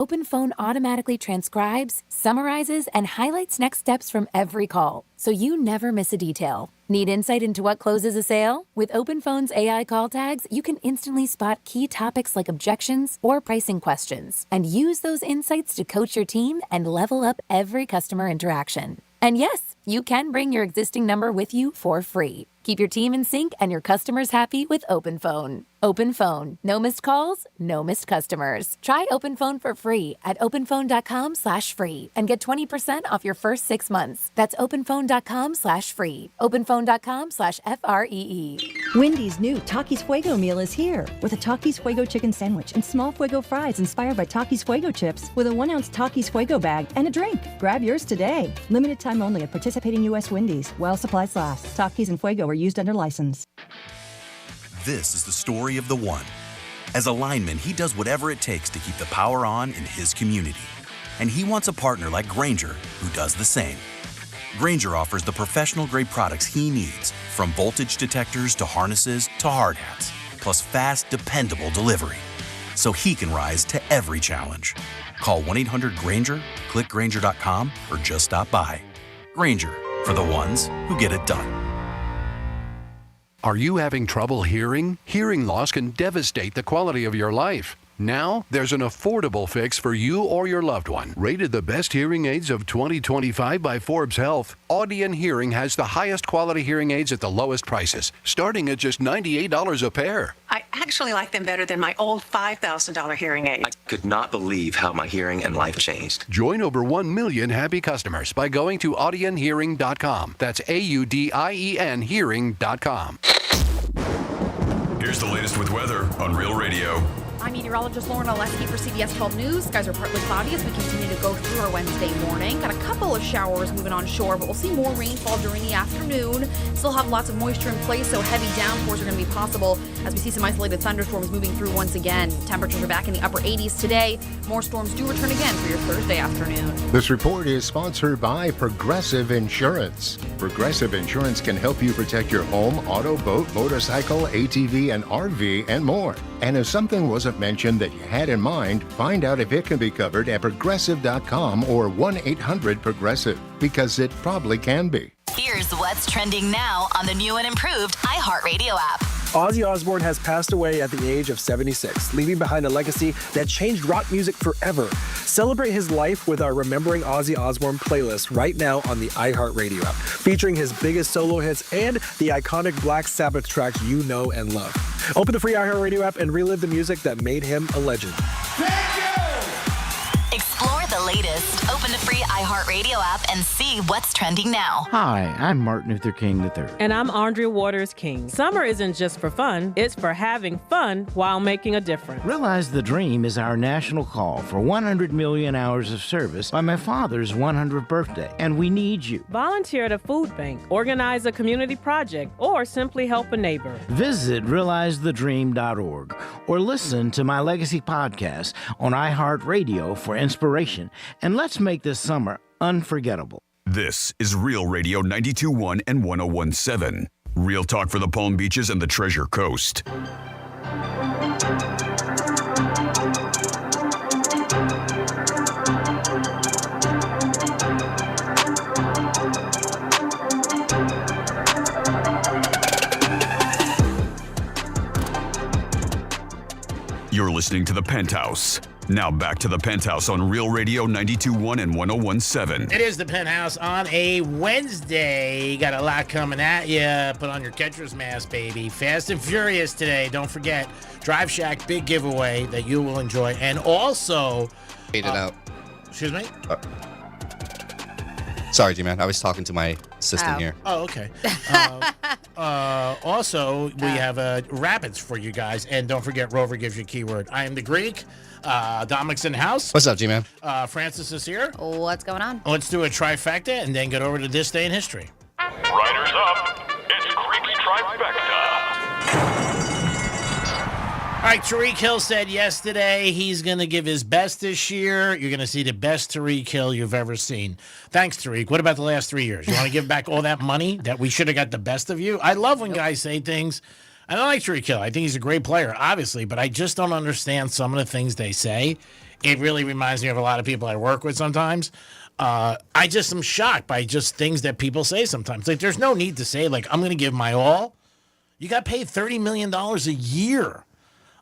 OpenPhone automatically transcribes, summarizes, and highlights next steps from every call, so you never miss a detail. Need insight into what closes a sale? With OpenPhone's AI call tags, you can instantly spot key topics like objections or pricing questions, and use those insights to coach your team and level up every customer interaction. And yes, you can bring your existing number with you for free. Keep your team in sync and your customers happy with OpenPhone. OpenPhone. No missed calls, no missed customers. Try OpenPhone for free at openphone.com/free and get 20% off your first 6 months. That's openphone.com/free. openphone.com/FREE. Wendy's new Takis Fuego meal is here with a Takis Fuego chicken sandwich and small Fuego fries inspired by Takis Fuego chips with a 1-ounce Takis Fuego bag and a drink. Grab yours today. Limited time only at participating U.S. Wendy's while supplies last. Takis and Fuego are used under license. This is the story of the one. As a lineman, he does whatever it takes to keep the power on in his community. And he wants a partner like Grainger who does the same. Grainger offers the professional-grade products he needs, from voltage detectors to harnesses to hard hats, plus fast, dependable delivery, so he can rise to every challenge. Call 1-800-GRAINGER, click Grainger.com, or just stop by. Grainger, for the ones who get it done. Are you having trouble hearing? Hearing loss can devastate the quality of your life. Now, there's an affordable fix for you or your loved one. Rated the best hearing aids of 2025 by Forbes Health, Audion Hearing has the highest quality hearing aids at the lowest prices, starting at just $98 a pair. I actually like them better than my old $5,000 hearing aid. I could not believe how my hearing and life changed. Join over 1 million happy customers by going to audionhearing.com. That's AUDIEN hearing.com. Here's the latest with weather on Real Radio. I'm meteorologist Lauren Oleski for CBS 12 News. Skies are partly cloudy as we continue to go through our Wednesday morning. Got a couple of showers moving on shore, but we'll see more rainfall during the afternoon. Still have lots of moisture in place, so heavy downpours are going to be possible as we see some isolated thunderstorms moving through once again. Temperatures are back in the upper 80s today. More storms do return again for your Thursday afternoon. This report is sponsored by Progressive Insurance. Progressive Insurance can help you protect your home, auto, boat, motorcycle, ATV, and RV, and more. And if something wasn't mentioned that you had in mind, find out if it can be covered at progressive.com or 1-800-PROGRESSIVE, because it probably can be. Here's what's trending now on the new and improved iHeartRadio app. Ozzy Osbourne has passed away at the age of 76, leaving behind a legacy that changed rock music forever. Celebrate his life with our Remembering Ozzy Osbourne playlist right now on the iHeartRadio app, featuring his biggest solo hits and the iconic Black Sabbath tracks you know and love. Open the free iHeartRadio app and relive the music that made him a legend. Explore the latest. Open the free iHeartRadio app and see what's trending now. Hi, I'm Martin Luther King III. And I'm Andrea Waters King. Summer isn't just for fun, it's for having fun while making a difference. Realize the Dream is our national call for 100 million hours of service by my father's 100th birthday, and we need you. Volunteer at a food bank, organize a community project, or simply help a neighbor. Visit realizethedream.org or listen to my Legacy podcast on iHeartRadio for inspiration, and let's make this summer unforgettable. This is Real Radio 92.1 and 101.7. Real talk for the Palm Beaches and the Treasure Coast. You're listening to The Penthouse. Now back to The Penthouse on Real Radio 92.1 and 101.7. It is The Penthouse on a Wednesday. Got a lot coming at you. Put on your catcher's mask, baby. Fast and Furious today. Don't forget, Drive Shack, big giveaway that you will enjoy. And also... Fade it out. Excuse me? Sorry, G-Man. I was talking to my assistant here. Oh, okay. Also, we have rapids for you guys. And don't forget, Rover gives you a keyword. I am the Greek. Dominic's in the house. What's up, G-Man? Francis is here. What's going on? Let's do a trifecta and then get over to this day in history. Riders up. It's Creepy Trifecta. All right, Tariq Hill said yesterday he's going to give his best this year. You're going to see the best Tariq Hill you've ever seen. Thanks, Tariq. What about the last 3 years? You want to give back all that money that we should have got the best of you? I love when guys say things. I don't like Tariq Hill. I think he's a great player, obviously, but I just don't understand some of the things they say. It really reminds me of a lot of people I work with sometimes. I just am shocked by just things that people say sometimes. Like, there's no need to say, like, I'm going to give my all. You got paid $30 million a year.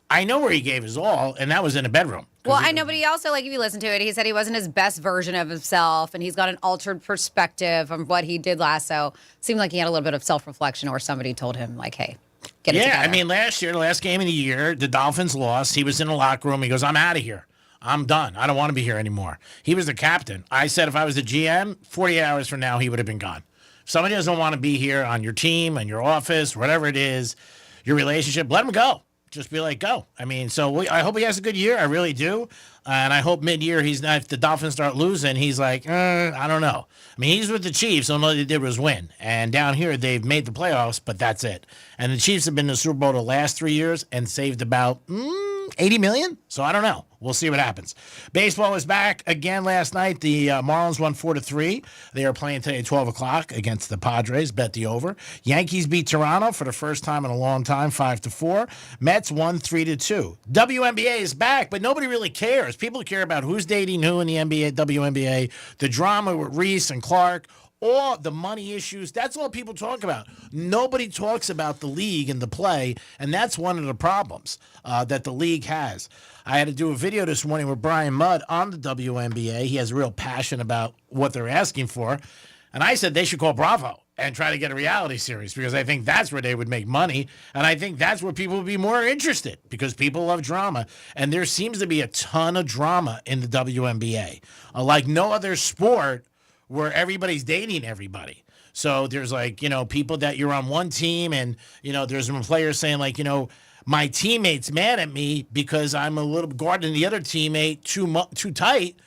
I know where he gave his all, and that was in a bedroom. Well, I know, but he also, like, if you listen to it, he said he wasn't his best version of himself, and he's got an altered perspective on what he did last. So it seemed like he had a little bit of self-reflection, or somebody told him, like, hey, get it together. I mean, last year, the last game of the year, the Dolphins lost. He was in the locker room. He goes, I'm out of here. I'm done. I don't want to be here anymore. He was the captain. I said if I was the GM, 48 hours from now, he would have been gone. If somebody doesn't want to be here on your team, in your office, whatever it is, your relationship, let him go. Just be like, go. I mean, I hope he has a good year. I really do. And I hope mid-year he's not, if the Dolphins start losing, he's like, I don't know. I mean, he's with the Chiefs, so all they did was win. And down here, they've made the playoffs, but that's it. And the Chiefs have been in the Super Bowl the last 3 years and saved about $80 million. So I don't know. We'll see what happens. Baseball was back again last night. The Marlins won 4-3. They are playing today at 12 o'clock against the Padres. Bet the over. Yankees beat Toronto for the first time in a long time, 5-4. Mets won 3-2. WNBA is back, but nobody really cares. People care about who's dating who in the NBA, WNBA, the drama with Reese and Clark, or the money issues. That's all people talk about. Nobody talks about the league and the play, and that's one of the problems that the league has. I had to do a video this morning with Brian Mudd on the WNBA. He has a real passion about what they're asking for. And I said they should call Bravo and try to get a reality series because I think that's where they would make money. And I think that's where people would be more interested because people love drama. And there seems to be a ton of drama in the WNBA. Like no other sport where everybody's dating everybody. So there's like, people that you're on one team and, there's some players saying like, my teammate's mad at me because I'm a little guarding the other teammate too tight,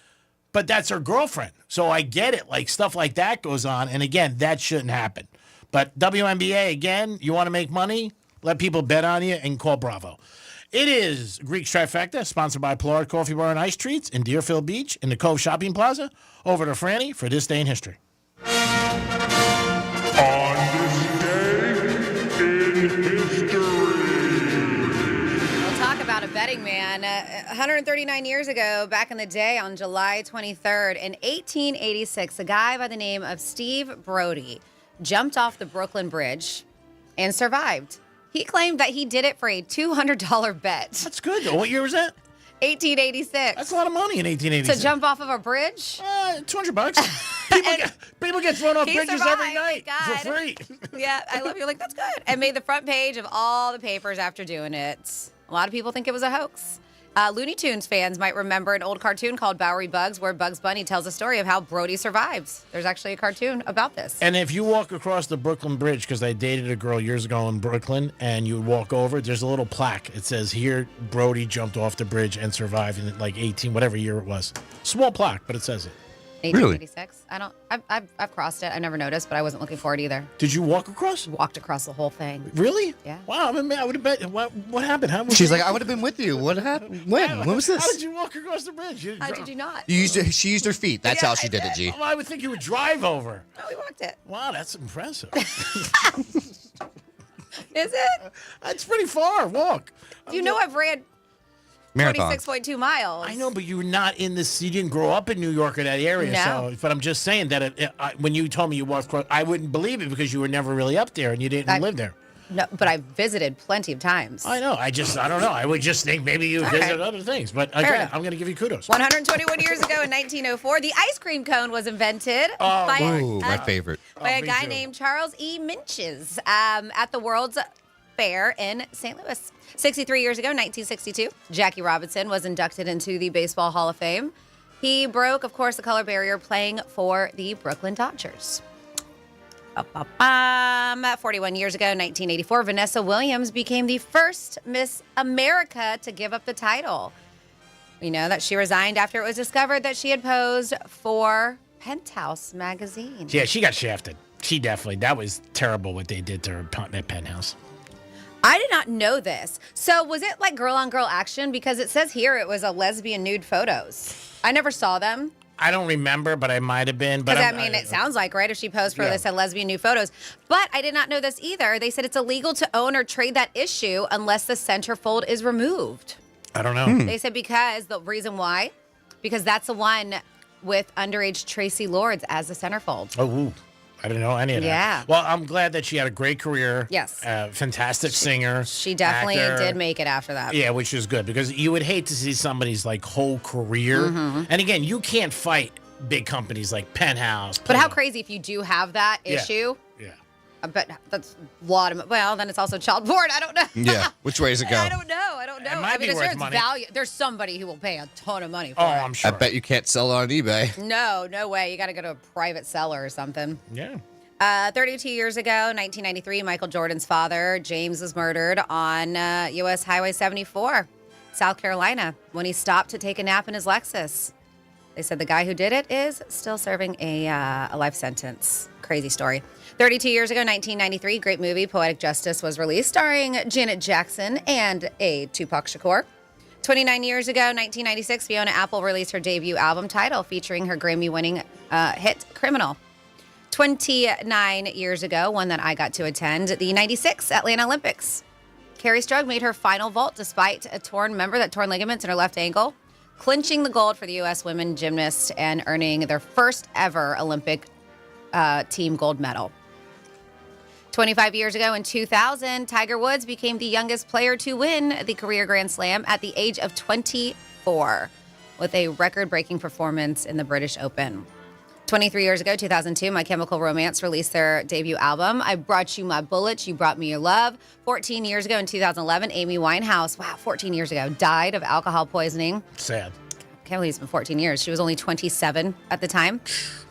but that's her girlfriend. So I get it. Like stuff like that goes on. And again, that shouldn't happen. But WNBA, again, you want to make money? Let people bet on you and call Bravo. It is Greek's Trifecta, sponsored by Pollard Coffee Bar and Ice Treats in Deerfield Beach in the Cove Shopping Plaza. Over to Franny for This Day in History. On this day in history. We'll talk about a betting man. 139 years ago, back in the day, on July 23rd, in 1886, a guy by the name of Steve Brody jumped off the Brooklyn Bridge and survived. He claimed that he did it for a $200 bet. That's good, though. What year was that? 1886. That's a lot of money in 1886. To jump off of a bridge? $200. People get thrown off bridges every night for free. Yeah, I love you. Like, that's good. And made the front page of all the papers after doing it. A lot of people think it was a hoax. Looney Tunes fans might remember an old cartoon called Bowery Bugs, where Bugs Bunny tells a story of how Brody survives. There's actually a cartoon about this. And if you walk across the Brooklyn Bridge, because I dated a girl years ago in Brooklyn, and you walk over, there's a little plaque. It says, here, Brody jumped off the bridge and survived in like 18, whatever year it was. Small plaque, but it says it. 1886. I've crossed it. I never noticed, but I wasn't looking for it either. Did you walk across? Walked across the whole thing. Really? Yeah. Wow. I would have bet. What happened? She's like, I would have been with you. What happened? When was this? How did you walk across the bridge? How did you not? She used her feet. That's how she did it, G. Well, I would think you would drive over. No, we walked it. Wow, that's impressive. Is it? That's pretty far. Walk. I've ran Marathon. 26.2 miles. I know, but you were not in this. You didn't grow up in New York or that area. No. So, but I'm just saying that when you told me you walked across, I wouldn't believe it because you were never really up there and you didn't live there. No, but I've visited plenty of times. I know. I don't know. I would just think maybe you visited other things. But again, I'm going to give you kudos. 121 years ago in 1904, the ice cream cone was invented my favorite. by a guy named Charles E. Minches at the World's Fair in St. Louis. 63 years ago, 1962, Jackie Robinson was inducted into the Baseball Hall of Fame. He broke, of course, the color barrier playing for the Brooklyn Dodgers. 41 years ago, 1984, Vanessa Williams became the first Miss America to give up the title. We know that she resigned after it was discovered that she had posed for Penthouse magazine. Yeah, she got shafted. That was terrible what they did to her at Penthouse. I did not know this. So was it like girl-on-girl action? Because it says here it was a lesbian nude photos. I never saw them. I don't remember, but I might have been. Because, it sounds like, right, if she posed for this, lesbian nude photos. But I did not know this either. They said it's illegal to own or trade that issue unless the centerfold is removed. I don't know. They said because the reason why because that's the one with underage Tracy Lords as the centerfold. Oh, ooh. I didn't know any of that. Yeah. Well, I'm glad that she had a great career. Yes. Fantastic singer. She definitely actor. did make it after that. Yeah, which is good because you would hate to see somebody's like whole career. Mhm. And again, you can't fight big companies like Penthouse. But how crazy if you do have that issue? Yeah. I bet that's a lot of. Well, then it's also child porn. I don't know. Yeah. Which way does it go? I don't know. It might be I'm worth sure it's money. value. There's somebody who will pay a ton of money for Oh, it. I'm sure. I bet you can't sell it on eBay. No way. You got to go to a private seller or something. Yeah. 32 years ago, 1993, Michael Jordan's father, James, was murdered on U.S. Highway 74, South Carolina, when he stopped to take a nap in his Lexus. They said the guy who did it is still serving a life sentence. Crazy story. 32 years ago, 1993, great movie, Poetic Justice, was released, starring Janet Jackson and a Tupac Shakur. 29 years ago, 1996, Fiona Apple released her debut album Tidal, featuring her Grammy-winning hit Criminal. 29 years ago, one that I got to attend, the 96 Atlanta Olympics. Carrie Strug made her final vault despite a torn ligaments in her left ankle, clinching the gold for the U.S. women gymnasts and earning their first ever Olympic team gold medal. 25 years ago in 2000, Tiger Woods became the youngest player to win the career Grand Slam at the age of 24 with a record-breaking performance in the British Open. 23 years ago, 2002, My Chemical Romance released their debut album, I Brought You My Bullets, You Brought Me Your Love. 14 years ago in 2011, Amy Winehouse, 14 years ago, died of alcohol poisoning. Sad. Can't believe it's been 14 years. She was only 27 at the time.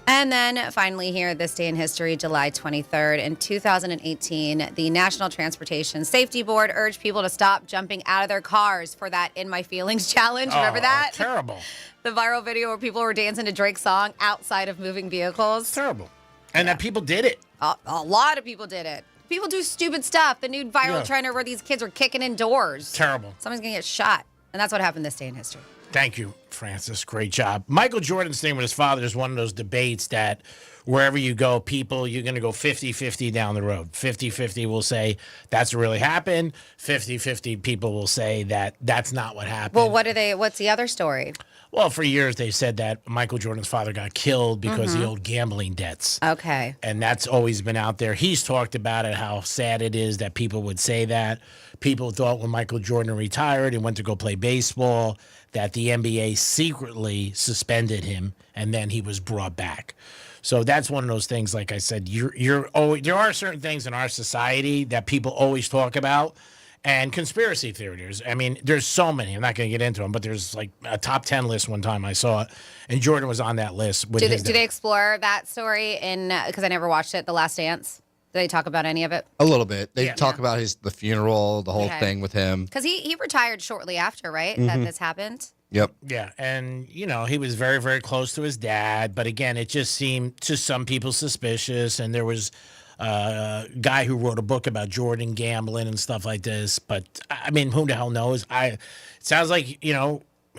And then finally here, this day in history, July 23rd, in 2018, the National Transportation Safety Board urged people to stop jumping out of their cars for that In My Feelings challenge. Remember that? Terrible. The viral video where people were dancing to Drake's song outside of moving vehicles. Terrible. And that people did it. A lot of people did it. People do stupid stuff. The new viral trend where these kids are kicking in doors. Terrible. Someone's going to get shot. And that's what happened this day in history. Thank you, Francis. Great job. Michael Jordan's thing with his father is one of those debates that wherever you go, people, you're going to go 50-50 down the road. 50-50 will say that's what really happened. 50-50 people will say that that's not what happened. Well, what's the other story? Well, for years they said that Michael Jordan's father got killed because he owed gambling debts. Okay. And that's always been out there. He's talked about it, how sad it is that people would say that. People thought when Michael Jordan retired and went to go play baseball that the NBA secretly suspended him and then he was brought back. So that's one of those things, like I said, there are certain things in our society that people always talk about. And conspiracy theories. I mean, there's so many. I'm not going to get into them, but there's like a top 10 list one time I saw it, and Jordan was on that list. With Do they explore that story in, because I never watched it, The Last Dance? Do they talk about any of it? A little bit. They talk about the funeral, the whole thing with him. Because he retired shortly after, right? That this happened? Yep. Yeah, and, he was very, very close to his dad, but again, it just seemed to some people suspicious, and there was a guy who wrote a book about Jordan gambling and stuff like this, but, I mean, who the hell knows? It sounds like,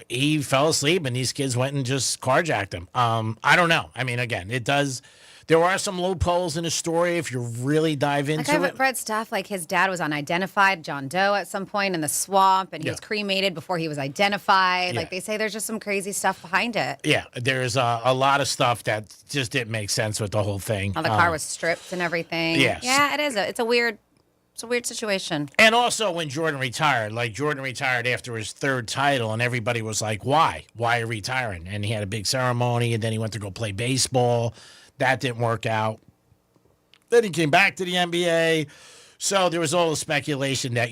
he fell asleep and these kids went and just carjacked him. I don't know. I mean, again, there are some loopholes in the story if you really dive into it. I've read stuff like his dad was unidentified, John Doe, at some point in the swamp, and he was cremated before he was identified. Yeah. Like they say, there's just some crazy stuff behind it. Yeah, there's a lot of stuff that just didn't make sense with the whole thing. How the car was stripped and everything. Yes. Yeah, it is. It's a weird situation. And also when Jordan retired, after his third title, and everybody was like, why? Why are you retiring? And he had a big ceremony, and then he went to go play baseball. That didn't work out. Then he came back to the NBA. So there was all the speculation that,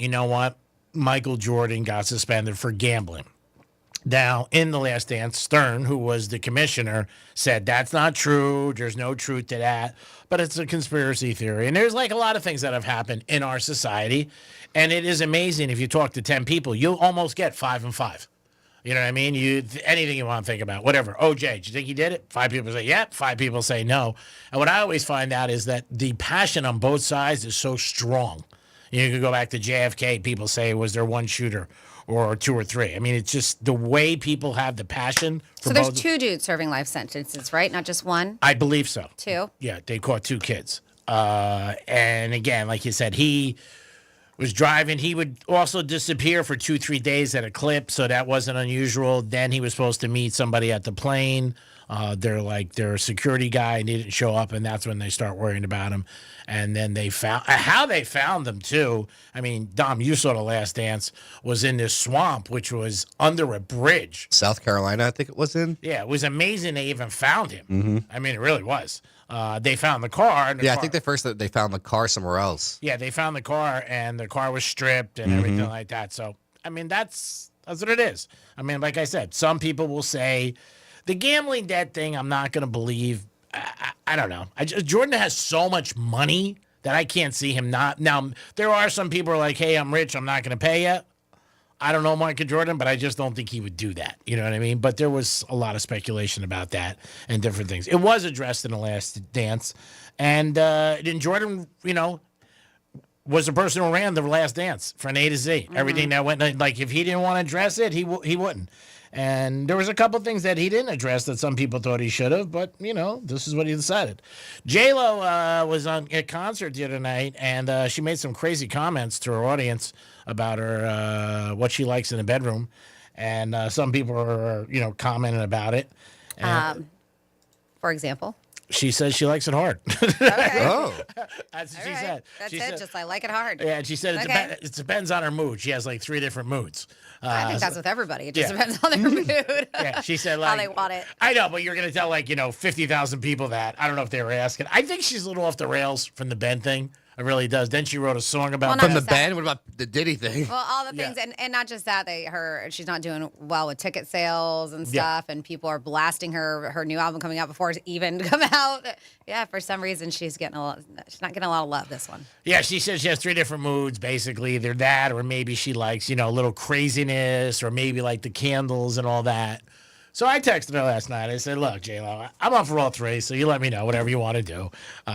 Michael Jordan got suspended for gambling. Now, in The Last Dance, Stern, who was the commissioner, said that's not true. There's no truth to that. But it's a conspiracy theory. And there's like a lot of things that have happened in our society. And it is amazing. If you talk to 10 people, you'll almost get 5 and 5. You know what I mean? Anything you want to think about, whatever. OJ, do you think he did it? 5 people say yeah, 5 people say no. And what I always find out is that the passion on both sides is so strong. You can go back to JFK, people say, was there one shooter or 2 or 3? I mean, it's just the way people have the passion for So there's both. 2 dudes serving life sentences, right? Not just one? I believe so. 2? Yeah, they caught 2 kids. And again, like you said, he was driving. He would also disappear for 2-3 days at a clip, so that wasn't unusual. Then he was supposed to meet somebody at the plane. Their security guy, and he didn't show up, and that's when they start worrying about him. And then they found how they found them too. I mean, Dom, you saw The Last Dance was in this swamp, which was under a bridge. South Carolina, I think it was in. Yeah, it was amazing they even found him. Mm-hmm. I mean, it really was. They found the car. And I think they found the car somewhere else. Yeah, they found the car, and the car was stripped and everything like that. So, I mean, that's what it is. I mean, like I said, some people will say the gambling debt thing, I'm not going to believe. I don't know. Jordan has so much money that I can't see him not. Now, there are some people who are like, hey, I'm rich, I'm not going to pay you. I don't know Michael Jordan, but I just don't think he would do that. You know what I mean? But there was a lot of speculation about that and different things. It was addressed in The Last Dance. And Jordan, was the person who ran The Last Dance from A to Z. Mm-hmm. Everything that went, like, if he didn't want to address it, he wouldn't. And there was a couple things that he didn't address that some people thought he should have, but, this is what he decided. J-Lo was on a concert the other night, and she made some crazy comments to her audience about her what she likes in the bedroom. And some people are, commenting about it. For example? She says she likes it hard. Okay. Oh. That's what she said. That's she it. said, Just I like it hard. Yeah, and she said it depends on her mood. She has like 3 different moods. I think that's with everybody. It just yeah. depends on their mood. Yeah, she said how they want it. I know, but you're going to tell 50,000 people that. I don't know if they were asking. I think she's a little off the rails from the Ben thing. It really does. Then she wrote a song about from the band. What about the Diddy thing? Well, all the things, and not just that. She's not doing well with ticket sales and stuff, and people are blasting her new album coming out before it's even come out. Yeah, for some reason she's not getting a lot of love this one. Yeah, she says she has 3 different moods. Basically, either that, or maybe she likes a little craziness, or maybe like the candles and all that. So I texted her last night. I said, look, J-Lo, I'm up for all 3, so you let me know whatever you want to do.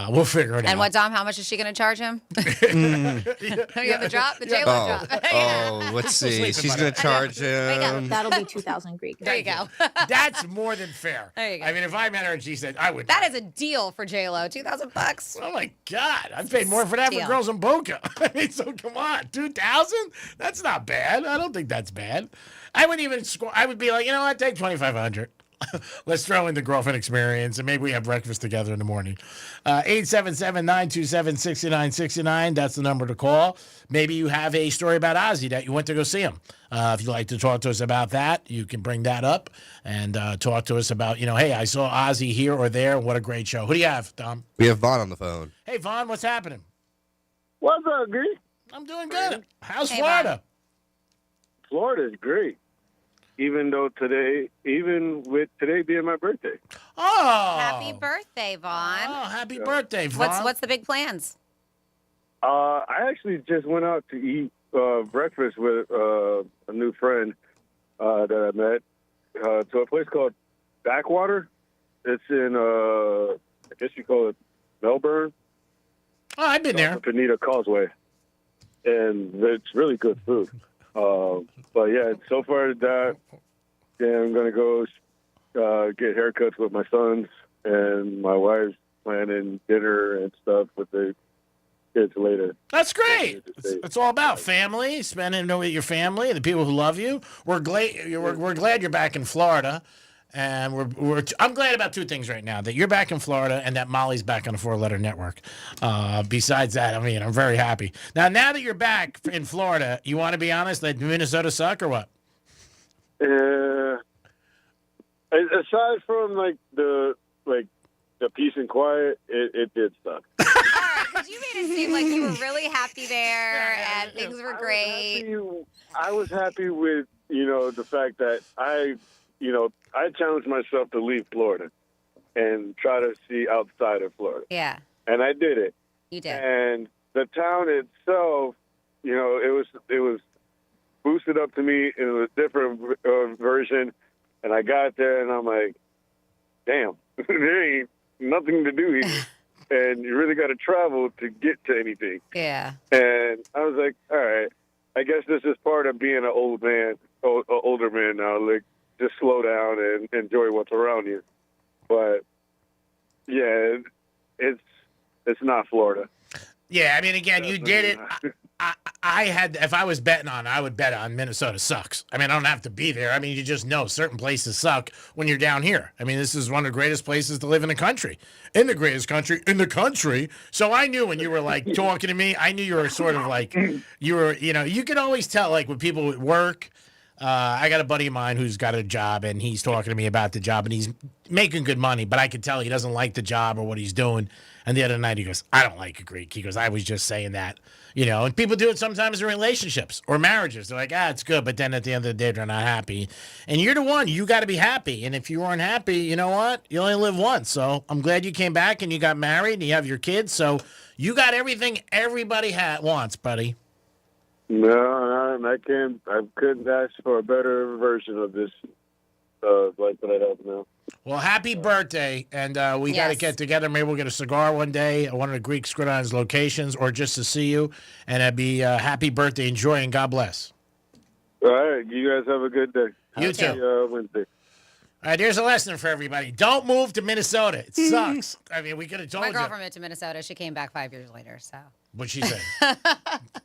We'll figure it out. And what, Dom, how much is she going to charge him? You have the drop? The J-Lo drop. Let's see. She's going to charge him. That'll be 2,000 Greek. There you go. That's more than fair. There you go. I mean, if I met her and she said, I would. That is a deal for J-Lo. $2,000. Oh, my God. I've paid more for that for girls in Boca. I mean, so come on. 2,000? That's not bad. I don't think that's bad. I wouldn't even score. I would be like, what, take 2,500. Let's throw in the girlfriend experience, and maybe we have breakfast together in the morning. 877-927-6969. That's the number to call. Maybe you have a story about Ozzy that you went to go see him. If you'd like to talk to us about that, you can bring that up and talk to us about, hey, I saw Ozzy here or there. What a great show. Who do you have, Tom? We have Vaughn on the phone. Hey, Vaughn, what's happening? What's up, Greek? I'm doing good. How's Florida? Vaughn. Florida's great. Even with today being my birthday. Oh. Happy birthday, Vaughn. Oh, happy birthday, Vaughn. What's the big plans? I actually just went out to eat breakfast with a new friend that I met to a place called Backwater. It's in, I guess you call it Melbourne. Oh, I've been there. Bonita Causeway. And it's really good food. But yeah, so far that, I'm going to go get haircuts with my sons, and my wife's planning dinner and stuff with the kids later. That's great. It's all about family, spending it with your family, the people who love you. We're glad you're back in Florida. And I'm glad about 2 things right now, that you're back in Florida and that Molly's back on the 4-letter network. Besides that, I'm very happy. Now that you're back in Florida, you want to be honest, that Minnesota suck or what? Aside from the peace and quiet, it did suck. Because you made it seem like you were really happy there and things were great. I was happy with, the fact that I challenged myself to leave Florida and try to see outside of Florida. Yeah. And I did it. You did. And the town itself, it was boosted up to me in a different version. And I got there and I'm like, damn, there ain't nothing to do here. And you really got to travel to get to anything. Yeah. And I was like, all right, I guess this is part of being an older man now. Like, just slow down and enjoy what's around you. But yeah, it's not Florida. Yeah, I mean, again, you did it. I had, if I was betting on, I would bet on Minnesota sucks. I mean, I don't have to be there. I mean, you just know certain places suck when you're down here. I mean, this is one of the greatest places to live in the country. In the greatest country in the country. So I knew when you were like talking to me, I knew you were sort of like, you were, you could always tell like when people would work. I got a buddy of mine who's got a job, and he's talking to me about the job, and he's making good money, but I could tell he doesn't like the job or what he's doing. And the other night he goes, I don't like it, Greek. He goes, I was just saying that. And people do it sometimes in relationships or marriages. They're like, it's good, but then at the end of the day, they're not happy. And you're the one. You got to be happy. And if you aren't happy, you know what? You only live once. So I'm glad you came back and you got married and you have your kids. So you got everything everybody wants, buddy. No, I couldn't ask for a better version of this life that I have now. Well, happy birthday, and we got to get together. Maybe we'll get a cigar one day at one of the Greek Scriddon's locations, or just to see you, and it'd be happy birthday. Enjoy, and God bless. All right, you guys have a good day. You too. Wednesday. All right, here's a lesson for everybody. Don't move to Minnesota. It sucks. I mean, we could have told you. My girlfriend moved to Minnesota. She came back 5 years later, so. What'd she say?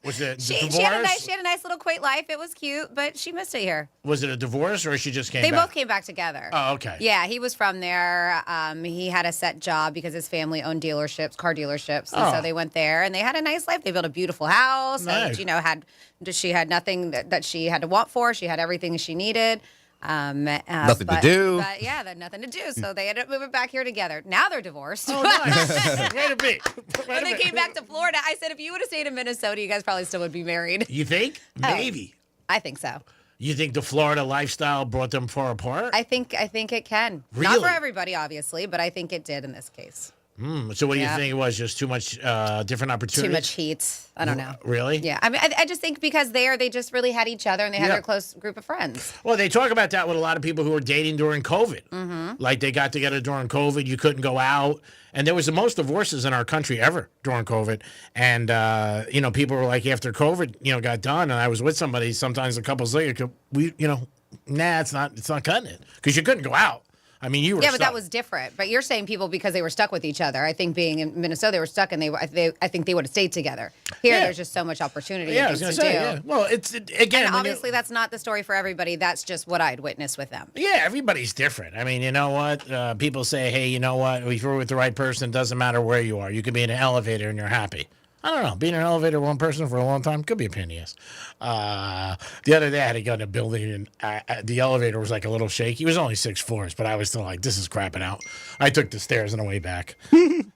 Was it She divorce? had a nice little quaint life. It was cute, but she missed it here. Was it a divorce, or she just came They back? both came back together. Oh, okay. Yeah, he was from there. He had a set job because his family owned car dealerships. And so they went there, and they had a nice life. They built a beautiful house. Nice. And, she had nothing that she had to want for. She had everything she needed. Nothing to do. But yeah, they had nothing to do. So they ended up moving back here together. Now they're divorced. Oh, nice. Wait a minute. When they came back to Florida, I said, if you would have stayed in Minnesota, you guys probably still would be married. You think? Maybe. I think so. You think the Florida lifestyle brought them far apart? I think it can. Really? Not for everybody, obviously, but I think it did in this case. So what do you think it was? Just too much different opportunities? Too much heat. I don't know. Really? Yeah. I mean, I just think because they just really had each other and they had their close group of friends. Well, they talk about that with a lot of people who were dating during COVID. Mm-hmm. Like they got together during COVID. You couldn't go out. And there was the most divorces in our country ever during COVID. And, people were like, after COVID, got done, and I was with somebody, sometimes a couple's later, it's not cutting it. Because you couldn't go out. I mean, you were but that was different. But you're saying people because they were stuck with each other. I think being in Minnesota, they were stuck, and I think they would have stayed together. Here, there's just so much opportunity. Yeah, I was going to say. Yeah. Well, again. And obviously, that's not the story for everybody. That's just what I'd witnessed with them. Yeah, everybody's different. I mean, you know what? People say, hey, you know what? If you're with the right person, it doesn't matter where you are. You could be in an elevator and you're happy. I don't know. Being in an elevator with one person for a long time could be a pain in the ass. The other day, I had to go in a building, and the elevator was like a little shaky. It was only 6 floors, but I was still like, this is crapping out. I took the stairs on the way back.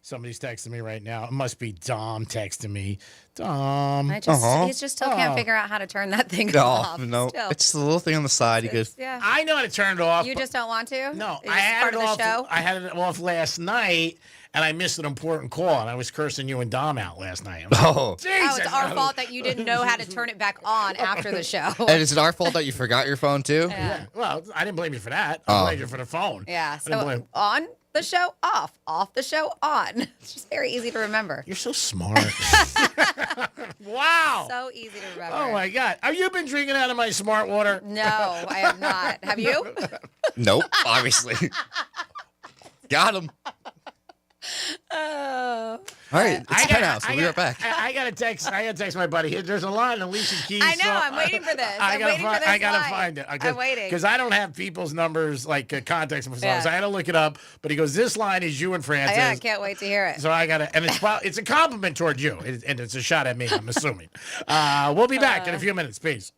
Somebody's texting me right now. It must be Dom texting me. Dom. He just still can't figure out how to turn that thing off. No, still. it's the little thing on the side. I know how to turn it off. You just don't want to? No, I had it off. I had it off last night. And I missed an important call, and I was cursing you and Dom out last night. It's our fault that you didn't know how to turn it back on after the show. And is it our fault that you forgot your phone, too? Yeah. Well, I didn't blame you for that. I blamed you for the phone. Yeah, so on the show, off the show, on. It's just very easy to remember. You're so smart. Wow. So easy to remember. Oh, my God. Have you been drinking out of my smart water? No, I have not. Have you? Nope, obviously. Got him. Oh. All right, it's Penthouse. We'll be right back. I got to text my buddy. There's a line on Alicia Keys. I know. I'm waiting for this. I got to find it. I'm waiting. Because I don't have people's numbers, like contacts and stuff. So I had to look it up. But he goes, this line is you and Francis. I can't wait to hear it. So I got to, and it's a compliment toward you. And it's a shot at me, I'm assuming. We'll be back in a few minutes. Peace.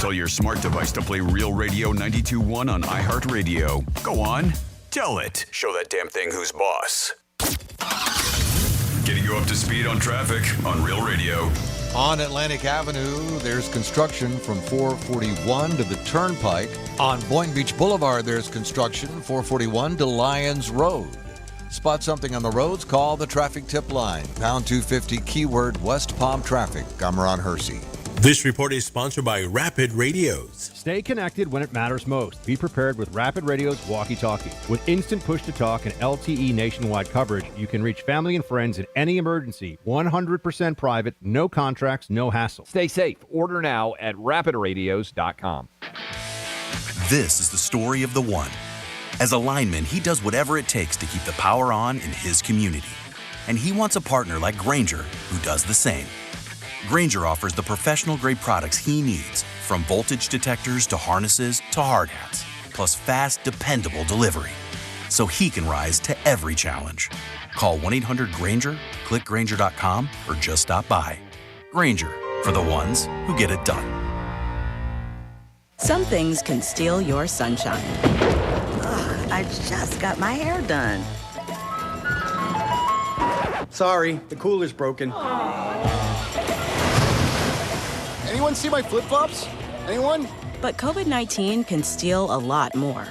Tell your smart device to play Real Radio 92.1 on iHeartRadio. Go on. Tell it. Show that damn thing who's boss. Getting you up to speed on traffic on Real Radio. On Atlantic Avenue, there's construction from 441 to the Turnpike. On Boynton Beach Boulevard, there's construction 441 to Lyons Road. Spot something on the roads? Call the traffic tip line. Pound 250 keyword West Palm Traffic. I'm Ron Hersey. This report is sponsored by Rapid Radios. Stay connected when it matters most. Be prepared with Rapid Radio's walkie-talkie. With instant push-to-talk and LTE nationwide coverage, you can reach family and friends in any emergency. 100% private, no contracts, no hassle. Stay safe. Order now at rapidradios.com. This is the story of the one. As a lineman, he does whatever it takes to keep the power on in his community. And he wants a partner like Grainger, who does the same. Grainger offers the professional-grade products he needs, from voltage detectors to harnesses to hard hats, plus fast, dependable delivery, so he can rise to every challenge. Call 1-800-GRAINGER, click Grainger.com, or just stop by. Grainger, for the ones who get it done. Some things can steal your sunshine. Ugh, I just got my hair done. Sorry, the cooler's broken. Anyone see my flip-flops? Anyone? But COVID-19 can steal a lot more.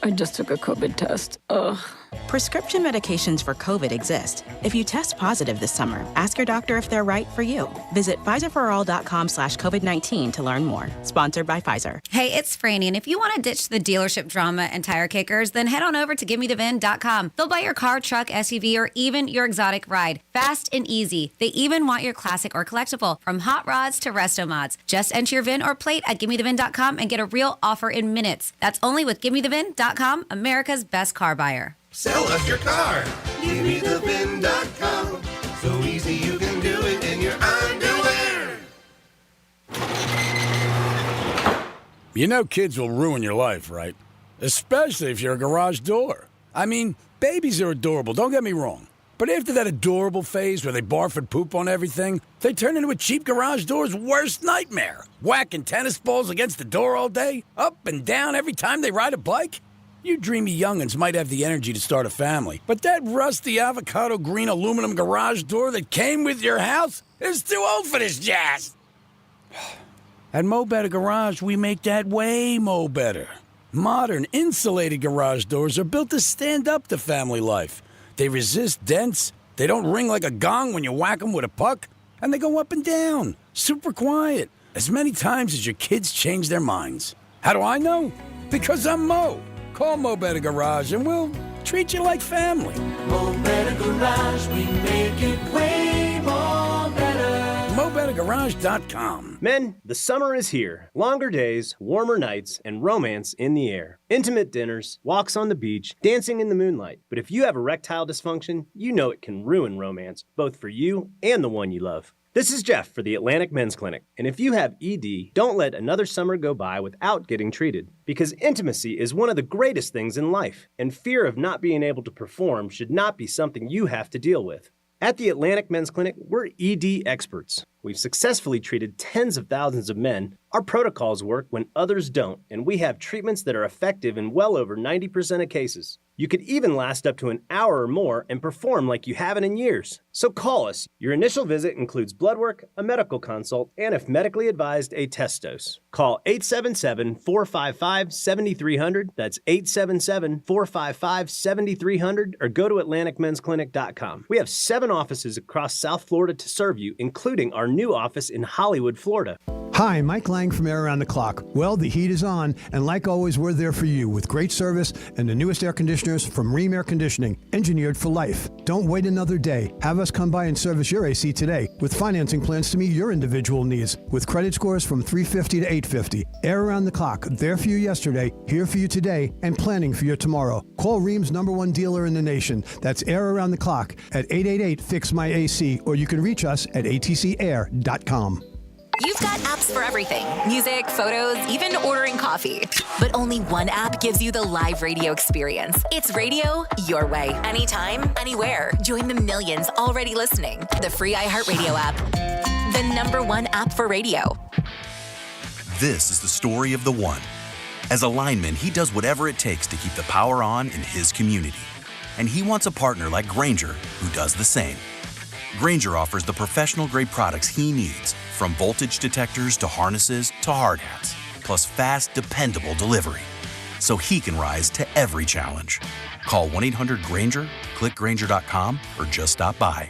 I just took a COVID test. Ugh. Prescription medications for COVID exist. If you test positive this summer, ask your doctor if they're right for you. Visit PfizerForAll.com/COVID-19 to learn more. Sponsored by Pfizer. Hey, it's Franny, and if you want to ditch the dealership drama and tire kickers, then head on over to GiveMeTheVin.com. They'll buy your car, truck, SUV, or even your exotic ride. Fast and easy. They even want your classic or collectible, from hot rods to resto mods. Just enter your VIN or plate at GiveMeTheVin.com and get a real offer in minutes. That's only with GiveMeTheVin.com, America's best car buyer. Sell us your car. GiveMeTheVin.com. So easy you can do it in your underwear. You know kids will ruin your life, right? Especially if you're a garage door. I mean, babies are adorable, don't get me wrong. But after that adorable phase where they barf and poop on everything, they turn into a cheap garage door's worst nightmare. Whacking tennis balls against the door all day, up and down every time they ride a bike. You dreamy young'uns might have the energy to start a family, but that rusty avocado green aluminum garage door that came with your house is too old for this jazz. At Mo Better Garage, we make that way mo better. Modern, insulated garage doors are built to stand up to family life. They resist dents, they don't ring like a gong when you whack them with a puck, and they go up and down, super quiet, as many times as your kids change their minds. How do I know? Because I'm Mo. Call Mo Better Garage and we'll treat you like family. Mo Better Garage, we make it way more better. MoBetterGarage.com. Men, the summer is here. Longer days, warmer nights, and romance in the air. Intimate dinners, walks on the beach, dancing in the moonlight. But if you have erectile dysfunction, you know it can ruin romance, both for you and the one you love. This is Jeff for the Atlantic Men's Clinic, and if you have ED, don't let another summer go by without getting treated, because intimacy is one of the greatest things in life, and fear of not being able to perform should not be something you have to deal with. At the Atlantic Men's Clinic, we're ED experts. We've successfully treated tens of thousands of men. Our protocols work when others don't, and we have treatments that are effective in well over 90% of cases. You could even last up to an hour or more and perform like you haven't in years. So call us. Your initial visit includes blood work, a medical consult, and if medically advised, a test dose. Call 877-455-7300. That's 877-455-7300, or go to AtlanticMen'sClinic.com. We have 7 offices across South Florida to serve you, including our new office in Hollywood, Florida. Hi, Mike Lang from Air Around the Clock. Well, the heat is on, and like always, we're there for you with great service and the newest air conditioners from Ream Air Conditioning, engineered for life. Don't wait another day. Have us come by and service your AC today with financing plans to meet your individual needs with credit scores from 350 to 850. Air Around the Clock, there for you yesterday, here for you today, and planning for your tomorrow. Call Ream's #1 dealer in the nation. That's Air Around the Clock at 888-FIX-MY-AC, or you can reach us at atcair.com. You've got apps for everything. Music, photos, even ordering coffee. But only one app gives you the live radio experience. It's radio your way. Anytime, anywhere. Join the millions already listening. The free iHeartRadio app. The #1 app for radio. This is the story of the one. As a lineman, he does whatever it takes to keep the power on in his community. And he wants a partner like Grainger, who does the same. Grainger offers the professional-grade products he needs, from voltage detectors to harnesses to hard hats, plus fast, dependable delivery, so he can rise to every challenge. Call 1-800-GRAINGER, click Grainger.com, or just stop by.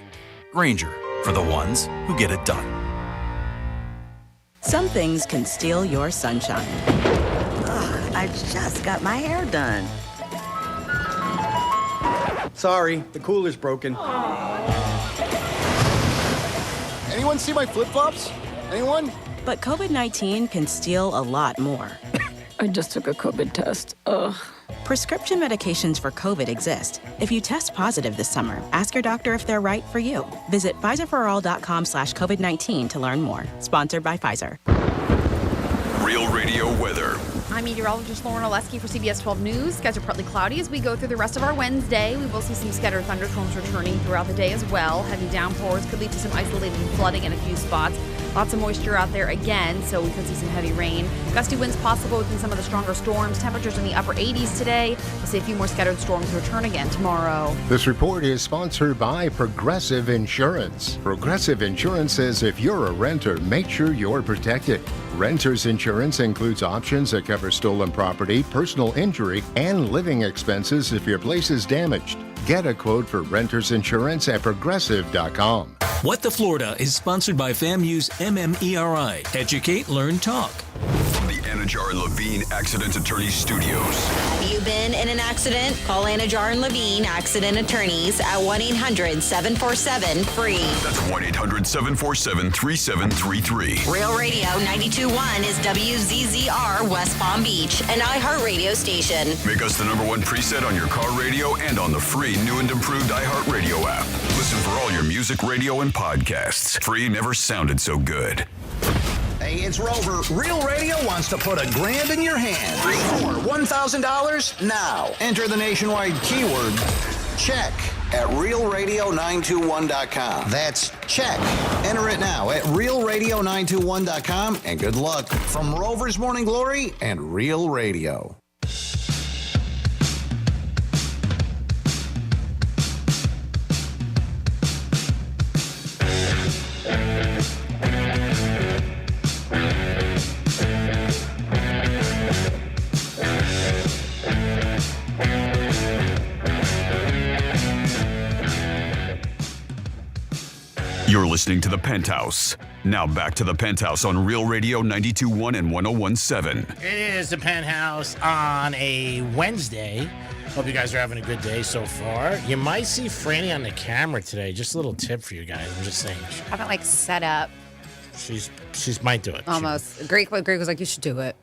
Grainger, for the ones who get it done. Some things can steal your sunshine. Ugh, I just got my hair done. Sorry, the cooler's broken. Anyone see my flip-flops? Anyone? But COVID-19 can steal a lot more. I just took a COVID test. Ugh. Prescription medications for COVID exist. If you test positive this summer, ask your doctor if they're right for you. Visit Pfizerforall.com/COVID-19 to learn more. Sponsored by Pfizer. Real Radio weather. I'm meteorologist Lauren Oleski for CBS 12 News. Skies are partly cloudy as we go through the rest of our Wednesday. We will see some scattered thunderstorms returning throughout the day as well. Heavy downpours could lead to some isolated flooding in a few spots. Lots of moisture out there again, so we could see some heavy rain. Gusty winds possible within some of the stronger storms. Temperatures in the upper 80s today. We'll see a few more scattered storms return again tomorrow. This report is sponsored by Progressive Insurance. Progressive Insurance says if you're a renter, make sure you're protected. Renter's insurance includes options that cover stolen property, personal injury, and living expenses if your place is damaged. Get a quote for renter's insurance at progressive.com. What the Florida is sponsored by FAMU's MMERI. Educate, Learn, Talk. From the Anajar and Levine Accident Attorney Studios. Have you been in an accident? Call Anajar and Levine Accident Attorneys at 1-800-747-FREE. That's 1-800-747-3733. Real Radio 92.1 is WZZR West Palm Beach, an iHeartRadio station. Make us the #1 preset on your car radio and on the free new and improved iHeartRadio app. Listen for all your music, radio, and podcasts. Free never sounded so good. Hey, it's Rover. Real Radio wants to put $1,000 in your hand. For $1,000 now. Enter the nationwide keyword check at realradio921.com. That's check. Enter it now at realradio921.com, and good luck from Rover's Morning Glory and Real Radio. You're listening to The Penthouse. Now back to The Penthouse on Real Radio 92.1 and 101.7. It is The Penthouse on a Wednesday. Hope you guys are having a good day so far. You might see Franny on the camera today. Just a little tip for you guys. I'm just saying. I haven't like set up. She's might do it. Almost. Greek was like, you should do it.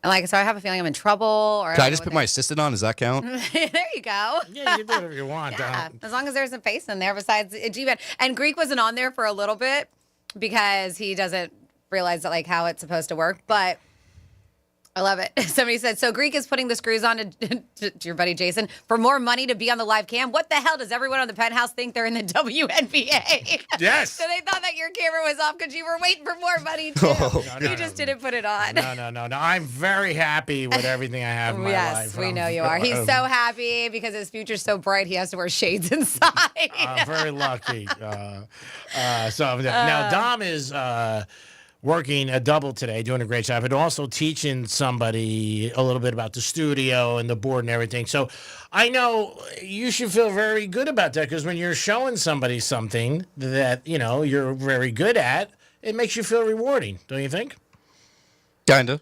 And like, so I have a feeling I'm in trouble. Or Can I just put my assistant on? Does that count? There you go. Yeah, you can do whatever you want. Yeah, as long as there's a face in there besides G-Man. And Greek wasn't on there for a little bit because he doesn't realize that, like, how it's supposed to work. But I love it. Somebody said, so Greek is putting the screws on to your buddy Jason for more money to be on the live cam. What the hell does everyone on the Penthouse think they're in the WNBA? Yes. So they thought that your camera was off because you were waiting for more money, too. You just didn't put it on. No. I'm very happy with everything I have in my life. Yes, we know you are. He's so happy because his future's so bright he has to wear shades inside. Very lucky. Now Dom is working a double today, doing a great job, but also teaching somebody a little bit about the studio and the board and everything. So I know you should feel very good about that because when you're showing somebody something that, you know, you're very good at, it makes you feel rewarding, don't you think? Kinda.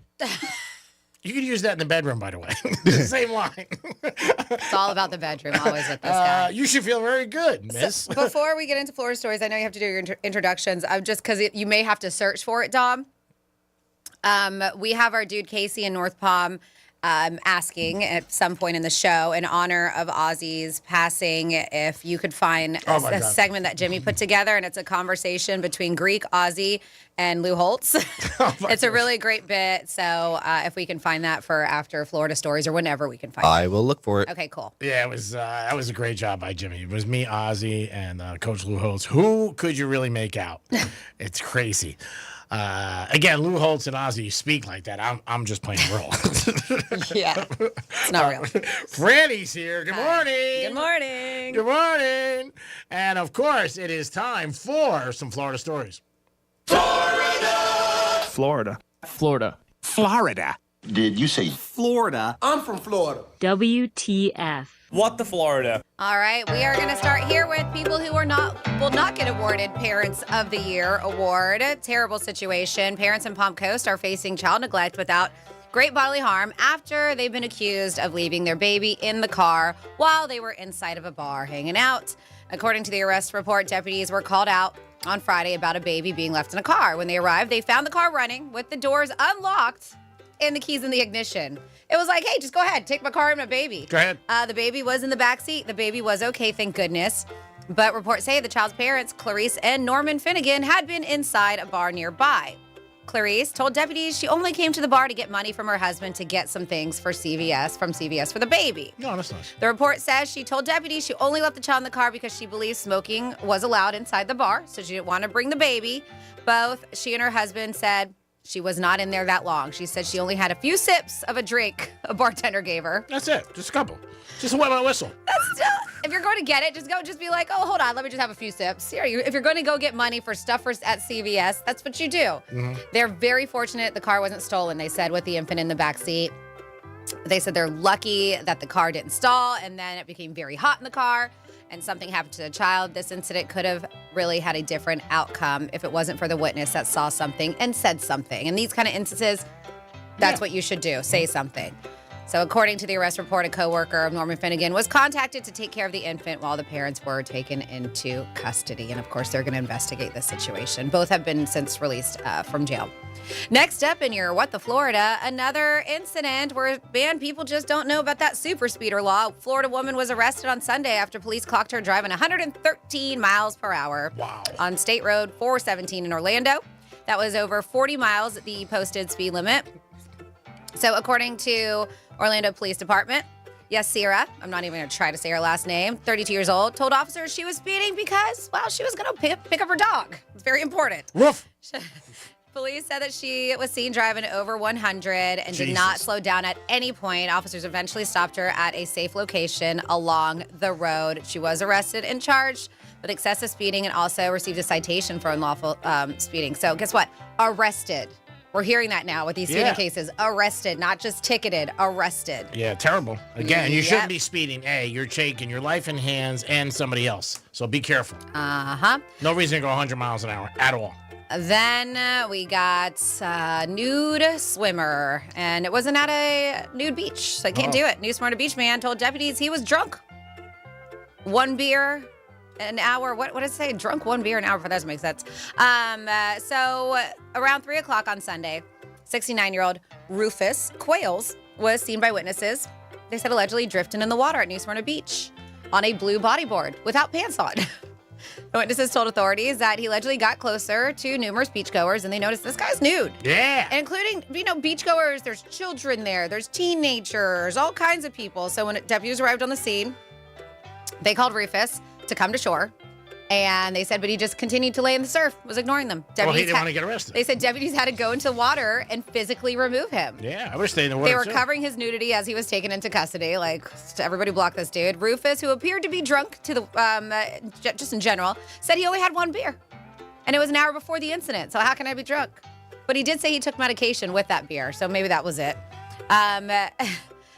You could use that in the bedroom, by the way. Same line. It's all about the bedroom, always with this guy. You should feel very good, miss. So, before we get into Florida stories, I know you have to do your introductions. Just because you may have to search for it, Dom. We have our dude Casey in North Palm asking at some point in the show, in honor of Ozzy's passing, if you could find a segment that Jimmy put together, and it's a conversation between Greek, Ozzy, and Lou Holtz. It's a really great bit. So if we can find that for after Florida stories or whenever we can find it. I will look for it. Okay, cool. Yeah, it was that was a great job by Jimmy. It was me, Ozzy, and Coach Lou Holtz. Who could you really make out? It's crazy. Again, Lou Holtz and Ozzy speak like that. I'm just playing a role. Yeah, it's not real. Franny's here. Good morning. Good morning. Good morning. And of course, it is time for some Florida stories. Florida. Florida. Did you say Florida? I'm from Florida. WTF. What the Florida? All right, we are going to start here with people who will not get awarded Parents of the Year award. Terrible situation. Parents in Palm Coast are facing child neglect without great bodily harm after they've been accused of leaving their baby in the car while they were inside of a bar hanging out. According to the arrest report, deputies were called out on Friday about a baby being left in a car. When they arrived, they found the car running with the doors unlocked and the keys in the ignition. It was like, hey, just go ahead. Take my car and my baby. Go ahead. The baby was in the back seat. The baby was okay, thank goodness. But reports say the child's parents, Clarice and Norman Finnegan, had been inside a bar nearby. Clarice told deputies she only came to the bar to get money from her husband to get some things for CVS for the baby. No, that's nice. The report says she told deputies she only left the child in the car because she believes smoking was allowed inside the bar, so she didn't want to bring the baby. Both she and her husband said she was not in there that long. She said she only had a few sips of a drink a bartender gave her. That's it. Just a couple. Just a wet whistle. That's still, if you're going to get it, just be like, oh, hold on, let me just have a few sips. Here, if you're going to go get money for stuff at CVS, that's what you do. Mm-hmm. They're very fortunate the car wasn't stolen, they said, with the infant in the back seat. They said they're lucky that the car didn't stall, and then it became very hot in the car, and something happened to the child. This incident could have really had a different outcome if it wasn't for the witness that saw something and said something. In these kind of instances, that's what you should do, say something. So according to the arrest report, a coworker of Norman Finnegan was contacted to take care of the infant while the parents were taken into custody. And of course, they're going to investigate the situation. Both have been since released from jail. Next up in your What the Florida, another incident where, man, people just don't know about that super speeder law. Florida woman was arrested on Sunday after police clocked her driving 113 miles per hour on State Road 417 in Orlando. That was over 40 miles, the posted speed limit. So according to Orlando Police Department, Yasira, I'm not even going to try to say her last name, 32 years old, told officers she was speeding because, well, she was going to pick up her dog. It's very important. Woof. Police said that she was seen driving over 100 and did not slow down at any point. Officers eventually stopped her at a safe location along the road. She was arrested and charged with excessive speeding and also received a citation for unlawful speeding. So guess what? Arrested. We're hearing that now with these speeding cases. Arrested, not just ticketed, arrested. Yeah, terrible. Again, you shouldn't be speeding. You're taking your life in hands and somebody else. So be careful. Uh-huh. No reason to go 100 miles an hour at all. Then we got nude swimmer, and it wasn't at a nude beach, so I can't do it. New Smyrna Beach man told deputies he was drunk. 1 beer an hour. What did it say? Drunk 1 beer an hour. That doesn't make sense. So around 3 o'clock on Sunday, 69-year-old Rufus Quayles was seen by witnesses. They said allegedly drifting in the water at New Smyrna Beach on a blue bodyboard without pants on. The witnesses told authorities that he allegedly got closer to numerous beachgoers and they noticed this guy's nude. Yeah. And including, beachgoers, there's children there, there's teenagers, all kinds of people. So when deputies arrived on the scene, they called Rufus to come to shore. And they said, but he just continued to lay in the surf, was ignoring them. Well, he didn't want to get arrested. They said deputies had to go into the water and physically remove him. Yeah, I would stay in the water. They were covering his nudity as he was taken into custody. Like, everybody blocked this dude. Rufus, who appeared to be drunk to the just in general, said he only had 1 beer. And it was an hour before the incident, so how can I be drunk? But he did say he took medication with that beer, so maybe that was it.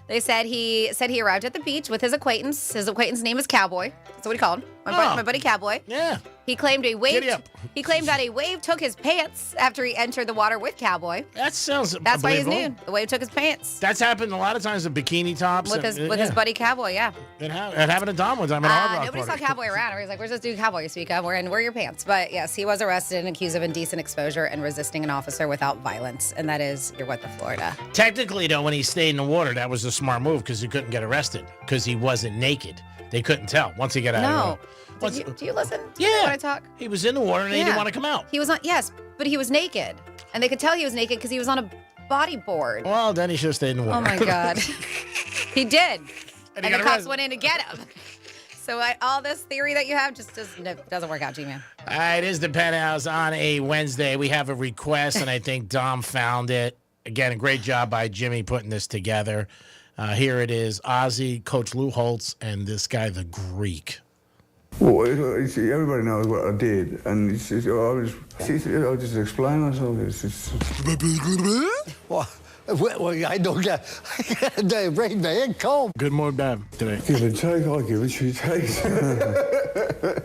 They said he arrived at the beach with his acquaintance. His acquaintance's name is Cowboy. That's what he called him. My buddy Cowboy. Yeah. He claimed that a wave took his pants after he entered the water with Cowboy. That sounds That's why he's unbelievable. nude. The wave took his pants. That's happened a lot of times with bikini tops. With his buddy Cowboy, yeah. It happened to Dom one time at Hard Rock Nobody Party. saw Cowboy around. Everybody's like, where's this dude Cowboy you speak of? Where are your pants? But yes, he was arrested and accused of indecent exposure and resisting an officer without violence. And that is your What the Florida. Technically, though, when he stayed in the water, that was a smart move because he couldn't get arrested because he wasn't naked. They couldn't tell once he got out of the water. Do you listen Yeah. when I talk? He was in the water and he didn't want to come out. He was on, yes, but he was naked. And they could tell he was naked because he was on a bodyboard. Well, then he should have stayed in the water. Oh, my God. He did. And And he the got cops arrested. went in to get him. So all this theory that you have just doesn't work out, G-Man. All right, it is the Penthouse on a Wednesday. We have a request, and I think Dom found it. Again, a great job by Jimmy putting this together. Here it is, Ozzy, Coach Lou Holtz, and this guy, the Greek. Well, everybody knows what I did, and it's just, I'll just explain myself. It's just... Well, I don't get the brain man cold. Good morning, Bev, today. Give and take, I give it, she takes.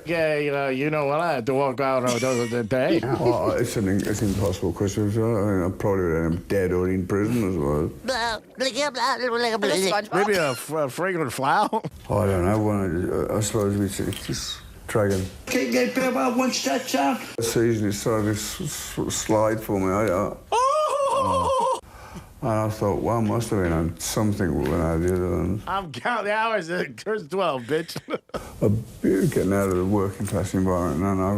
Yeah, you know what? I had to walk out on the day. Oh, it's impossible because I probably am dead or in prison as well. Maybe a fragrant flower? I don't know. I suppose we just dragon. Can't get better about one touchdown. The season is starting to slide for me. And I thought, well, I must have been on something when I did it. And I'm counting hours. There's 12, bitch. getting out of the working class environment, and I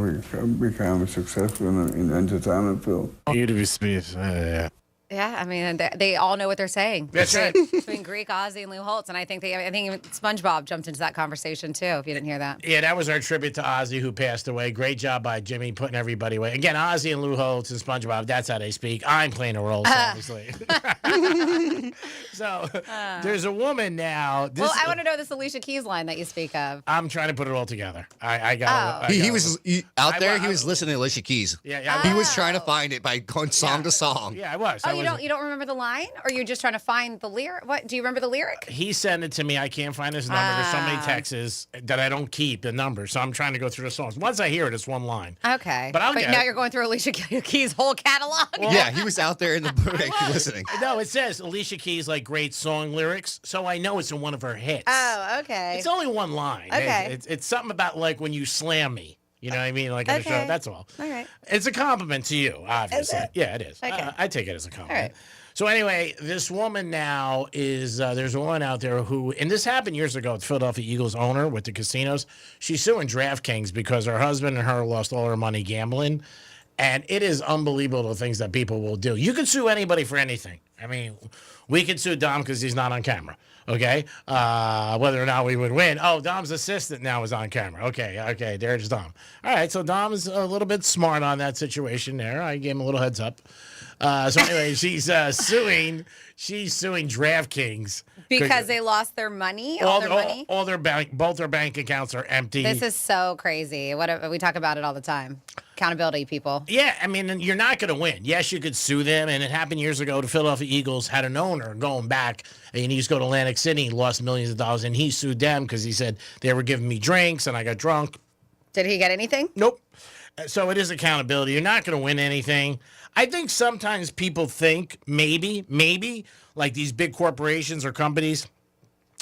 became successful in the entertainment field. You to be Smith. Yeah. Yeah, I mean, they all know what they're saying. That's right. Between Greek, Ozzy, and Lou Holtz, and I think even SpongeBob jumped into that conversation too. If you didn't hear that. Yeah, that was our tribute to Ozzy, who passed away. Great job by Jimmy putting everybody away. Again, Ozzy and Lou Holtz and SpongeBob. That's how they speak. I'm playing a role, obviously. So there's a woman now. I want to know this Alicia Keys line that you speak of. I'm trying to put it all together. I got. He was out there. He was listening to Alicia Keys. Yeah. He was trying to find it by going song to song. Yeah, I was. You don't remember the line, or you're just trying to find the lyric? What do you remember the lyric? He sent it to me. I can't find his number. There's so many texts that I don't keep the number, so I'm trying to go through the songs. Once I hear it, it's one line. Okay, but now you're going through Alicia Keys' whole catalog. Well, yeah, he was out there in the booth listening. No, it says Alicia Keys like great song lyrics, so I know it's in one of her hits. Oh, okay. It's only one line. Okay, it's something about like when you slam me. You know what I mean? Like on a show. That's all. All right. It's a compliment to you, obviously. Is it? Yeah, it is. Okay. I take it as a compliment. All right. So anyway, this woman now is, there's a woman out there who, and this happened years ago with Philadelphia Eagles owner with the casinos. She's suing DraftKings because her husband and her lost all her money gambling. And it is unbelievable the things that people will do. You can sue anybody for anything. I mean, we could sue Dom because he's not on camera. Okay, whether or not we would win. Oh, Dom's assistant now is on camera. Okay, there's Dom. All right, so Dom is a little bit smart on that situation there. I gave him a little heads up. So anyway, she's suing DraftKings because they lost their money. All their both their bank accounts are empty. This is so crazy. We talk about it all the time. Accountability, people. Yeah, I mean, you're not going to win. Yes, you could sue them, and it happened years ago. The Philadelphia Eagles had an owner going back, and he used to go to Atlantic City. He lost millions of dollars, and he sued them because he said they were giving me drinks, and I got drunk. Did he get anything? Nope. So it is accountability. You're not going to win anything. I think sometimes people think maybe, like these big corporations or companies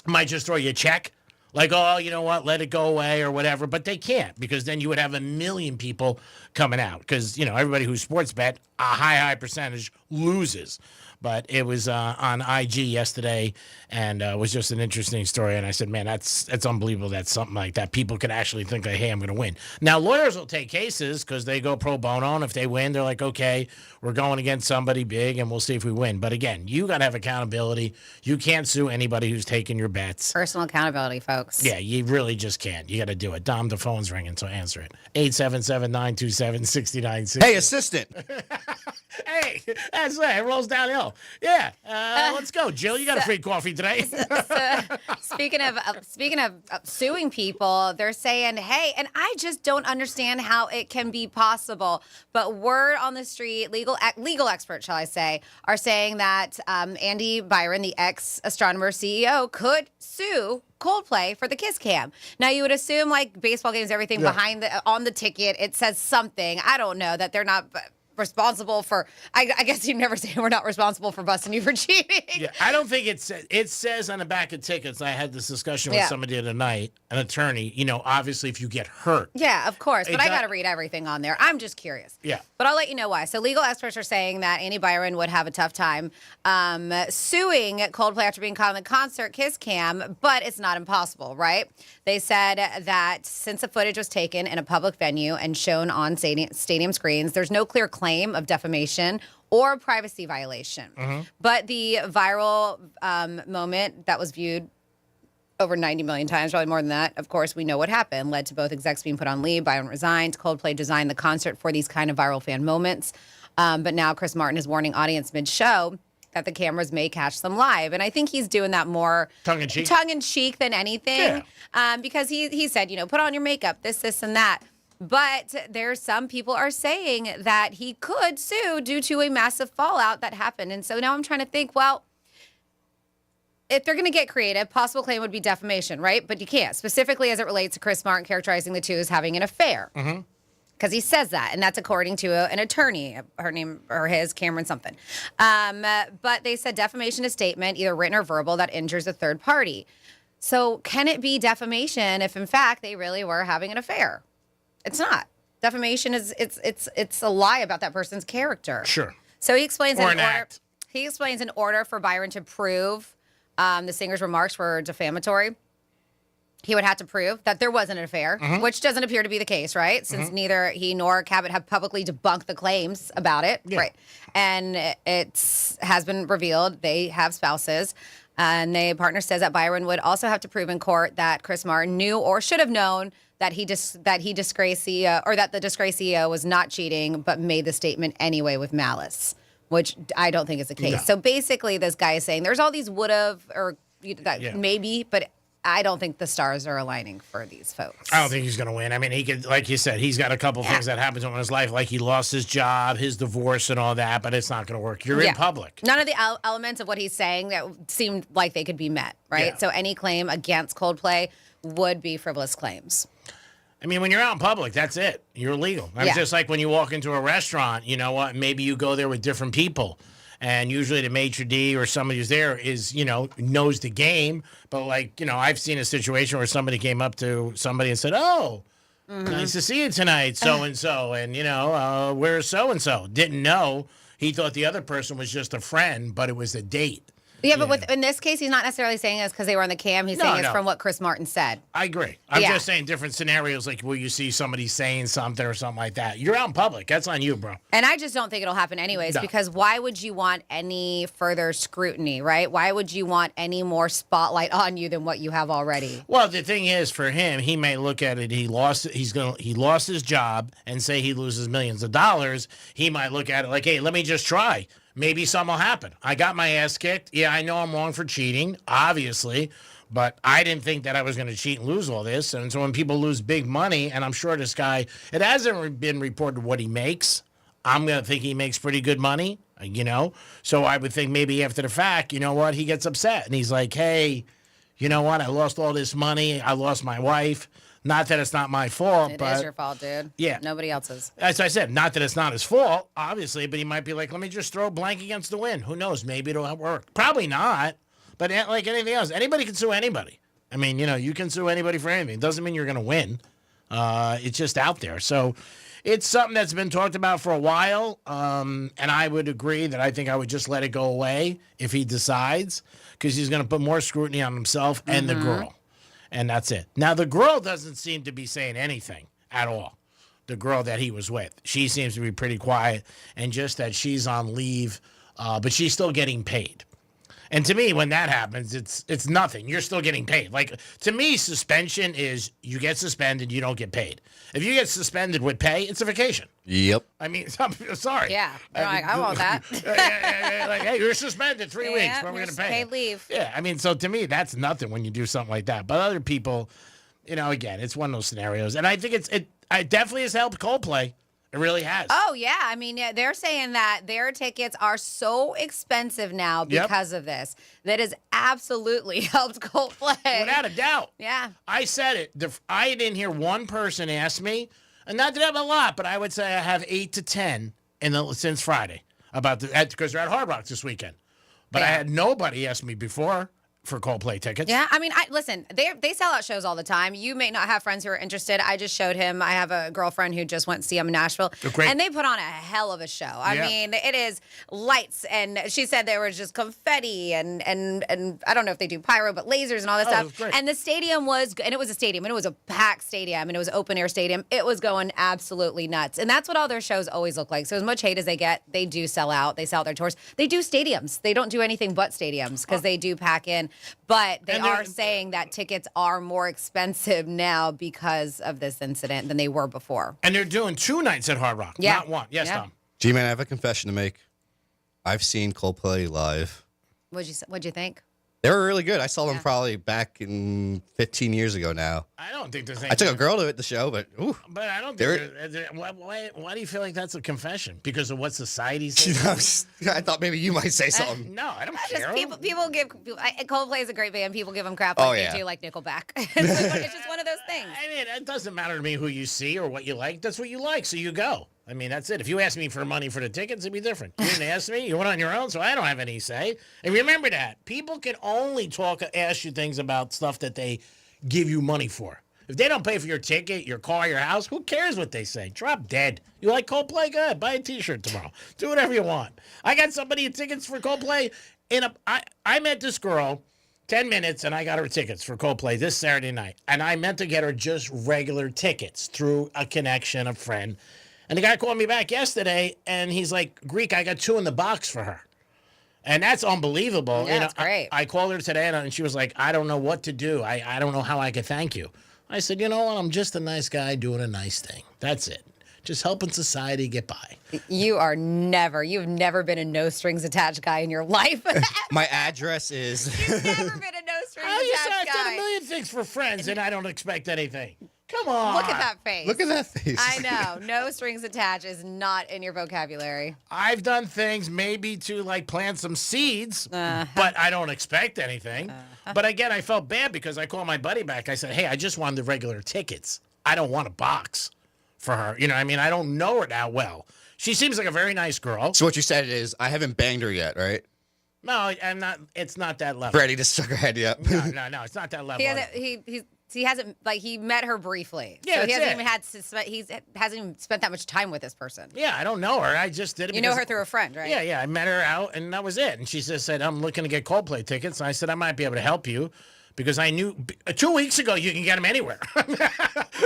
might just throw you a check. Like, oh, you know what, let it go away or whatever. But they can't, because then you would have 1 million people coming out. Because, everybody who sports bet, a high percentage loses. But it was on IG yesterday, and it was just an interesting story. And I said, man, that's unbelievable that something like that, people could actually think that, hey, I'm going to win. Now, lawyers will take cases because they go pro bono. And if they win, they're like, okay, we're going against somebody big, and we'll see if we win. But again, you got to have accountability. You can't sue anybody who's taking your bets. Personal accountability, folks. Yeah, you really just can't. You got to do it. Dom, the phone's ringing, so answer it. 877-927-6960. Hey, assistant. Hey, that's right. It rolls downhill. Yeah, let's go, Jill. You got a free coffee today. Speaking of suing people, they're saying, hey, and I just don't understand how it can be possible. But word on the street, legal experts, shall I say, are saying that Andy Byron, the ex-astronomer CEO, could sue Coldplay for the Kiss Cam. Now, you would assume, like baseball games, everything behind on the ticket, it says something. I don't know that they're not responsible for. I guess you never say we're not responsible for busting you for cheating. Yeah, I don't think it says on the back of tickets. I had this discussion with somebody the other night, an attorney. Obviously, if you get hurt. Yeah, of course. But I got to read everything on there. I'm just curious. Yeah. But I'll let you know why. So legal experts are saying that Andy Byron would have a tough time suing Coldplay after being caught on the concert Kiss Cam, but it's not impossible, right? They said that since the footage was taken in a public venue and shown on stadium screens, there's no clear claim of defamation or privacy violation. Mm-hmm. But the viral moment that was viewed over 90 million times, probably more than that, of course, we know what happened, led to both execs being put on leave. Byron resigned. Coldplay designed the concert for these kind of viral fan moments. But now Chris Martin is warning audience mid-show that the cameras may catch them live. And I think he's doing that more tongue-in-cheek than anything. Yeah. Because he said, put on your makeup, this, and that. But there's some people are saying that he could sue due to a massive fallout that happened. And so now I'm trying to think, well, if they're going to get creative, possible claim would be defamation, right? But you can't, specifically as it relates to Chris Martin characterizing the two as having an affair. Mm-hmm. Because he says that, and that's according to an attorney, Cameron something. But they said defamation is a statement, either written or verbal, that injures a third party. So can it be defamation if, in fact, they really were having an affair? It's not. Defamation is it's a lie about that person's character. Sure. So he explains or in an order. act. He explains in order for Byron to prove the singer's remarks were defamatory, he would have to prove that there wasn't an affair, which doesn't appear to be the case, right? Since neither he nor Cabot have publicly debunked the claims about it, right? And it has been revealed they have spouses. And the partner says that Byron would also have to prove in court that Chris Martin knew or should have known that he disgraced CEO, or that the disgraced CEO was not cheating, but made the statement anyway with malice, which I don't think is the case. No. So basically, this guy is saying there's all these would have or maybe, but I don't think the stars are aligning for these folks. I don't think he's going to win. I mean, he could, like you said, he's got a couple things that happened to him in his life, like he lost his job, his divorce, and all that, but it's not going to work. You're in public. None of the elements of what he's saying that seemed like they could be met, right? Yeah. So any claim against Coldplay would be frivolous claims. I mean, when you're out in public, that's it. You're legal. It's just like when you walk into a restaurant, you know what? Maybe you go there with different people. And usually the maitre d' or somebody who's there is, knows the game. But I've seen a situation where somebody came up to somebody and said, oh, nice to see you tonight, so-and-so. And, where's so-and-so? Didn't know. He thought the other person was just a friend, but it was a date. Yeah, but in this case, he's not necessarily saying it's because they were on the cam. He's saying it's from what Chris Martin said. I agree. I'm just saying different scenarios, like where you see somebody saying something or something like that. You're out in public. That's on you, bro. And I just don't think it'll happen anyways, because why would you want any further scrutiny, right? Why would you want any more spotlight on you than what you have already? Well, the thing is, for him, he may look at it. He lost his job and say he loses millions of dollars. He might look at it like, hey, let me just try. Maybe something will happen. I got my ass kicked. Yeah, I know I'm wrong for cheating, obviously, but I didn't think that I was going to cheat and lose all this. And so when people lose big money, and I'm sure this guy, it hasn't been reported what he makes. I'm going to think he makes pretty good money, So I would think maybe after the fact, you know what, he gets upset. And he's like, hey, you know what, I lost all this money. I lost my wife. Not that it's not my fault, but... It is your fault, dude. Yeah. Nobody else's. As I said, not that it's not his fault, obviously, but he might be like, let me just throw a blank against the wind. Who knows? Maybe it'll work. Probably not, but like anything else, anybody can sue anybody. I mean, you can sue anybody for anything. It doesn't mean you're going to win. It's just out there. So it's something that's been talked about for a while, and I would agree that I think I would just let it go away if he decides, because he's going to put more scrutiny on himself and the girl. And that's it. Now, the girl doesn't seem to be saying anything at all. The girl that he was with. She seems to be pretty quiet, and just that she's on leave, but she's still getting paid. And to me, when that happens, it's nothing. You're still getting paid. Like, to me, suspension is you get suspended, you don't get paid. If you get suspended with pay, it's a vacation. Yep. I mean, I'm sorry. Yeah. I want that. Like, hey, you're suspended 3 weeks. What are we going to pay? Paid leave. Yeah. I mean, so to me, that's nothing when you do something like that. But other people, again, it's one of those scenarios. And I think it definitely has helped Coldplay. It really has. Oh, yeah. I mean, they're saying that their tickets are so expensive now because of this. That has absolutely helped Coldplay. Without a doubt. Yeah. I said it. I didn't hear one person ask me, and not that I have a lot, but I would say I have 8 to 10 since Friday because they're at Hard Rock this weekend. But I had nobody ask me before for Coldplay tickets. Yeah, I mean, listen, they sell out shows all the time. You may not have friends who are interested. I just showed him. I have a girlfriend who just went to see him in Nashville. And they put on a hell of a show. I mean, it is lights, and she said there was just confetti and I don't know if they do pyro, but lasers and all this stuff. And the stadium and it was a stadium, and it was a packed stadium, and it was an open air stadium. It was going absolutely nuts. And that's what all their shows always look like. So as much hate as they get, they do sell out. They sell out their tours. They do stadiums. They don't do anything but stadiums because they do pack in. But they are saying that tickets are more expensive now because of this incident than they were before. And they're doing 2 nights at Hard Rock, not one. Yes, Tom. G-Man, I have a confession to make. I've seen Coldplay live. What'd you think? They were really good. I saw them probably back in 15 years ago now. I don't think there's I took a girl to the show, but ooh. But I don't think why do you feel like that's a confession? Because of what society says? I thought maybe you might say something. No, I don't care. People give Coldplay is a great band. People give them crap like they do like Nickelback. It's just one of those things. I mean, it doesn't matter to me who you see or what you like. That's what you like, so you go. I mean, that's it. If you ask me for money for the tickets, it'd be different. You didn't ask me. You went on your own, so I don't have any say. And remember that. People can only ask you things about stuff that they give you money for. If they don't pay for your ticket, your car, your house, who cares what they say? Drop dead. You like Coldplay? Good. Buy a T-shirt tomorrow. Do whatever you want. I got somebody tickets for Coldplay. I met this girl 10 minutes, and I got her tickets for Coldplay this Saturday night. And I meant to get her just regular tickets through a connection, a friend. And the guy called me back yesterday, and he's like, Greek, I got 2 in the box for her. And that's unbelievable. Yeah, that's great. I called her today, and she was like, I don't know what to do. I don't know how I could thank you. I said, you know what? I'm just a nice guy doing a nice thing. That's it. Just helping society get by. You've never been a no strings attached guy in your life. My address is. You've never been a no strings attached I've done guy. a million things for friends, and I don't expect anything. Come on. Look at that face. Look at that face. I know. No strings attached is not in your vocabulary. I've done things maybe to like plant some seeds, but I don't expect anything. But again, I felt bad because I called my buddy back. I said, hey, I just wanted the regular tickets. I don't want a box for her. You know, I mean, I don't know her that well. She seems like a very nice girl. So what you said is, I haven't banged her yet, right? No, I'm not. It's not that level. Ready to suck her head yet? No, it's not that level. He hasn't he met her briefly. Yeah, so he that's hasn't even hasn't even spent that much time with this person. Yeah, I don't know her. I just did it. You know her through a friend, right? Yeah. I met her out, and that was it. And she just said, I'm looking to get Coldplay tickets. And I said, I might be able to help you because I knew 2 weeks ago you can get them anywhere.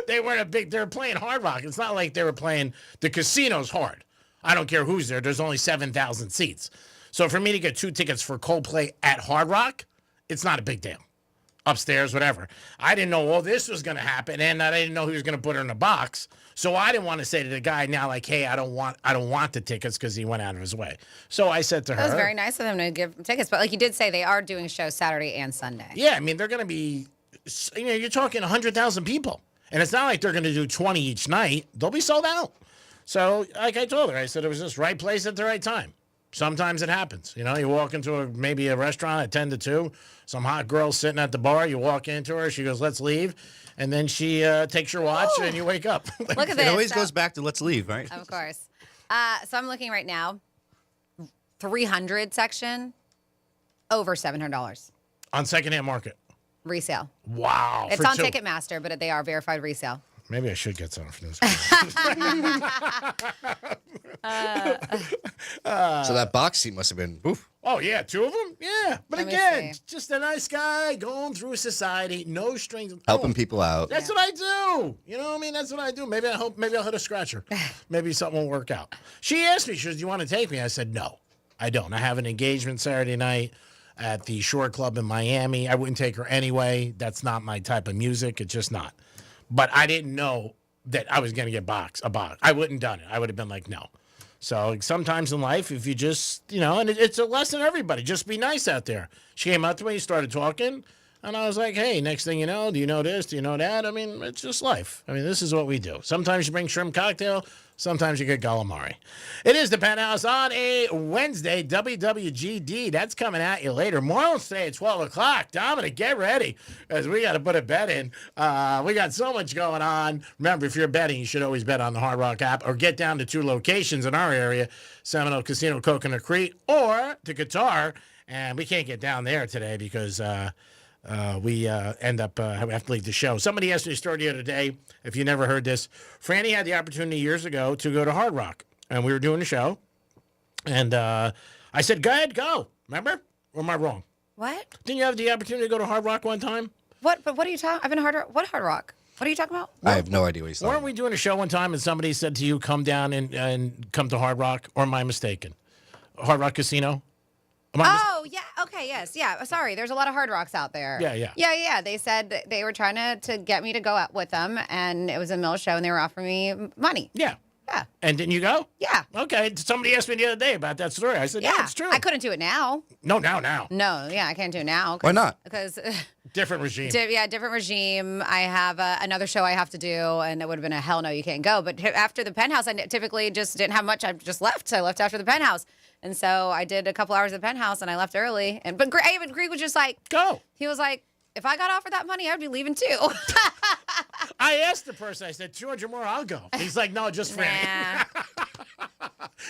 They were playing Hard Rock. It's not like they were playing the casino's hard. I don't care who's there. There's only 7,000 seats. So for me to get 2 tickets for Coldplay at Hard Rock, it's not a big deal. Upstairs, whatever. I didn't know all this was going to happen, and I didn't know he was going to put her in a box. So I didn't want to say to the guy now, like, hey, I don't want the tickets because he went out of his way. So I said to her, it was very nice of them to give tickets, but like you did say, they are doing shows Saturday and Sunday. Yeah, I mean, they're going to be, you're talking 100,000 people, and it's not like they're going to do 20 each night. They'll be sold out. So, like I told her, I said it was just right place at the right time. Sometimes it happens. You know, you walk into maybe a restaurant at 10 to 2, some hot girl sitting at the bar, you walk into her, she goes, let's leave. And then she takes your watch and you wake up. Look at this. It always goes back to let's leave, right? Of course. So I'm looking right now, 300 section, over $700. On secondhand market. Resale. Wow. It's on Ticketmaster, but they are verified resale. Maybe I should get some from this. So that box seat must have been, oof. Oh, yeah, 2 of them? Yeah. But Let me again, see. just a nice guy going through society, no strings. Helping people out. That's what I do. You know what I mean? That's what I do. Maybe I'll hit a scratcher. Maybe something will work out. She asked me, she goes, do you want to take me? I said, no, I don't. I have an engagement Saturday night at the Shore Club in Miami. I wouldn't take her anyway. That's not my type of music. It's just not. But I didn't know that I was going to get a box. I wouldn't have done it. I would have been like, no. So sometimes in life, if you just, and it's a lesson to everybody. Just be nice out there. She came up to me, started talking, and I was like, hey, next thing you know, do you know this? Do you know that? I mean, it's just life. I mean, this is what we do. Sometimes you bring shrimp cocktail. Sometimes you get calamari. It is the Penthouse on a Wednesday, WWGD. That's coming at you later. Morning's today at 12 o'clock. Dominic, get ready, because we got to put a bet in. We got so much going on. Remember, if you're betting, you should always bet on the Hard Rock app or get down to 2 locations in our area, Seminole Casino, Coconut Creek, or to Qatar. And we can't get down there today because we end up have to leave the show. Somebody asked me a story the other day. If you never heard this, Franny had the opportunity years ago to go to Hard Rock, and we were doing a show. And I said, go ahead, go. Remember? Or am I wrong? What? Didn't you have the opportunity to go to Hard Rock one time? What? But what are you talking? I've been Hard Rock. What Hard Rock? What are you talking about? I have no idea what he's talking Weren't we doing a show one time and somebody said to you, come down and come to Hard Rock? Or am I mistaken? Hard Rock Casino? Oh, yeah. Okay, yes. Yeah. Sorry. There's a lot of Hard Rocks out there. Yeah. Yeah. They said that they were trying to get me to go out with them, and it was a mill show, and they were offering me money. Yeah. Yeah. And didn't you go? Yeah. Okay. Somebody asked me the other day about that story. I said, yeah, it's true. I couldn't do it now. No, now. No, yeah, I can't do it now. Why not? Because different regime. Different regime. I have another show I have to do, and it would have been a hell no, you can't go. But after the Penthouse, I typically just didn't have much. I just left. So I left after the Penthouse. And so I did a couple hours at the Penthouse, and I left early. But Greg was just like, go. He was like, if I got offered that money, I'd be leaving too. I asked the person, I said, 200 more, I'll go. He's like, no, just Franny.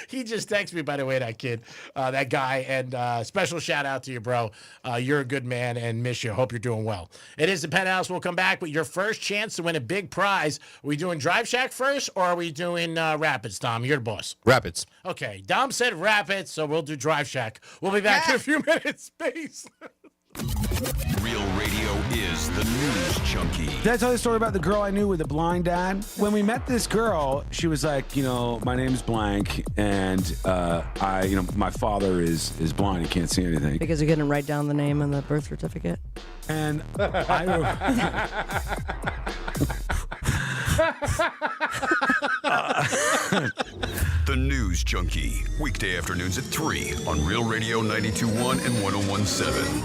He just texted me, by the way, that kid, that guy. And special shout out to you, bro. You're a good man and miss you. Hope you're doing well. It is the Penthouse. We'll come back with your first chance to win a big prize. Are we doing Drive Shack first or are we doing Rapids, Tom? You're the boss. Rapids. Okay. Dom said Rapids, so we'll do Drive Shack. We'll be back in a few minutes. Peace. Real radio is the news junkie. Did I tell you a story about the girl I knew with a blind dad? When we met this girl, she was like, my name's blank, and my father is blind. He can't see anything. Because you couldn't write down the name on the birth certificate. And The News Junkie, weekday afternoons at 3 on Real Radio 92.1 and 101.7.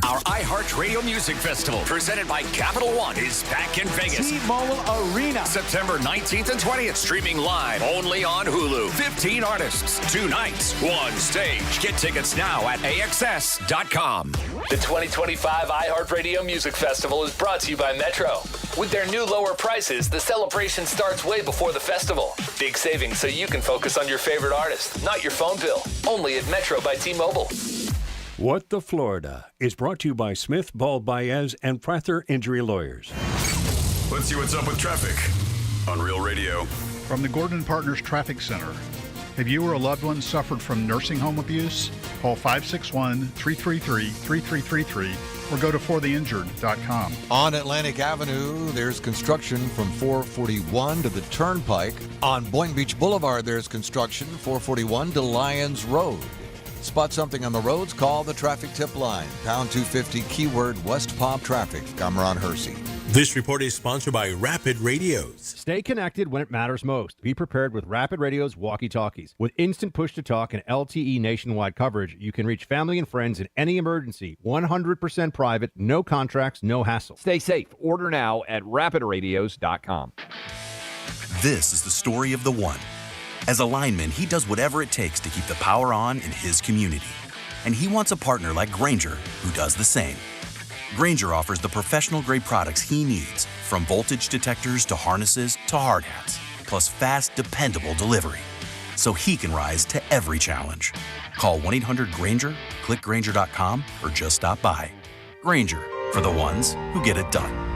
Our iHeartRadio Music Festival, presented by Capital One, is back in Vegas. T-Mobile Arena. September 19th and 20th, streaming live only on Hulu. 15 artists, 2 nights, 1 stage. Get tickets now at AXS.com. The 2025 iHeartRadio Music Festival is brought to you by Metro. With their new lower prices, the celebration starts way before the festival. Big savings so you can focus on your favorite artist, not your phone bill. Only at Metro by T-Mobile. What the Florida is brought to you by Smith, Ball, Baez, and Prather Injury Lawyers. Let's see what's up with traffic on Real Radio. From the Gordon Partners Traffic Center. Have you or a loved one suffered from nursing home abuse? Call 561-333-3333 or go to fortheinjured.com. On Atlantic Avenue, there's construction from 441 to the Turnpike. On Boynton Beach Boulevard, there's construction 441 to Lyons Road. Spot something on the roads, call the traffic tip line. Pound 250, keyword West Palm Traffic. I'm Ron Hersey. This report is sponsored by Rapid Radios. Stay connected when it matters most. Be prepared with Rapid Radio's walkie-talkies. With instant push-to-talk and LTE nationwide coverage, you can reach family and friends in any emergency. 100% private, no contracts, no hassle. Stay safe. Order now at rapidradios.com. This is the story of the one. As a lineman, he does whatever it takes to keep the power on in his community. And he wants a partner like Grainger who does the same. Grainger offers the professional-grade products he needs, from voltage detectors to harnesses to hard hats, plus fast, dependable delivery, so he can rise to every challenge. Call 1-800-GRAINGER, click Grainger.com, or just stop by. Grainger, for the ones who get it done.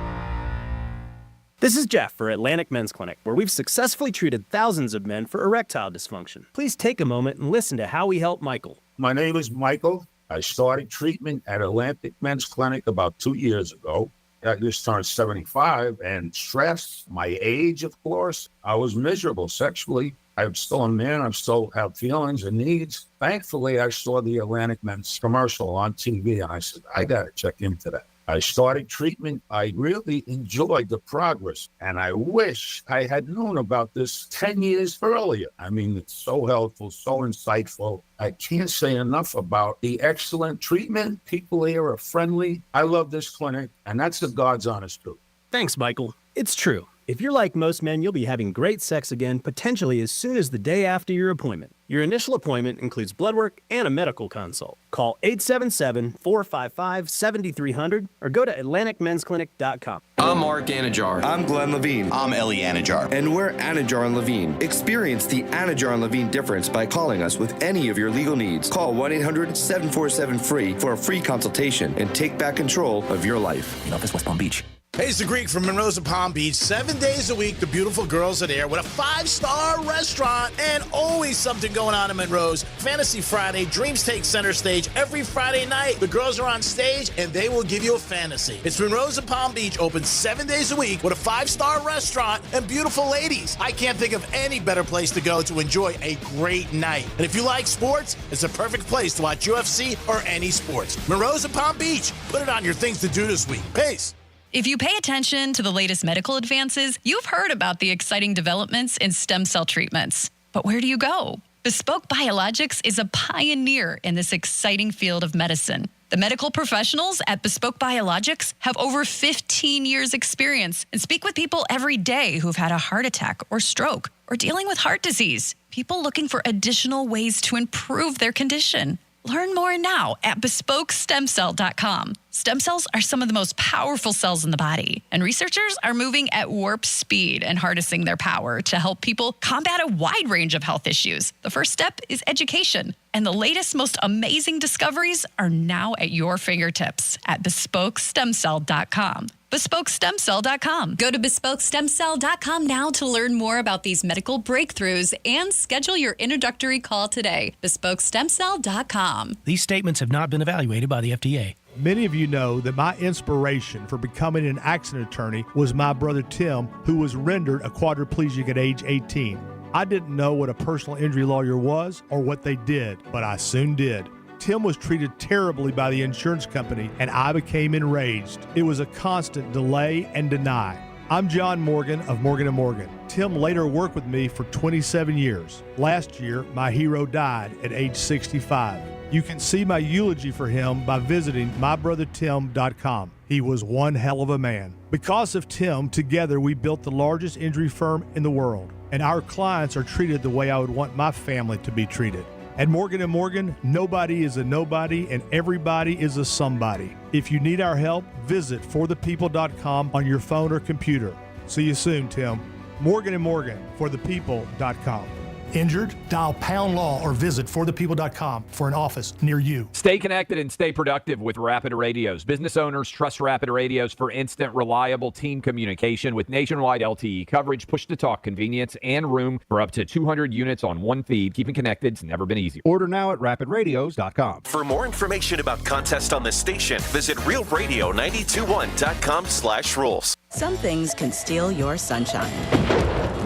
This is Jeff for Atlantic Men's Clinic, where we've successfully treated thousands of men for erectile dysfunction. Please take a moment and listen to how we help Michael. My name is Michael. I started treatment at Atlantic Men's Clinic about 2 years ago. I just turned 75 and stressed, my age, of course. I was miserable sexually. I'm still a man. I still have feelings and needs. Thankfully, I saw the Atlantic Men's commercial on TV, and I said, I got to check into that. I started treatment. I really enjoyed the progress, and I wish I had known about this 10 years earlier. I mean, it's so helpful, so insightful. I can't say enough about the excellent treatment. People here are friendly. I love this clinic, and that's the God's honest truth. Thanks, Michael. It's true. If you're like most men, you'll be having great sex again potentially as soon as the day after your appointment. Your initial appointment includes blood work and a medical consult. Call 877-455-7300 or go to AtlanticMen'sClinic.com. I'm Mark Anajar. I'm Glenn Levine. I'm Ellie Anajar. And we're Anajar and Levine. Experience the Anajar and Levine difference by calling us with any of your legal needs. Call 1-800-747-FREE for a free consultation and take back control of your life. In office, West Palm Beach. Hey, it's the Greek from Monroe's of Palm Beach. 7 days a week, the beautiful girls are there with a 5-star restaurant and always something going on in Monroe's. Fantasy Friday, dreams take center stage every Friday night. The girls are on stage and they will give you a fantasy. It's Monroe's of Palm Beach, open 7 days a week with a 5-star restaurant and beautiful ladies. I can't think of any better place to go to enjoy a great night. And if you like sports, it's a perfect place to watch UFC or any sports. Monroe's of Palm Beach. Put it on your things to do this week. Peace. If you pay attention to the latest medical advances, you've heard about the exciting developments in stem cell treatments. But where do you go? Bespoke Biologics is a pioneer in this exciting field of medicine. The medical professionals at Bespoke Biologics have over 15 years experience and speak with people every day who've had a heart attack or stroke or dealing with heart disease, people looking for additional ways to improve their condition. Learn more now at bespokestemcell.com. Stem cells are some of the most powerful cells in the body, and researchers are moving at warp speed and harnessing their power to help people combat a wide range of health issues. The first step is education, and the latest, most amazing discoveries are now at your fingertips at bespokestemcell.com. BespokeStemCell.com. Go to BespokeStemCell.com now to learn more about these medical breakthroughs and schedule your introductory call today. BespokeStemCell.com. These statements have not been evaluated by the FDA. Many of you know that my inspiration for becoming an accident attorney was my brother Tim, who was rendered a quadriplegic at age 18. I didn't know what a personal injury lawyer was or what they did, but I soon did. Tim was treated terribly by the insurance company, and I became enraged. It was a constant delay and deny. I'm John Morgan of Morgan & Morgan. Tim later worked with me for 27 years. Last year, my hero died at age 65. You can see my eulogy for him by visiting mybrothertim.com. He was one hell of a man. Because of Tim, together we built the largest injury firm in the world, and our clients are treated the way I would want my family to be treated. At Morgan & Morgan, nobody is a nobody and everybody is a somebody. If you need our help, visit forthepeople.com on your phone or computer. See you soon, Tim. Morgan & Morgan, forthepeople.com. Injured? Dial pound law or visit forthepeople.com for an office near you. Stay connected and stay productive with Rapid Radios. Business owners trust Rapid Radios for instant, reliable team communication with nationwide LTE coverage, push-to-talk convenience, and room for up to 200 units on one feed. Keeping connected's never been easier. Order now at rapidradios.com. For more information about contests on this station, visit realradio921.com/rules. Some things can steal your sunshine.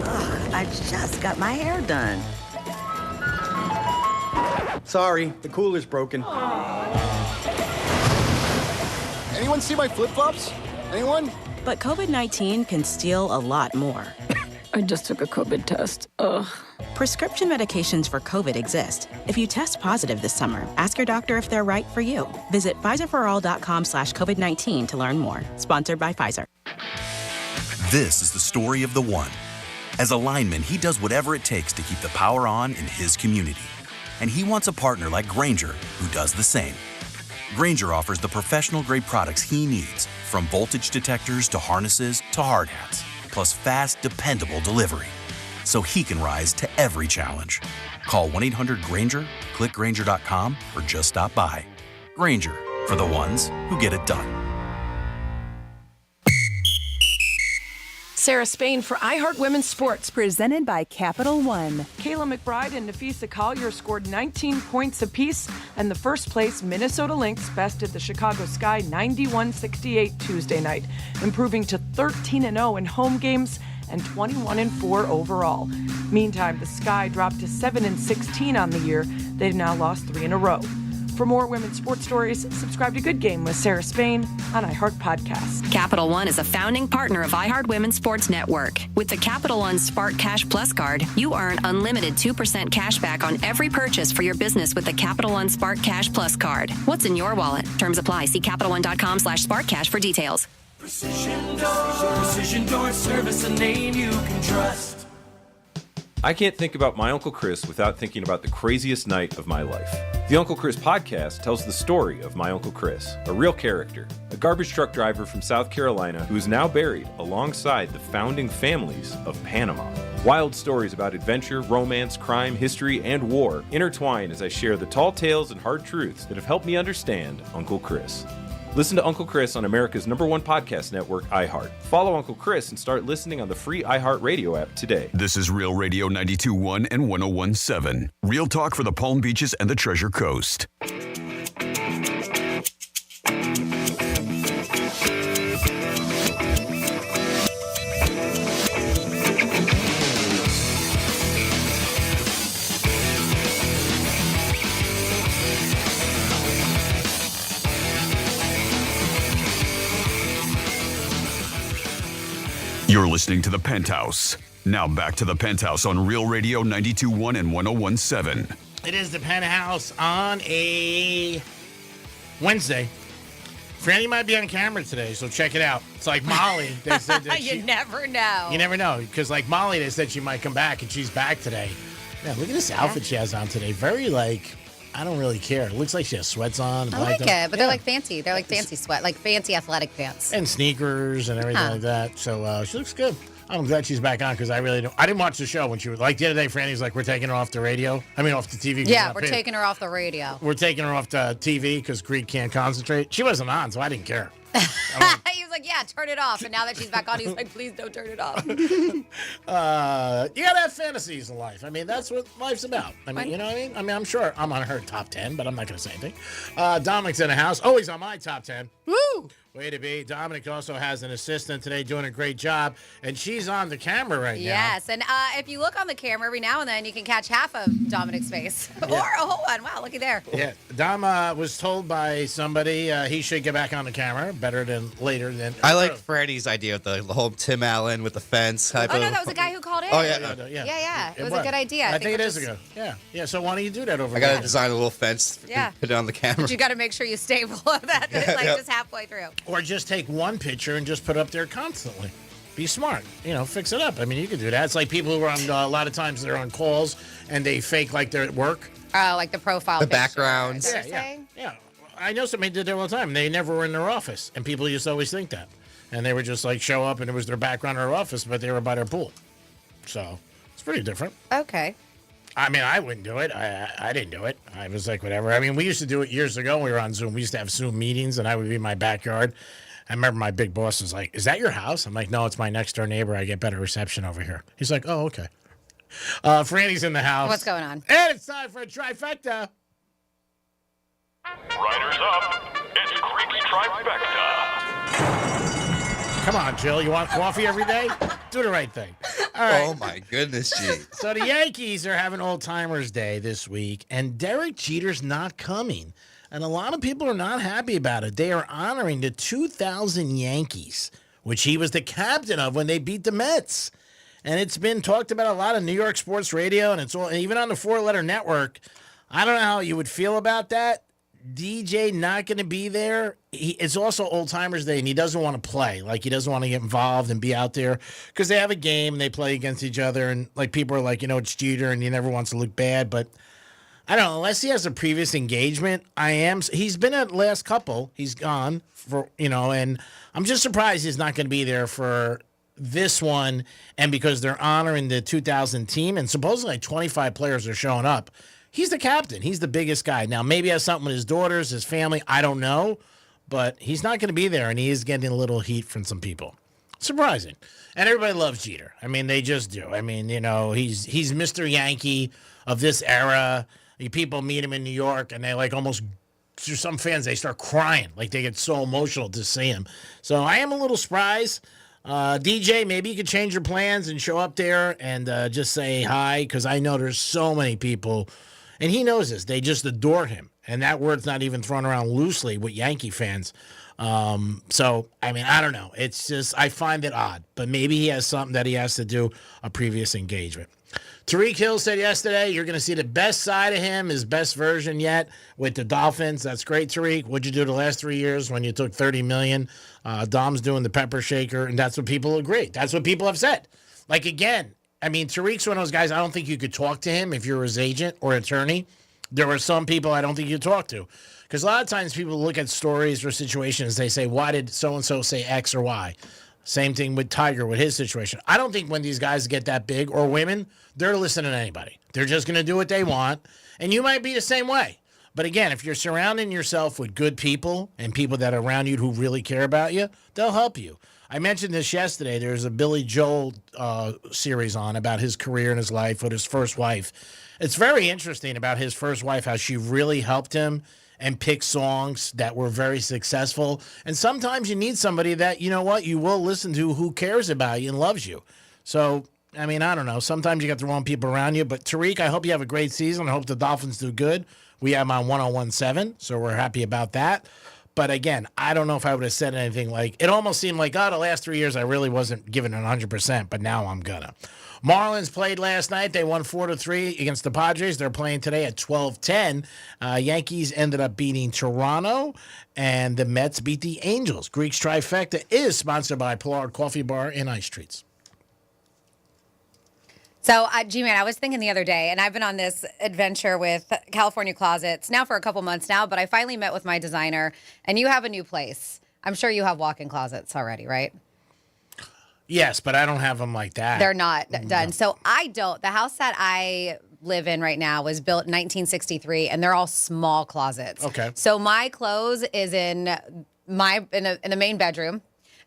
Ugh, I just got my hair done. Sorry, the cooler's broken. Anyone see my flip-flops? Anyone? But COVID-19 can steal a lot more. I just took a COVID test. Ugh. Prescription medications for COVID exist. If you test positive this summer, ask your doctor if they're right for you. Visit PfizerForAll.com/COVID-19 to learn more. Sponsored by Pfizer. This is the story of the one. As a lineman, he does whatever it takes to keep the power on in his community. And he wants a partner like Grainger who does the same. Grainger offers the professional-grade products he needs, from voltage detectors to harnesses to hard hats, plus fast, dependable delivery, so he can rise to every challenge. Call 1-800-GRAINGER, click Grainger.com, or just stop by. Grainger, for the ones who get it done. Sarah Spain for iHeart Women's Sports. Presented by Capital One. Kayla McBride and Nafisa Collier scored 19 points apiece, and the first-place Minnesota Lynx bested the Chicago Sky 91-68 Tuesday night, improving to 13-0 in home games and 21-4 overall. Meantime, the Sky dropped to 7-16 on the year. They've now lost 3 in a row. For more women's sports stories, subscribe to Good Game with Sarah Spain on iHeart Podcast. Capital One is a founding partner of iHeart Women's Sports Network. With the Capital One Spark Cash Plus card, you earn unlimited 2% cash back on every purchase for your business with the Capital One Spark Cash Plus card. What's in your wallet? Terms apply. See CapitalOne.com/SparkCash for details. Precision Door Service, a name you can trust. I can't think about my Uncle Chris without thinking about the craziest night of my life. The Uncle Chris podcast tells the story of my Uncle Chris, a real character, a garbage truck driver from South Carolina who is now buried alongside the founding families of Panama. Wild stories about adventure, romance, crime, history, and war intertwine as I share the tall tales and hard truths that have helped me understand Uncle Chris. Listen to Uncle Chris on America's #1 podcast network, iHeart. Follow Uncle Chris and start listening on the free iHeart Radio app today. This is Real Radio 92.1 and 101.7. Real talk for the Palm Beaches and the Treasure Coast. You're listening to The Penthouse. Now back to The Penthouse on Real Radio 92.1 and 101.7. It is The Penthouse on a Wednesday. Franny might be on camera today, so check it out. It's like Molly. They said that You never know. You never know, because like Molly, they said she might come back, and she's back today. Yeah, look at this outfit she has on today. Very, like, I don't really care. It looks like she has sweats on. I like it, but they're like fancy. They're like fancy sweat, like fancy athletic pants. And sneakers and everything like that. So she looks good. I'm glad she's back on because I didn't watch the show when she was like the other day. Franny's like, we're taking her off the radio. I mean, off the TV. Yeah, we're taking her off the radio. We're taking her off the TV because Greek can't concentrate. She wasn't on, so I didn't care. He was like, yeah, turn it off. And now that she's back on, he's like, please don't turn it off. You gotta have fantasies in life. I mean, that's what life's about. I mean, you know what I mean? I mean, I'm sure I'm on her top 10, but I'm not gonna say anything. Dominic's in the house. Oh, he's on my top 10. Woo! Way to be. Dominic also has an assistant today doing a great job, and she's on the camera right now. Yes, and if you look on the camera every now and then, you can catch half of Dominic's face. Or a whole one. Wow, looky there. Yeah, Dom was told by somebody he should get back on the camera better than later than. I like Freddie's idea of the whole Tim Allen with the fence type Oh, of. no, that was a guy who called in. Oh, yeah. Yeah. It was a good idea. I think it is a good. Yeah. So why don't you do that over I got to design a little fence. Yeah. Put it on the camera. But you got to make sure you stay below that, just halfway through. Or just take one picture and just put up there constantly. Be smart. Fix it up. I mean, you can do that. It's like people who are on, a lot of times they're on calls and they fake like they're at work. Oh, like the profile The picture. backgrounds. Is that what you're saying? Yeah. I know somebody did that all the time. They never were in their office, and people used to always think that. And they would just like show up and it was their background in their office, but they were by their pool. So it's pretty different. Okay. I mean, I wouldn't do it. I didn't do it. I was like, whatever. I mean, we used to do it years ago when we were on Zoom. We used to have Zoom meetings, and I would be in my backyard. I remember my big boss was like, is that your house? I'm like, no, it's my next door neighbor. I get better reception over here. He's like, oh, okay. Franny's in the house. What's going on? And it's time for a trifecta. Riders up. It's Creek's Trifecta. Come on, Jill. You want coffee every day? Do the right thing. All right. Oh, my goodness, gee. So the Yankees are having Old Timers Day this week, and Derek Jeter's not coming. And a lot of people are not happy about it. They are honoring the 2000 Yankees, which he was the captain of when they beat the Mets. And it's been talked about a lot on New York sports radio, and it's all, even on the four-letter network. I don't know how you would feel about that. DJ not going to be there. It's also Old Timers Day, and he doesn't want to play. Like, he doesn't want to get involved and be out there because they have a game and they play against each other. And, like, people are like, it's Jeter, and he never wants to look bad. But I don't know. Unless he has a previous engagement, he's been at last couple. He's gone for, and I'm just surprised he's not going to be there for this one. And because they're honoring the 2000 team, and supposedly like 25 players are showing up. He's the captain. He's the biggest guy. Now, maybe he has something with his daughters, his family. I don't know. But he's not going to be there, and he is getting a little heat from some people. Surprising. And everybody loves Jeter. I mean, they just do. I mean, he's Mr. Yankee of this era. People meet him in New York, and they like almost, some fans, they start crying. Like they get so emotional to see him. So I am a little surprised. DJ, maybe you could change your plans and show up there and just say hi, because I know there's so many people. And he knows this. They just adore him. And that word's not even thrown around loosely with Yankee fans. So, I mean, I don't know. It's just, I find it odd. But maybe he has something that he has to do, a previous engagement. Tariq Hill said yesterday, you're going to see the best side of him, his best version yet with the Dolphins. That's great, Tariq. What'd you do the last 3 years when you took $30 million? Dom's doing the pepper shaker, and that's what people agree. That's what people have said. Like, again, I mean, Tariq's one of those guys, I don't think you could talk to him if you're his agent or attorney. There were some people I don't think you could talk to. Because a lot of times people look at stories or situations, they say, why did so-and-so say X or Y? Same thing with Tiger, with his situation. I don't think when these guys get that big, or women, they're listening to anybody. They're just going to do what they want. And you might be the same way. But again, if you're surrounding yourself with good people and people that are around you who really care about you, they'll help you. I mentioned this yesterday. There's a Billy Joel series on about his career and his life with his first wife. It's very interesting about his first wife, how she really helped him and pick songs that were very successful. And sometimes you need somebody that, you will listen to, who cares about you and loves you. So, I mean, I don't know. Sometimes you got the wrong people around you. But Tariq, I hope you have a great season. I hope the Dolphins do good. We have him on 101.7, so we're happy about that. But again, I don't know if I would have said anything like, it almost seemed like, the last 3 years I really wasn't giving it 100%, but now I'm gonna. Marlins played last night. They won 4-3 against the Padres. They're playing today at 12:10. Yankees ended up beating Toronto, and the Mets beat the Angels. Greek's Trifecta is sponsored by Pollard Coffee Bar and Ice Treats. So, G-Man, I was thinking the other day, and I've been on this adventure with California Closets now for a couple months now, but I finally met with my designer, and you have a new place. I'm sure you have walk-in closets already, right? Yes, but I don't have them like that. They're not done. So I don't. The house that I live in right now was built in 1963, and they're all small closets. Okay. So my clothes is in the main bedroom.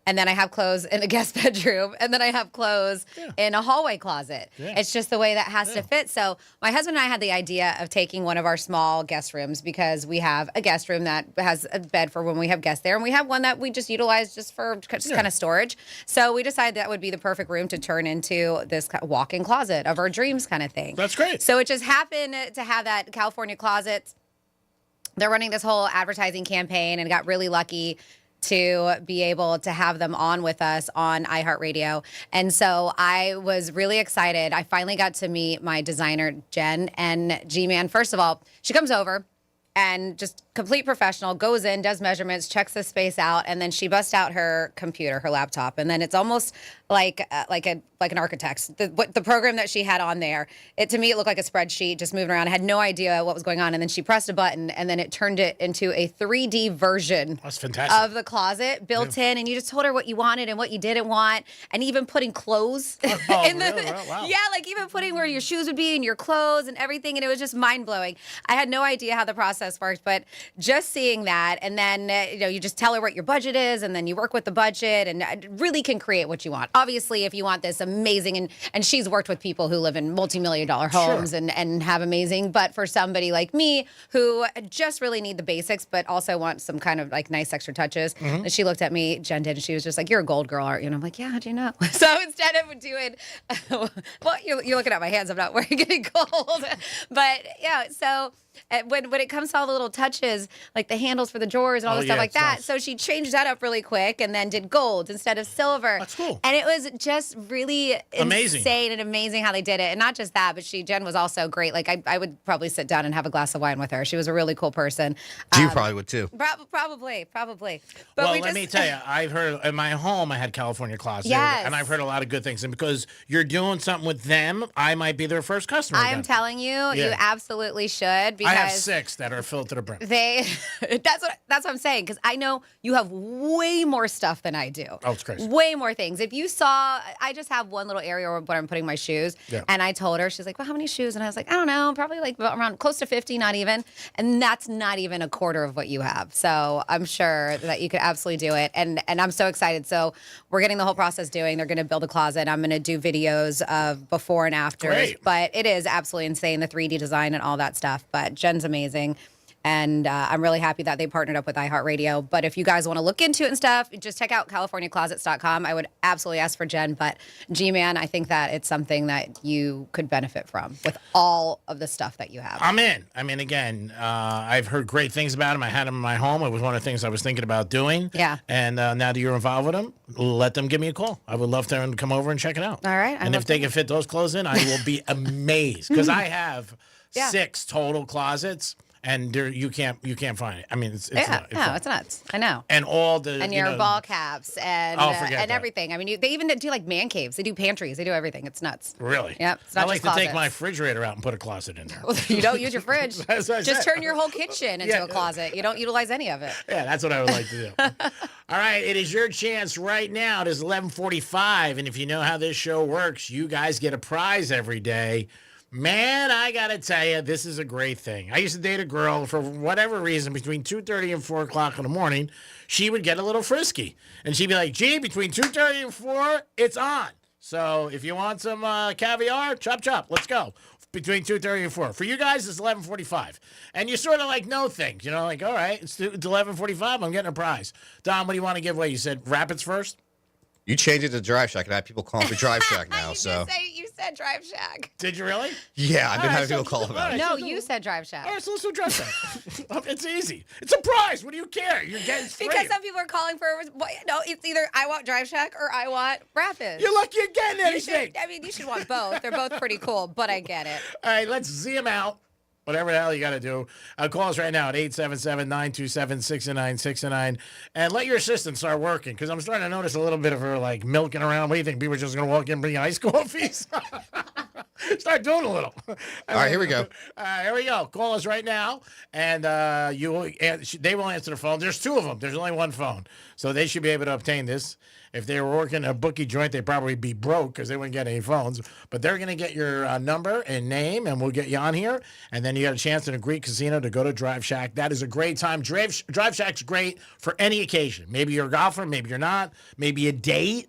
And then I have clothes in a guest bedroom, and then I have clothes in a hallway closet. Yeah. It's just the way that has to fit. So my husband and I had the idea of taking one of our small guest rooms because we have a guest room that has a bed for when we have guests there, and we have one that we just utilize just for kind of storage. So we decided that would be the perfect room to turn into this walk-in closet of our dreams kind of thing. That's great. So it just happened to have that California Closets. They're running this whole advertising campaign and got really lucky to be able to have them on with us on iHeartRadio. And so I was really excited. I finally got to meet my designer, Jen. And G-Man, first of all, she comes over and just complete professional, goes in, does measurements, checks the space out, and then she busts out her computer, her laptop, and then it's almost like an architect's. The program that she had on there, to me it looked like a spreadsheet just moving around. I had no idea what was going on, and then she pressed a button, and then it turned it into a 3D version. That's fantastic. Of the closet built in, and you just told her what you wanted and what you didn't want, and even putting clothes in the really? Wow. yeah, like even putting where your shoes would be and your clothes and everything, and it was just mind blowing. I had no idea how the process worked, but just seeing that, and then you just tell her what your budget is, and then you work with the budget, and really can create what you want. Obviously, if you want this amazing, and she's worked with people who live in multi-million-dollar homes and have amazing, but for somebody like me who just really need the basics, but also want some kind of like nice extra touches, she looked at me, Jen did, and she was just like, "You're a gold girl, aren't you?" And I'm like, "Yeah, how'd you know?" So instead of doing, well, you're looking at my hands, I'm not wearing any gold, but yeah, so. When it comes to all the little touches, like the handles for the drawers and all the stuff like that, so she changed that up really quick and then did gold instead of silver. That's cool. And it was just really insane and amazing how they did it. And not just that, but Jen was also great. Like I would probably sit down and have a glass of wine with her. She was a really cool person. You probably would too. Probably. But well, let me tell you, I've heard in my home I had California Closet, and I've heard a lot of good things. And because you're doing something with them, I might be their first customer. I am telling you, you absolutely should. I have 6 that are filled to the brim. That's what I'm saying, because I know you have way more stuff than I do. Oh, it's crazy. Way more things. If you saw, I just have one little area where I'm putting my shoes, and I told her, she's like, "Well, how many shoes?" And I was like, "I don't know, probably like around close to 50, not even." And that's not even a quarter of what you have. So I'm sure that you could absolutely do it, and I'm so excited. So we're getting the whole process doing. They're going to build a closet. I'm going to do videos of before and afters. Great. But it is absolutely insane, the 3D design and all that stuff. But Jen's amazing. And I'm really happy that they partnered up with iHeartRadio. But if you guys want to look into it and stuff, just check out CaliforniaClosets.com. I would absolutely ask for Jen. But G-Man, I think that it's something that you could benefit from with all of the stuff that you have. I'm in. I mean, again, I've heard great things about them. I had them in my home. It was one of the things I was thinking about doing. Yeah. And now that you're involved with them, let them give me a call. I would love to come over and check it out. All right. And if they can fit those clothes in, I will be amazed. Because I have 6 total closets. And you can't find it. I mean, it's nuts. I know. And all the your ball caps and that. everything. I mean, they even do like man caves. They do pantries. They do everything. It's nuts. Really? Yep. It's not I like just to take closets. my refrigerator out and put a closet in there. Well, you don't use your fridge. Just turn your whole kitchen into Yeah. a closet. You don't utilize any of it. Yeah, that's what I would like to do. All right, it is your chance right now. It is 11:45, and if you know how this show works, you guys get a prize every day. Man, I got to tell you, this is a great thing. I used to date a girl for whatever reason between 2:30 and 4 o'clock in the morning. She would get a little frisky. And she'd be like, "Gee, between 2:30 and 4, it's on. So if you want some caviar, chop, let's go." Between 2:30 and 4. For you guys, it's 11:45. And you sort of like know things. You know, like, all right, it's 11:45. I'm getting a prize. Don, what do you want to give away? You said Rapids first? You changed it to Drive Shack, and I have people calling for Drive Shack now. You said Drive Shack. Did you really? Yeah, I've been having people call about it. No, you said Drive Shack. All right, so let's do Drive Shack. It's easy. It's a prize. What do you care? You're getting straight. Because some people are calling for, no, it's either I want Drive Shack or I want Rapids. You're lucky you're getting anything. You should want both. They're both pretty cool, but I get it. All right, let's Z them out. Whatever the hell you got to do. Call us right now at 877-927-6969 and let your assistant start working, because I'm starting to notice a little bit of her like milking around. What do you think? People are just going to walk in and bring ice coffees? Start doing a little. All right, here we go. Here we go. Call us right now, and they will answer the phone. There's two of them. There's only one phone, so they should be able to obtain this. If they were working a bookie joint, they'd probably be broke because they wouldn't get any phones. But they're going to get your number and name, and we'll get you on here. And then you got a chance in a Greek casino to go to Drive Shack. That is a great time. Drive Shack's great for any occasion. Maybe you're a golfer, maybe you're not. Maybe a date.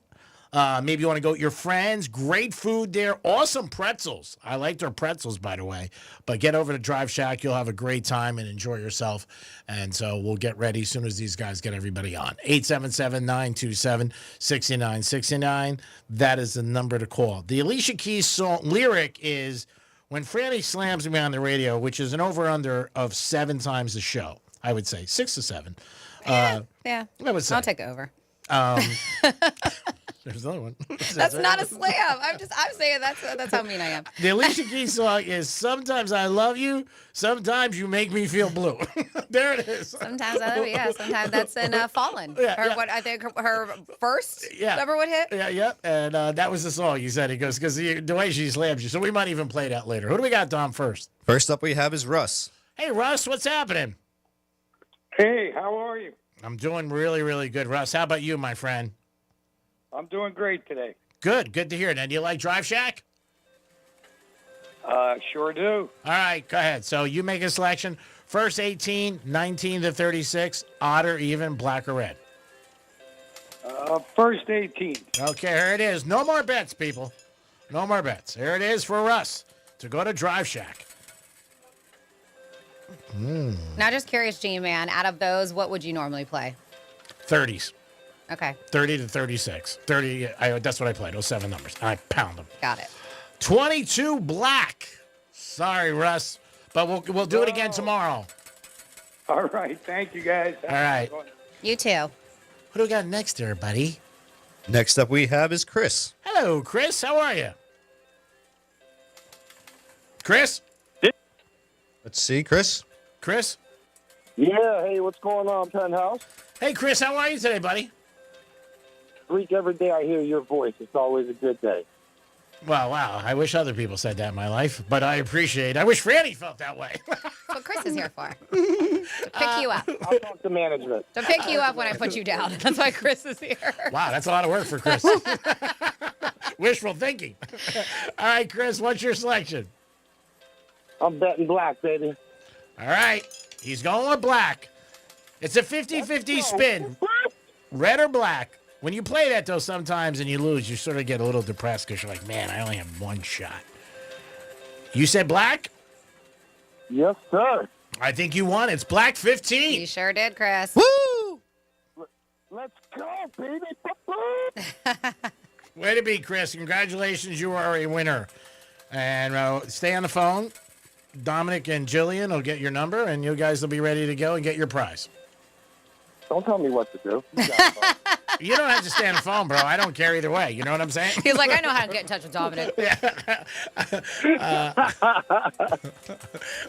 Maybe you want to go with your friends. Great food there. Awesome pretzels. I like their pretzels, by the way. But get over to Drive Shack. You'll have a great time and enjoy yourself. And so we'll get ready as soon as these guys get everybody on. 877-927-6969. That is the number to call. The Alicia Keys song lyric is, when Franny slams me on the radio, which is an over-under of 7 times the show, I would say. 6 to 7. Yeah. I would say. I'll take over. There's another one. That's not a slam. I'm saying that's how mean I am. The Alicia Keys song is sometimes I love you, sometimes you make me feel blue. There it is. Sometimes I love you. Yeah, sometimes that's in Fallen. What I think her first number would hit. Yeah. And that was the song you said. He goes, because the way she slams you. So we might even play that later. Who do we got, Dom, first? First up we have is Russ. Hey, Russ, what's happening? Hey, how are you? I'm doing really, really good, Russ. How about you, my friend? I'm doing great today. Good to hear. Now, do you like Drive Shack? Sure do. All right, go ahead. So you make a selection. First 18, 19 to 36, odd or even, black or red? First 18. Okay, here it is. No more bets, people. No more bets. Here it is for Russ to go to Drive Shack. Now, just curious, G-Man, out of those, what would you normally play? 30s. Okay. 30 to 36. 30, that's what I played. Those 7 numbers. I pound them. Got it. 22 black. Sorry, Russ. But we'll do it again tomorrow. All right. Thank you, guys. All right. You too. What do we got next there, buddy? Next up we have is Chris. Hello, Chris. How are you? Chris? Let's see, Chris. Chris? Yeah. Hey, what's going on, Penthouse? Hey, Chris. How are you today, buddy? Freak, every day I hear your voice. It's always a good day. Well, wow. I wish other people said that in my life, but I appreciate it. I wish Franny felt that way. That's what Chris is here for. To pick you up. I'll talk to management. To pick you up when I put you down. That's why Chris is here. Wow, that's a lot of work for Chris. Wishful thinking. All right, Chris, what's your selection? I'm betting black, baby. All right. He's going with black. It's a 50-50 spin. Red or black. When you play that, though, sometimes and you lose, you sort of get a little depressed because you're like, man, I only have one shot. You said black? Yes, sir. I think you won. It's black 15. You sure did, Chris. Woo! Let's go, baby. Way to be, Chris. Congratulations. You are a winner. And stay on the phone. Dominic and Jillian will get your number, and you guys will be ready to go and get your prize. Don't tell me what to do. You don't have to stay on the phone, bro. I don't care either way. You know what I'm saying? He's like, I know how to get in touch with Dominic.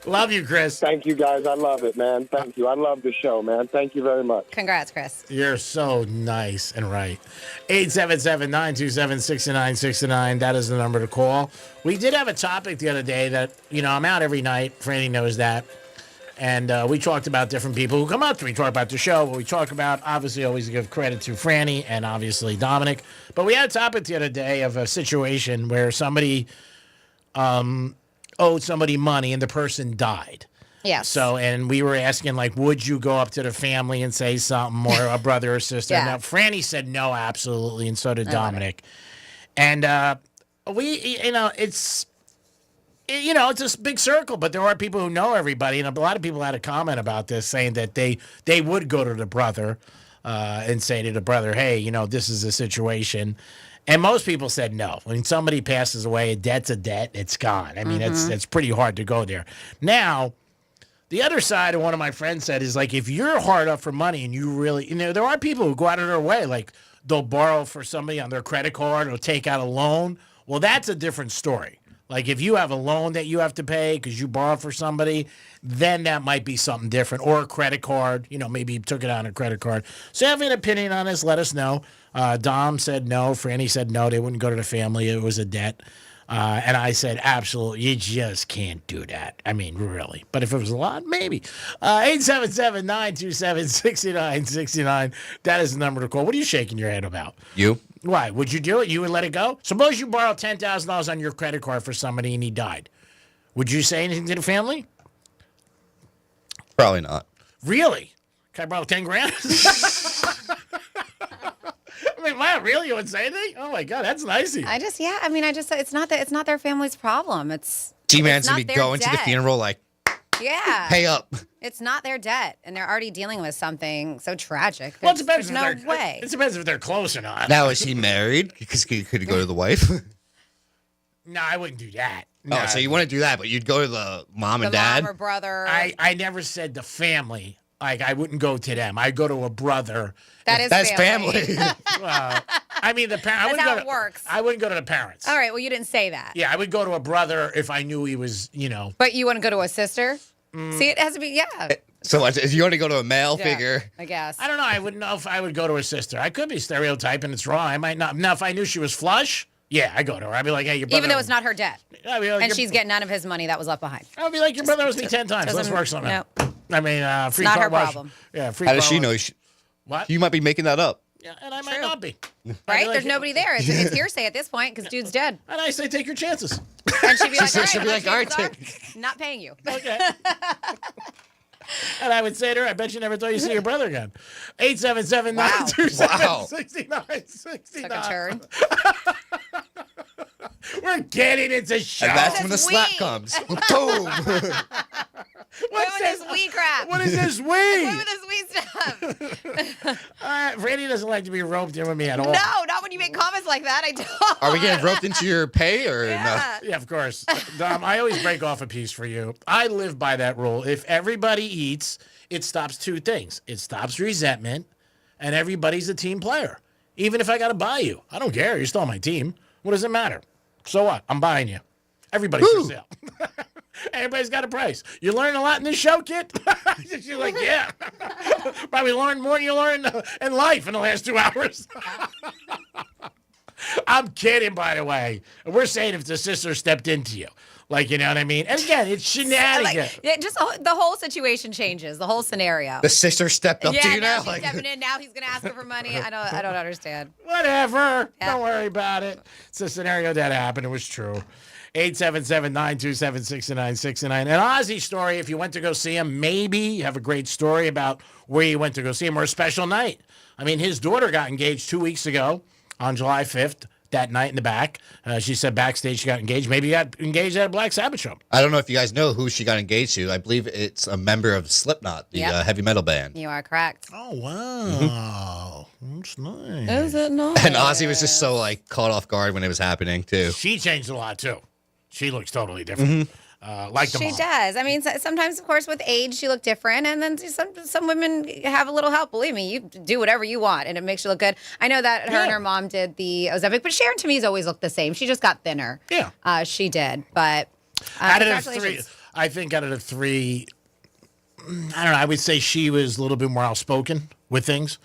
Love you, Chris. Thank you, guys. I love it, man. Thank you. I love the show, man. Thank you very much. Congrats, Chris. You're so nice and right. 877-927-6969. That is the number to call. We did have a topic the other day that, I'm out every night. Franny knows that. And we talked about different people who come up to me, talk about the show. But we talk about, obviously, always give credit to Franny and obviously Dominic. But we had a topic the other day of a situation where somebody owed somebody money and the person died. Yeah. So, and we were asking, like, would you go up to the family and say something, or a brother or sister? Yeah. Now, Franny said no, absolutely, and so did Dominic. And it's a big circle, but there are people who know everybody, and a lot of people had a comment about this, saying that they would go to the brother and say to the brother, hey, this is a situation. And most people said no. When somebody passes away, a debt's a debt. It's gone. I mean, it's pretty hard to go there. Now, the other side of one of my friends said is, like, if you're hard up for money and you really, there are people who go out of their way, like they'll borrow for somebody on their credit card or take out a loan. Well, that's a different story. Like, if you have a loan that you have to pay because you borrowed for somebody, then that might be something different. Or a credit card. Maybe you took it out on a credit card. So if you have an opinion on this, let us know. Dom said no. Franny said no. They wouldn't go to the family. It was a debt. And I said, absolutely, you just can't do that. I mean, really. But if it was a lot, maybe. 877-927-6969. That is the number to call. What are you shaking your head about? You? Why? Would you do it? You would let it go? Suppose you borrowed $10,000 on your credit card for somebody and he died. Would you say anything to the family? Probably not. Really? Can I borrow 10 grand? I mean, wow, really? You would say anything? Oh my God, that's nicey. It's not their family's problem. G-Man's going to be going to the funeral like, yeah, pay up. It's not their debt, and they're already dealing with something so tragic. Well, it depends There's no way. It depends if they're close or not. Now, is he married? Because could he go to the wife? No, I wouldn't do that. No. Oh, so you wouldn't do that, but you'd go to the mom and dad? Mom or brother. I never said the family. Like, I wouldn't go to them. I'd go to a brother. That's family. Well, I mean, the parents. That's how it works. I wouldn't go to the parents. All right, well, you didn't say that. Yeah, I would go to a brother if I knew he was, But you wouldn't go to a sister? See, it has to be, yeah. So if you want to go to a male figure. I guess. I don't know. I wouldn't know if I would go to a sister. I could be stereotyping. It's wrong. I might not. Now, if I knew she was flush, yeah, I'd go to her. I'd be like, hey, your brother. Even though it's not her debt. I'd be like, and she's getting none of his money that was left behind. I'd be like, your brother owes me 10 times. Let's work something out. I mean, free not car her wash. problem. Yeah, free How car does she wash. know? What? You might be making that up. Yeah, and I might not be. Right? There's nobody there. It's hearsay at this point because dude's dead. And I say, take your chances. And she'd be like, all right, take. not paying you. Okay. And I would say to her, I bet you never thought you'd see your brother again. 877-927-6969. Took a turn. We're getting into show. And that's when the slap comes. Boom. What is this wee crap? What is this wee? What is this wee stuff? Randy doesn't like to be roped in with me at all. No, not when you make comments like that. I don't. Are we getting roped into your pay or no? Yeah, of course. Dom, I always break off a piece for you. I live by that rule. If everybody eats, it stops two things. It stops resentment, and everybody's a team player. Even if I got to buy you, I don't care. You're still on my team. What does it matter? So what? I'm buying you. Everybody's for sale. Everybody's got a price. You learn a lot in this show, kid? You're like, yeah. Probably learned more than you learned in life in the last 2 hours. I'm kidding, by the way. We're saying if the sister stepped into you. Like, you know what I mean? And again, it's shenanigans. Just the whole situation changes, the whole scenario. The sister stepped up to you now? She's stepping in. Now he's going to ask her for money. I don't understand. Whatever. Yeah. Don't worry about it. It's a scenario that happened. It was true. 877-927-6969. An Ozzy story, if you went to go see him, maybe you have a great story about where you went to go see him or a special night. I mean, his daughter got engaged 2 weeks ago on July 5th. That night in the back. She said backstage she got engaged. Maybe got engaged at a Black Sabbath show. I don't know if you guys know who she got engaged to. I believe it's a member of Slipknot, the heavy metal band. You are correct. Oh, wow. That's nice. Is it not? And Ozzy was just so caught off guard when it was happening, too. She changed a lot, too. She looks totally different. Like the She mom. does. I mean, sometimes, of course, with age, she look different, and then some women have a little help. Believe me, you do whatever you want, and it makes you look good. I know that her and her mom did the Ozempic, but Sharon to me has always looked the same. She just got thinner. Yeah, she did. But out of the three, I think out of the three, I don't know. I would say she was a little bit more outspoken with things.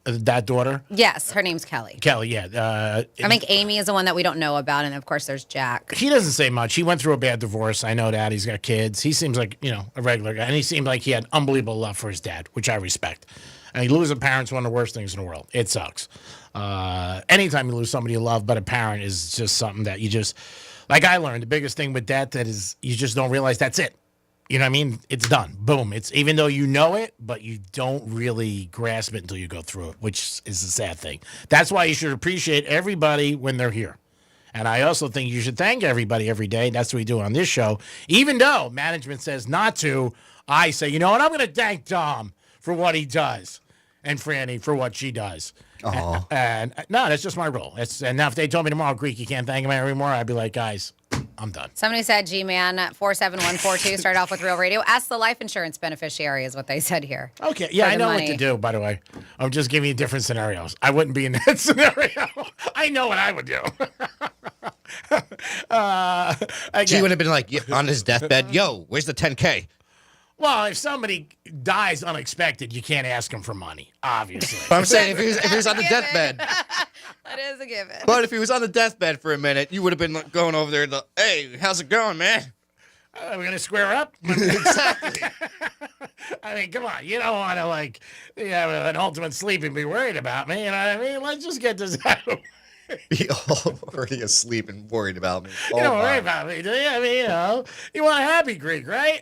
That daughter? Yes, her name's Kelly. Kelly, yeah. I think Amy is the one that we don't know about, and of course there's Jack. He doesn't say much. He went through a bad divorce. I know that. He's got kids. He seems like, a regular guy. And he seemed like he had unbelievable love for his dad, which I respect. And losing parents is one of the worst things in the world. It sucks. Anytime you lose somebody you love, but a parent is just something that you just, like I learned, the biggest thing with that is you just don't realize that's it. You know what I mean? It's done. Boom. It's even though you know it, but you don't really grasp it until you go through it, which is a sad thing. That's why you should appreciate everybody when they're here. And I also think you should thank everybody every day. That's what we do on this show. Even though management says not to, I say, you know what? I'm going to thank Dom for what he does and Franny for what she does. And no, that's just my role. And now if they told me tomorrow, Greek, you can't thank him anymore, I'd be like, guys, I'm done. Somebody said, G-Man, 47142, start off with Real Radio. Ask the life insurance beneficiary is what they said here. Okay, yeah, I know what to do, by the way. I'm just giving you different scenarios. I wouldn't be in that scenario. I know what I would do. She would have been like on his deathbed, yo, where's the 10K? Well, if somebody dies unexpected, you can't ask him for money, obviously. But I'm saying if he was on the deathbed. That is a given. But if he was on the deathbed for a minute, you would have been going over there. Hey, how's it going, man? We're going to square up? Exactly. I mean, come on. You don't want to, have an ultimate sleep and be worried about me. You know what I mean? Let's just get this out of the way. Be already asleep and worried about me. You don't worry about me, do you? I mean, you want a happy Greek, right?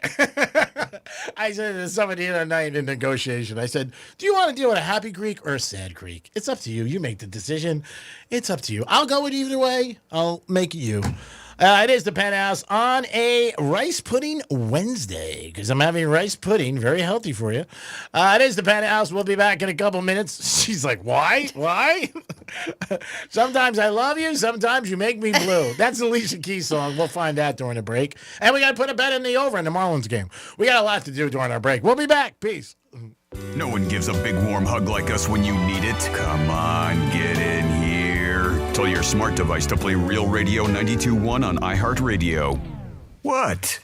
I said to somebody the other night in negotiation, I said, do you want to deal with a happy Greek or a sad Greek? It's up to you. You make the decision. It's up to you. I'll go with either way. I'll make it you. It is the Penthouse on a rice pudding Wednesday because I'm having rice pudding. Very healthy for you. It is the Penthouse. We'll be back in a couple minutes. She's like, why? Why? Sometimes I love you. Sometimes you make me blue. That's the Alicia Keys song. We'll find that during the break. And we got to put a bet in the over in the Marlins game. We got a lot to do during our break. We'll be back. Peace. No one gives a big warm hug like us when you need it. Come on, get in here. Tell your smart device to play Real Radio 92.1 on iHeartRadio. What?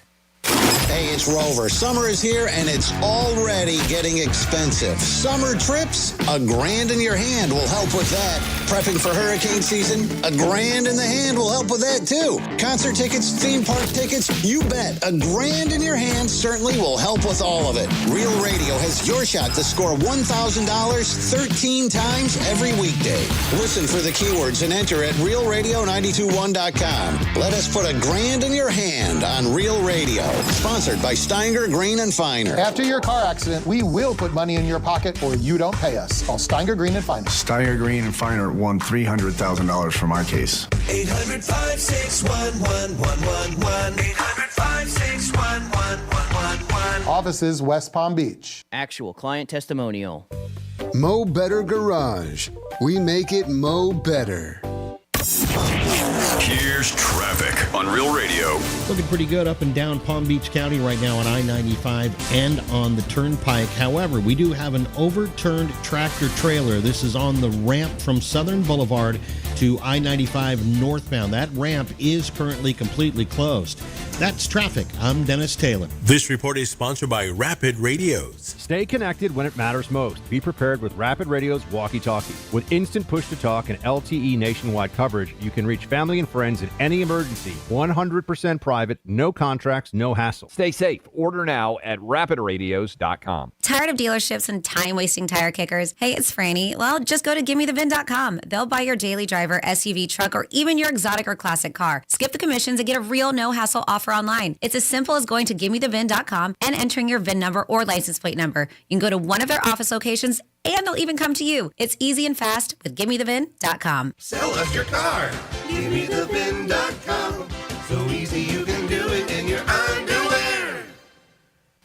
Hey, it's Rover. Summer is here, and it's already getting expensive. Summer trips? $1,000 in your hand will help with that. Prepping for hurricane season? $1,000 in the hand will help with that, too. Concert tickets, theme park tickets? You bet. $1,000 in your hand certainly will help with all of it. Real Radio has your shot to score $1,000 13 times every weekday. Listen for the keywords and enter at realradio921.com. Let us put $1,000 in your hand on Real Radio. Sponsored by Steinger, Green & Finer. After your car accident, we will put money in your pocket or you don't pay us. Call Steinger, Green & Finer. Steinger, Green & Finer won $300,000 for my case. 800-561-1111. 800-561-1111. Offices, West Palm Beach. Actual client testimonial. Mo Better Garage. We make it Mo Better. Here's traffic on Real Radio. Looking pretty good up and down Palm Beach County right now on I-95 and on the Turnpike. However, we do have an overturned tractor trailer. This is on the ramp from Southern Boulevard to I-95 northbound. That ramp is currently completely closed. That's traffic. I'm Dennis Taylor. This report is sponsored by Rapid Radios. Stay connected when it matters most. Be prepared with Rapid Radio's walkie-talkie. With instant push-to-talk and LTE nationwide coverage, you can reach family and friends in any emergency. 100% private, no contracts, no hassle. Stay safe. Order now at rapidradios.com. Tired of dealerships and time-wasting tire kickers? Hey, it's Franny. Well, just go to GimmeTheVin.com. They'll buy your daily driver, SUV, truck, or even your exotic or classic car. Skip the commissions and get a real no-hassle offer online. It's as simple as going to GimmeTheVin.com and entering your VIN number or license plate number. You can go to one of their office locations and they'll even come to you. It's easy and fast with GimmeTheVin.com. Sell us your car. GimmeTheVin.com. So easy you can do it in your underwear.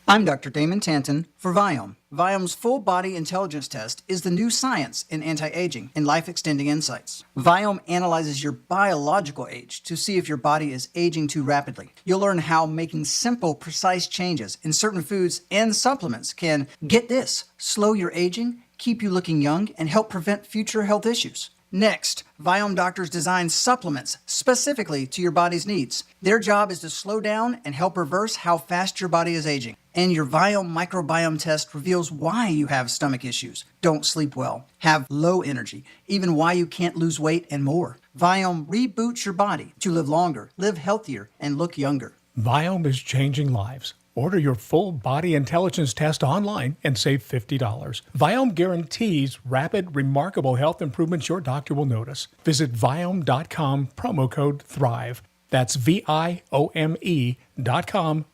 I'm Dr. Damon Tanton for Viome. Viome's full body intelligence test is the new science in anti-aging and life-extending insights. Viome analyzes your biological age to see if your body is aging too rapidly. You'll learn how making simple, precise changes in certain foods and supplements can, get this, slow your aging, keep you looking young, and help prevent future health issues. Next, Viome doctors design supplements specifically to your body's needs. Their job is to slow down and help reverse how fast your body is aging. And your Viome microbiome test reveals why you have stomach issues, don't sleep well, have low energy, even why you can't lose weight, and more. Viome reboots your body to live longer, live healthier, and look younger. Viome is changing lives. Order your full body intelligence test online and save $50. Viome guarantees rapid, remarkable health improvements your doctor will notice. Visit Viome.com, promo code THRIVE. That's VIOME.com,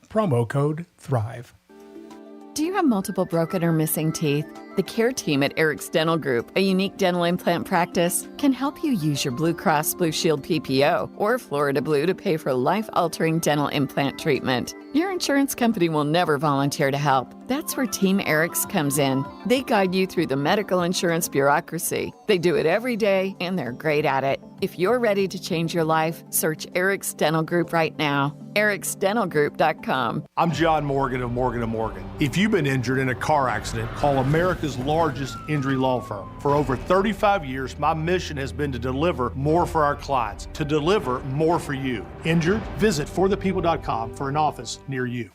promo code THRIVE. Do you have multiple broken or missing teeth? The care team at Eric's Dental Group, a unique dental implant practice, can help you use your Blue Cross Blue Shield PPO or Florida Blue to pay for life-altering dental implant treatment. Your insurance company will never volunteer to help. That's where Team Eric's comes in. They guide you through the medical insurance bureaucracy. They do it every day, and they're great at it. If you're ready to change your life, search Eric's Dental Group right now. ericsdentalgroup.com. I'm John Morgan of Morgan & Morgan. If you've been injured in a car accident, call America's largest injury law firm. For over 35 years, my mission has been to deliver more for our clients, to deliver more for you. Injured? Visit forthepeople.com for an office near you.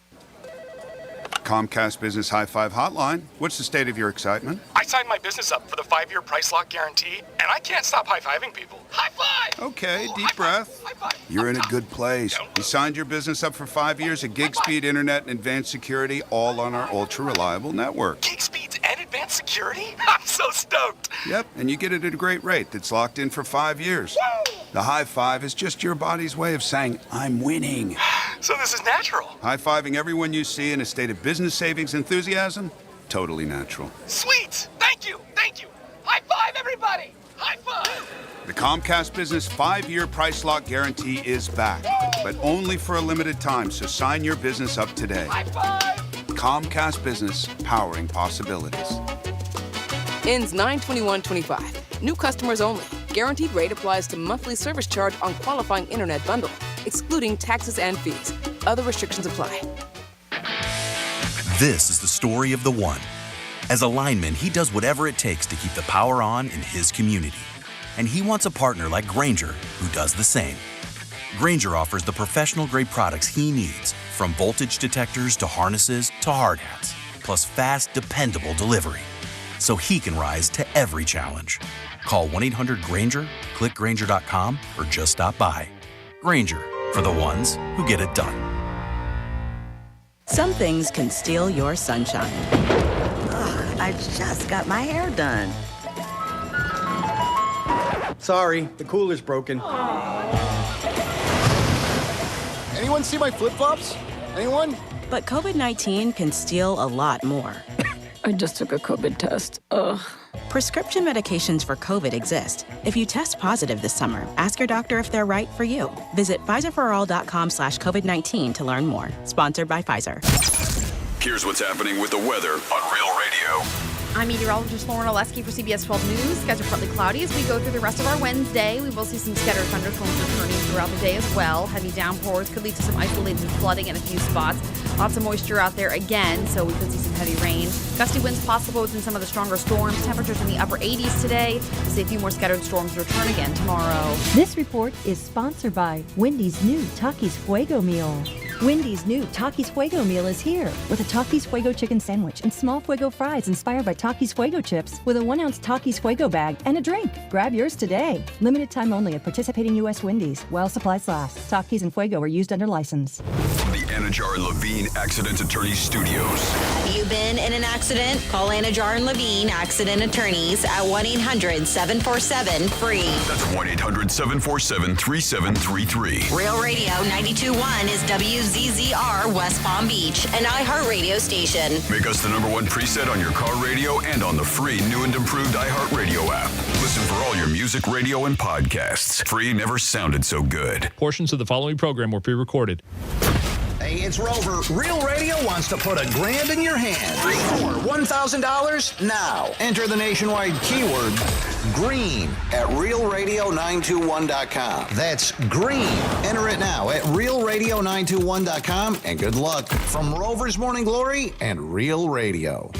Comcast Business High Five Hotline. What's the state of your excitement? I signed my business up for the 5-year price lock guarantee, and I can't stop high-fiving people. High five! Okay, deep breath. You're in a good place. You signed your business up for 5 years of gig speed internet and advanced security, all on our ultra-reliable network. Gig speeds and advanced security? I'm so stoked. Yep, and you get it at a great rate that's locked in for 5 years. Woo! The high five is just your body's way of saying, I'm winning. So this is natural. High-fiving everyone you see in a state of business savings enthusiasm? Totally natural. Sweet! Thank you! Thank you! High five, everybody! High five! The Comcast Business 5-year price lock guarantee is back, but only for a limited time, so sign your business up today. High five! Comcast Business, powering possibilities. Ends 9/21/25. New customers only. Guaranteed rate applies to monthly service charge on qualifying internet bundle, excluding taxes and fees. Other restrictions apply. This is the story of the one. As a lineman, he does whatever it takes to keep the power on in his community. And he wants a partner like Grainger who does the same. Grainger offers the professional-grade products he needs, from voltage detectors to harnesses to hard hats, plus fast, dependable delivery, so he can rise to every challenge. Call 1-800-GRAINGER, click Grainger.com, or just stop by. Grainger, for the ones who get it done. Some things can steal your sunshine. Ugh, I just got my hair done. Sorry, the cooler's broken. Anyone see my flip-flops? Anyone? But COVID-19 can steal a lot more. I just took a COVID test. Ugh. Prescription medications for COVID exist. If you test positive this summer, ask your doctor if they're right for you. Visit PfizerForAll.com/COVID-19 to learn more. Sponsored by Pfizer. Here's what's happening with the weather on Real Radio. I'm meteorologist Lauren Oleski for CBS 12 News. Skies are partly cloudy as we go through the rest of our Wednesday. We will see some scattered thunderstorms returning throughout the day as well. Heavy downpours could lead to some isolated flooding in a few spots. Lots of moisture out there again, so we could see some heavy rain. Gusty winds possible within some of the stronger storms. Temperatures in the upper 80s today. We'll see a few more scattered storms return again tomorrow. This report is sponsored by Wendy's new Takis Fuego meal. Wendy's new Takis Fuego meal is here with a Takis Fuego chicken sandwich and small Fuego fries inspired by Takis Fuego chips with a 1-ounce Takis Fuego bag and a drink. Grab yours today. Limited time only at participating U.S. Wendy's while supplies last. Takis and Fuego are used under license. From the Anajar and Levine Accident Attorney Studios. You been in an accident? Call Anajar and Levine Accident Attorneys at 1-800-747-FREE. That's 1-800-747-3733. Real Radio 92.1 is WZZR West Palm Beach, an iHeartRadio station. Make us the #1 preset on your car radio and on the free new and improved iHeartRadio app. Listen for all your music, radio, and podcasts. Free never sounded so good. Portions of the following program were pre-recorded. Hey, it's Rover. Real Radio wants to put $1,000 in your hand. For $1,000 now. Enter the nationwide keyword GREEN at realradio921.com. That's GREEN. Enter it now at realradio921.com, and good luck from Rover's Morning Glory and Real Radio.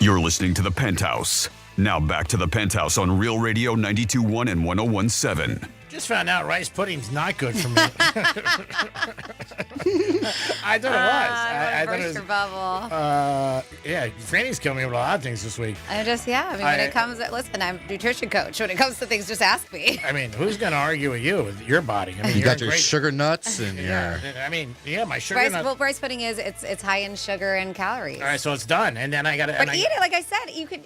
You're listening to The Penthouse. Now back to The Penthouse on Real Radio 92.1 and 101.7. Just found out rice pudding's not good for me. I thought it was. I thought it was. Your bubble. Yeah, Franny's coming up with a lot of things this week. When it comes, listen, I'm a nutrition coach. When it comes to things, just ask me. I mean, who's going to argue with you with your body? I mean, you got your sugar nuts and your. My sugar nuts. Well, rice pudding it's high in sugar and calories. All right, so it's done, and then I got to. But eat it, like I said. You can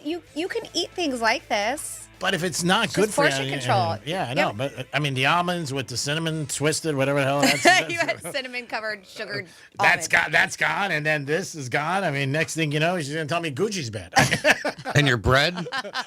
eat things like this. But if it's not good for you, portion control. Yeah, I know. But I mean, the almonds with the cinnamon twisted, whatever the hell that's. You had cinnamon covered sugared. That's gone, and then this is gone. I mean, next thing you know, she's gonna tell me Gucci's bad. And your bread?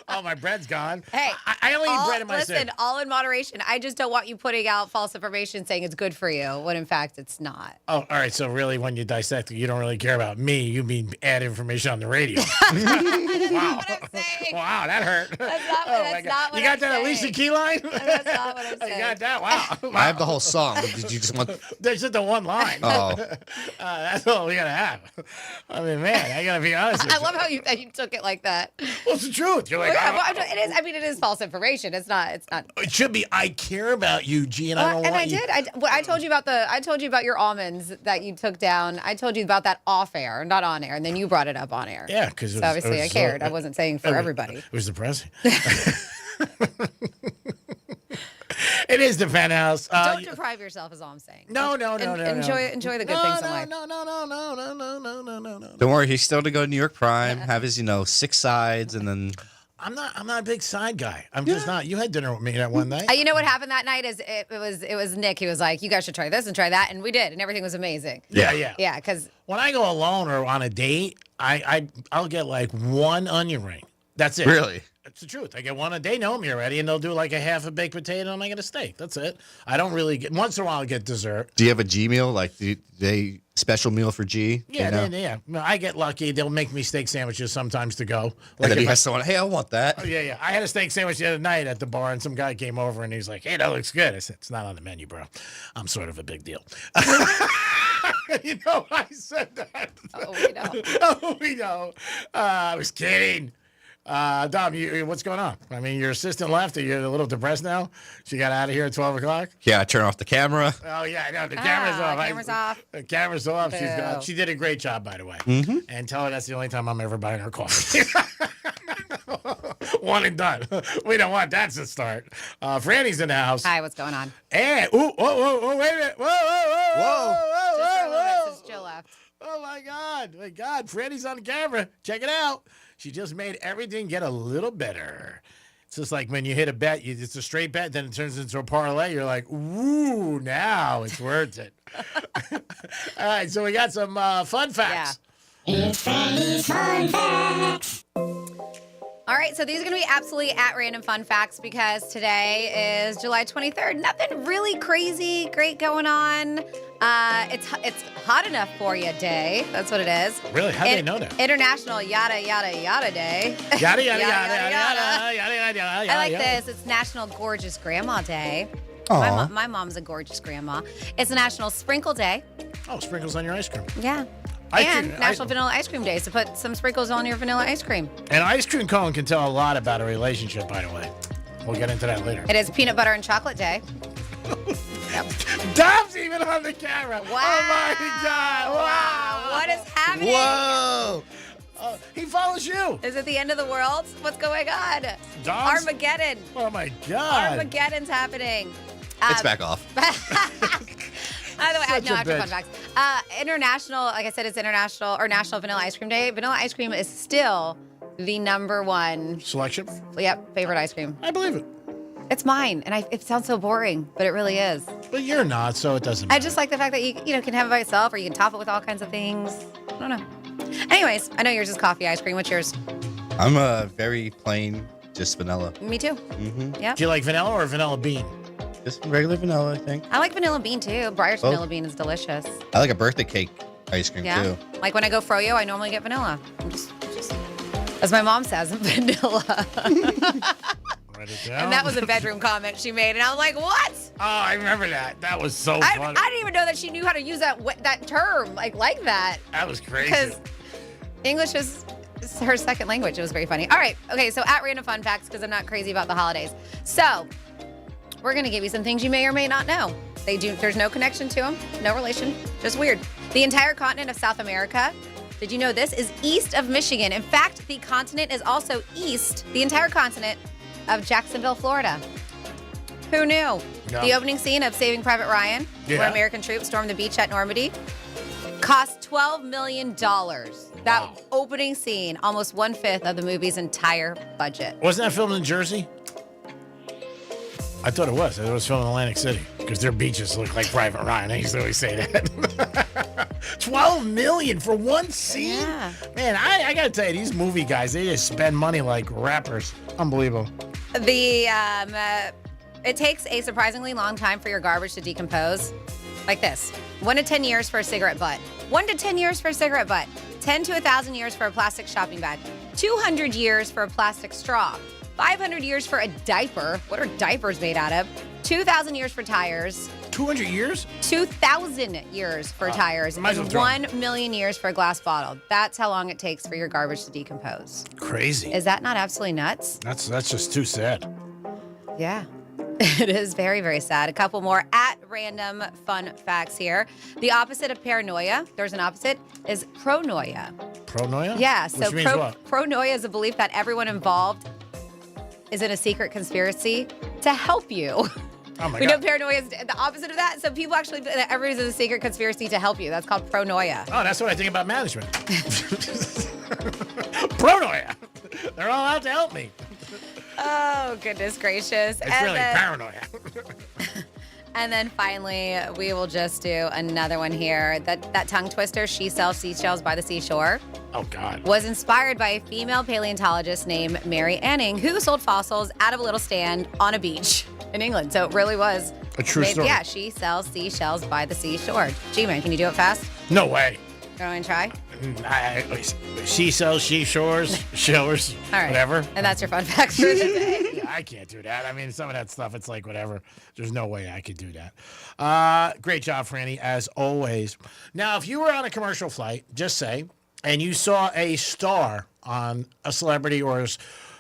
Oh, my bread's gone. Hey, I only eat bread in my listen, all in moderation. I just don't want you putting out false information saying it's good for you when in fact it's not. Oh, all right. So really, when you dissect it, you don't really care about me. You mean add information on the radio. That's not what I'm saying. Wow, that hurt. That's not what that's not what You got I'm that saying. Alicia Key line? That's not what I'm saying. You got that? Wow. I have the whole song. Did you just want? There's just the one line. Oh. That's all we gotta have. I mean, man, I gotta be honest with I you. love how you took it like that. Well, it's the truth. You're like, Well, yeah, it is. I mean, it is false information. It's not. it should be. I care about you, G, and I don't And want I you. did. I told you about I told you about your almonds that you took down. I told you about that off air, not on air, and then you brought it up on air. Yeah, because so obviously I cared. I wasn't saying for everybody. It was depressing. It is the Penthouse. Don't deprive yourself, is all I'm saying. No. Enjoy the good things in life. Don't worry, he's still to go to New York Prime, have his 6 sides, and then. I'm not a big side guy. I'm just not. You had dinner with me that one night. You know what happened that night is it was Nick. He was like, you guys should try this and try that, and we did, and everything was amazing. Yeah. Yeah, because when I go alone or on a date, I'll get like one onion ring. That's it. Really? It's the truth. I get one. They know me already, and they'll do like a half a baked potato, and I get a steak. That's it. I don't really get. Once in a while, I get dessert. Do you have a G meal? Like, do they special meal for G? Yeah, yeah. No, I get lucky. They'll make me steak sandwiches sometimes to go. And then he has someone, hey, I want that. Oh, yeah. I had a steak sandwich the other night at the bar, and some guy came over, and he's like, hey, that looks good. I said, it's not on the menu, bro. I'm sort of a big deal. You know, I said that. Oh, we know. Oh, we know. I was kidding. Dom, what's going on? I mean, your assistant left. Are you a little depressed now? She got out of here at 12 o'clock? Yeah, I turn off the camera. Oh, yeah, I know. The camera's off. Camera's off. The camera's off. She's Boo. gone. She did a great job, by the way. Mm-hmm. And tell her that's the only time I'm ever buying her coffee. One and done. We don't want that to start. Franny's in the house. Hi, what's going on? And, wait a minute. Whoa. Just for a moment since Jill left. Oh, my God. Franny's on the camera. Check it out. She just made everything get a little better. It's just like when you hit a bet, it's a straight bet, then it turns into a parlay. You're like, ooh, now it's worth it. All right, so we got some fun facts. Yeah. It's Franny's Fun Facts. All right, so these are going to be absolutely at random fun facts because today is July 23rd. Nothing really crazy great going on. It's hot enough for you day. That's what it is. Really? How do they know that? International Yada Yada Yada Day. Yada, yada, yada. I like this. It's National Gorgeous Grandma Day. My mom's a gorgeous grandma. It's National Sprinkle Day. Oh, sprinkles on your ice cream. Yeah. National Vanilla Ice Cream Day, so put some sprinkles on your vanilla ice cream. An ice cream cone can tell a lot about a relationship, by the way. We'll get into that later. It is Peanut Butter and Chocolate Day. Yep. Dom's even on the camera. Wow. Oh, my God. Wow. What is happening? Whoa. He follows you. Is it the end of the world? What's going on? Dom's? Armageddon. Oh, my God. Armageddon's happening. It's back off. By the way, Such a after bitch. fun facts. International, like I said, it's International or National Vanilla Ice Cream Day. Vanilla ice cream is still the #1 selection. Yep, favorite ice cream. I believe it. It's mine, and it sounds so boring, but it really is. But you're not, so it doesn't matter. I just like the fact that you can have it by itself, or you can top it with all kinds of things. I don't know. Anyways, I know yours is coffee ice cream. What's yours? I'm a very plain, just vanilla. Me too. Mm-hmm. Yeah. Do you like vanilla or vanilla bean? Just regular vanilla, I think. I like vanilla bean too. Briar's vanilla bean is delicious. I like a birthday cake ice cream Yeah. too. Like when I go froyo, I normally get vanilla. I'm just as my mom says, vanilla. Write it down. And that was a bedroom comment she made, and I was like, "What?" Oh, I remember that. That was so I funny. didn't even know that she knew how to use that term like that. That was crazy. Because English is her second language. It was very funny. All right, okay. So at random fun facts, because I'm not crazy about the holidays. So we're gonna give you some things you may or may not know. There's no connection to them, no relation, just weird. The entire continent of South America. Did you know this is east of Michigan? In fact, the continent is also east. The entire continent of Jacksonville, Florida. Who knew? No. The opening scene of Saving Private Ryan, where Yeah. American troops stormed the beach at Normandy, cost $12 million. That opening scene, almost 1/5 of the movie's entire budget. Wasn't that filmed in Jersey? I thought it was. It was filmed in Atlantic City because their beaches look like Private Ryan. I used to always say that. $12 million for one scene? Yeah. Man, I got to tell you, these movie guys, they just spend money like rappers. Unbelievable. It takes a surprisingly long time for your garbage to decompose. Like this. 1 to 10 years for a cigarette butt. 1 to 10 years for a cigarette butt. 10 to 1,000 years for a plastic shopping bag. 200 years for a plastic straw. 500 years for a diaper. What are diapers made out of? 2,000 years for tires. 200 years? 2,000 years for tires. might as well And throw 1 million years for a glass bottle. That's how long it takes for your garbage to decompose. Crazy. Is that not absolutely nuts? That's just too sad. Yeah. It is very, very sad. A couple more at random fun facts here. The opposite of paranoia, there's an opposite, is pronoia. Pronoia? Yeah, so Which means what? pronoia is a belief that everyone involved is in a secret conspiracy to help you. Oh my We know God. paranoia is the opposite of that. So people actually, that everybody's in a secret conspiracy to help you. That's called pronoia. Oh, that's what I think about management. Pronoia. They're all out to help me. Oh, goodness gracious. It's really paranoia. And then finally, we will just do another one here. That tongue twister, she sells seashells by the seashore, Oh, God. was inspired by a female paleontologist named Mary Anning, who sold fossils out of a little stand on a beach in England. So it really was A true story. Yeah, she sells seashells by the seashore. G-Man, can you do it fast? No way. You want to try? She sells shores, showers, All right. whatever. And that's your fun fact for the day. Yeah, I can't do that. I mean, some of that stuff, it's like whatever. There's no way I could do that. Great job, Franny, as always. Now, if you were on a commercial flight, just say, and you saw a star on a celebrity or,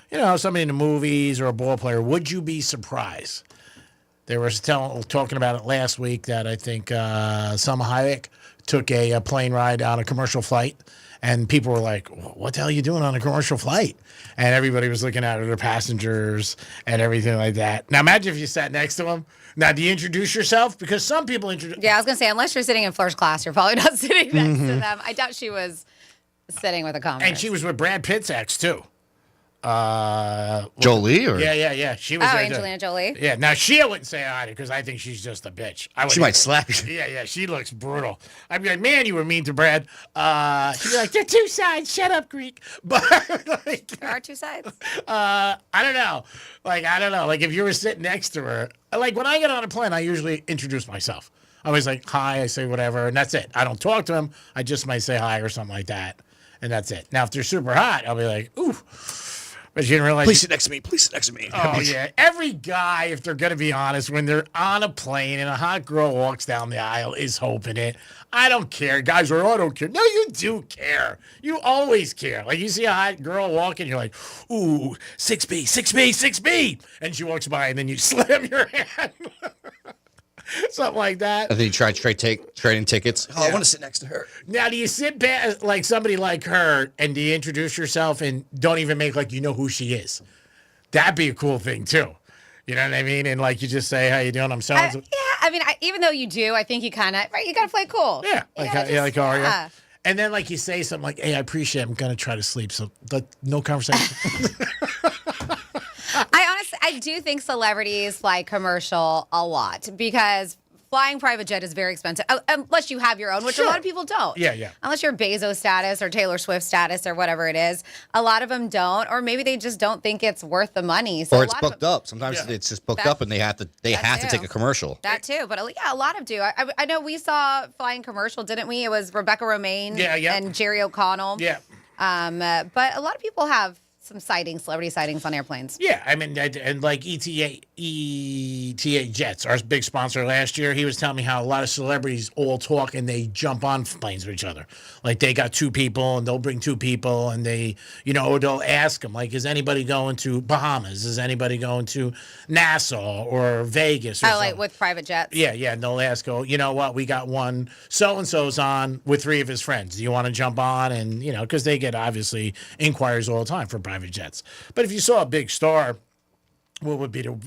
somebody in the movies or a ball player, would you be surprised? They were talking about it last week that I think Salma Hayek took a plane ride on a commercial flight, and people were like, what the hell are you doing on a commercial flight? And everybody was looking at their passengers and everything like that. Now, imagine if you sat next to them. Now, do you introduce yourself? Because some people introduce... Yeah, I was going to say, unless you're sitting in first class, you're probably not sitting next to them. I doubt she was sitting with a comic. And she was with Brad Pitt's ex, too. Jolie? Or? Yeah. She was there, too. Angelina Jolie. Yeah, now she wouldn't say hi to because I think she's just a bitch. She might slap you. Yeah, she looks brutal. I'd be like, man, you were mean to Brad. She'd be like, there are two sides. Shut up, Greek. But There are two sides. I don't know. Like if you were sitting next to her, like when I get on a plane, I usually introduce myself. I always like, hi, I say whatever, and that's it. I don't talk to them. I just might say hi or something like that, and that's it. Now, if they're super hot, I'll be like, ooh. But you didn't realize. Please sit next to me. Please sit next to me. Oh, yeah. Every guy, if they're going to be honest, when they're on a plane and a hot girl walks down the aisle, is hoping it. I don't care. Guys are, I don't care. No, you do care. You always care. Like, you see a hot girl walking, you're like, ooh, 6B, 6B, 6B. And she walks by, and then you slam your hand. Something like that. And then you try trading tickets. Oh, I want to sit next to her. Now, do you sit back like somebody like her and do you introduce yourself and don't even make like you know who she is? That'd be a cool thing, too. You know what I mean? And like you just say, how you doing? I'm so Yeah, I mean, even though you do, I think you kind of, right, you got to play cool. Yeah. Like, how are you? yeah. And then like you say something like, hey, I appreciate it. I'm going to try to sleep. So no conversation. I do think celebrities fly commercial a lot because flying private jet is very expensive, unless you have your own, which a lot of people don't. Yeah. Unless you're Bezos status or Taylor Swift status or whatever it is. A lot of them don't, or maybe they just don't think it's worth the money. So Or it's booked up. Sometimes it's just booked up and they have to take a commercial. That too, but yeah, a lot of do. I know we saw flying commercial, didn't we? It was Rebecca Romaine and Jerry O'Connell. Yeah. But a lot of people have some celebrity sightings on airplanes. Yeah, I mean, and like ETA Jets, our big sponsor last year, he was telling me how a lot of celebrities all talk and they jump on planes with each other. Like they got two people and they'll bring two people and they, or they'll ask them, like, is anybody going to Bahamas? Is anybody going to Nassau or Vegas? Or Oh, like with private jets? Yeah, and they'll ask, you know what, we got one so-and-so's on with three of his friends. Do you want to jump on? And, because they get, obviously, inquiries all the time for private jets. But if you saw a big star, what would be now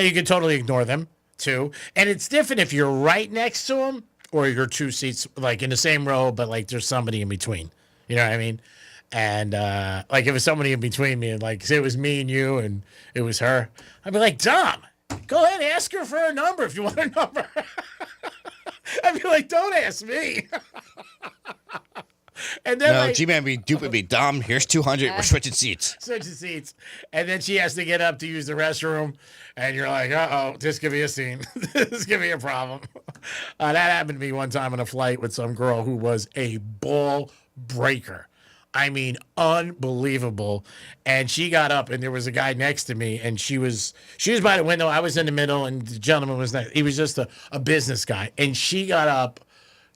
you can totally ignore them, too. And it's different if you're right next to them or you're two seats, like, in the same row, but, like, there's somebody in between. You know what I mean? And, like, if it's somebody in between me, and, like, say it was me and you and it was her, I'd be like, Dom, go ahead and ask her for a number if you want a number. I'd be like, don't ask me. And then no, G-Man be duping me. Dom, here's 200. We're switching seats. Switching seats. And then she has to get up to use the restroom. And you're like, uh-oh, this could be a scene. This could be a problem. That happened to me one time on a flight with some girl who was a ball breaker. I mean, unbelievable. And she got up, and there was a guy next to me, and she was by the window. I was in the middle, and the gentleman was next. He was just a business guy, and she got up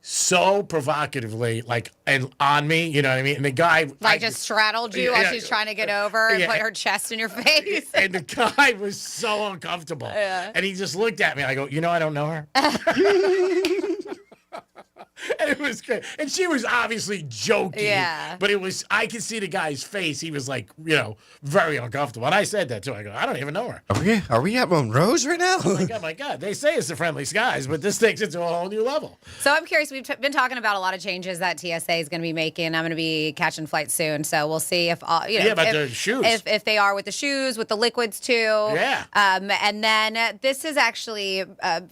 so provocatively, like, and on me, you know what I mean? And the guy just straddled you while she's trying to get over and put her chest in your face. And the guy was so uncomfortable. Yeah. And he just looked at me. I go, I don't know her. And it was great. And she was obviously joking. Yeah. But I could see the guy's face. He was like, very uncomfortable. And I said that too. I go, I don't even know her. Are we at Monroe's right now? Oh my God. They say it's the friendly skies, but this takes it to a whole new level. So I'm curious. We've been talking about a lot of changes that TSA is going to be making. I'm going to be catching flights soon. So we'll see if all, about the shoes. If they are with the shoes, with the liquids too. Yeah. And then this is actually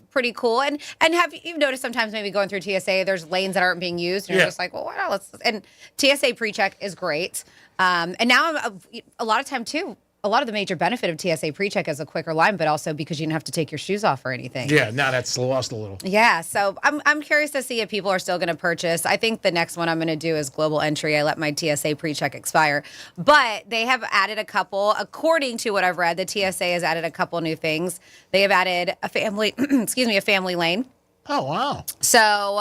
pretty cool. And have you noticed sometimes maybe going through TSA, there's lanes that aren't being used, and you're just like, well, why not? And TSA PreCheck is great. And now a lot of time too. A lot of the major benefit of TSA PreCheck is a quicker line, but also because you didn't have to take your shoes off or anything. Yeah, now that's lost a little. Yeah, so I'm curious to see if people are still going to purchase. I think the next one I'm going to do is Global Entry. I let my TSA PreCheck expire, but they have added a couple. According to what I've read, the TSA has added a couple new things. They have added a family, a family lane. Oh, wow. So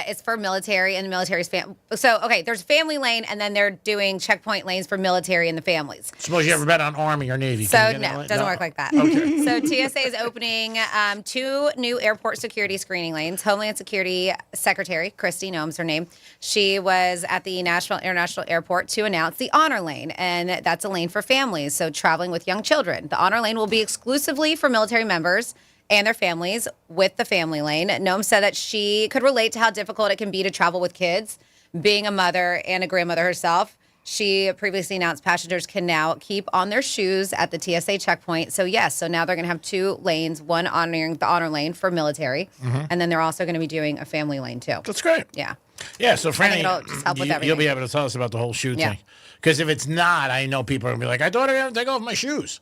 it's for military and the military's there's family lane, and then they're doing checkpoint lanes for military and the families. Suppose you ever bet on Army or Navy. So no, it doesn't work like that. Okay. So TSA is opening 2 new airport security screening lanes. Homeland Security Secretary Christy Noem's her name. She was at the Nashville International Airport to announce the Honor Lane, and that's a lane for families, so traveling with young children. The Honor Lane will be exclusively for military members and their families with the family lane. Noem said that she could relate to how difficult it can be to travel with kids. Being a mother and a grandmother herself, she previously announced passengers can now keep on their shoes at the TSA checkpoint. So now they're going to have 2 lanes, one honoring the Honor Lane for military, and then they're also going to be doing a family lane too. That's great. Yeah. Yeah, so Franny, it'll just help with everything. You'll be able to tell us about the whole shoe thing. Because if it's not, I know people are going to be like, I thought I had to take off my shoes.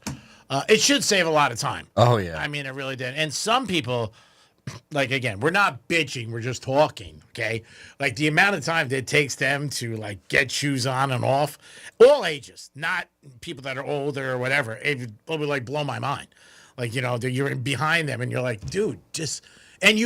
It should save a lot of time. Oh, yeah. I mean, it really did. And some people, like, again, we're not bitching. We're just talking, okay? Like, the amount of time that it takes them to, like, get shoes on and off, all ages, not people that are older or whatever, it would, like, blow my mind. Like, you're behind them, and you're like, dude, just... And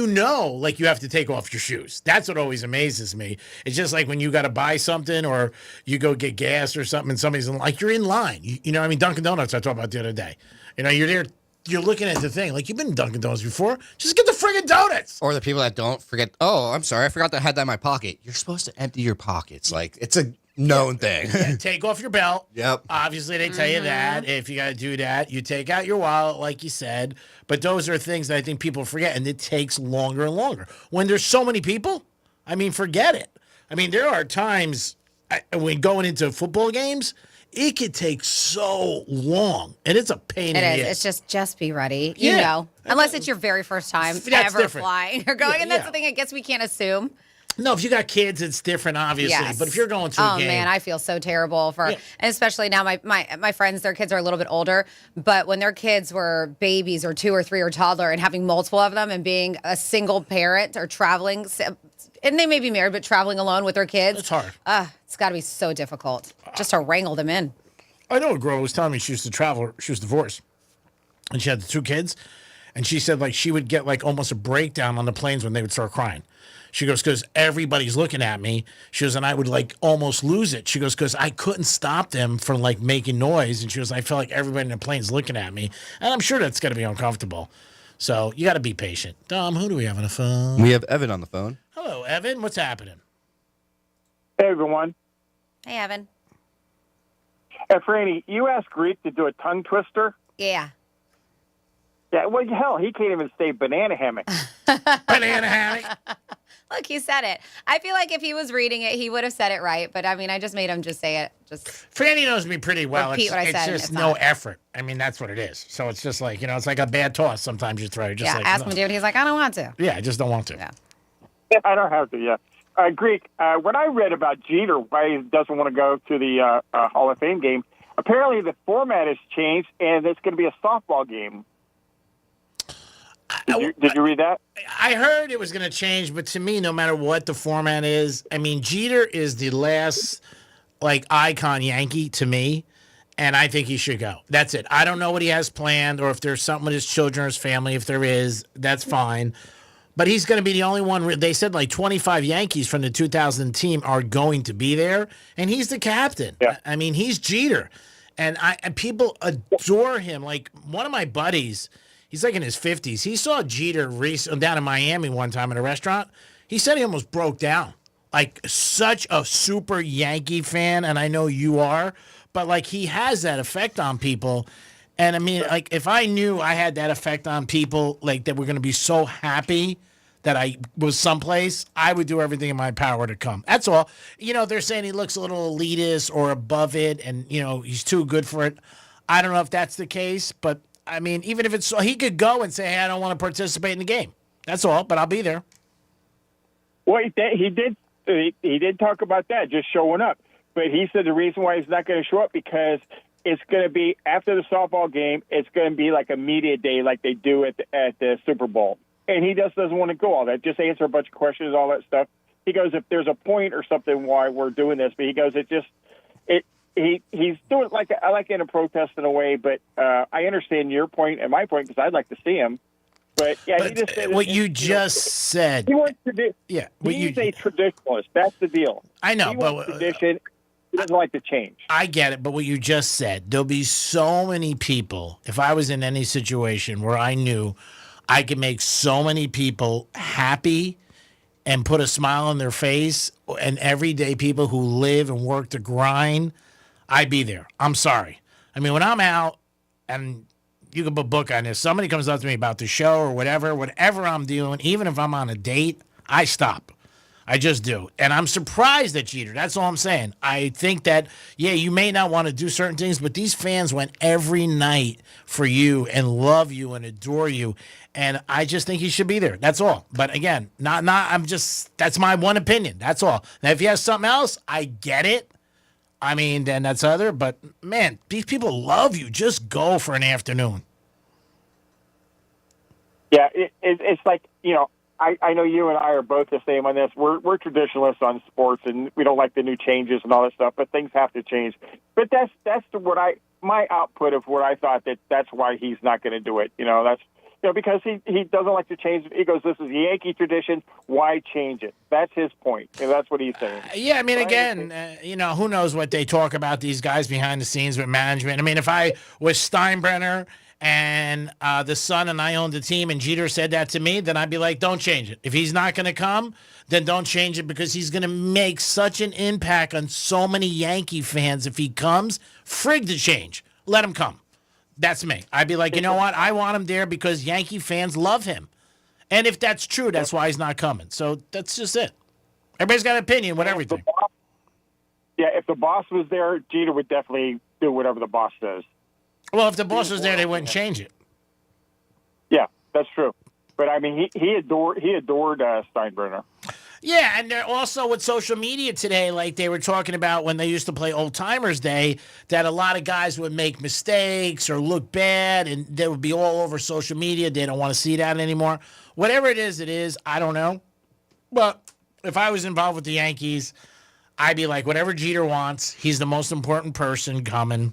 like you have to take off your shoes. That's what always amazes me. It's just like when you got to buy something or you go get gas or something and somebody's you're in line. You know what I mean? Dunkin' Donuts I talked about the other day. You're there, you're looking at the thing. Like, you've been in Dunkin' Donuts before. Just get the friggin' donuts. Or the people that don't forget, I'm sorry, I forgot that I had that in my pocket. You're supposed to empty your pockets. Like, it's a known thing. Yeah, take off your belt. Yep. Obviously, they tell you that. If you got to do that, you take out your wallet, like you said. But those are things that I think people forget, and it takes longer and longer. When there's so many people, I mean, forget it. I mean, there are times when going into football games, it could take so long, and it's a pain in the ass. It's just be ready. Unless it's your very first time ever flying or going, and that's the thing. I guess we can't assume. No, if you got kids, it's different, obviously. Yes. But if you're going to a game... Oh, man, I feel so terrible and especially now my friends, their kids are a little bit older, but when their kids were babies or 2 or 3 or toddler and having multiple of them and being a single parent or traveling, and they may be married, but traveling alone with their kids... It's hard. It's got to be so difficult just to wrangle them in. I know a girl was telling me she used to travel. She was divorced, and she had the 2 kids, and she said, like, she would get, like, almost a breakdown on the planes when they would start crying. She goes, because everybody's looking at me. She goes, and I would, like, almost lose it. She goes, because I couldn't stop them from, like, making noise. And she goes, I felt like everybody in the plane's looking at me. And I'm sure that's going to be uncomfortable. So you got to be patient. Dom, who do we have on the phone? We have Evan on the phone. Hello, Evan. What's happening? Hey, everyone. Hey, Evan. Hey, Franny, you asked Greek to do a tongue twister? Yeah. Yeah, well, hell, he can't even say banana hammock. Banana hammock. Look, he said it. I feel like if he was reading it, he would have said it right. But, I mean, I just made him just say it. Franny knows me pretty well. Repeat what I said. It's just no effort. I mean, that's what it is. So it's just like, it's like a bad toss sometimes you throw. Just ask him to do it. He's like, I don't want to. Yeah, I just don't want to. Yeah. I don't have to, yeah. Greek, when I read about Jeter, why he doesn't want to go to the Hall of Fame game, apparently the format has changed, and it's going to be a softball game. Did you read that? I heard it was going to change, but to me, no matter what the format is, I mean, Jeter is the last like icon Yankee to me, and I think he should go. That's it. I don't know what he has planned, or if there's something with his children or his family. If there is, that's fine. But he's going to be the only one. They said like 25 Yankees from the 2000 team are going to be there, and he's the captain. Yeah. I mean, he's Jeter, and people adore him. Like one of my buddies, he's like in his 50s. He saw Jeter down in Miami one time in a restaurant. He said he almost broke down. Like such a super Yankee fan, and I know you are, but like he has that effect on people. And I mean, like, if I knew I had that effect on people, like, that we're going to be so happy that I was someplace, I would do everything in my power to come. That's all. You know, they're saying he looks a little elitist or above it, and, you know, he's too good for it. I don't know if that's the case, but, I mean, even if it's so, he could go and say, hey, I don't want to participate in the game. That's all, but I'll be there. Well, he did talk about that, just showing up. But he said the reason why he's not going to show up because it's going to be after the softball game. It's going to be like a media day, like they do at the Super Bowl. And he just doesn't want to go all that. Just answer a bunch of questions, all that stuff. He goes, if there's a point or something why we're doing this, but he goes, he's doing it like I like in a protest in a way. But I understand your point and my point because I'd like to see him. But yeah, he just said what you just said. He wants to yeah, he's a traditionalist. That's the deal. I know, he but wants tradition. He doesn't like to change. I get it, but what you just said, there'll be so many people, if I was in any situation where I knew I could make so many people happy and put a smile on their face, and everyday people who live and work to grind, I'd be there. I'm sorry. I mean, when I'm out, and you can put a book on this, somebody comes up to me about the show or whatever I'm doing, even if I'm on a date, I stop. I just do. And I'm surprised at Jeter. That's all I'm saying. I think that, yeah, you may not want to do certain things, but these fans went every night for you and love you and adore you. And I just think he should be there. That's all. But again, that's my one opinion. That's all. Now, if he has something else, I get it. I mean, then that's other. But, man, these people love you. Just go for an afternoon. Yeah, it's like, you know, I know you and I are both the same on this. We're traditionalists on sports, and we don't like the new changes and all that stuff. But things have to change. But that's my output of what I thought that's why he's not going to do it. You know, that's because he doesn't like to change. He goes, this is Yankee tradition. Why change it? That's his point. And that's what he's saying. Yeah, I mean, again, you know, who knows what they talk about these guys behind the scenes with management. I mean, if I was Steinbrenner and the son and I owned the team and Jeter said that to me, then I'd be like, don't change it. If he's not going to come, then don't change it because he's going to make such an impact on so many Yankee fans. If he comes, frig the change. Let him come. That's me. I'd be like, you know what? I want him there because Yankee fans love him. And if that's true, that's why he's not coming. So that's just it. Everybody's got an opinion with everything. If the boss was there, Jeter would definitely do whatever the boss says. Well, if the boss was there, they wouldn't change it. Yeah, that's true. But I mean, he adored Steinbrenner. Yeah, and they're also with social media today, like they were talking about when they used to play Old Timers Day, that a lot of guys would make mistakes or look bad, and they would be all over social media. They don't want to see that anymore. Whatever it is. I don't know. But if I was involved with the Yankees, I'd be like, whatever Jeter wants, he's the most important person coming.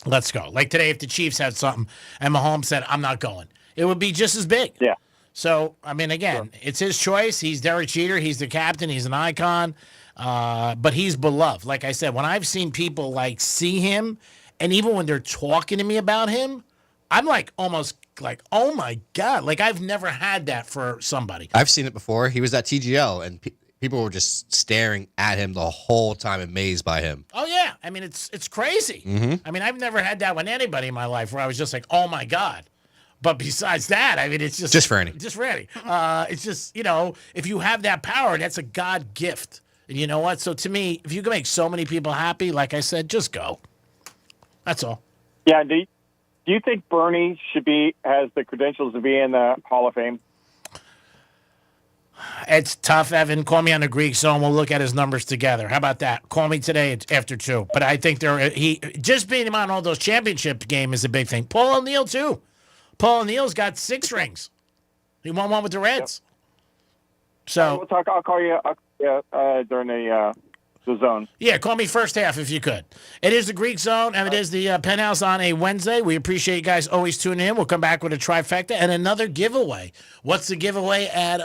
Let's go. Like today, if the Chiefs had something and Mahomes said, I'm not going, it would be just as big. Yeah. So, I mean, again, It's his choice. He's Derek Jeter. He's the captain. He's an icon. But he's beloved. Like I said, when I've seen people like see him, and even when they're talking to me about him, I'm like almost like, oh my God. Like I've never had that for somebody. I've seen it before. He was at TGL and people were just staring at him the whole time, amazed by him. Oh yeah. I mean, it's crazy. Mm-hmm. I mean, I've never had that with anybody in my life where I was just like, oh my God. But besides that, I mean, it's just for Annie. Just for Annie. It's just, you know, if you have that power, that's a God gift. And you know what? So to me, if you can make so many people happy, like I said, just go. That's all. Yeah. Do you think Bernie has the credentials to be in the Hall of Fame? It's tough, Evan. Call me on the Greek zone. We'll look at his numbers together. How about that? Call me today after 2. But I think he just being him on all those championship game is a big thing. Paul O'Neill too. Paul O'Neill's got 6 rings. He won one with the Reds. Yep. So we'll talk. I'll call you during the the zone. Yeah, call me first half if you could. It is the Greek Zone, and it is the Penthouse on a Wednesday. We appreciate you guys always tuning in. We'll come back with a trifecta and another giveaway. What's the giveaway at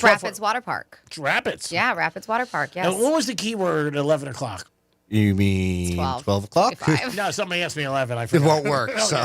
Rapids Water Park. Rapids? Yeah, Rapids Water Park, yes. And what was the keyword at 11 o'clock? You mean 12 o'clock? No, somebody asked me 11. I It forgot. won't work, so.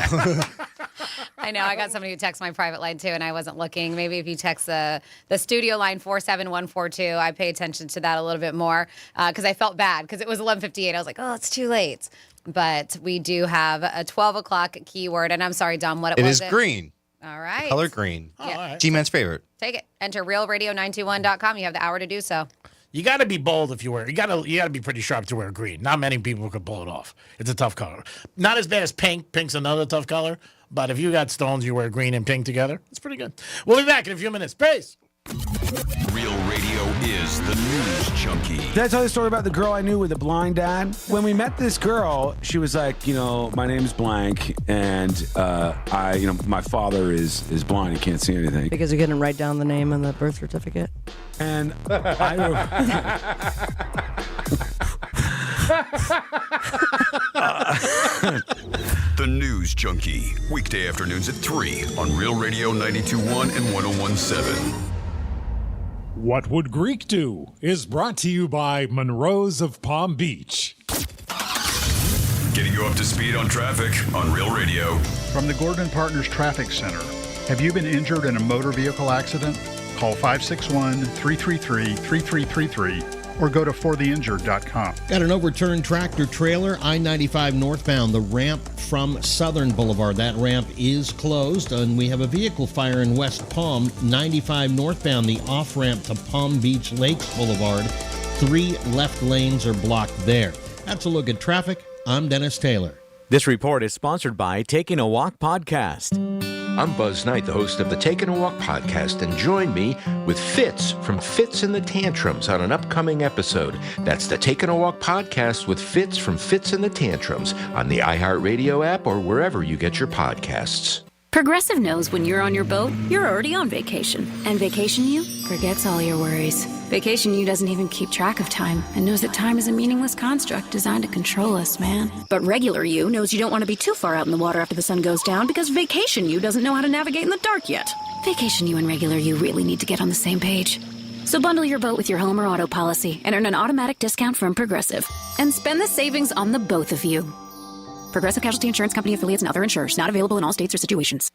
I know. I got somebody who texts my private line, too, and I wasn't looking. Maybe if you text the studio line 47142, I pay attention to that a little bit more because I felt bad because it was 11:58. I was like, oh, it's too late. But we do have a 12 o'clock keyword, and I'm sorry, Dom, what It was is green. All right. Color green. Oh, all right. G-Man's favorite. Take it. Enter realradio921.com. You have the hour to do so. You got to be bold if you wear it. You got to be pretty sharp to wear green. Not many people could pull it off. It's a tough color. Not as bad as pink. Pink's another tough color. But if you got stones, you wear green and pink together. It's pretty good. We'll be back in a few minutes. Peace. Real radio is the news junkie. Did I tell you the story about the girl I knew with a blind dad? When we met this girl, she was like, my name's blank, and my father is blind. He can't see anything. Because you couldn't write down the name on the birth certificate. And The News Junkie, weekday afternoons at 3 on Real Radio 92.1 and 101.7. What Would Greek Do is brought to you by Monroe's of Palm Beach. Getting you up to speed on traffic on Real Radio. From the Gordon Partners Traffic Center. Have you been injured in a motor vehicle accident? Call 561-333-3333 or go to fortheinjured.com. Got an overturned tractor trailer, I-95 northbound, the ramp from Southern Boulevard. That ramp is closed, and we have a vehicle fire in West Palm, 95 northbound, the off-ramp to Palm Beach Lakes Boulevard. 3 left lanes are blocked there. That's a look at traffic. I'm Dennis Taylor. This report is sponsored by Taking a Walk podcast. I'm Buzz Knight, the host of the Taking a Walk podcast, and join me with Fitz from Fitz and the Tantrums on an upcoming episode. That's the Taking a Walk podcast with Fitz from Fitz and the Tantrums on the iHeartRadio app or wherever you get your podcasts. Progressive knows when you're on your boat, you're already on vacation. And Vacation You forgets all your worries. Vacation You doesn't even keep track of time and knows that time is a meaningless construct designed to control us, man. But Regular You knows you don't want to be too far out in the water after the sun goes down because Vacation You doesn't know how to navigate in the dark yet. Vacation You and Regular You really need to get on the same page. So bundle your boat with your home or auto policy and earn an automatic discount from Progressive. And spend the savings on the both of you. Progressive Casualty Insurance Company affiliates and other insurers. Not available in all states or situations.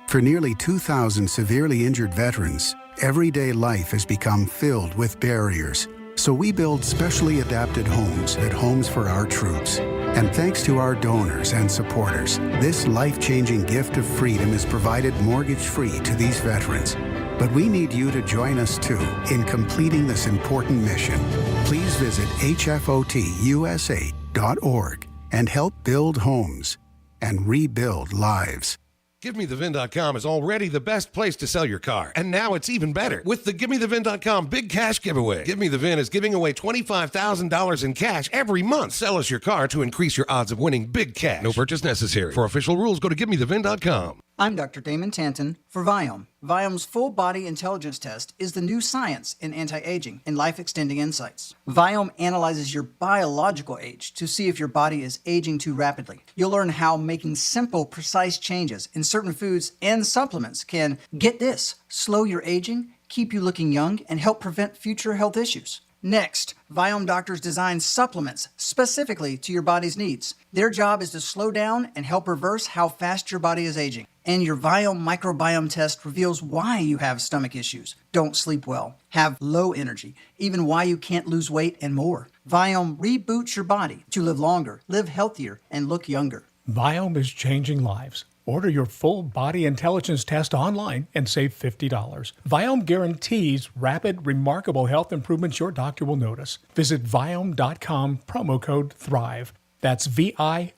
For nearly 2,000 severely injured veterans, everyday life has become filled with barriers. So we build specially adapted homes at Homes for Our Troops. And thanks to our donors and supporters, this life-changing gift of freedom is provided mortgage-free to these veterans. But we need you to join us, too, in completing this important mission. Please visit hfotusa.org and help build homes and rebuild lives. GiveMeTheVin.com is already the best place to sell your car. And now it's even better with the GiveMeTheVin.com Big Cash Giveaway. Give Me The Vin is giving away $25,000 in cash every month. Sell us your car to increase your odds of winning big cash. No purchase necessary. For official rules, go to GiveMeTheVin.com. I'm Dr. Damon Tanton for Viome. Viome's full body intelligence test is the new science in anti-aging and life-extending insights. Viome analyzes your biological age to see if your body is aging too rapidly. You'll learn how making simple, precise changes in certain foods and supplements can, get this, slow your aging, keep you looking young, and help prevent future health issues. Next, Viome doctors design supplements specifically to your body's needs. Their job is to slow down and help reverse how fast your body is aging. And your Viome microbiome test reveals why you have stomach issues, don't sleep well, have low energy, even why you can't lose weight, and more. Viome reboots your body to live longer, live healthier, and look younger. Viome is changing lives. Order your full body intelligence test online and save $50. Viome guarantees rapid, remarkable health improvements your doctor will notice. Visit Viome.com, promo code THRIVE. That's VIOME.com,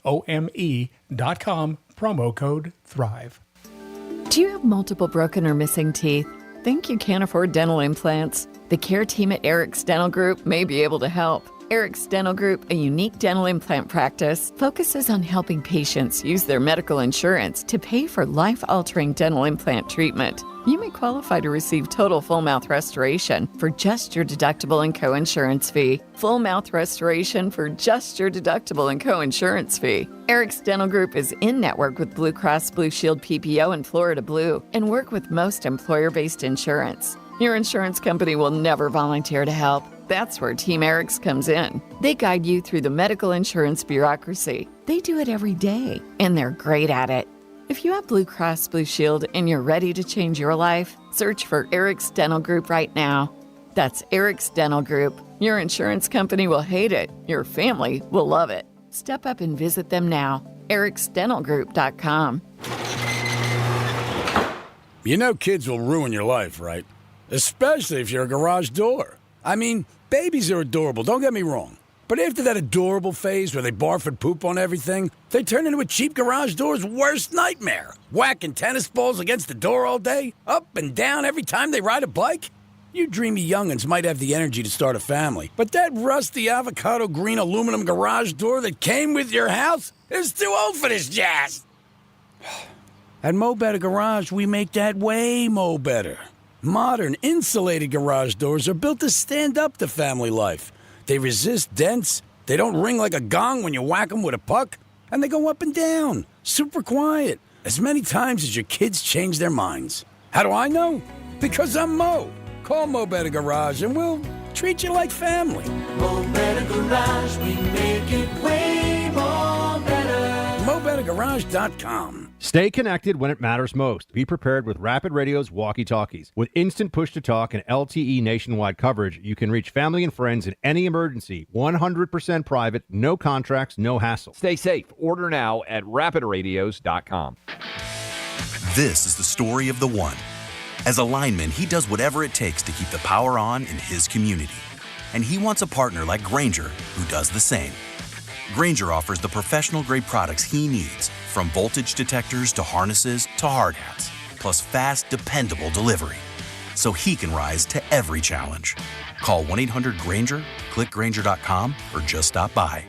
promo code THRIVE. Do you have multiple broken or missing teeth? Think you can't afford dental implants? The care team at Eric's Dental Group may be able to help. Eric's Dental Group, a unique dental implant practice, focuses on helping patients use their medical insurance to pay for life-altering dental implant treatment. You may qualify to receive total full mouth restoration for just your deductible and co-insurance fee. Full mouth restoration for just your deductible and co-insurance fee. Eric's Dental Group is in-network with Blue Cross Blue Shield PPO and Florida Blue and work with most employer-based insurance. Your insurance company will never volunteer to help. That's where Team Eric's comes in. They guide you through the medical insurance bureaucracy. They do it every day, and they're great at it. If you have Blue Cross Blue Shield and you're ready to change your life, search for Eric's Dental Group right now. That's Eric's Dental Group. Your insurance company will hate it. Your family will love it. Step up and visit them now. ericsdentalgroup.com. You know kids will ruin your life, right? Especially if you're a garage door. I mean, babies are adorable, don't get me wrong. But after that adorable phase where they barf and poop on everything, they turn into a cheap garage door's worst nightmare. Whacking tennis balls against the door all day, up and down every time they ride a bike. You dreamy young'uns might have the energy to start a family, but that rusty avocado green aluminum garage door that came with your house is too old for this jazz. At Mo Better Garage, we make that way mo better. Modern, insulated garage doors are built to stand up to family life. They resist dents, they don't ring like a gong when you whack them with a puck, and they go up and down, super quiet, as many times as your kids change their minds. How do I know? Because I'm Mo. Call Mo Better Garage and we'll treat you like family. Mo Better Garage, we make it way more better. MoBetterGarage.com. Stay connected when it matters most. Be prepared with Rapid Radio's walkie-talkies. With instant push-to-talk and LTE nationwide coverage, you can reach family and friends in any emergency. 100% private, no contracts, no hassle. Stay safe. Order now at rapidradios.com. This is the story of the one. As a lineman, he does whatever it takes to keep the power on in his community. And he wants a partner like Grainger who does the same. Grainger offers the professional-grade products he needs, from voltage detectors to harnesses to hard hats, plus fast, dependable delivery, so he can rise to every challenge. Call 1-800-GRAINGER, click Grainger.com, or just stop by.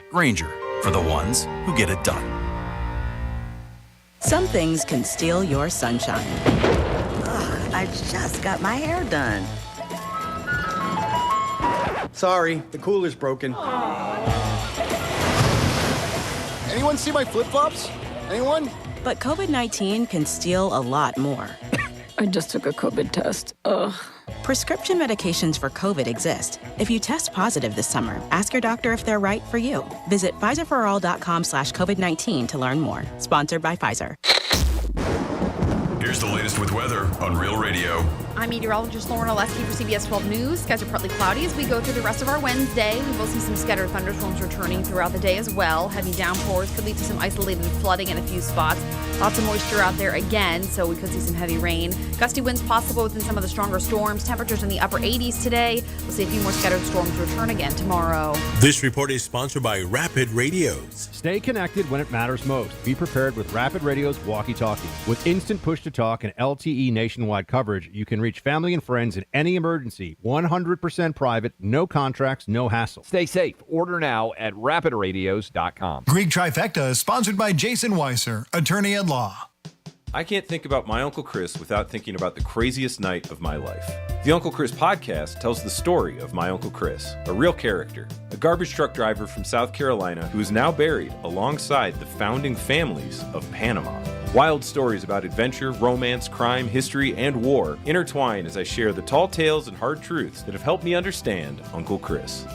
Grainger, for the ones who get it done. Some things can steal your sunshine. Ugh, I just got my hair done. Sorry, the cooler's broken. Anyone see my flip-flops? Anyone? But COVID-19 can steal a lot more. I just took a COVID test. Ugh. Prescription medications for COVID exist. If you test positive this summer, ask your doctor if they're right for you. Visit PfizerForAll.com/COVID-19 to learn more. Sponsored by Pfizer. Here's the latest with weather on Real Radio. I'm meteorologist Lauren Oleski for CBS 12 News. Skies are partly cloudy as we go through the rest of our Wednesday. We will see some scattered thunderstorms returning throughout the day as well. Heavy downpours could lead to some isolated flooding in a few spots. Lots of moisture out there again, so we could see some heavy rain. Gusty winds possible within some of the stronger storms. Temperatures in the upper 80s today. We'll see a few more scattered storms return again tomorrow. This report is sponsored by Rapid Radios. Stay connected when it matters most. Be prepared with Rapid Radio's walkie-talkies. With instant push-to-talk and LTE nationwide coverage, you can reach family and friends in any emergency. 100% private, no contracts, no hassle. Stay safe. Order now at rapidradios.com. Greek Trifecta is sponsored by Jason Weiser, attorney at law. I can't think about my Uncle Chris without thinking about the craziest night of my life. The Uncle Chris podcast tells the story of my Uncle Chris, a real character, a garbage truck driver from South Carolina who is now buried alongside the founding families of Panama. Wild stories about adventure, romance, crime, history, and war intertwine as I share the tall tales and hard truths that have helped me understand Uncle Chris.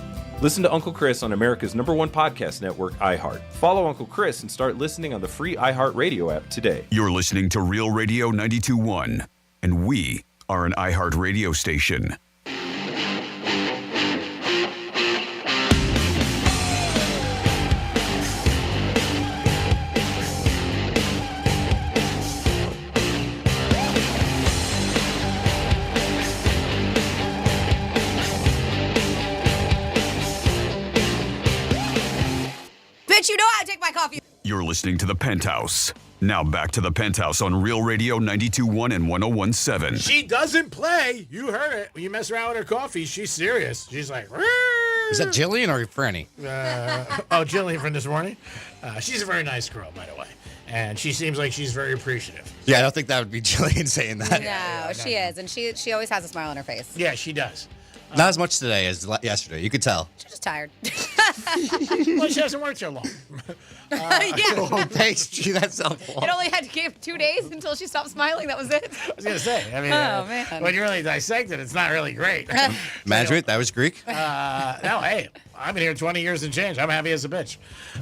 Listen to Uncle Chris on America's #1 podcast network, iHeart. Follow Uncle Chris and start listening on the free iHeart Radio app today. You're listening to Real Radio 92.1, and we are an iHeart radio station. You know how to take my coffee. You're listening to the Penthouse. Now back to the Penthouse on Real Radio 92.1 and 101.7. She doesn't play. You heard it. When you mess around with her coffee, she's serious. She's like, Is that Jillian or Franny? Jillian from this morning. She's a very nice girl, by the way. And she seems like she's very appreciative. Yeah, I don't think that would be Jillian saying that. No, she is. And she always has a smile on her face. Yeah, she does. Not as much today as yesterday. You could tell. She's just tired. Well, she hasn't worked so long. Yeah. Thanks, Gee, that's helpful. It only had to give 2 days until she stopped smiling. That was it. I was going to say, I mean, man. when you really dissect it, it's not really great. Madrid, that was Greek? No, hey, I've been here 20 years and change. I'm happy as a bitch.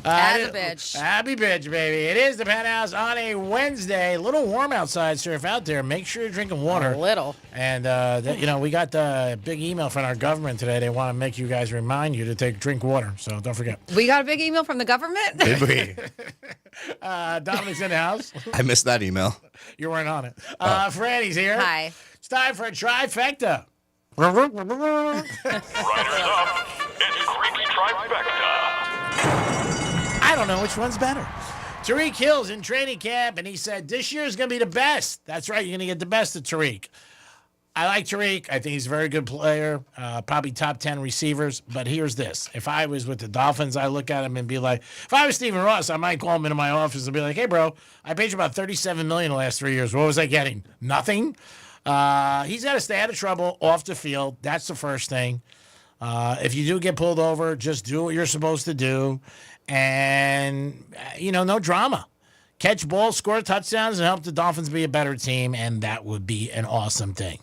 As a bitch. Happy bitch, baby. It is the Penthouse on a Wednesday. A little warm outside, surf out there. Make sure you're drinking water. A little. And, we got the big email from our government today. They want to make you guys remind you to drink water. So don't forget. We got a big email from the government? Did we? Dominic's in the house. I missed that email. You weren't on it. Franny's here. Hi. It's time for a trifecta. Riders up, it's Freaky Trifecta. I don't know which one's better. Tariq Hill's in training camp, and he said this year is going to be the best. That's right. You're going to get the best of Tariq. I like Tariq. I think he's a very good player, probably top 10 receivers. But here's this. If I was with the Dolphins, I look at him and be like, if I was Stephen Ross, I might call him into my office and be like, hey, bro, I paid you about $37 million the last 3 years. What was I getting? Nothing? He's got to stay out of trouble off the field. That's the first thing. If you do get pulled over, just do what you're supposed to do. And, no drama. Catch balls, score touchdowns, and help the Dolphins be a better team, and that would be an awesome thing.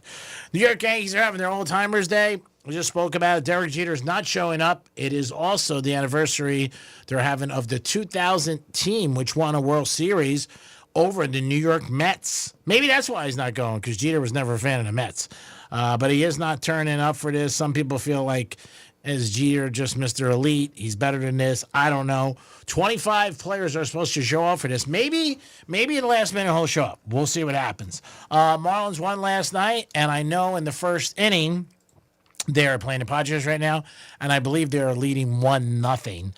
New York Yankees are having their old-timers day. We just spoke about it. Derek Jeter's not showing up. It is also the anniversary they're having of the 2000 team, which won a World Series over the New York Mets. Maybe that's why he's not going, because Jeter was never a fan of the Mets. But he is not turning up for this. Some people feel like, is Jeter just Mr. Elite? He's better than this. I don't know. 25 players are supposed to show up for this. Maybe in the last minute he'll show up. We'll see what happens. Marlins won last night, and I know in the first inning they're playing the Padres right now, and I believe they're leading 1-0.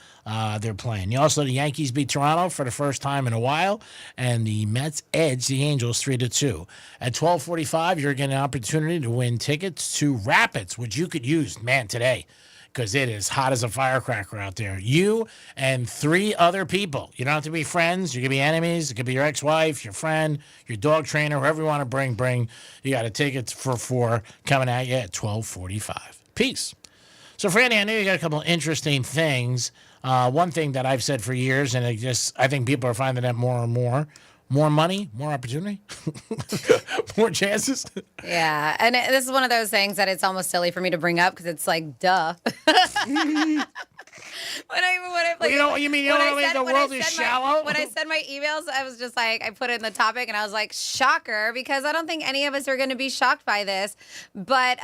They're playing. The Yankees beat Toronto for the first time in a while, and the Mets edge the Angels 3-2. At 12:45, you're getting an opportunity to win tickets to Rapids, which you could use, today, because it is hot as a firecracker out there. You and 3 other people. You don't have to be friends. You could be enemies. It could be your ex-wife, your friend, your dog trainer, whoever you want to bring. You got a ticket for 4 coming at you at 12:45. Peace. So, Franny, I know you got a couple of interesting things. One thing that I've said for years, and I think people are finding that more and more. More money, more opportunity, more chances. Yeah, and this is one of those things that it's almost silly for me to bring up because it's like, duh. The world is shallow? When I sent my emails, I was just like, I put in the topic and I was like, shocker, because I don't think any of us are going to be shocked by this. But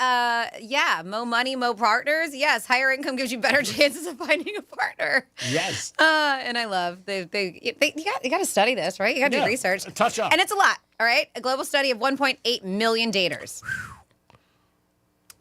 more money, more partners. Yes, higher income gives you better chances of finding a partner. Yes. And I love, you got to study this, right? You got to do research. Touch up. And it's a lot, all right? A global study of 1.8 million daters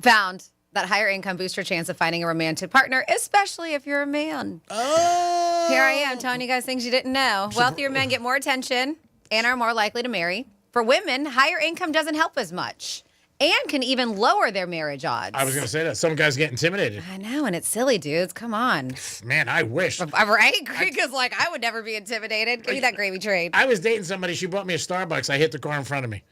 found that higher income boosts your chance of finding a romantic partner, especially if you're a man. Oh. Here I am telling you guys things you didn't know. Wealthier men get more attention and are more likely to marry. For women, higher income doesn't help as much and can even lower their marriage odds. I was going to say that. Some guys get intimidated. I know, and it's silly, dudes. Come on. Man, I wish. Right? Because, I would never be intimidated. Give me that gravy train. I was dating somebody. She brought me a Starbucks. I hit the car in front of me.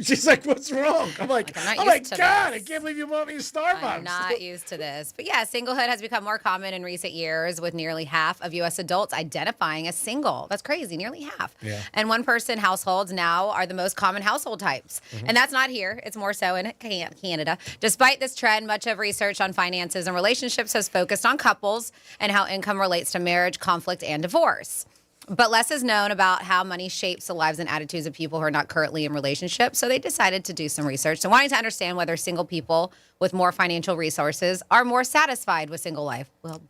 She's like, what's wrong? I'm like, oh my God, I can't believe you bought me a Starbucks. I'm not used to this. But yeah, singlehood has become more common in recent years, with nearly half of U.S. adults identifying as single. That's crazy, nearly half. Yeah. And one-person households now are the most common household types. Mm-hmm. And that's not here. It's more so in Canada. Despite this trend, much of research on finances and relationships has focused on couples and how income relates to marriage, conflict, and divorce. But less is known about how money shapes the lives and attitudes of people who are not currently in relationships. So they decided to do some research. So wanting to understand whether single people with more financial resources are more satisfied with single life. Well,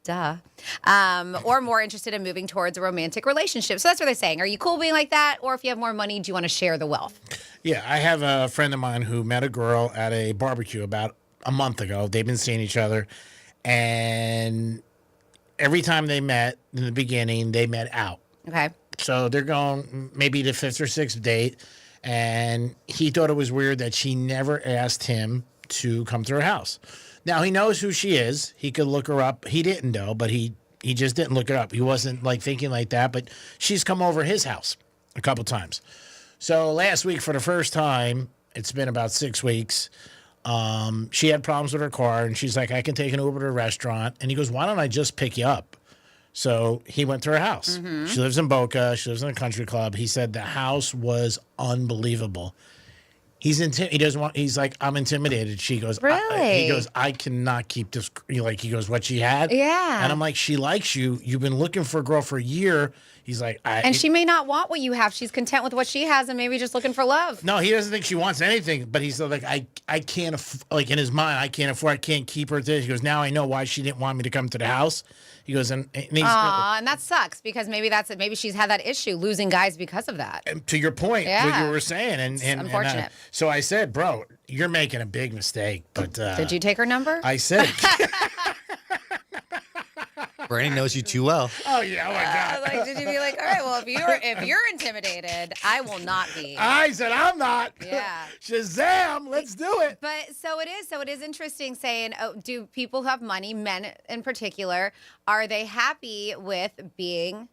duh. Or more interested in moving towards a romantic relationship. So that's what they're saying. Are you cool being like that? Or if you have more money, do you want to share the wealth? Yeah, I have a friend of mine who met a girl at a barbecue about a month ago. They've been seeing each other. And every time they met in the beginning, they met out. Okay. So they're going maybe the 5th or 6th date, and he thought it was weird that she never asked him to come to her house. Now, he knows who she is. He could look her up. He didn't, though, but he just didn't look her up. He wasn't, like, thinking like that, but she's come over his house a couple times. So last week, for the first time, it's been about 6 weeks, she had problems with her car, and she's like, I can take an Uber to a restaurant. And he goes, why don't I just pick you up? So he went to her house. Mm-hmm. She lives in Boca. She lives in a country club. He said the house was unbelievable. He's like, I'm intimidated. She goes, really? He goes, I cannot keep this. He goes, what she had? Yeah. And I'm like, she likes you. You've been looking for a girl for a year. He's like, and she may not want what you have. She's content with what she has and maybe just looking for love. No, he doesn't think she wants anything. But he's like, I can't, in his mind, I can't keep her there. He goes, now I know why she didn't want me to come to the house. He goes, and that sucks because maybe that's it. Maybe she's had that issue losing guys because of that. And to your point, what you were saying, and unfortunate. So I said, bro, you're making a big mistake. But did you take her number? I said. Bernie knows you too well. Oh yeah, oh my God. Did you be like, all right, well, if you're intimidated, I will not be. I said I'm not. Yeah. Shazam, let's do it. But so it is interesting saying, do people who have money, men in particular, are they happy with being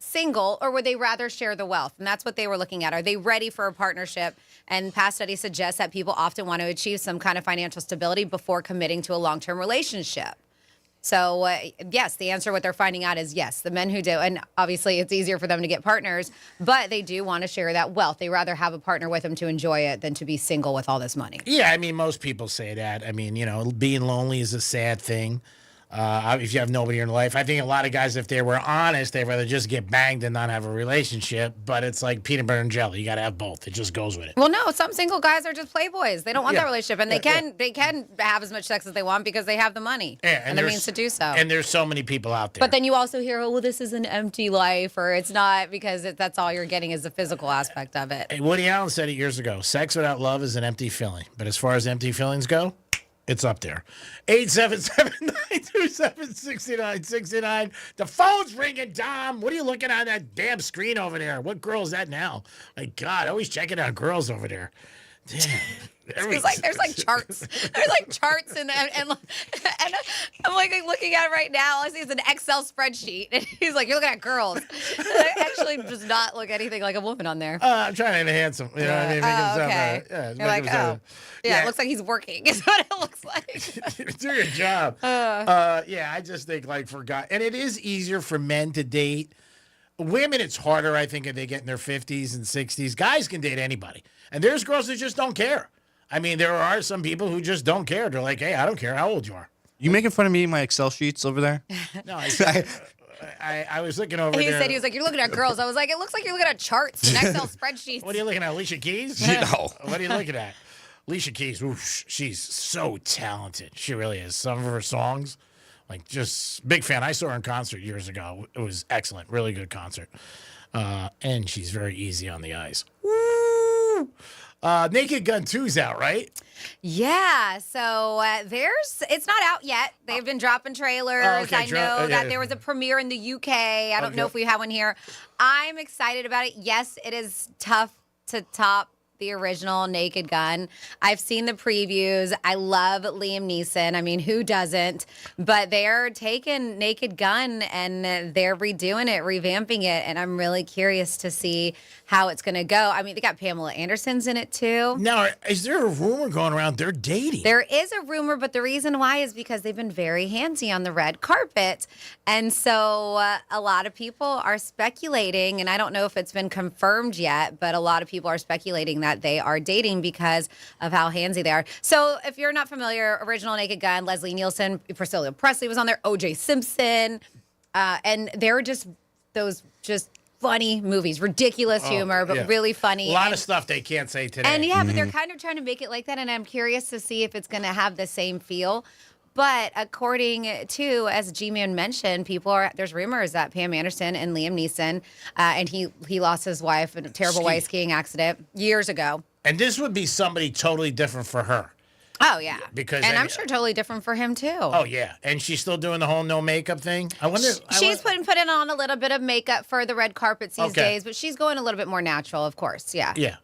single, or would they rather share the wealth? And that's what they were looking at. Are they ready for a partnership? And past studies suggest that people often want to achieve some kind of financial stability before committing to a long-term relationship. So, yes, the answer, what they're finding out is yes, the men who do. And obviously, it's easier for them to get partners, but they do want to share that wealth. They rather have a partner with them to enjoy it than to be single with all this money. Yeah, I mean, most people say that. I mean, being lonely is a sad thing. If you have nobody in your life, I think a lot of guys, if they were honest, they'd rather just get banged and not have a relationship. But it's like peanut butter and jelly; you got to have both. It just goes with it. Well, no, some single guys are just playboys. They don't want that relationship, and they can have as much sex as they want because they have the money and the means to do so. And there's so many people out there. But then you also hear, oh, well, this is an empty life, or it's not, because that's all you're getting is the physical aspect of it. Hey, Woody Allen said it years ago: "Sex without love is an empty feeling." But as far as empty feelings go, it's up there. 877-927-6969. The phone's ringing, Dom. What are you looking on that damn screen over there? What girl is that now? My God, always checking out girls over there. Damn. There's like charts. There's like charts and I'm like looking at it right now. All I see is an Excel spreadsheet. And he's like, you're looking at girls. I actually does not look anything like a woman on there. I'm trying to enhance him. You know what I mean? Okay. You're like, yeah, it looks like he's working. Is what it looks like. Do your job. I just think for guys, and it is easier for men to date. Women, it's harder, I think, if they get in their 50s and 60s. Guys can date anybody. And there's girls that just don't care. I mean, there are some people who just don't care. They're like, hey, I don't care how old you are. You making fun of me in my Excel sheets over there? No, I was looking over there. He said, he was like, you're looking at girls. I was like, it looks like you're looking at charts and Excel spreadsheets. What are you looking at, Alicia Keys? No. What are you looking at? Alicia Keys, oof, she's so talented. She really is. Some of her songs, just big fan. I saw her in concert years ago. It was excellent. Really good concert. And she's very easy on the eyes. Woo! Naked Gun 2's out, right? Yeah, so it's not out yet. They've been dropping trailers. Oh, okay. I know that there was a premiere in the UK. I don't know if we have one here. I'm excited about it. Yes, it is tough to top the original Naked Gun. I've seen the previews. I love Liam Neeson. I mean, who doesn't? But they're taking Naked Gun and they're redoing it, revamping it, and I'm really curious to see how it's going to go. I mean, they got Pamela Anderson's in it too. Now, is there a rumor going around they're dating? There is a rumor, but the reason why is because they've been very handsy on the red carpet. And so a lot of people are speculating, and I don't know if it's been confirmed yet, but a lot of people are speculating that they are dating because of how handsy they are. So if you're not familiar, original Naked Gun, Leslie Nielsen, Priscilla Presley was on there, O.J. Simpson, and they're just those funny movies, ridiculous humor, but really funny. A lot of stuff they can't say today. And but they're kind of trying to make it like that, and I'm curious to see if it's going to have the same feel. But according to, as G-Man mentioned, there's rumors that Pam Anderson and Liam Neeson, and he lost his wife in a terrible skiing accident years ago. And this would be somebody totally different for her. Oh, yeah. Because and I'm sure totally different for him, too. Oh, yeah. And she's still doing the whole no makeup thing? I wonder. She's putting on a little bit of makeup for the red carpets these days, but she's going a little bit more natural, of course. Yeah. Yeah,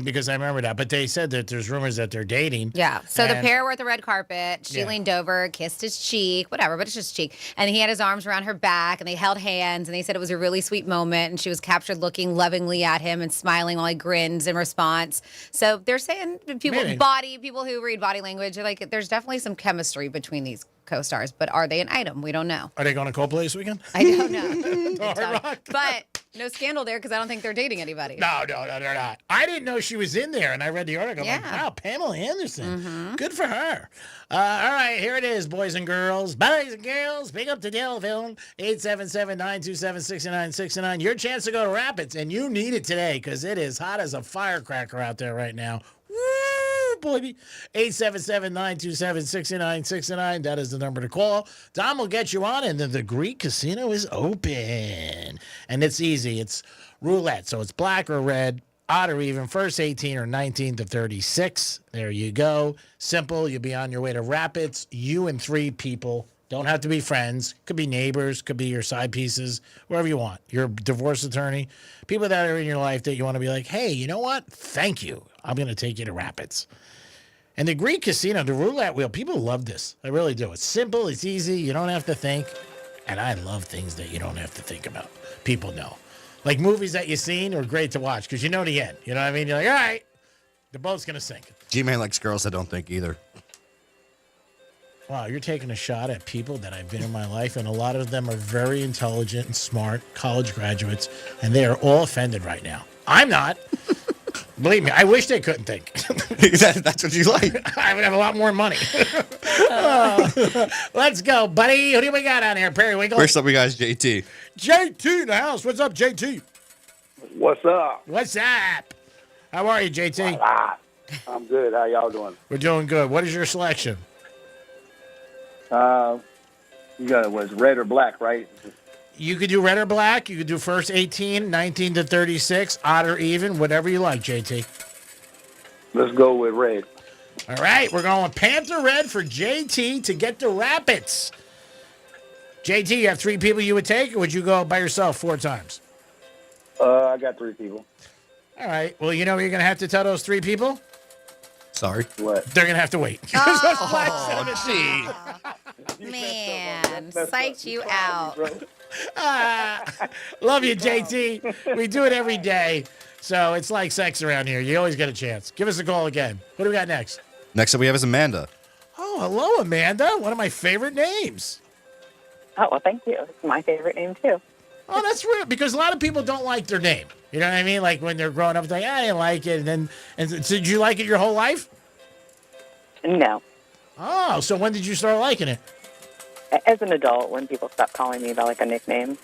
because I remember that. But they said that there's rumors that they're dating. Yeah. So the pair were at the red carpet. She leaned over, kissed his cheek, whatever, but it's just cheek. And he had his arms around her back, and they held hands, and they said it was a really sweet moment. And she was captured looking lovingly at him and smiling while he grins in response. So they're saying people who read body language are like, there's definitely some chemistry between these co-stars, but are they an item? We don't know. Are they going to Coldplay this weekend? I don't know. But no scandal there because I don't think they're dating anybody. No, they're not. I didn't know she was in there, and I read the article. I'm like, wow, Pamela Anderson. Good for her. All right, here it is, boys and girls. Boys and girls, pick up the telephone, 877-927-6969. Your chance to go to Rapids, and you need it today because it is hot as a firecracker out there right now. Woo, baby. 877-927-6969. That is the number to call. Dom will get you on, and then the Greek Casino is open. And it's easy. It's roulette, so it's black or red, odd or even, first 18 or 19 to 36. There you go. Simple. You'll be on your way to Rapids. You and 3 people. Don't have to be friends. Could be neighbors. Could be your side pieces. Wherever you want. Your divorce attorney. People that are in your life that you want to be like, hey, you know what? Thank you. I'm going to take you to Rapids. And the Greek Casino, the roulette wheel, people love this. I really do. It's simple. It's easy. You don't have to think. And I love things that you don't have to think about. People know. Like movies that you've seen are great to watch because you know the end. You know what I mean? You're like, all right, the boat's going to sink. G-Man likes girls that don't think either. Wow, you're taking a shot at people that I've been in my life, and a lot of them are very intelligent and smart college graduates, and they are all offended right now. I'm not. Believe me, I wish they couldn't think. That's what you like. I would have a lot more money. Let's go, buddy. Who do we got on here? Periwinkle? First up, we got JT. JT in the house. What's up, JT? What's up? What's up? How are you, JT? I'm good. How y'all doing? We're doing good. What is your selection? You got it was red or black, right? You could do red or black. You could do first 18, 19 to 36, odd or even, whatever you like, JT. Let's go with red. All right, we're going with Panther Red for JT to get to Rapids. JT, you have 3 people you would take, or would you go by yourself 4 times? I got 3 people. All right. Well, you know what you're going to have to tell those 3 people? Sorry. What? They're going to have to wait. Gee. Man, psyched you out. Love you, JT. We do it every day. So it's like sex around here. You always get a chance. Give us a call again. What do we got next? Next up, we have is Amanda. Oh, hello, Amanda. One of my favorite names. Oh, well, thank you. It's my favorite name, too. Oh, that's weird because a lot of people don't like their name. You know what I mean? Like when they're growing up, they're like, I didn't like it. And so did you like it your whole life? No. Oh, so when did you start liking it? As an adult, when people stopped calling me by like a nickname.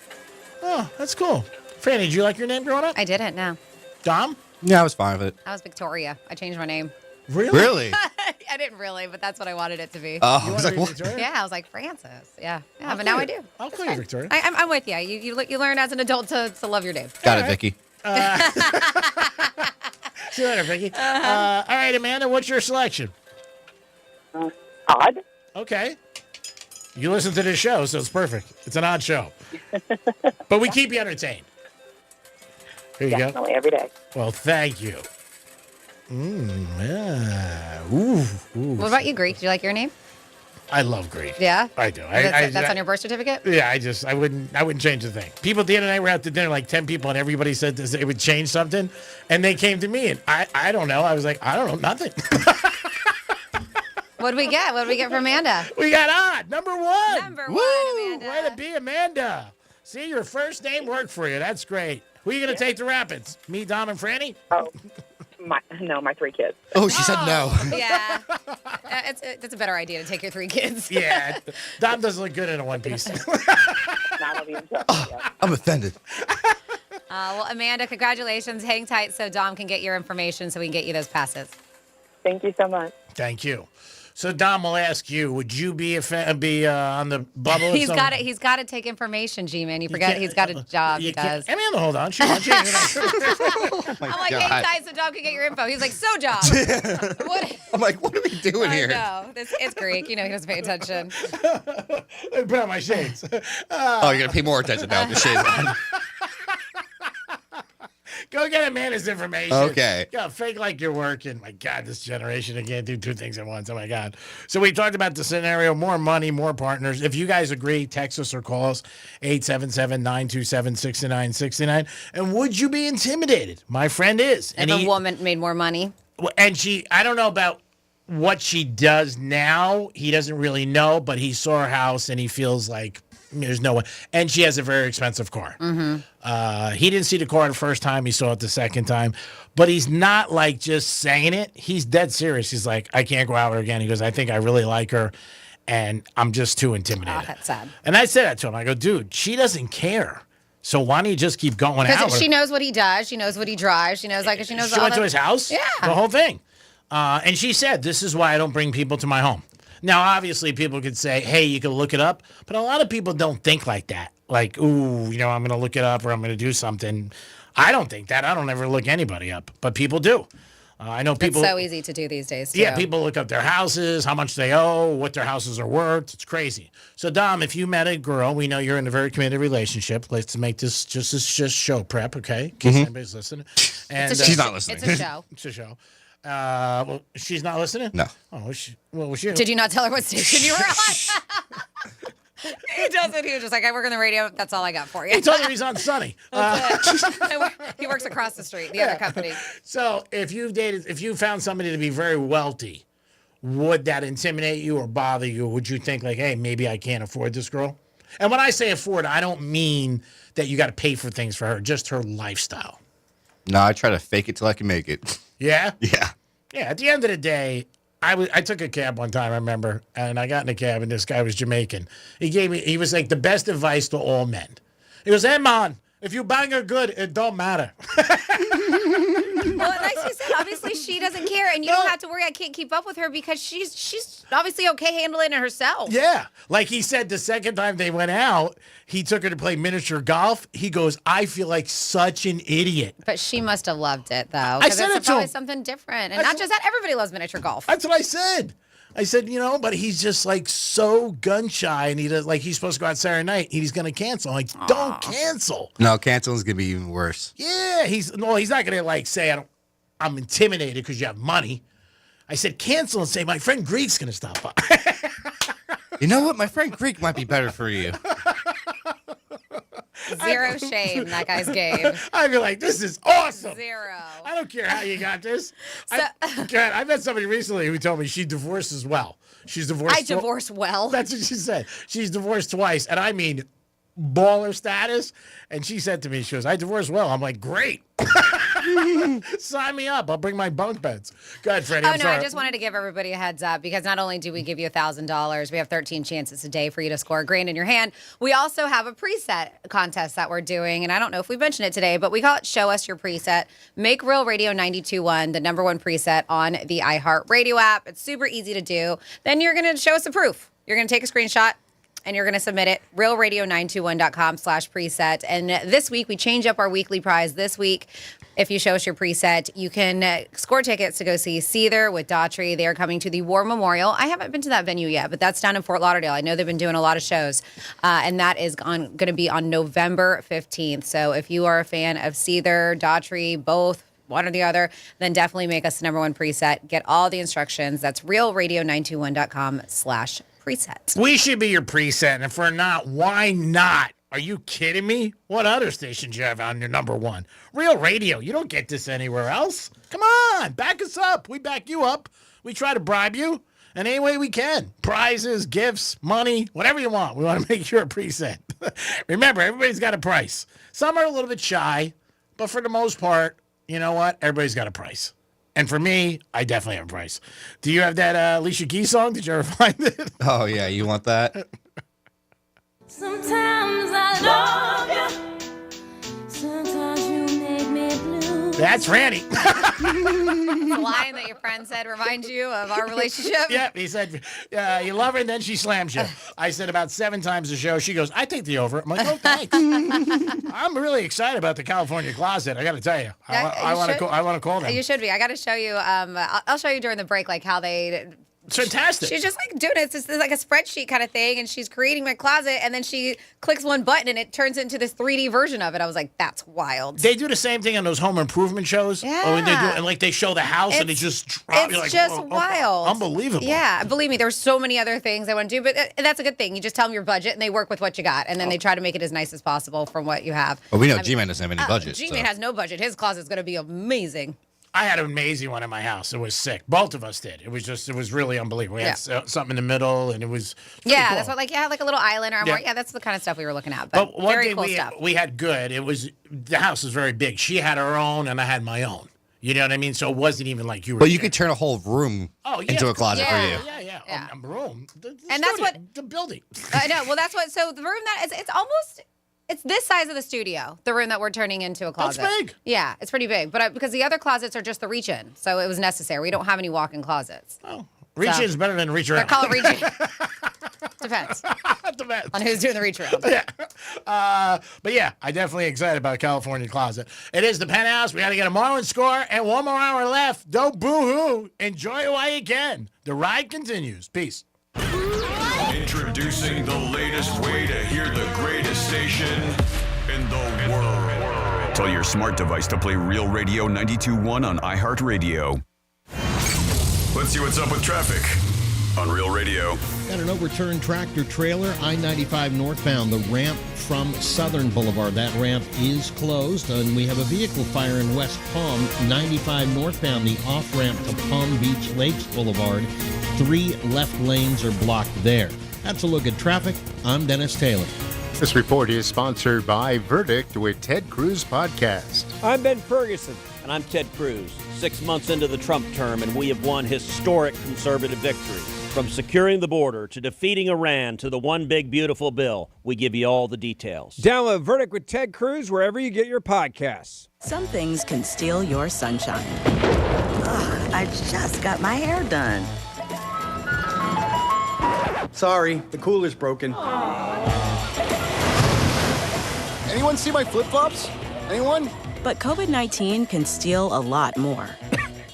Oh, that's cool. Franny, did you like your name growing up? I didn't, no. Dom? Yeah, I was fine with it. I was Victoria. I changed my name. Really? I didn't really, but that's what I wanted it to be. Oh, I was like, what? Yeah, I was like, Francis. Yeah, but now I do. I'll call you Victoria. I'm with you. You learn as an adult to love your name. Got it, Vicky. See you later, Vicky. All right, Amanda, what's your selection? Odd. Okay. You listen to this show, so it's perfect. It's an odd show. But we keep you entertained. Here you Definitely, every day. Well, thank you. Yeah. Ooh. What about you, Greek? Do you like your name? I love Greek. Yeah? I do. That's on your birth certificate? Yeah, I wouldn't change a thing. People at the other night were out to dinner, like 10 people, and everybody said this, it would change something. And they came to me, and I don't know. I was like, I don't know, nothing. What'd we get? What'd we get from Amanda? We got odd. Number 1. Number 1, Amanda. Way to be, Amanda. See, your first name worked for you. That's great. Who are you going to take to Rapids? Me, Dom, and Franny? Oh, my 3 kids. Oh, she said no. Yeah. It's a better idea to take your 3 kids. Yeah. Dom doesn't look good in a one piece. I'm offended. Well, Amanda, congratulations. Hang tight so Dom can get your information so we can get you those passes. Thank you so much. Thank you. So Dom will ask you: would you be on the bubble? He's got it. He's got to take information, G-Man. You forget he's got a job. He does. I mean, hold on. Sure, I'm like, hey guys, so Dom can get your info. He's like, so Dom. What? I'm like, what are we doing I here? know. It's Greek. You know he doesn't pay attention. Put on my shades. Oh, you're gonna pay more attention now with the shades on. Go get Amanda's information. Okay. Yeah, fake like you're working. My God, this generation, I can't do two things at once. Oh, my God. So we talked about the scenario, more money, more partners. If you guys agree, text us or call us, 877-927-6969. And would you be intimidated? My friend is. If a woman made more money. And I don't know about what she does now. He doesn't really know, but he saw her house and he feels like there's no one. And she has a very expensive car. Mm-hmm. He didn't see the car the first time. He saw it the second time. But he's not like just saying it. He's dead serious. He's like, I can't go out with her again. He goes, I think I really like her. And I'm just too intimidated. Oh, that's sad. And I said that to him. I go, dude, she doesn't care. So why don't you just keep going out? Because she knows what he does. She knows what he drives. She knows She went to his house? Yeah. The whole thing. And she said, this is why I don't bring people to my home. Now, obviously, people could say, hey, you can look it up. But a lot of people don't think like that. Like, ooh, I'm going to look it up or I'm going to do something. I don't think that. I don't ever look anybody up. But people do. I know people. It's so easy to do these days, too. Yeah, people look up their houses, how much they owe, what their houses are worth. It's crazy. So, Dom, if you met a girl, we know you're in a very committed relationship. Let's make this just show prep, okay? In case anybody's listening. And, She's not listening. It's a show. It's a show. Well, she's not listening? No. Oh, was she? Did you not tell her what station you were on? He does it. He was just like, I work on the radio. That's all I got for you. He told her he's on Sunny. He works across the street, the other company. So if you found somebody to be very wealthy, would that intimidate you or bother you? Would you think like, hey, maybe I can't afford this girl? And when I say afford, I don't mean that you got to pay for things for her, just her lifestyle. No, I try to fake it till I can make it. Yeah? Yeah. Yeah, at the end of the day, I took a cab one time, I remember, and I got in a cab, and this guy was Jamaican. He was like the best advice to all men. He goes, hey, man, if you bang her good, it don't matter. Well, like you said, obviously she doesn't care, and you don't have to worry. I can't keep up with her because she's obviously okay handling it herself. Yeah. Like he said the second time they went out, he took her to play miniature golf. He goes, I feel like such an idiot. But she must have loved it, though. I said it's it to probably him. something different. And not just that, everybody loves miniature golf. That's what I said. I said, but he's just like so gun shy, and he does like he's supposed to go out Saturday night. And he's going to cancel. I'm like, don't cancel. No, canceling's gonna be even worse. Yeah, he's not going to like say I'm intimidated because you have money. I said cancel and say my friend Greek's going to stop by. You know what? My friend Greek might be better for you. Zero shame that guy's game. I'd be like, this is awesome. Zero. I don't care how you got this. I met somebody recently who told me she divorced as well. She's divorced. I divorce well. That's what she said. She's divorced twice. And I mean baller status. And she said to me, she goes, I divorced well. I'm like, great. Sign me up. I'll bring my bunk beds. Go ahead, Freddie. I'm sorry. I just wanted to give everybody a heads up because not only do we give you $1,000, we have 13 chances a day for you to score $1,000 in your hand. We also have a preset contest that we're doing, and I don't know if we mentioned it today, but we call it Show Us Your Preset. Make Real Radio 92.1 the /1 preset on the iHeart Radio app. It's super easy to do. Then you're going to show us the proof. You're going to take a screenshot and you're going to submit it, realradio921.com/preset. And this week, we change up our weekly prize. This week, if you show us your preset, you can score tickets to go see Seether with Daughtry. They are coming to the War Memorial. I haven't been to that venue yet, but that's down in Fort Lauderdale. I know they've been doing a lot of shows, and that is going to be on November 15th. So if you are a fan of Seether, Daughtry, both, one or the other, then definitely make us the /1 preset. Get all the instructions. That's realradio921.com/preset. We should be your preset, and if we're not, why not? Are you kidding me? What other stations you have on your /1? Real Radio. You don't get this anywhere else. Come on, back us up. We back you up. We try to bribe you in any way we can. Prizes, gifts, money, whatever you want. We want to make you a preset. Remember, everybody's got a price. Some are a little bit shy, but for the most part, you know what? Everybody's got a price. And for me, I definitely have a price. Do you have that Alicia Keys song? Did you ever find it? Oh, yeah. You want that? Sometimes I love you. Sometimes you make me blue. That's Franny. The line that your friend said reminds you of our relationship? Yep, he said, you love her and then she slams you. I said about 7 times a show. She goes, I take the over. I'm like, oh, thanks. I'm really excited about the California Closet. I got to tell you. I want to call them. You should be. I got to show you. I'll show you during the break, like how they... It's fantastic. She's just like doing it. It's just like a spreadsheet kind of thing, and she's creating my closet, and then she clicks one button, and it turns into this 3D version of it. I was like, that's wild. They do the same thing on those home improvement shows. Yeah. When they do, and like they show the house, and it just drops. It's just wild. Unbelievable. Yeah, believe me, there's so many other things I want to do, but that's a good thing. You just tell them your budget, and they work with what you got, and then they try to make it as nice as possible from what you have. Well, we know G-Man doesn't have any budget. G-Man has no budget. His closet's going to be amazing. I had an amazing one in my house. It was sick. Both of us did. It was really unbelievable. We had something in the middle, and it was cool. That's what, like a little island armoire. Yeah, that's the kind of stuff we were looking at. But one very thing cool stuff. we had good. It was the house was very big. She had her own, and I had my own. You know what I mean? So it wasn't even like you were. But you could turn a whole room into a closet for you. Yeah. A room. And that's what the building. I know. Well, that's what. So the room it's almost. It's this size of the studio, the room that we're turning into a closet. That's big. Yeah, it's pretty big. But because the other closets are just the reach-in, so it was necessary. We don't have any walk-in closets. Reach in is better than reach around. They call it reach in. Depends. Depends. On who's doing the reach around. Yeah. But yeah, I'm definitely excited about California Closet. It is the Penthouse. We got to get a Marlins score and 1 more hour left. Don't boo-hoo. Enjoy it while you can. The ride continues. Peace. Introducing the latest way to hear the greatest station in the world. Tell your smart device to play Real Radio 92.1 on iHeartRadio. Let's see what's up with traffic on Real Radio. Got an overturned tractor trailer, I-95 northbound, the ramp from Southern Boulevard. That ramp is closed, and we have a vehicle fire in West Palm, 95 northbound, the off-ramp to Palm Beach Lakes Boulevard. 3 left lanes are blocked there. That's a look at traffic. I'm Dennis Taylor. This report is sponsored by Verdict with Ted Cruz Podcast. I'm Ben Ferguson. And I'm Ted Cruz. 6 months into the Trump term, and we have won historic conservative victory. From securing the border to defeating Iran to the one big beautiful bill, we give you all the details. Download Verdict with Ted Cruz wherever you get your podcasts. Some things can steal your sunshine. Ugh, I just got my hair done. Sorry, the cooler's broken. Anyone see my flip-flops? Anyone? But COVID-19 can steal a lot more.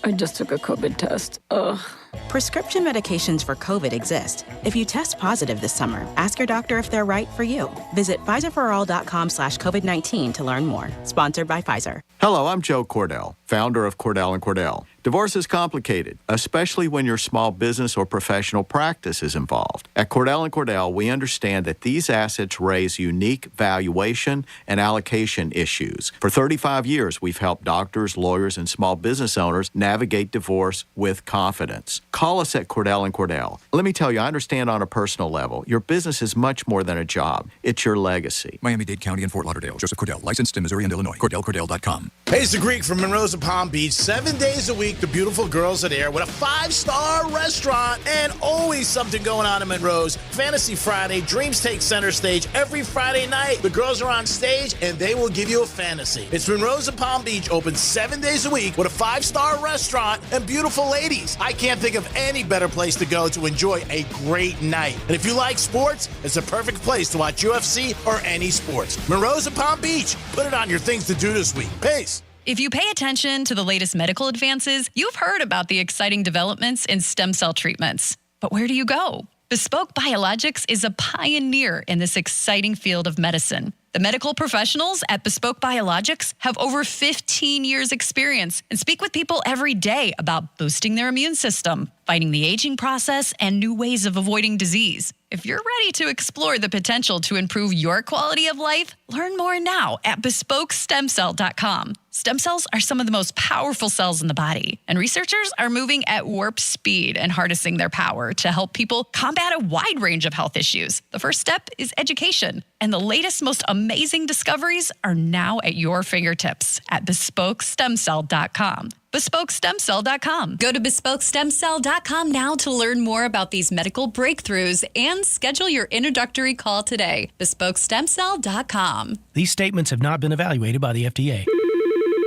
I just took a COVID test. Ugh. Prescription medications for COVID exist. If you test positive this summer, ask your doctor if they're right for you. Visit PfizerForAll.com/COVID-19 to learn more. Sponsored by Pfizer. Hello, I'm Joe Cordell, founder of Cordell & Cordell. Divorce is complicated, especially when your small business or professional practice is involved. At Cordell & Cordell, we understand that these assets raise unique valuation and allocation issues. For 35 years, we've helped doctors, lawyers, and small business owners navigate divorce with confidence. Call us at Cordell & Cordell. Let me tell you, I understand on a personal level, your business is much more than a job. It's your legacy. Miami-Dade County and Fort Lauderdale. Joseph Cordell, licensed in Missouri and Illinois. CordellCordell.com. Hey, it's the Greek from Monroe's of Palm Beach. 7 days a week, the beautiful girls are there with a 5-star restaurant and always something going on in Monroe's. Fantasy Friday, dreams take center stage every Friday night. The girls are on stage and they will give you a fantasy. It's Monroe's of Palm Beach, open 7 days a week with a 5-star restaurant and beautiful ladies. I can't think of any better place to go to enjoy a great night. And if you like sports, it's a perfect place to watch UFC or any sports. Monroe's of Palm Beach. Put it on your things to do this week. Peace. If you pay attention to the latest medical advances, you've heard about the exciting developments in stem cell treatments. But where do you go? Bespoke Biologics is a pioneer in this exciting field of medicine. The medical professionals at Bespoke Biologics have over 15 years experience and speak with people every day about boosting their immune system, fighting the aging process, and new ways of avoiding disease. If you're ready to explore the potential to improve your quality of life, learn more now at BespokeStemCell.com. Stem cells are some of the most powerful cells in the body, and researchers are moving at warp speed and harnessing their power to help people combat a wide range of health issues. The first step is education, and the latest, most amazing discoveries are now at your fingertips at BespokeStemCell.com. BespokeStemCell.com. Go to BespokeStemCell.com now to learn more about these medical breakthroughs and schedule your introductory call today. BespokeStemCell.com. These statements have not been evaluated by the FDA.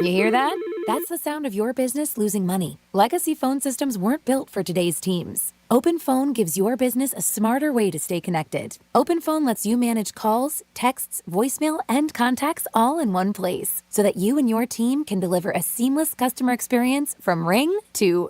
You hear that? That's the sound of your business losing money. Legacy phone systems weren't built for today's teams. Open Phone gives your business a smarter way to stay connected. Open Phone lets you manage calls, texts, voicemail, and contacts all in one place so that you and your team can deliver a seamless customer experience from ring to...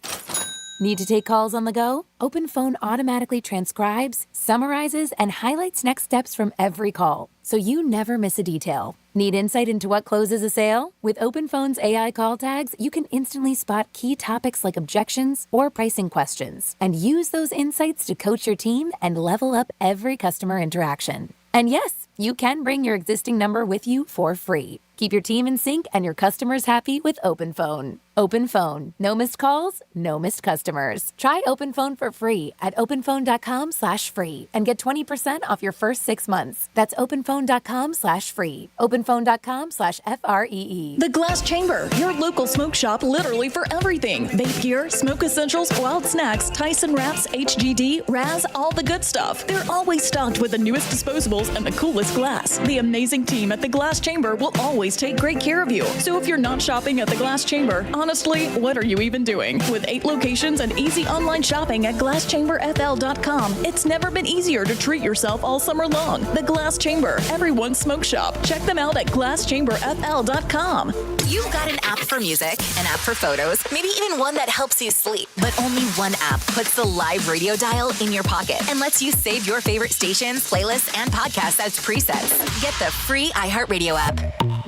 Need to take calls on the go? Open Phone automatically transcribes, summarizes, and highlights next steps from every call, so you never miss a detail. Need insight into what closes a sale? With Open Phone's AI call tags, you can instantly spot key topics like objections or pricing questions, and use those insights to coach your team and level up every customer interaction. And yes, you can bring your existing number with you for free. Keep your team in sync and your customers happy with Open Phone. Open Phone. No missed calls, no missed customers. Try Open Phone for free at openphone.com/free and get 20% off your first 6 months. That's openphone.com/free. openphone.com/FREE. The Glass Chamber, your local smoke shop literally for everything. Vape gear, smoke essentials, wild snacks, Tyson wraps, HGD, Raz, all the good stuff. They're always stocked with the newest disposables and the coolest glass. The amazing team at the Glass Chamber will always take great care of you. So if you're not shopping at the Glass Chamber, honestly, what are you even doing? With 8 locations and easy online shopping at glasschamberfl.com, it's never been easier to treat yourself all summer long. The Glass Chamber, everyone's smoke shop. Check them out at glasschamberfl.com. You've got an app for music, an app for photos, maybe even one that helps you sleep. But only one app puts the live radio dial in your pocket and lets you save your favorite stations, playlists, and podcasts as presets. Get the free iHeartRadio app,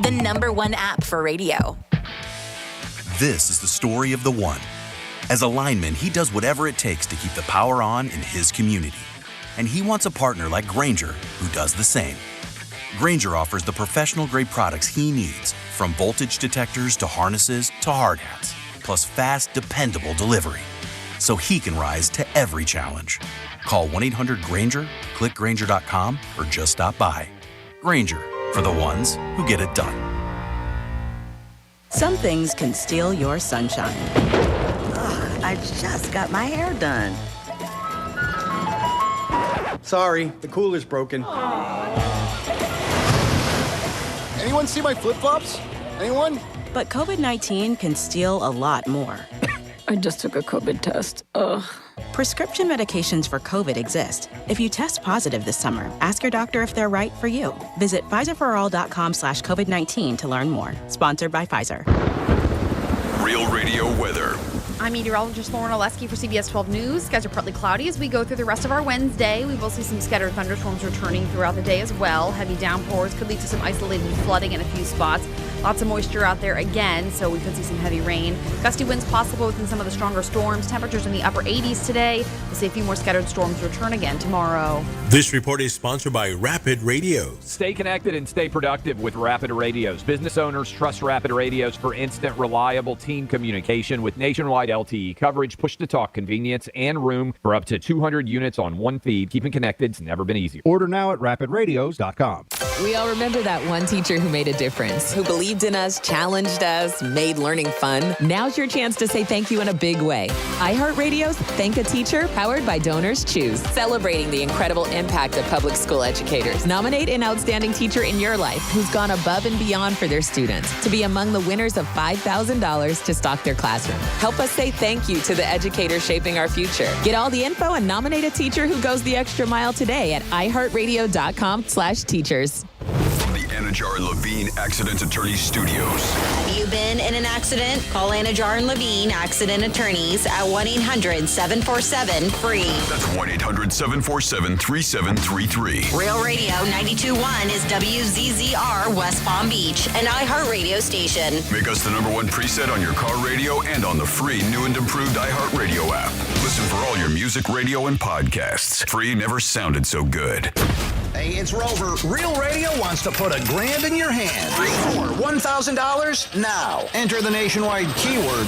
the #1 app for radio. This is the story of the one. As a lineman, he does whatever it takes to keep the power on in his community. And he wants a partner like Grainger who does the same. Grainger offers the professional-grade products he needs, from voltage detectors to harnesses to hard hats, plus fast, dependable delivery, so he can rise to every challenge. Call 1-800-GRAINGER, click Grainger.com, or just stop by. Grainger, for the ones who get it done. Some things can steal your sunshine. Ugh, I just got my hair done. Sorry, the cooler's broken. Anyone see my flip-flops? Anyone? But COVID-19 can steal a lot more. I just took a COVID test. Ugh. Prescription medications for COVID exist. If you test positive this summer, ask your doctor if they're right for you. Visit PfizerForAll.com/COVID-19 to learn more. Sponsored by Pfizer. Real Radio weather. I'm meteorologist Lauren Oleski for CBS 12 News. Skies are partly cloudy as we go through the rest of our Wednesday. We will see some scattered thunderstorms returning throughout the day as well. Heavy downpours could lead to some isolated flooding in a few spots. Lots of moisture out there again, so we could see some heavy rain. Gusty winds possible within some of the stronger storms. Temperatures in the upper 80s today. We'll see a few more scattered storms return again tomorrow. This report is sponsored by Rapid Radios. Stay connected and stay productive with Rapid Radios. Business owners trust Rapid Radios for instant, reliable team communication with nationwide LTE coverage, push-to-talk convenience, and room for up to 200 units on one feed. Keeping connected's never been easier. Order now at rapidradios.com. We all remember that one teacher who made a difference, who believed in us, challenged us, made learning fun. Now's your chance to say thank you in a big way. iHeartRadio's Thank a Teacher, powered by Donors Choose, celebrating the incredible impact of public school educators. Nominate an outstanding teacher in your life who's gone above and beyond for their students to be among the winners of $5,000 to stock their classroom. Help us say thank you to the educators shaping our future. Get all the info and nominate a teacher who goes the extra mile today at iHeartRadio.com/teachers. From the Anajar and Levine Accident Attorneys Studios. Have you been in an accident? Call Anajar and Levine Accident Attorneys at 1-800-747-FREE. That's 1-800-747-3733. Real Radio 92.1 is WZZR West Palm Beach, an iHeartRadio station. Make us the #1 preset on your car radio and on the free new and improved iHeartRadio app. Listen for all your music, radio, and podcasts. Free never sounded so good. Hey, it's Rover. Real Radio wants to put $1,000 in your hand. For $1,000 now. Enter the nationwide keyword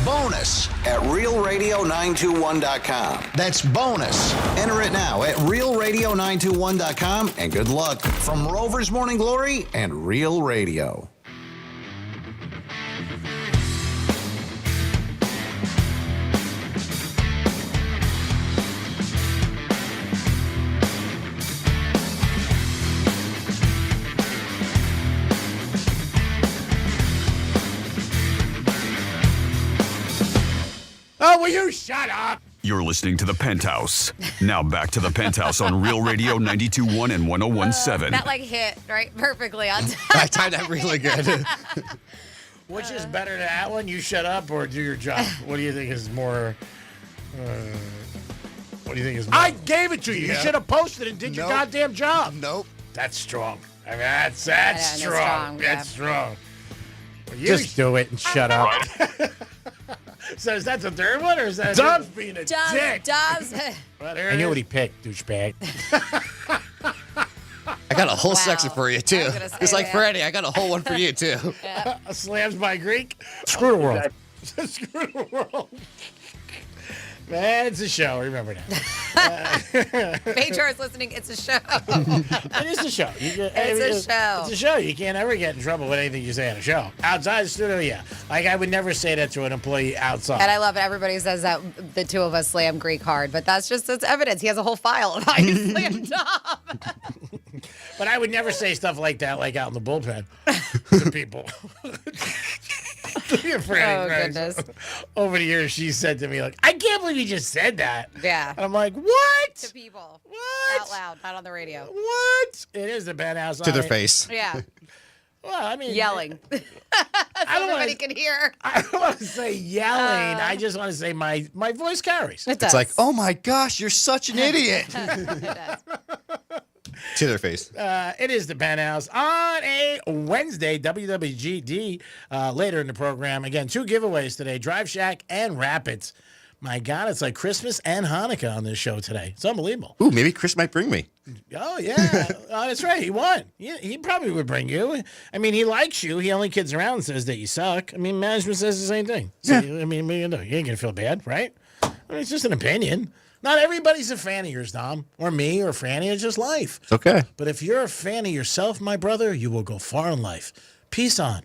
bonus at realradio921.com. That's bonus. Enter it now at realradio921.com, and good luck from Rover's Morning Glory and Real Radio. Oh, will you shut up? You're listening to The Penthouse. Now back to The Penthouse on Real Radio 92.1 and 101.7. That like hit right perfectly on time. I timed that really good. Which is better, to that one? You shut up or do your job? What do you think is more? What do you think is more? I gave it to you. You should have posted and did your goddamn job. Nope. That's strong. I mean, that's strong. That's strong. Well, you just do it and shut up. So is that the third one, or is that Dubs being a dick? Dubs. I knew what he picked, douchebag. I got a whole section for you, too. It's like Freddie, I got a whole one for you, too. Slams by Greek. Screw the world. Screw the world. Man, it's a show. Remember that. Major's listening. It's a show. It is a show. It's a show. You can't ever get in trouble with anything you say on a show. Outside the studio, yeah. Like, I would never say that to an employee outside. And I love it. Everybody says that the two of us slam Greek hard, but that's evidence. He has a whole file of how you slammed Dom. But I would never say stuff like that, like out in the bullpen to people. Goodness. Over the years, she said to me, like, I can't believe you just said that. Yeah. And I'm like, what? To people. What? Out loud, not on the radio. What? It is the Penthouse. To their face. Yeah. Well, I mean. Yelling. Everybody can hear. I don't want to say yelling. I just want to say my voice carries. It does. It's like, oh my gosh, you're such an idiot. It does. To their face. It is the Penthouse on a Wednesday, WWGD. Later in the program, again, 2 giveaways today, Drive Shack and Rapids. My God, it's like Christmas and Hanukkah on this show today. It's unbelievable. Ooh, maybe Chris might bring me. Oh, yeah. That's right. He won. He probably would bring you. I mean, he likes you. He only kids around and says that you suck. I mean, management says the same thing. So, I mean, what are you going to do? You ain't going to feel bad, right? I mean, it's just an opinion. Not everybody's a fan of yours, Dom, or me, or Franny. It's just life. It's okay. But if you're a fan of yourself, my brother, you will go far in life. Peace on.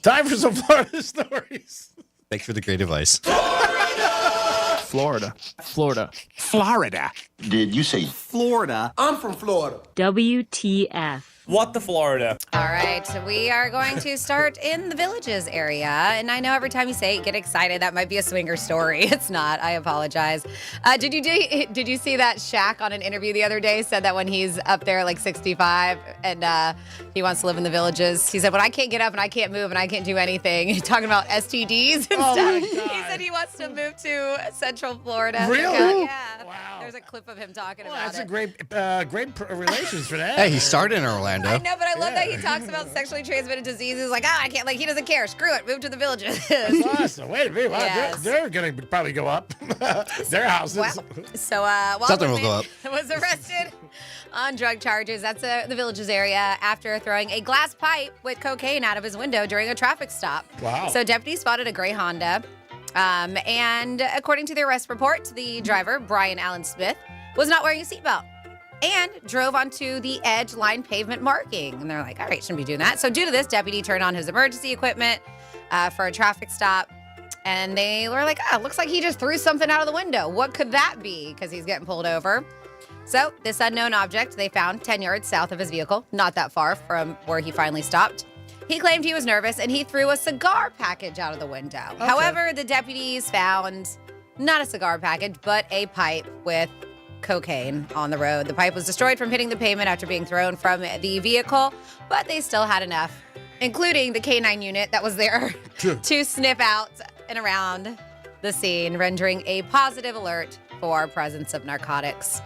Time for some Florida stories. Thanks for the great advice. Florida. Did you say Florida? I'm from Florida. WTF. What the Florida? All right, so we are going to start in the Villages area. And I know every time you say it, get excited. That might be a swinger story. It's not. I apologize. Did you see that Shaq on an interview the other day said that when he's up there like 65 and he wants to live in the Villages, he said, when I can't get up and I can't move and I can't do anything, talking about STDs and stuff. He said he wants to move to Central Florida. Really? Yeah. Wow. There's a clip of him talking about that's it. That's a great relations for that. Hey, he started in Orlando. I know, but I love that he talks about sexually transmitted diseases. Like, I can't. Like, he doesn't care. Screw it. Move to the Villages. That's awesome. Wait a minute. Wow, Yes. they're going to probably go up. Their houses. Wow. So, Something will go up. was arrested on drug charges. That's the Villages area after throwing a glass pipe with cocaine out of his window during a traffic stop. Wow. So deputies spotted a gray Honda. And according to the arrest report, the driver, Brian Allen Smith, was not wearing a seatbelt and drove onto the edge line pavement marking. And they're like, all right, shouldn't be doing that. So due to this, deputy turned on his emergency equipment for a traffic stop. And they were like, looks like he just threw something out of the window. What could that be? Because he's getting pulled over. So this unknown object they found 10 yards south of his vehicle, not that far from where he finally stopped. He claimed he was nervous and he threw a cigar package out of the window. Okay. However, the deputies found not a cigar package, but a pipe with cocaine on the road. The pipe was destroyed from hitting the pavement after being thrown from the vehicle, but they still had enough, including the K9 unit that was there, to sniff out and around the scene, rendering a positive alert for presence of narcotics.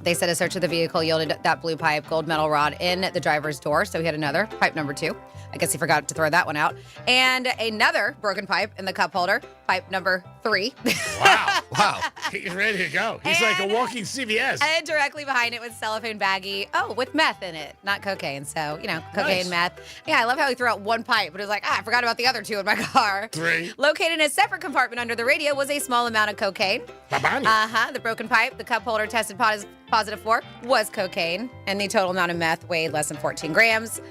They said a search of the vehicle yielded that blue pipe, gold metal rod in the driver's door. So he had another, pipe number 2. I guess he forgot to throw that one out. And another broken pipe in the cup holder, pipe number 3. Wow. He's ready to go. He's like a walking CVS. And directly behind it was cellophane baggie, with meth in it, not cocaine. So, cocaine, meth. Yeah, I love how he threw out one pipe, but it was like, I forgot about the other 2 in my car. 3. Located in a separate compartment under the radio was a small amount of cocaine. The broken pipe, the cup holder tested positive for was cocaine, and the total amount of meth weighed less than 14 grams.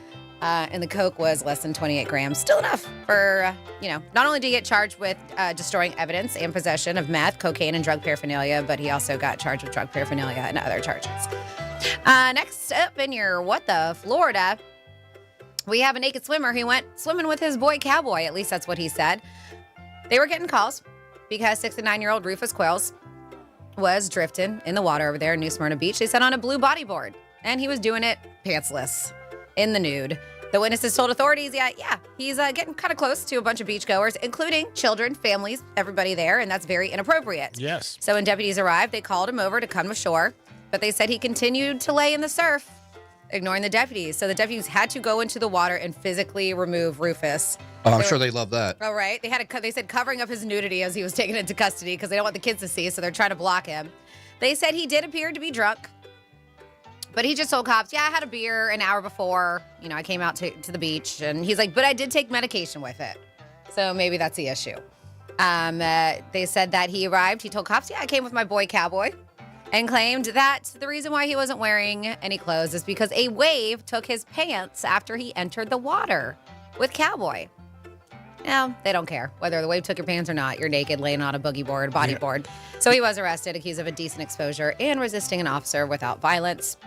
And the coke was less than 28 grams. Still enough for, not only did he get charged with destroying evidence and possession of meth, cocaine, and drug paraphernalia, but he also got charged with drug paraphernalia and other charges. Next up in your What the Florida, we have a naked swimmer who went swimming with his boy Cowboy. At least that's what he said. They were getting calls because 6 and 9-year-old Rufus Quails was drifting in the water over there in New Smyrna Beach. They said on a blue bodyboard, and he was doing it pantsless in the nude. The witnesses told authorities, he's getting kind of close to a bunch of beachgoers, including children, families, everybody there, and that's very inappropriate. Yes. So when deputies arrived, they called him over to come ashore, but they said he continued to lay in the surf, ignoring the deputies. So the deputies had to go into the water and physically remove Rufus. Oh, I'm sure they love that. Oh, right. They said covering up his nudity as he was taken into custody because they don't want the kids to see, so they're trying to block him. They said he did appear to be drunk, but he just told cops, I had a beer an hour before, I came out to the beach. And he's like, but I did take medication with it. So maybe that's the issue. They said that he arrived. He told cops, I came with my boy Cowboy, and claimed that the reason why he wasn't wearing any clothes is because a wave took his pants after he entered the water with Cowboy. No, they don't care whether the wave took your pants or not. You're naked, laying on a boogie board, bodyboard. So he was arrested, accused of indecent exposure and resisting an officer without violence.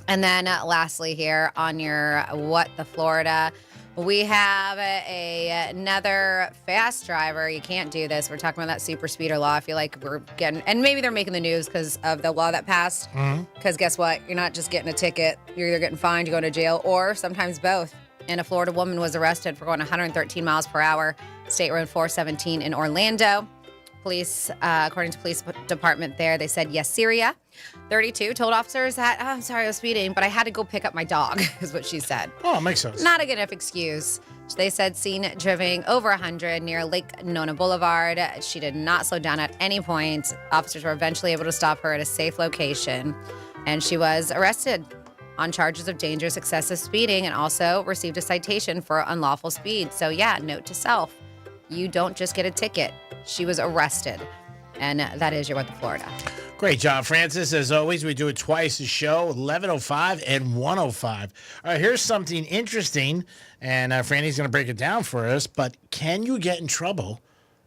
And then lastly here on your What the Florida, we have another fast driver. You can't do this. We're talking about that super speeder law. I feel like we're getting, and maybe they're making the news because of the law that passed. Because guess what? You're not just getting a ticket. You're either getting fined, you're going to jail, or sometimes both. And a Florida woman was arrested for going 113 miles per hour, State Road 417 in Orlando. Police, according to police department there, they said Yasiria, 32, told officers that, I'm sorry, I was speeding, but I had to go pick up my dog, is what she said. Oh, makes sense. Not a good enough excuse. They said seen driving over 100 near Lake Nona Boulevard. She did not slow down at any point. Officers were eventually able to stop her at a safe location, and she was arrested on charges of dangerous excessive speeding and also received a citation for unlawful speed. So note to self, you don't just get a ticket. She was arrested. And that is your What the Florida. Great job, Francis. As always, we do it twice a show, 11:05 and 1:05. All right, here's something interesting, and Franny's going to break it down for us, but can you get in trouble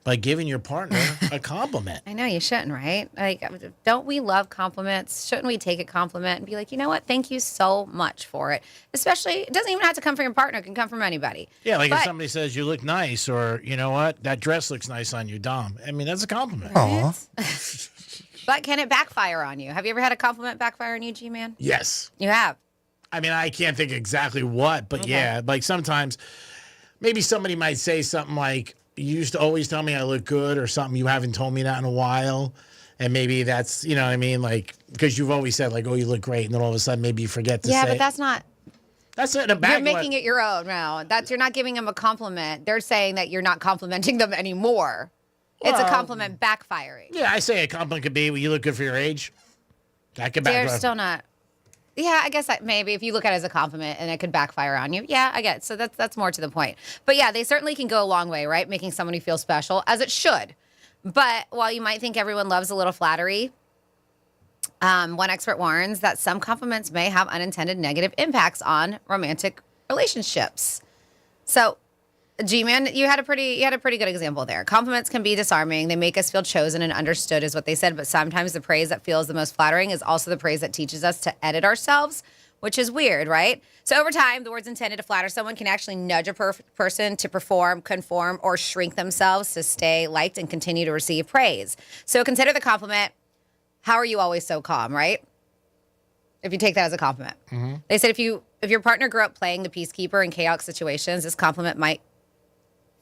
by giving your partner a compliment? I know you shouldn't, right? Like, don't we love compliments? Shouldn't we take a compliment and be like, you know what? Thank you so much for it. Especially, it doesn't even have to come from your partner. It can come from anybody. Yeah, like if somebody says you look nice, or you know what, that dress looks nice on you, Dom. I mean, that's a compliment. Right? But can it backfire on you? Have you ever had a compliment backfire on you, G-Man? Yes. You have? I mean, I can't think exactly what, but yeah, like sometimes maybe somebody might say something like, you used to always tell me I look good, or something, you haven't told me that in a while. And maybe that's, you know what I mean? Like, because you've always said, like, oh, you look great. And then all of a sudden, maybe you forget to say. Yeah, but that's not. That's it. You're making it your own now. You're not giving them a compliment. They're saying that you're not complimenting them anymore. It's a compliment backfiring. Yeah, I say a compliment could be, well, you look good for your age. That could backfire. They're still not. Yeah, I guess maybe if you look at it as a compliment and it could backfire on you. Yeah, I get it. So that's more to the point. But yeah, they certainly can go a long way, right? Making somebody feel special, as it should. But while you might think everyone loves a little flattery, one expert warns that some compliments may have unintended negative impacts on romantic relationships. So, G-Man, you had a pretty good example there. Compliments can be disarming. They make us feel chosen and understood, is what they said. But sometimes the praise that feels the most flattering is also the praise that teaches us to edit ourselves, which is weird, right? So over time, the words intended to flatter someone can actually nudge a person to perform, conform, or shrink themselves to stay liked and continue to receive praise. So consider the compliment, how are you always so calm, right? If you take that as a compliment. Mm-hmm. They said if your partner grew up playing the peacekeeper in chaotic situations, this compliment might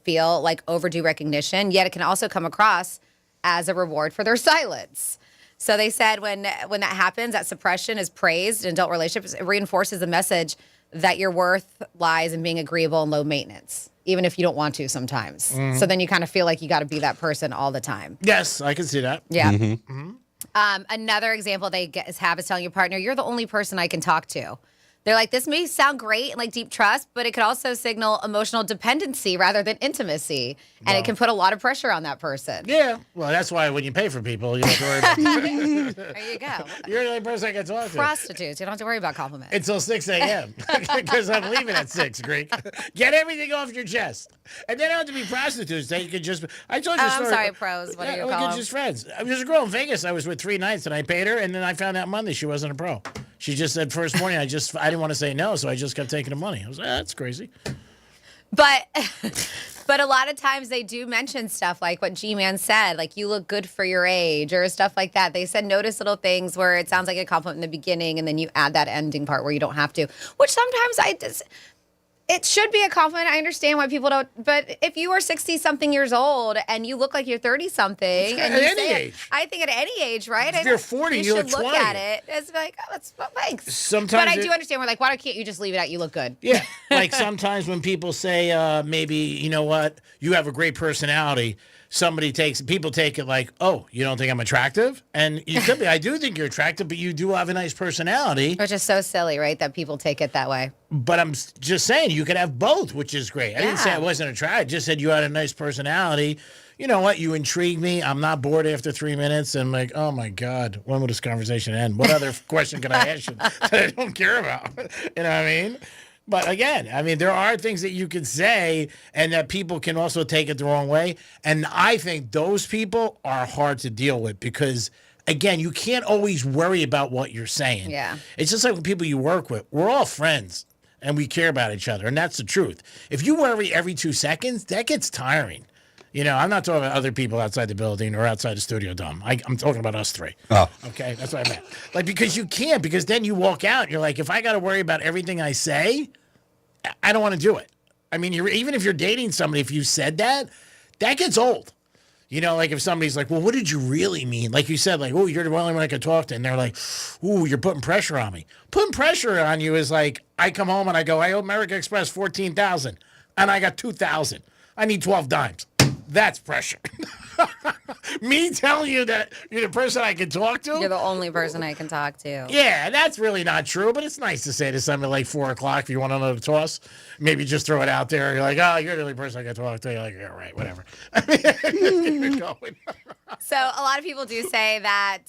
feel like overdue recognition, yet it can also come across as a reward for their silence. So they said when that happens, that suppression is praised in adult relationships. It reinforces the message that your worth lies in being agreeable and low maintenance, even if you don't want to sometimes. Mm-hmm. So then you kind of feel like you got to be that person all the time. Yes, I can see that. Yeah. Mm-hmm. Mm-hmm. Another example they have is telling your partner, you're the only person I can talk to. They're like, this may sound great and like deep trust, but it could also signal emotional dependency rather than intimacy. And it can put a lot of pressure on that person. Yeah. Well, that's why when you pay for people, you don't have to worry about it. There you go. You're the only person I can talk to. Prostitutes. You don't have to worry about compliments. Until 6 a.m. Because I'm leaving at 6, Greek. Get everything off your chest. And they don't have to be prostitutes. They could just... I told you a story. I'm sorry, pros. What do you call them? Just friends. I was a girl in Vegas. I was with 3 nights, and I paid her, and then I found out Monday she wasn't a pro. She just said first morning, I didn't want to say no, so I just kept taking the money. I was like, that's crazy. But But a lot of times they do mention stuff like what G-Man said, like you look good for your age or stuff like that. They said notice little things where it sounds like a compliment in the beginning and then you add that ending part where you don't have to, which sometimes it should be a compliment. I understand why people don't. But if you are 60-something years old and you look like you're 30-something, at any age, I think at any age, right? If you're 40, you look should look 20. at it. It's like, oh, that's thanks. Sometimes, but I do understand. We're like, why can't you just leave it at you look good? Yeah, like sometimes when people say, maybe you know what, you have a great personality. People take it like, oh, you don't think I'm attractive? And you could be. I do think you're attractive, but you do have a nice personality. Which is so silly, right? That people take it that way. But I'm just saying you could have both, which is great. I didn't say I wasn't attractive. I just said you had a nice personality. You know what? You intrigue me. I'm not bored after 3 minutes. And I'm like, oh my God, when will this conversation end? What other question can I ask you that I don't care about? You know what I mean? But again, I mean, there are things that you can say and that people can also take it the wrong way. And I think those people are hard to deal with because, again, you can't always worry about what you're saying. Yeah. It's just like with people you work with. We're all friends and we care about each other. And that's the truth. If you worry every 2 seconds, that gets tiring. You know, I'm not talking about other people outside the building or outside the studio dome. I'm talking about us three. Oh. Okay, that's what I meant. Like, because you can't, because then you walk out and you're like, if I got to worry about everything I say, I don't want to do it. I mean, even if you're dating somebody, if you said that, that gets old. You know, like if somebody's like, well, what did you really mean? Like you said, like, oh, you're the only one I could talk to. And they're like, ooh, you're putting pressure on me. Putting pressure on you is like, I come home and I go, I owe American Express $14,000 and I got $2,000. I need 12 dimes. That's pressure. Me telling you that you're the person I can talk to? You're the only person I can talk to. Yeah, that's really not true, but it's nice to say to somebody like 4 o'clock if you want another toss. Maybe just throw it out there. You're like, oh, you're the only person I can talk to. You're like, yeah, right, whatever. Keep it going. So a lot of people do say that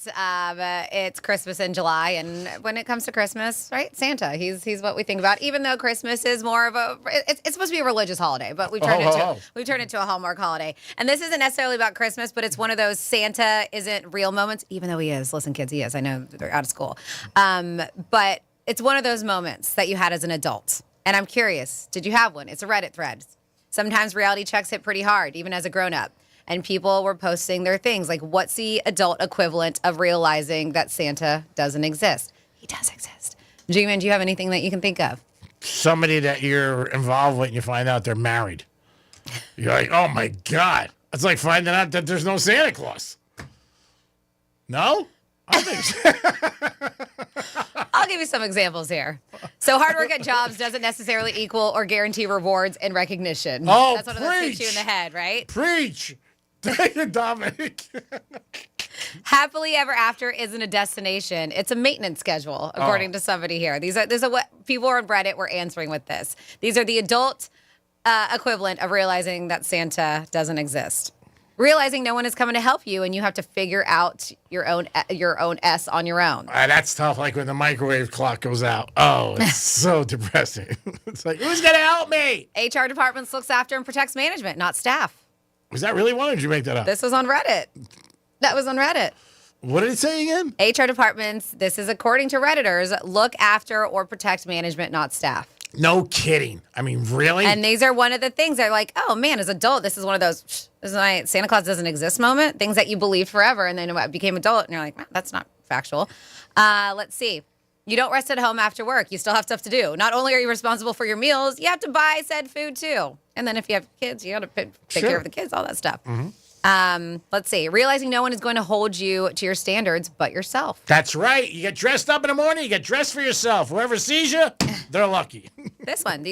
it's Christmas in July, and when it comes to Christmas, right, Santa, he's what we think about. Even though Christmas is more of it's supposed to be a religious holiday, but we've turned it into a Hallmark holiday. And this isn't necessarily about Christmas, but it's one of those Santa isn't real moments, even though he is. Listen, kids, he is. I know they're out of school, but it's one of those moments that you had as an adult. And I'm curious, did you have one? It's a Reddit thread. Sometimes reality checks hit pretty hard, even as a grown-up. And people were posting their things like, what's the adult equivalent of realizing that Santa doesn't exist? He does exist. G-Man, do you have anything that you can think of? Somebody that you're involved with and you find out they're married. You're like, oh my God. It's like finding out that there's no Santa Claus. No? I think so. I'll give you some examples here. So hard work at jobs doesn't necessarily equal or guarantee rewards and recognition. Oh, that's one of those hits you in the head, right? Preach. Thank you, Dominic. Happily ever after isn't a destination. It's a maintenance schedule, according to somebody here. These are what people on Reddit were answering with this. These are the adult equivalent of realizing that Santa doesn't exist. Realizing no one is coming to help you and you have to figure out your own S on your own. That's tough, like when the microwave clock goes out. Oh, it's so depressing. It's like, who's going to help me? HR departments looks after and protects management, not staff. Was that really one or did you make that up? This was on Reddit. That was on Reddit. What did it say again? HR departments, this is according to Redditors, look after or protect management, not staff. No kidding. I mean, really? And these are one of the things they're like, oh man, as adult, this is one of those, this is my Santa Claus doesn't exist moment. Things that you believed forever and then it became adult and you're like, that's not factual. Let's see. You don't rest at home after work. You still have stuff to do. Not only are you responsible for your meals, you have to buy said food too. And then if you have kids, you got to take care of the kids, all that stuff. Mm-hmm. Let's see. Realizing no one is going to hold you to your standards but yourself. That's right. You get dressed up in the morning, you get dressed for yourself. Whoever sees you, they're lucky. This one,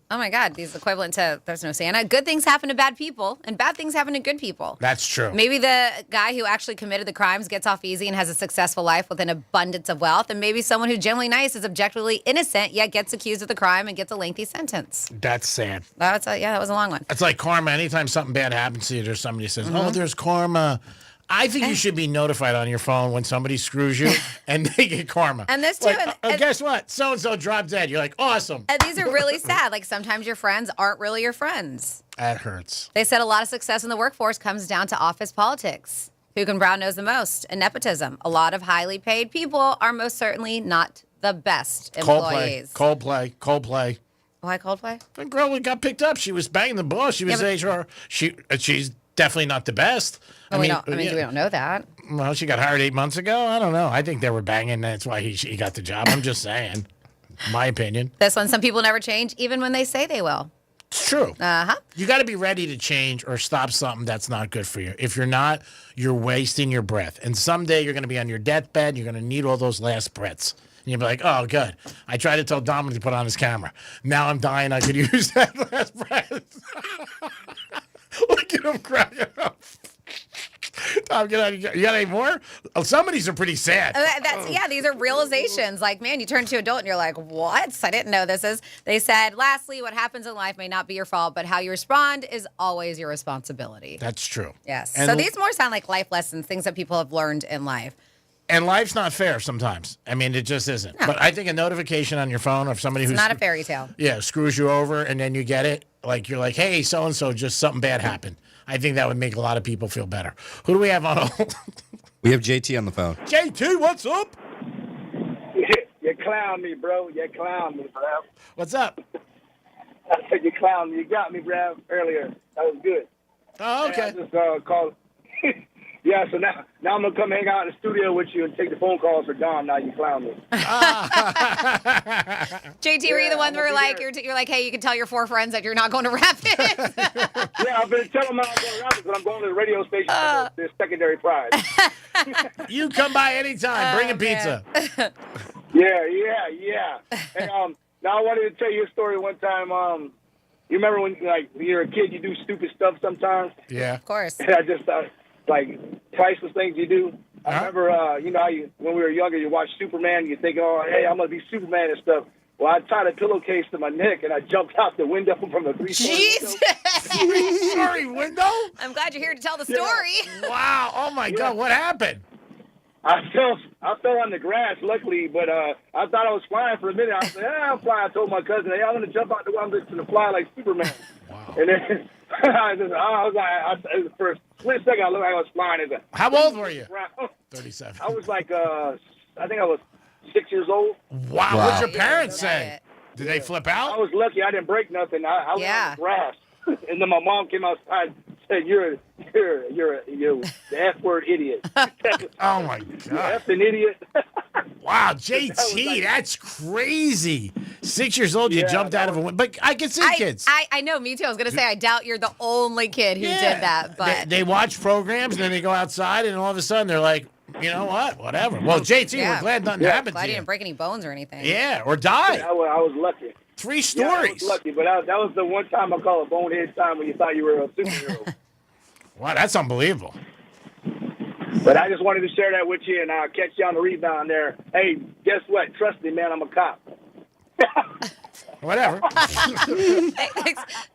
oh my God, these equivalent to there's no Santa. Good things happen to bad people and bad things happen to good people. That's true. Maybe the guy who actually committed the crimes gets off easy and has a successful life with an abundance of wealth. And maybe someone who's generally nice is objectively innocent yet gets accused of the crime and gets a lengthy sentence. That's sad. That was a long one. It's like karma. Anytime something bad happens to you, there's somebody who says, oh, there's karma. I think you should be notified on your phone when somebody screws you and they get karma. And this too. Like, guess what? So-and-so dropped dead. You're like, awesome. And these are really sad. Like sometimes your friends aren't really your friends. That hurts. They said a lot of success in the workforce comes down to office politics. Who can brown nose the most? And nepotism. A lot of highly paid people are most certainly not the best employees. Coldplay. Why Coldplay? The girl that got picked up, she was banging the boss. She was HR. She's definitely not the best. We don't know that. Well, she got hired 8 months ago. I don't know. I think they were banging. That's why he got the job. I'm just saying. My opinion. This one, some people never change, even when they say they will. It's true. Uh-huh. You got to be ready to change or stop something that's not good for you. If you're not, you're wasting your breath. And someday you're going to be on your deathbed. You're going to need all those last breaths. And you'll be like, oh, good. I tried to tell Dominic to put on his camera. Now I'm dying. I could use that last breath. Look at him cracking up. Tom, you got any more? Oh, some of these are pretty sad. These are realizations. Like, man, you turn to adult and you're like, what? I didn't know this is. They said, lastly, what happens in life may not be your fault, but how you respond is always your responsibility. That's true. Yes. And so these more sound like life lessons, things that people have learned in life. And life's not fair sometimes. I mean, it just isn't. No. But I think a notification on your phone of somebody who's not a fairy tale. Yeah, screws you over, and then you get it. Like, you're like, hey, so-and-so, just something bad happened. I think that would make a lot of people feel better. Who do we have on hold? We have JT on the phone. JT, what's up? You clown me, bro. You clown me, bro. What's up? I said you clown me. You got me, bro, earlier. That was good. Oh, okay. And I just called. Yeah, so now I'm going to come hang out in the studio with you and take the phone calls for Dom. Now you clown me. JT, were you the one where you're like, hey, you can tell your 4 friends that you're not going to Rapids? Yeah, I've been telling them I'm going to Rapids, but I'm going to the radio station for the secondary prize. You come by anytime. Bring a pizza. Yeah. And, now I wanted to tell you a story one time. You remember when you're a kid, you do stupid stuff sometimes? Yeah. Of course. And I just thought, priceless things you do. I remember, how when we were younger, you watch Superman, you think, oh, hey, I'm going to be Superman and stuff. Well, I tied a pillowcase to my neck, and I jumped out the window from a 3-story window. 3-story window? I'm glad you're here to tell the story. Wow. Oh, my God. What happened? I fell on the grass, luckily, but I thought I was flying for a minute. I said, I'm flying. I told my cousin, hey, I'm going to jump out the window to fly like Superman. Wow. And then for a split second, I looked like I was flying. How old were you? 37. I was like, I think I was 6 years old. Wow. What'd your parents say? Did they flip out? I was lucky. I didn't break nothing. I was on the grass. And then my mom came outside and said, you're the F-word idiot. Oh, my God. You're F-ing idiot. Wow, JT, that's crazy. 6 years old, you jumped out of a window. But I can see kids. I know, me too. I was going to say, I doubt you're the only kid who did that. But They watch programs, and then they go outside, and all of a sudden, they're like, you know what? Whatever. Well, JT, we're glad nothing happened glad to you you. didn't break any bones or anything. Yeah, or die. I was lucky. 3 stories. I was lucky, but that was the one time I call a bonehead time when you thought you were a superhero. Wow, that's unbelievable. But I just wanted to share that with you, and I'll catch you on the rebound there. Hey, guess what? Trust me, man, I'm a cop. Whatever.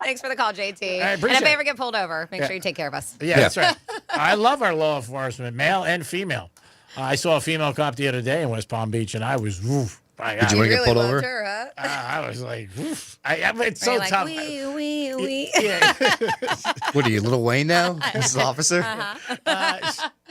Thanks for the call, JT. I appreciate and if I it. ever get pulled over, make sure you take care of us. Yeah, that's right. I love our law enforcement, male and female. I saw a female cop the other day in West Palm Beach, and I was, woof. Did you want to get pulled over? Her, huh? I was like, woof. It's so tough. Wee. Yeah. What are you, Lil Wayne now, Mrs. Officer?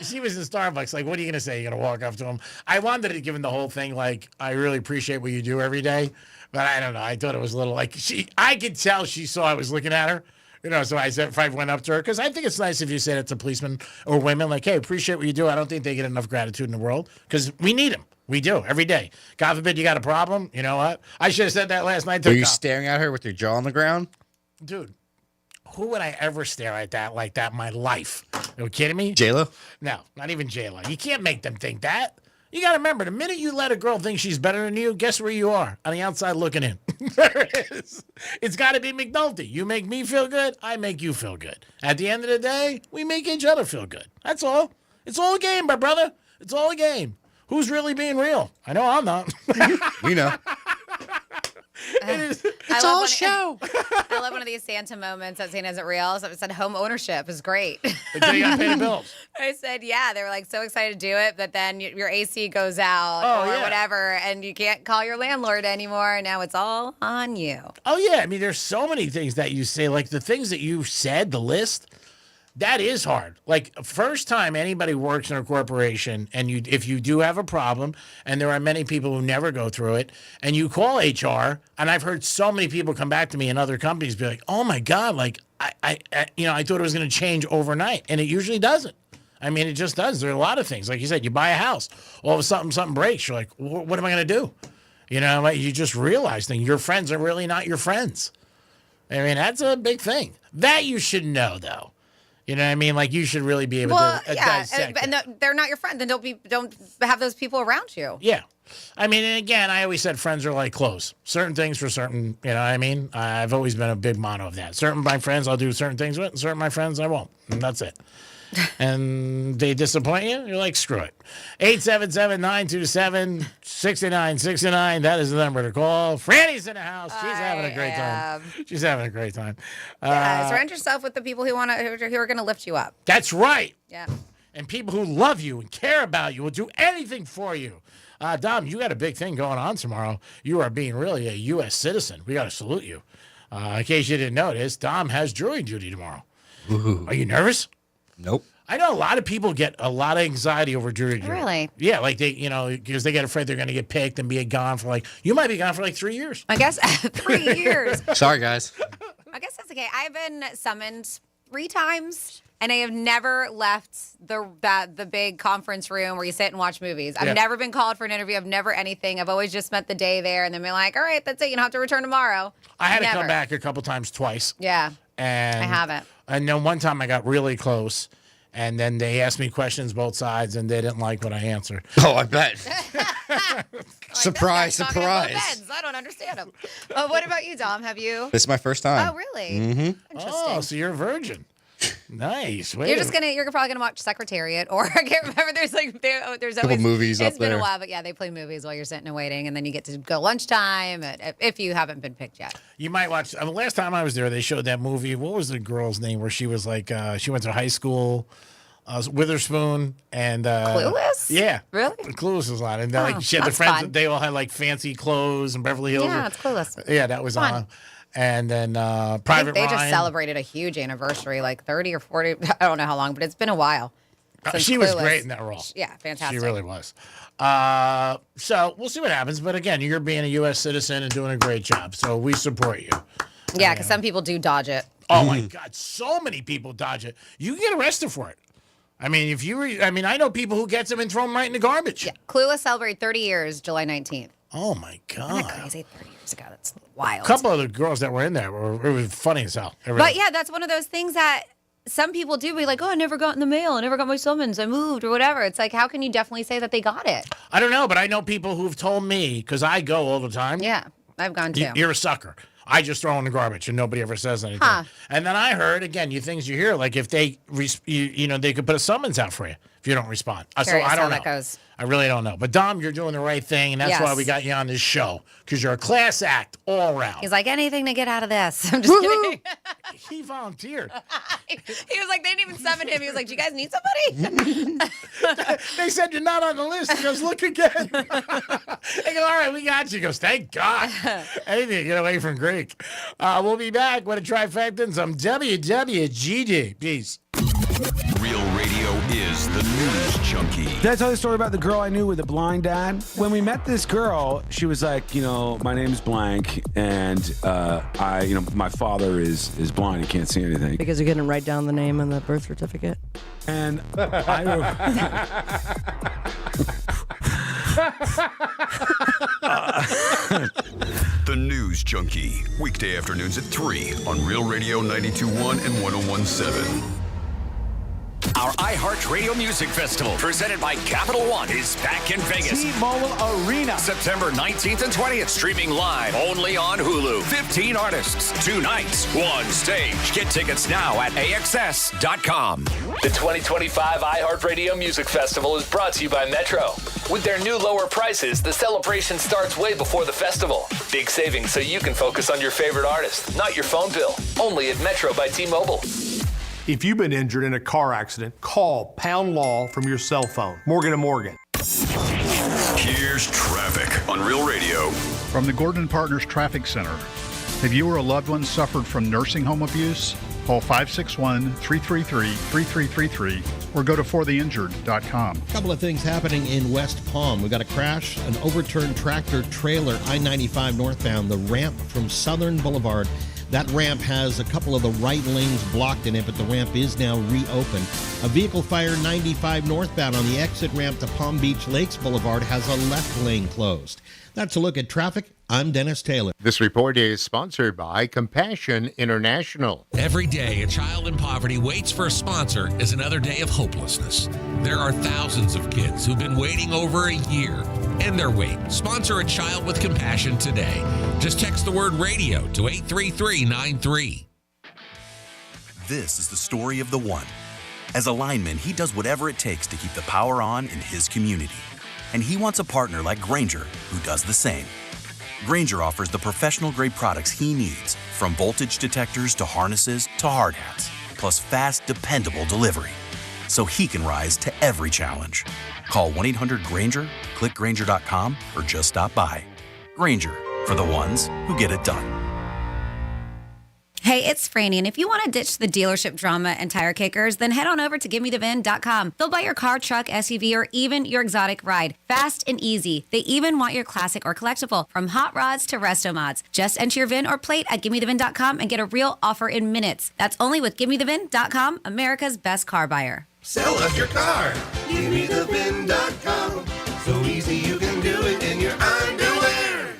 She was in Starbucks. Like, what are you going to say? You're going to walk up to him? I wanted to give him the whole thing, like, I really appreciate what you do every day. But I don't know. I thought it was a little like I could tell she saw I was looking at her. You know, so I said, if I went up to her, because I think it's nice if you say that to policemen or women, like, hey, appreciate what you do. I don't think they get enough gratitude in the world because we need them. We do every day. God forbid you got a problem. You know what? I should have said that last night. Were you staring at her with your jaw on the ground? Dude, who would I ever stare at that like that in my life? Are you kidding me? J-Lo? No, not even J-Lo. You can't make them think that. You got to remember, the minute you let a girl think she's better than you, guess where you are? On the outside looking in. There it is. It's got to be McNulty. You make me feel good, I make you feel good. At the end of the day, we make each other feel good. That's all. It's all a game, my brother. It's all a game. Who's really being real? I know I'm not. We know. It's all show. I love one of these Santa moments that Santa isn't real. So it said home ownership is great. Until you got to pay the bills. I said, yeah. They were like so excited to do it, but then your AC goes out or whatever, and you can't call your landlord anymore. Now it's all on you. Oh, yeah. I mean, there's so many things that you say, like the things that you said, the list. That is hard. Like, first time anybody works in a corporation, and if you do have a problem, and there are many people who never go through it, and you call HR, and I've heard so many people come back to me in other companies be like, "Oh my God, like I thought it was going to change overnight," and it usually doesn't. I mean, it just does. There are a lot of things. Like you said, you buy a house, all of a sudden something breaks. You're like, what am I going to do? You know, like you just realize things. Your friends are really not your friends. I mean, that's a big thing. That you should know, though. You know what I mean? Like, you should really be able to dissect it. And they're not your friend. Then don't have those people around you. Yeah. I mean, and again, I always said friends are like clothes. Certain things for certain, you know what I mean? I've always been a big motto of that. Certain my friends I'll do certain things with, and certain my friends I won't. And that's it. And they disappoint you, you're like, screw it. 877-927-6969. That is the number to call. Franny's in the house. She's having a great time. She's having a great time. Surround yourself with the people who are going to lift you up. That's right. Yeah. And people who love you and care about you will do anything for you. Dom, you got a big thing going on tomorrow. You are being really a U.S. citizen. We got to salute you. In case you didn't notice, Dom has jury duty tomorrow. Ooh. Are you nervous? Nope. I know a lot of people get a lot of anxiety over jury duty. Really? Yeah, like they, because they get afraid they're going to get picked and be gone for you might be gone for 3 years. I guess 3 years. Sorry, guys. I guess that's okay. I've been summoned 3 times, and I have never left the big conference room where you sit and watch movies. I've never been called for an interview. I've never anything. I've always just spent the day there and then been like, all right, that's it. You don't have to return tomorrow. I had to come back a couple times twice. Yeah. And I haven't. And then one time I got really close, and then they asked me questions both sides, and they didn't like what I answered. Oh, I bet. Surprise, surprise. Beds. I don't understand them. What about you, Dom? Have you? This is my first time. Oh, really? Mm-hmm. Interesting. Oh, so you're a virgin. Nice. You're probably gonna watch Secretariat, or I can't remember. There's always movies up there. It's been a while, but yeah, they play movies while you're sitting and waiting, and then you get to go lunchtime if you haven't been picked yet. You might watch. Last time I was there, they showed that movie. What was the girl's name? Where she was like, she went to high school. Witherspoon and Clueless. Yeah, really. Clueless was on, and she had the friends. Fun. They all had like fancy clothes and Beverly Hills. Yeah, it's Clueless. Yeah, that was fun. on. And then Private Ryan. They just Ryan. celebrated a huge anniversary, like 30 or 40. I don't know how long, but it's been a while. She was great in that role. Yeah, fantastic. She really was. So we'll see what happens. But again, you're being a U.S. citizen and doing a great job. So we support you. Yeah, because some people do dodge it. Oh my God, so many people dodge it. You can get arrested for it. I mean, I know people who gets them and throw them right in the garbage. Yeah, Clueless celebrated 30 years, July 19th. Oh my God. Isn't that crazy? 30 years ago. That's wild. A couple of the girls that were in there it was funny as hell. But yeah, that's one of those things that some people do be like, oh, I never got in the mail. I never got my summons. I moved or whatever. It's like, how can you definitely say that they got it? I don't know, but I know people who've told me, because I go all the time. Yeah, I've gone too. You're a sucker. I just throw in the garbage and nobody ever says anything. Huh. And then I heard, again, things you hear, like if they, they could put a summons out for you if you don't respond. So I don't know. That goes. I really don't know. But Dom, you're doing the right thing, and that's why we got you on this show, because you're a class act all around. He's like, anything to get out of this. I'm just kidding. He volunteered. He was like, they didn't even summon him. He was like, do you guys need somebody? They said you're not on the list. He goes, look again. They go, all right, we got you. He goes, thank God. Anything to get away from Greek. We'll be back with a trifecta and some WWGD. Peace. Real Radio is the news junkie. Did I tell you a story about the girl I knew with a blind dad? When we met this girl, she was like, my name's blank, and my father is blind. He can't see anything. Because you couldn't write down the name on the birth certificate? And The News Junkie. Weekday afternoons at 3 on Real Radio 92.1 and 101.7. Our iHeartRadio Music Festival, presented by Capital One, is back in Vegas. T-Mobile Arena. September 19th and 20th. Streaming live only on Hulu. 15 artists, 2 nights, 1 stage. Get tickets now at AXS.com. The 2025 iHeartRadio Music Festival is brought to you by Metro. With their new lower prices, the celebration starts way before the festival. Big savings so you can focus on your favorite artist, not your phone bill. Only at Metro by T-Mobile. If you've been injured in a car accident, call Pound Law from your cell phone. Morgan & Morgan. Here's traffic on Real Radio. From the Gordon Partners Traffic Center. Have you or a loved one suffered from nursing home abuse? Call 561-333-3333 or go to fortheinjured.com. A couple of things happening in West Palm. We've got a crash, an overturned tractor trailer, I-95 northbound, the ramp from Southern Boulevard. That ramp has a couple of the right lanes blocked in it, but the ramp is now reopened. A vehicle fire 95 northbound on the exit ramp to Palm Beach Lakes Boulevard has a left lane closed. That's a look at traffic. I'm Dennis Taylor. This report is sponsored by Compassion International. Every day, a child in poverty waits for a sponsor is another day of hopelessness. There are thousands of kids who've been waiting over a year. End their wait. Sponsor a child with compassion today. Just text the word radio to 83393. This is the story of the one. As a lineman, he does whatever it takes to keep the power on in his community. And he wants a partner like Grainger who does the same. Grainger offers the professional-grade products he needs, from voltage detectors to harnesses to hard hats, plus fast, dependable delivery, so he can rise to every challenge. Call 1-800-GRAINGER, click Grainger.com, or just stop by. Grainger, for the ones who get it done. Hey, it's Franny, and if you want to ditch the dealership drama and tire kickers, then head on over to GiveMeTheVin.com. They'll buy your car, truck, SUV, or even your exotic ride. Fast and easy. They even want your classic or collectible, from hot rods to resto mods. Just enter your VIN or plate at GiveMeTheVin.com and get a real offer in minutes. That's only with GiveMeTheVin.com, America's best car buyer. Sell us your car. GiveMeTheVin.com. So easy you can do it in your underwear.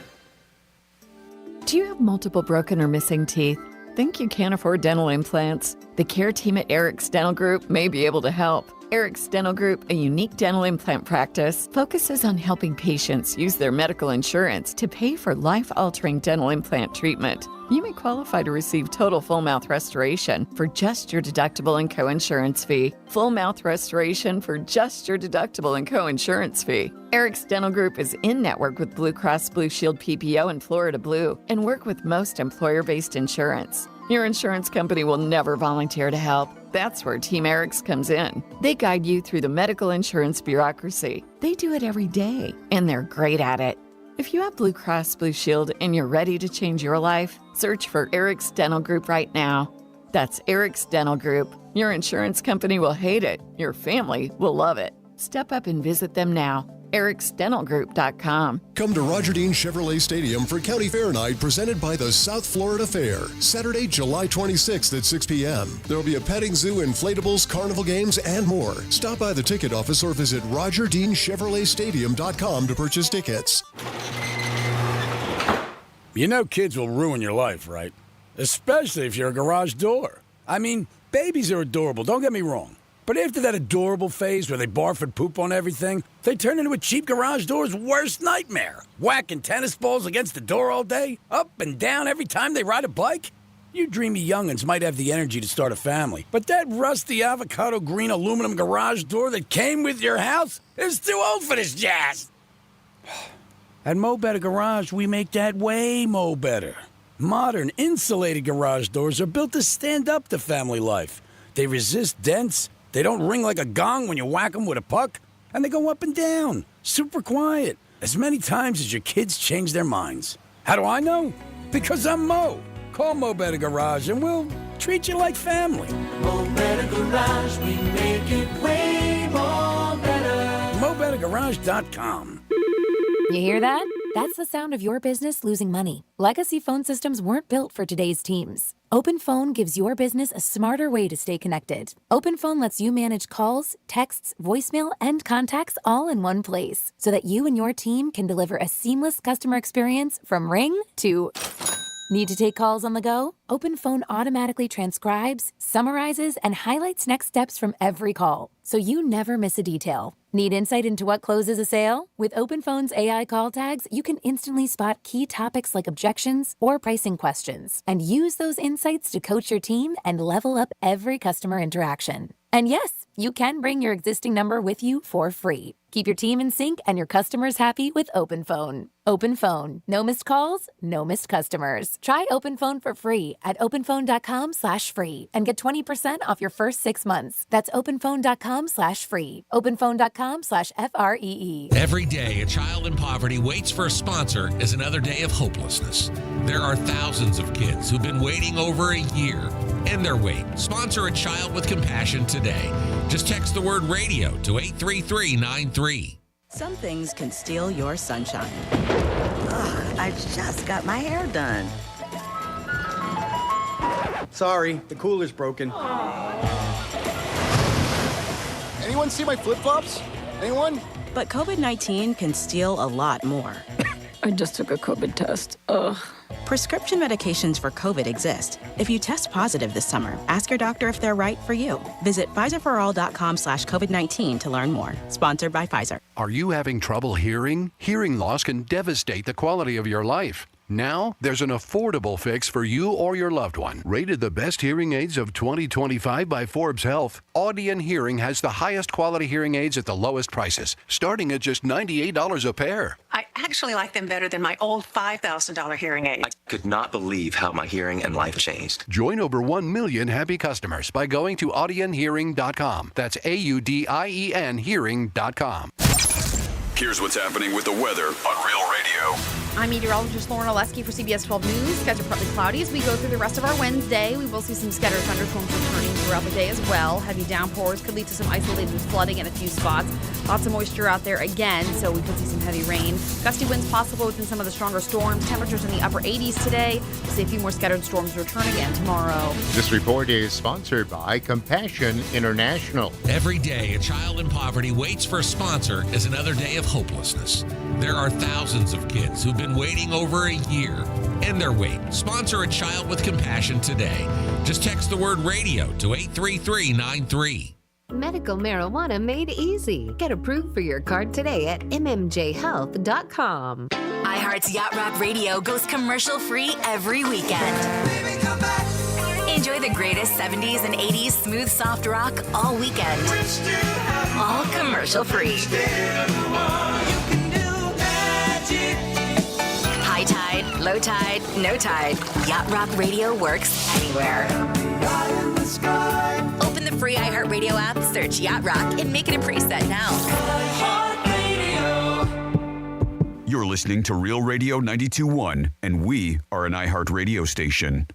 Do you have multiple broken or missing teeth? Think you can't afford dental implants? The care team at Eric's Dental Group may be able to help. Eric's Dental Group, a unique dental implant practice, focuses on helping patients use their medical insurance to pay for life-altering dental implant treatment. You may qualify to receive total full mouth restoration for just your deductible and co-insurance fee. Full mouth restoration for just your deductible and co-insurance fee. Eric's Dental Group is in-network with Blue Cross Blue Shield PPO and Florida Blue and work with most employer-based insurance. Your insurance company will never volunteer to help. That's where Team Eric's comes in. They guide you through the medical insurance bureaucracy. They do it every day, and they're great at it. If you have Blue Cross Blue Shield and you're ready to change your life, search for Eric's Dental Group right now. That's Eric's Dental Group. Your insurance company will hate it. Your family will love it. Step up and visit them now. Eric'sDentalGroup.com. Come to Roger Dean Chevrolet Stadium for County Fair Night presented by the South Florida Fair. Saturday, July 26th at 6 p.m. There will be a petting zoo, inflatables, carnival games, and more. Stop by the ticket office or visit RogerDeanChevroletStadium.com to purchase tickets. You know kids will ruin your life, right? Especially if you're a garage door. I mean, babies are adorable, don't get me wrong. But after that adorable phase where they barf and poop on everything, they turn into a cheap garage door's worst nightmare. Whacking tennis balls against the door all day, up and down every time they ride a bike. You dreamy young'uns might have the energy to start a family, but that rusty avocado green aluminum garage door that came with your house is too old for this jazz. At Mo Better Garage, we make that way mo better. Modern, insulated garage doors are built to stand up to family life. They resist dents. They don't ring like a gong when you whack them with a puck, and they go up and down, super quiet, as many times as your kids change their minds. How do I know? Because I'm Mo. Call Mo Better Garage and we'll treat you like family. Mo Better Garage, we make it way more better. MoBetterGarage.com. You hear that? That's the sound of your business losing money. Legacy phone systems weren't built for today's teams. OpenPhone gives your business a smarter way to stay connected. OpenPhone lets you manage calls, texts, voicemail, and contacts all in one place so that you and your team can deliver a seamless customer experience from ring to... Need to take calls on the go? OpenPhone automatically transcribes, summarizes, and highlights next steps from every call, so you never miss a detail. Need insight into what closes a sale? With OpenPhone's AI call tags, you can instantly spot key topics like objections or pricing questions, and use those insights to coach your team and level up every customer interaction. And yes, you can bring your existing number with you for free. Keep your team in sync and your customers happy with OpenPhone. OpenPhone. No missed calls, no missed customers. Try OpenPhone for free at openphone.com/free and get 20% off your first 6 months. That's openphone.com/free. openphone.com/free. openphone.com/FREE. Every day, a child in poverty waits for a sponsor is another day of hopelessness. There are thousands of kids who've been waiting over a year. End their wait. Sponsor a child with compassion today. Just text the word radio to 83393. Some things can steal your sunshine. Ugh, I just got my hair done. Sorry, the cooler's broken. Anyone see my flip-flops? Anyone? But COVID-19 can steal a lot more. I just took a COVID test. Ugh. Prescription medications for COVID exist. If you test positive this summer, ask your doctor if they're right for you. Visit PfizerForAll.com/COVID-19 to learn more. Sponsored by Pfizer. Are you having trouble hearing? Hearing loss can devastate the quality of your life. Now, there's an affordable fix for you or your loved one. Rated the best hearing aids of 2025 by Forbes Health, Audion Hearing has the highest quality hearing aids at the lowest prices, starting at just $98 a pair. I actually like them better than my old $5,000 hearing aid. I could not believe how my hearing and life changed. Join over 1 million happy customers by going to audionhearing.com. That's AUDIEN hearing.com. Here's what's happening with the weather on Real Radio. I'm meteorologist Lauren Oleski for CBS 12 News. Skies are partly cloudy as we go through the rest of our Wednesday. We will see some scattered thunderstorms returning throughout the day as well. Heavy downpours could lead to some isolated flooding in a few spots. Lots of moisture out there again, so we could see some heavy rain. Gusty winds possible within some of the stronger storms. Temperatures in the upper 80s today. We'll see a few more scattered storms return again tomorrow. This report is sponsored by Compassion International. Every day, a child in poverty waits for a sponsor is another day of hopelessness. There are thousands of kids who've been waiting over a year. End their wait. Sponsor a child with compassion today. Just text the word radio to 83393. Medical marijuana made easy. Get approved for your card today at mmjhealth.com. iHeart's Yacht Rock Radio goes commercial-free every weekend. Enjoy the greatest 70s and 80s smooth soft rock all weekend. All commercial-free. High tide, low tide, no tide. Yacht Rock Radio works anywhere. Open the free iHeartRadio app, search Yacht Rock, and make it a preset now. You're listening to Real Radio 92.1, and we are an iHeart radio station.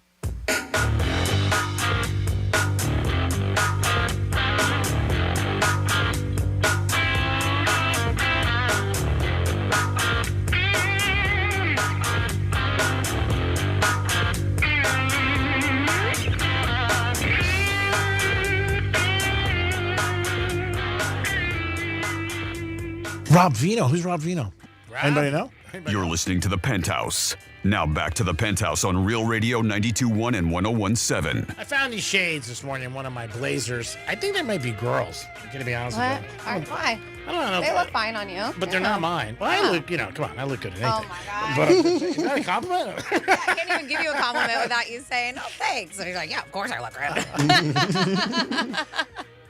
Rob Vino. Who's Rob Vino? Anybody know? You're listening to The Penthouse. Now back to The Penthouse on Real Radio 92.1 and 101.7. I found these shades this morning in one of my blazers. I think they might be girls. I'm going to be honest What? with you. Why? I don't know. They look fine on you. But they're not mine. Well, I look, come on, I look good at anything. Oh, my God. But is that a compliment? I can't even give you a compliment without you saying, oh, thanks. And he's like, yeah, of course I look good.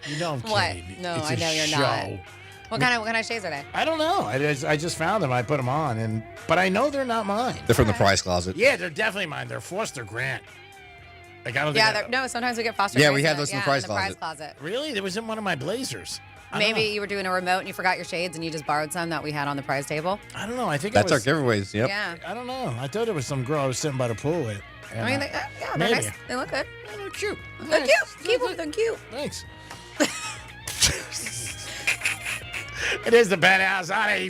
You know I'm What? kidding. No, It's I a know you're show. not. What kind of shades are they? I don't know. I just found them. I put them on, but I know they're not mine. They're from the prize closet. Yeah, they're definitely mine. They're Foster Grant. Like, I don't think No, sometimes we get Foster Yeah, Grants we had those in the prize closet. Really? There was in one of my blazers. I don't Maybe know. you were doing a remote and you forgot your shades and you just borrowed some that we had on the prize table. I don't know. I think That's it was, our giveaways. Yep. Yeah. I don't know. I thought it was some girl I was sitting by the pool with. I mean, they're maybe. nice. They look good. They're cute. They're cute. Keep them. They're cute. Thanks. It is the Penthouse on a,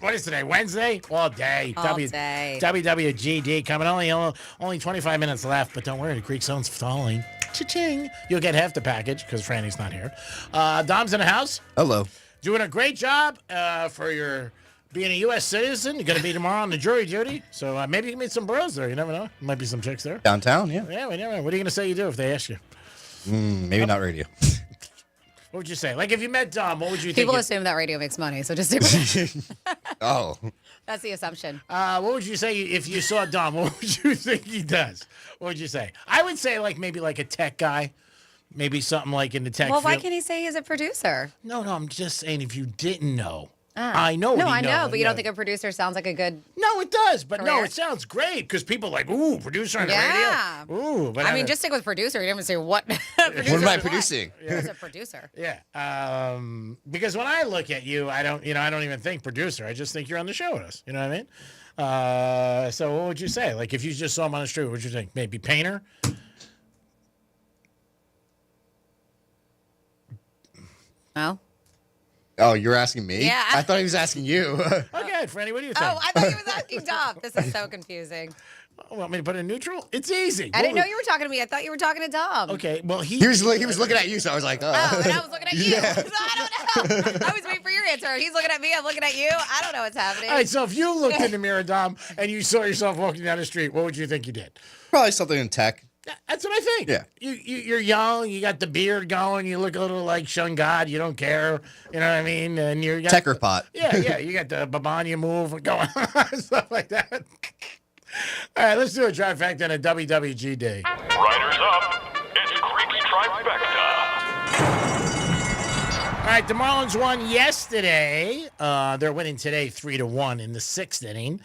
what is today, Wednesday? All day. All day. WWGD coming. Only 25 minutes left, but don't worry, the Greek zone's falling. Cha-ching. You'll get half the package because Franny's not here. Dom's in the house. Hello. Doing a great job for your being a U.S. citizen. You're going to be tomorrow on the jury duty. So maybe you can meet some bros there. You never know. Might be some chicks there. Downtown, yeah. Yeah, we never know. What are you going to say you do if they ask you? Maybe not radio. What would you say? Like if you met Dom, what would you People think? assume that radio makes money, so just stick with it. Oh. That's the assumption. What would you say if you saw Dom? What would you think he does? What would you say? I would say maybe a tech guy. Maybe something like in the tech Well, why field. can't he say he's a producer? No, I'm just saying if you didn't know. I know. No, what I he know, knows, but you don't think a producer sounds like a good. No, it does, but no, career? it sounds great because people are like, ooh, producer on the Yeah. radio. Ooh, but I mean, just stick with producer. You didn't even say what. What am I producing? Who's a producer? Yeah. Because when I look at you, I don't even think producer. I just think you're on the show with us. You know what I mean? So what would you say? Like if you just saw him on the street, what would you think? Maybe painter? No. Oh, you're asking me? Yeah. I thought he was asking you. Okay, Franny, what do you think? Oh, I thought you was asking Dom. This is so confusing. Want me to put in neutral? It's easy. I didn't know you were talking to me. I thought you were talking to Dom. Okay, well He was looking at you, so I was like, oh. Oh, and I was looking at you. Yeah. So I don't know. I was waiting for your answer. He's looking at me. I'm looking at you. I don't know what's happening. All right, so if you looked in the mirror, Dom, and you saw yourself walking down the street, what would you think you did? Probably something in tech. That's what I think. Yeah. You're young. You got the beard going. You look a little like Shun God. You don't care. You know what I mean? And you're Tech or pot. Yeah. You got the Babanya move going on, stuff like that. All right, let's do a trifecta and a WWGD. Riders up. It's Creepy Trifecta. All right, the Marlins won yesterday. They're winning today 3-1 in the 6th inning.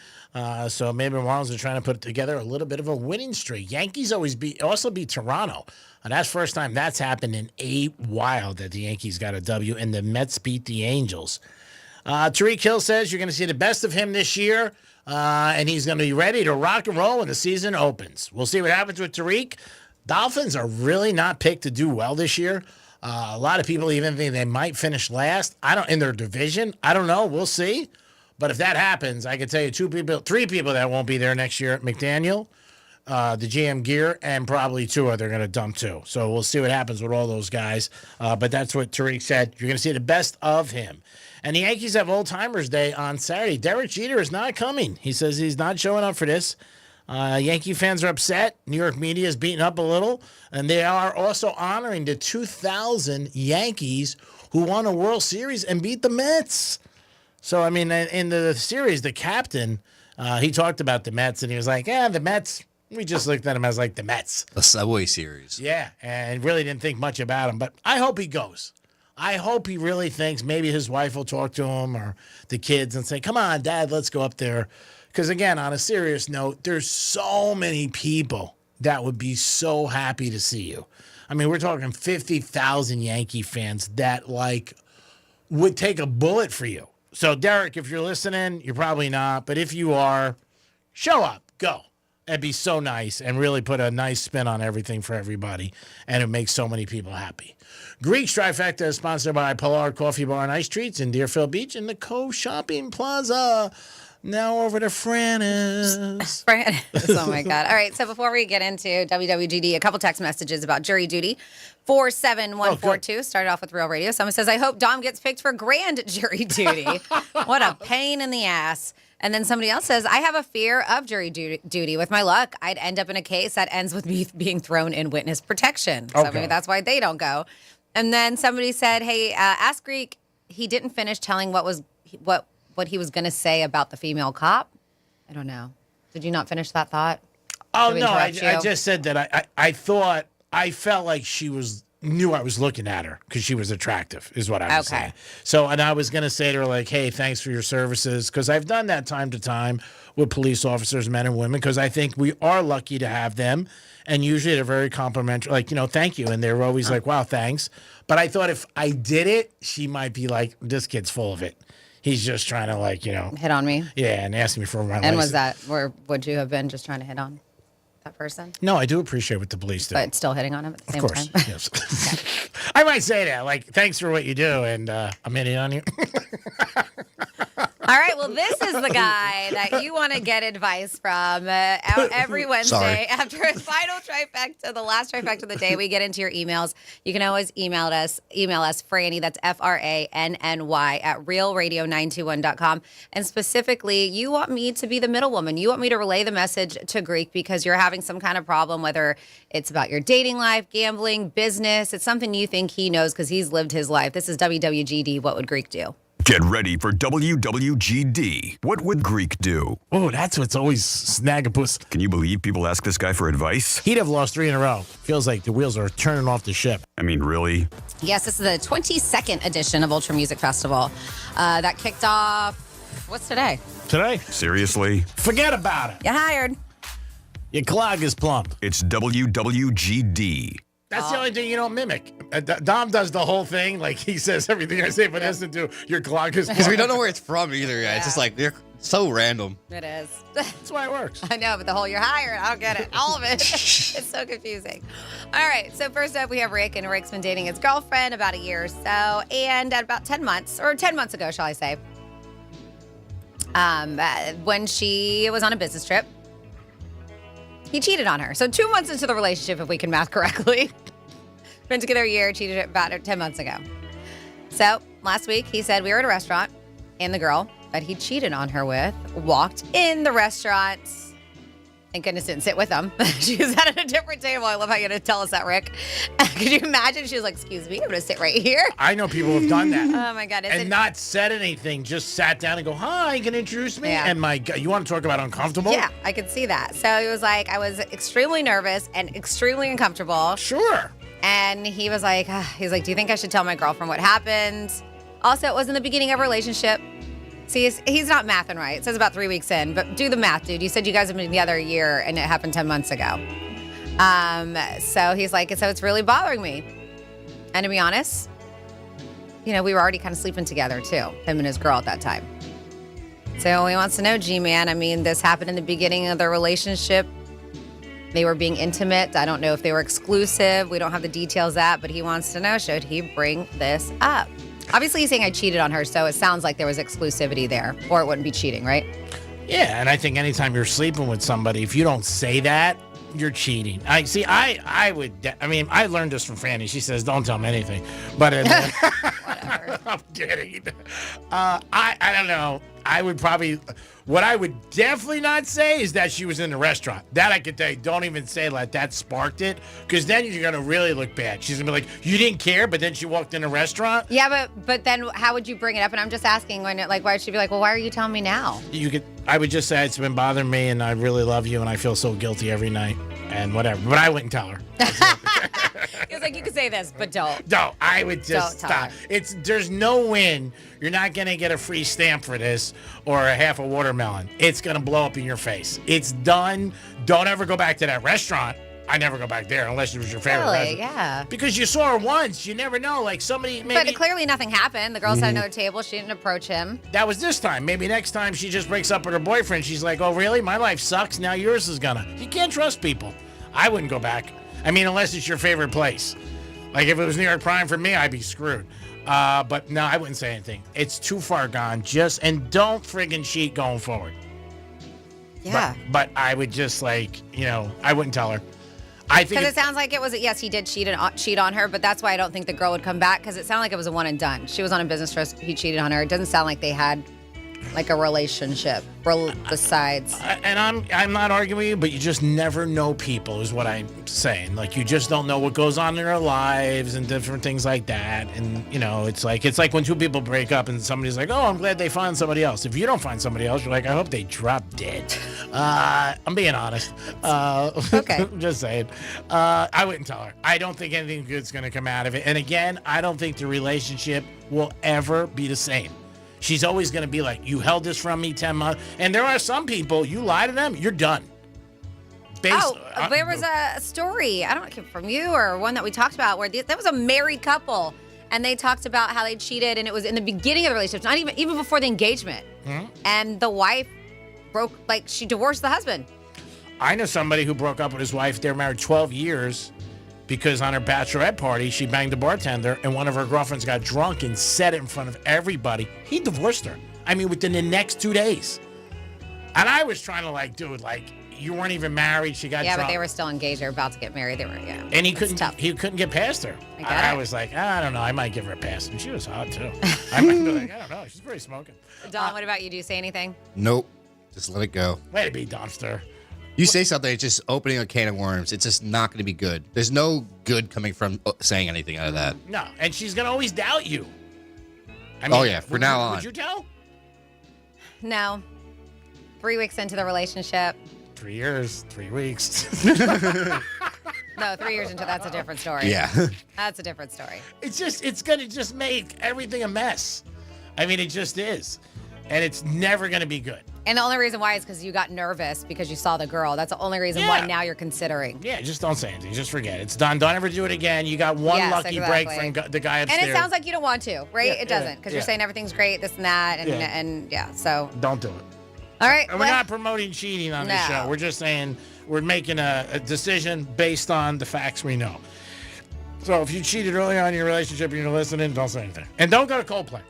So maybe the Marlins are trying to put together a little bit of a winning streak. Yankees also beat Toronto. And that's the first time that's happened in a while that the Yankees got a W, and the Mets beat the Angels. Tariq Hill says you're going to see the best of him this year, and he's going to be ready to rock and roll when the season opens. We'll see what happens with Tariq. Dolphins are really not picked to do well this year. A lot of people even think they might finish last. In their division. I don't know. We'll see. But if that happens, I can tell you 3 people that won't be there next year. McDaniel, the GM Gear, and probably Tua they're going to dump too. So we'll see what happens with all those guys. But that's what Tariq said. You're going to see the best of him. And the Yankees have Old Timers Day on Saturday. Derek Jeter is not coming. He says he's not showing up for this. Yankee fans are upset. New York media is beating up a little. And they are also honoring the 2000 Yankees who won a World Series and beat the Mets. So, I mean, in the series, the captain, he talked about the Mets, and he was like, the Mets, we just looked at him as like the Mets. The Subway Series. Yeah, and really didn't think much about him. But I hope he goes. I hope he really thinks maybe his wife will talk to him or the kids and say, come on, Dad, let's go up there. Because, again, on a serious note, there's so many people that would be so happy to see you. I mean, we're talking 50,000 Yankee fans that, would take a bullet for you. So, Derek, if you're listening, you're probably not. But if you are, show up. Go. It'd be so nice and really put a nice spin on everything for everybody. And it makes so many people happy. Greek's Trifecta is sponsored by Pollard Coffee Bar and Ice Treats in Deerfield Beach and the Cove Shopping Plaza. Now over to Frannis. Oh, my God. All right, so before we get into WWGD, a couple text messages about jury duty. 47142 started off with Real Radio. Someone says, I hope Dom gets picked for grand jury duty. What a pain in the ass. And then somebody else says, I have a fear of jury duty. With my luck, I'd end up in a case that ends with me being thrown in witness protection. So maybe that's why they don't go. And then somebody said, hey, ask Greek. He didn't finish telling what he was going to say about the female cop. I don't know. Did you not finish that thought? Oh, no, I just said that I felt like she knew I was looking at her because she was attractive, is what I was saying. So, and I was going to say to her, like, hey, thanks for your services, because I've done that time to time with police officers, men and women, because I think we are lucky to have them. And usually they're very complimentary, thank you. And they're always like, wow, thanks. But I thought if I did it, she might be like, this kid's full of it. He's just trying to, hit on me? Yeah, and ask me for my license. And was that, or would you have been just trying to hit on that person? No, I do appreciate what the police do. But still hitting on him at the same time? Of course, yes. I might say that, thanks for what you do, and I'm hitting on you. All right, well, this is the guy that you want to get advice from out every Wednesday after a final trifecta, the last trifecta of the day. We get into your emails. You can always email us, Franny, that's FRANNY, at realradio921.com. And specifically, you want me to be the middlewoman. You want me to relay the message to Greek because you're having some kind of problem, whether it's about your dating life, gambling, business. It's something you think he knows because he's lived his life. This is WWGD, What Would Greek Do? Get ready for WWGD. What would Greek do? Oh, that's what's always snaggapus. Can you believe people ask this guy for advice? He'd have lost 3 in a row. Feels like the wheels are turning off the ship. I mean, really? Yes, this is the 22nd edition of Ultra Music Festival. That kicked off, what's today? Today? Seriously? Forget about it. Get hired. Your clog is plump. It's WWGD. That's the only thing you don't mimic. Dom does the whole thing. Like, he says everything I say, but doesn't do your clock is Because we don't know where it's from either. Yeah. It's just like, they're so random. It is. That's why it works. I know, but the whole you're hired, I don't get it. All of it. It's so confusing. All right, so first up, we have Rick, and Rick's been dating his girlfriend about a year or so, and at about 10 months, or 10 months ago, shall I say, when she was on a business trip, he cheated on her. So 2 months into the relationship, if we can math correctly. Been together a year, cheated about 10 months ago. So last week, he said we were at a restaurant, and the girl that he cheated on her with walked in the restaurant. Thank goodness didn't sit with them. She was at a different table. I love how you're going to tell us that, Rick. Could you imagine? She was like, excuse me, I'm going to sit right here. I know people who've done that. Oh, my God. And not said anything, just sat down and go, hi, you can introduce me? Yeah. And my God, you want to talk about uncomfortable? Yeah, I could see that. So he was like, I was extremely nervous and extremely uncomfortable. Sure. And he was like, do you think I should tell my girlfriend what happened? Also, it was in the beginning of a relationship. See, he's not mathing right. It says about 3 weeks in, but do the math, dude. You said you guys have been together a year, and it happened 10 months ago. So he's like, so it's really bothering me. And to be honest, we were already kind of sleeping together too, him and his girl at that time. So he wants to know, G-Man, I mean, this happened in the beginning of their relationship. They were being intimate. I don't know if they were exclusive. We don't have the details of that, but he wants to know, should he bring this up? Obviously, he's saying I cheated on her, so it sounds like there was exclusivity there, or it wouldn't be cheating, right? Yeah, and I think anytime you're sleeping with somebody, if you don't say that, you're cheating. I learned this from Franny. She says, don't tell me anything. But Whatever. I'm kidding. I don't know. What I would definitely not say is that she was in the restaurant. That I could tell you. Don't even say that sparked it, because then you're going to really look bad. She's going to be like, you didn't care, but then she walked in a restaurant. Yeah, but then how would you bring it up? And I'm just asking, why would she be like, well, why are you telling me now? I would just say it's been bothering me, and I really love you, and I feel so guilty every night, and whatever. But I wouldn't tell her. He was like, you could say this, but don't. No, I would just Don't tell stop. her. There's no win. You're not going to get a free stamp for this or a half a watermelon. It's going to blow up in your face. It's done. Don't ever go back to that restaurant. I never go back there unless it was your favorite Really? restaurant. Yeah. Because you saw her once. You never know. Like somebody maybe. But clearly nothing happened. The girl sat at another table. She didn't approach him. That was this time. Maybe next time she just breaks up with her boyfriend. She's like, oh, really? My life sucks. Now yours is gonna. You can't trust people. I wouldn't go back. I mean, unless it's your favorite place. Like if it was New York Prime for me, I'd be screwed. But no, I wouldn't say anything. It's too far gone. And don't friggin' cheat going forward. Yeah. But I would just I wouldn't tell her. Because it sounds like it was, yes, he did cheat on her, but that's why I don't think the girl would come back, because it sounded like it was a one and done. She was on a business trip, he cheated on her. It doesn't sound like they had like a relationship besides. And I'm not arguing with you, but you just never know people is what I'm saying. Like you just don't know what goes on in their lives and different things like that. And it's like when two people break up and somebody's like, oh, I'm glad they found somebody else. If you don't find somebody else, you're like, I hope they drop dead. I'm being honest. Okay. I'm just saying. I wouldn't tell her. I don't think anything good's going to come out of it. And again, I don't think the relationship will ever be the same. She's always going to be like, you held this from me 10 months. And there are some people, you lie to them, you're done. There was a story, I don't know, from you or one that we talked about, where that was a married couple. And they talked about how they cheated, and it was in the beginning of the relationship, not even before the engagement. Mm-hmm. And the wife she divorced the husband. I know somebody who broke up with his wife. They were married 12 years. Because on her bachelorette party, she banged a bartender, and one of her girlfriends got drunk and said it in front of everybody. He divorced her. I mean, within the next 2 days. And I was trying to dude, you weren't even married. She got drunk. Yeah, but they were still engaged. They were about to get married. They were, yeah. And he couldn't get past her. I was like, I don't know. I might give her a pass. And she was hot, too. I might be like, I don't know. She's pretty smoking. Don, what about you? Do you say anything? Nope. Just let it go. Way to be, Donster. You say something, it's just opening a can of worms. It's just not going to be good. There's no good coming from saying anything out of that. No, and she's going to always doubt you. I mean, Oh, yeah, for now on. Would you tell? No. 3 weeks into the relationship. 3 years, 3 weeks. No, 3 years into that's a different story. Yeah. That's a different story. It's going to just make everything a mess. I mean, it just is. And it's never going to be good. And the only reason why is because you got nervous because you saw the girl. That's the only reason why now you're considering. Yeah, just don't say anything. Just forget it. It's done. Don't ever do it again. You got one lucky break from the guy upstairs. And it sounds like you don't want to, right? Yeah, it doesn't, because you're saying everything's great, this and that, and so. Don't do it. All right. And we're not promoting cheating on this show. We're just saying we're making a decision based on the facts we know. So if you cheated early on in your relationship and you're listening, don't say anything. And don't go to Coldplay.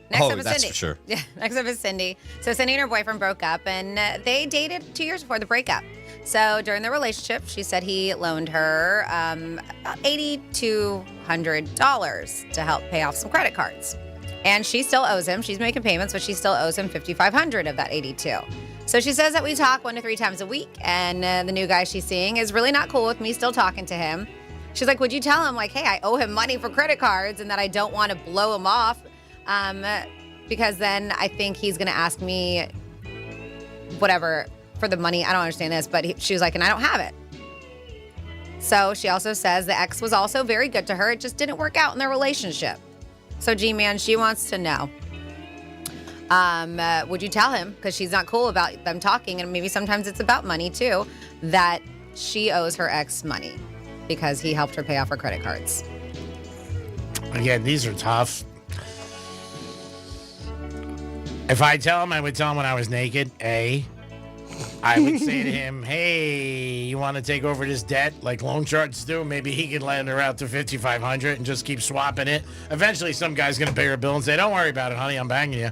Next up is that's Cindy. for sure. Yeah, next up is Cindy. So Cindy and her boyfriend broke up, and they dated 2 years before the breakup. So during the relationship, she said he loaned her $8,200 to help pay off some credit cards. And she still owes him. She's making payments, but she still owes him $5,500 of that $82,000. So she says that we talk 1 to 3 times a week, and the new guy she's seeing is really not cool with me still talking to him. She's like, would you tell him, like, hey, I owe him money for credit cards and that I don't want to blow him off because then I think he's going to ask me whatever for the money. I don't understand this, but she was like, and I don't have it. So she also says the ex was also very good to her. It just didn't work out in their relationship. So G-Man, she wants to know, would you tell him, because she's not cool about them talking, and maybe sometimes it's about money too, that she owes her ex money because he helped her pay off her credit cards? Again, these are tough. If I tell him, I would tell him when I was naked, A. I would say to him, hey, you want to take over this debt like loan sharks do? Maybe he can lend her out to $5,500 and just keep swapping it. Eventually, some guy's going to pay her bill and say, don't worry about it, honey, I'm banging you.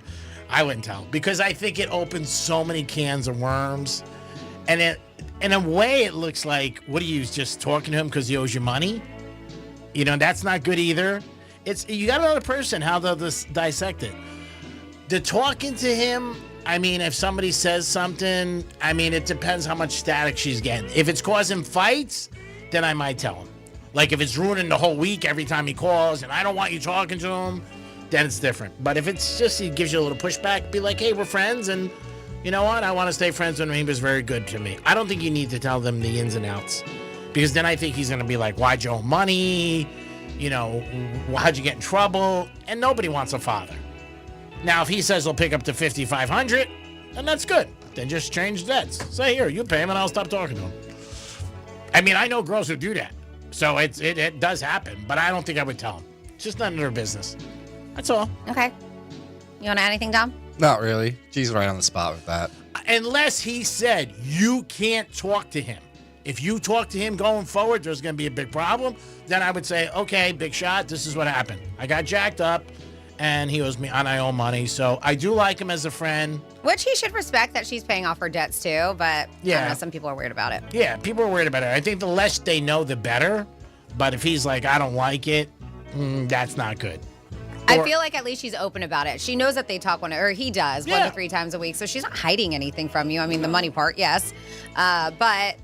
I wouldn't tell, because I think it opens so many cans of worms. And it, in a way, it looks like, what are you, just talking to him because he owes you money? You know, that's not good either. You got another person, how they'll just dissect it. The talking to him, I mean, if somebody says something, I mean, it depends how much static she's getting. If it's causing fights, then I might tell him. Like if it's ruining the whole week every time he calls and I don't want you talking to him, then it's different. But if it's just he gives you a little pushback, be like, hey, we're friends, and you know what? I want to stay friends with him. He was very good to me. I don't think you need to tell them the ins and outs, because then I think he's going to be like, why'd you owe money? You know, how'd you get in trouble? And nobody wants a father. Now, if he says he'll pick up to $5,500, then that's good. Then just change debts. Say, here, you pay him and I'll stop talking to him. I mean, I know girls who do that. So it does happen, but I don't think I would tell him. It's just none of their business. That's all. Okay. You want to add anything, Dom? Not really. She's right on the spot with that. Unless he said you can't talk to him. If you talk to him going forward, there's going to be a big problem. Then I would say, okay, big shot, this is what happened. I got jacked up. And he owes me, and I owe money. So I do like him as a friend. Which he should respect that she's paying off her debts too, but I don't know, some people are weird about it. Yeah, people are worried about it. I think the less they know, the better. But if he's like, I don't like it, that's not good. I feel like at least she's open about it. She knows that they talk or he does 1 to 3 times a week. So she's not hiding anything from you. I mean, the money part, yes. But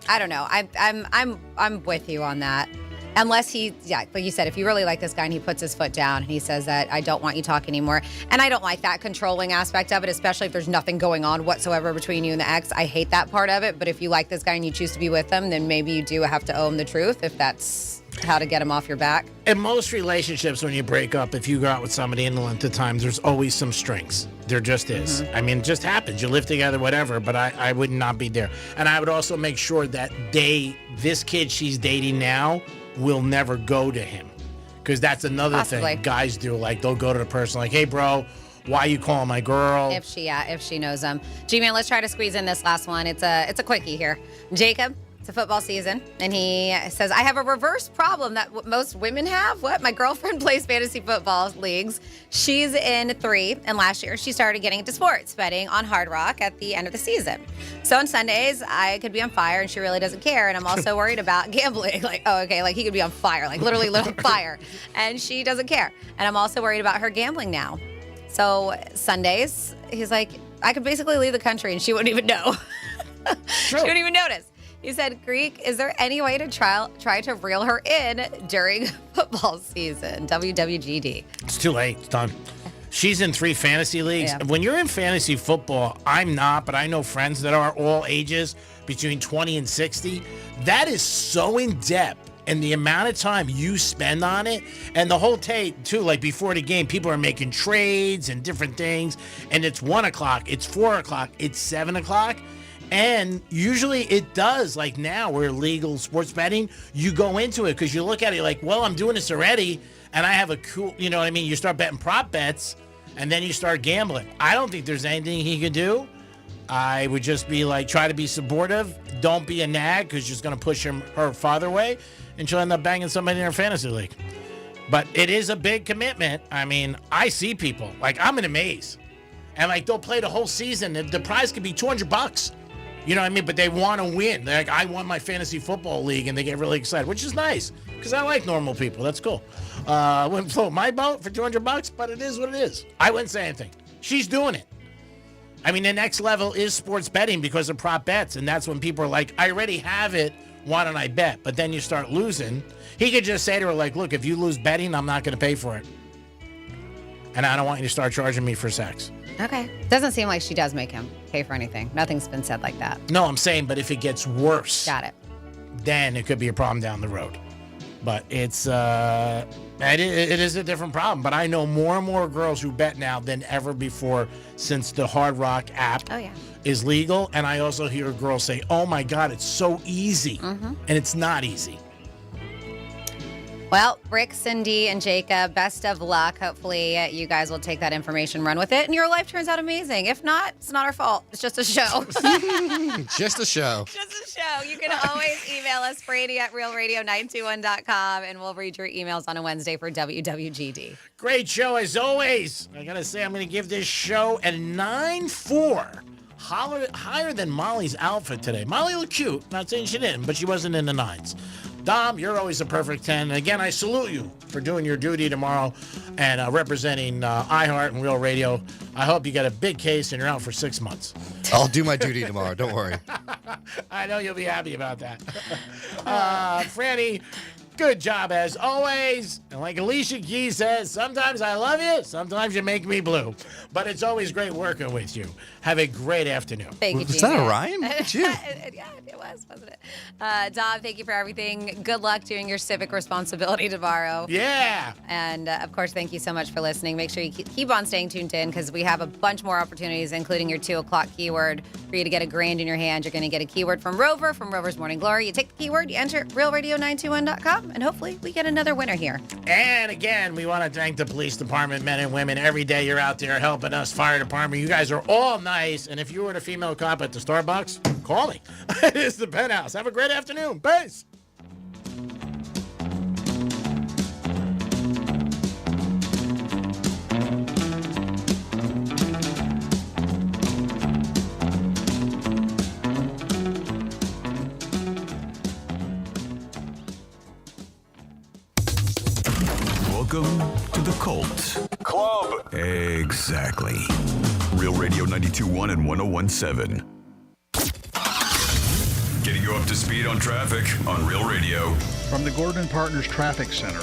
I don't know. I'm with you on that. Unless like you said, if you really like this guy and he puts his foot down and he says that I don't want you talking anymore. And I don't like that controlling aspect of it, especially if there's nothing going on whatsoever between you and the ex. I hate that part of it. But if you like this guy and you choose to be with him, then maybe you do have to owe him the truth if that's how to get him off your back. In most relationships, when you break up, if you go out with somebody in the length of time, there's always some strings. There just is. I mean, it just happens. You live together, whatever, but I would not be there. And I would also make sure that this kid she's dating now will never go to him, because that's another thing guys do. Like they'll go to the person like, hey bro, why you calling my girl? If she knows them. G-Man, let's try to squeeze in this last one. It's a quickie here. Jacob, it's a football season, and he says, I have a reverse problem that most women have. What? My girlfriend plays fantasy football leagues. She's in 3, and last year she started getting into sports, betting on Hard Rock at the end of the season. So on Sundays, I could be on fire, and she really doesn't care, and I'm also worried about gambling. Like, oh, okay, like he could be on fire, like literally lit on fire, and she doesn't care. And I'm also worried about her gambling now. So Sundays, he's like, I could basically leave the country, and she wouldn't even know. She wouldn't even notice. He said, Greek, is there any way to try to reel her in during football season? WWGD. It's too late. It's done. She's in 3 fantasy leagues. Yeah. When you're in fantasy football, I'm not, but I know friends that are all ages between 20 and 60. That is so in depth. And the amount of time you spend on it, and the whole tape too, like before the game, people are making trades and different things, and it's 1 o'clock, it's 4 o'clock, it's 7 o'clock, and usually it does, like now we're legal sports betting, you go into it because you look at it like, well, I'm doing this already, and I have a cool, you know what I mean? You start betting prop bets, and then you start gambling. I don't think there's anything he could do. I would just be like, try to be supportive. Don't be a nag because she's going to push her farther away and she'll end up banging somebody in her fantasy league. But it is a big commitment. I mean, I see people, like I'm in a maze. And like they'll play the whole season. The prize could be $200. You know what I mean? But they want to win. They're like, I won my fantasy football league, and they get really excited, which is nice because I like normal people. That's cool. Wouldn't float my boat for $200, but it is what it is. I wouldn't say anything. She's doing it. I mean, the next level is sports betting because of prop bets, and that's when people are like, I already have it, why don't I bet? But then you start losing. He could just say to her, like, look, if you lose betting, I'm not going to pay for it. And I don't want you to start charging me for sex. Okay. Doesn't seem like she does make him pay for anything. Nothing's been said like that. No, I'm saying, but if it gets worse. Got it. Then it could be a problem down the road. But it's, it is a different problem. But I know more and more girls who bet now than ever before since the Hard Rock app is legal. And I also hear girls say, oh my God, it's so easy. And it's not easy. Well, Rick, Cindy, and Jacob, best of luck. Hopefully you guys will take that information, run with it, and your life turns out amazing. If not, it's not our fault. It's just a show. Just a show. Just a show. You can always email us, Brady at realradio921.com, and we'll read your emails on a Wednesday for WWGD. Great show as always. I got to say, I'm going to give this show a 9.4. Higher than Molly's outfit today. Molly looked cute. Not saying she didn't, but she wasn't in the 9s. Dom, you're always a perfect 10. And again, I salute you for doing your duty tomorrow and representing iHeart and Real Radio. I hope you get a big case and you're out for 6 months. I'll do my duty tomorrow. Don't worry. I know you'll be happy about that. Franny, good job as always. And like Alicia Keys says, sometimes I love you, sometimes you make me blue. But it's always great working with you. Have a great afternoon. Thank you, Was that a rhyme? Yeah, it was, wasn't it? Dom, thank you for everything. Good luck doing your civic responsibility tomorrow. Yeah. And of course, thank you so much for listening. Make sure you keep on staying tuned in because we have a bunch more opportunities, including your 2 o'clock keyword for you to get $1,000 in your hand. You're going to get a keyword from Rover, from Rover's Morning Glory. You take the keyword, you enter realradio921.com, and hopefully we get another winner here. And again, we want to thank the police department, men and women. Every day you're out there helping us, fire department. You guys are all nice. And if you were a female cop at the Starbucks, call me. It is the Penthouse. Have a great afternoon. Peace. Welcome to the Cult Club. Exactly. Real Radio 92.1 and 101.7. Getting you up to speed on traffic on Real Radio. From the Gordon Partners Traffic Center.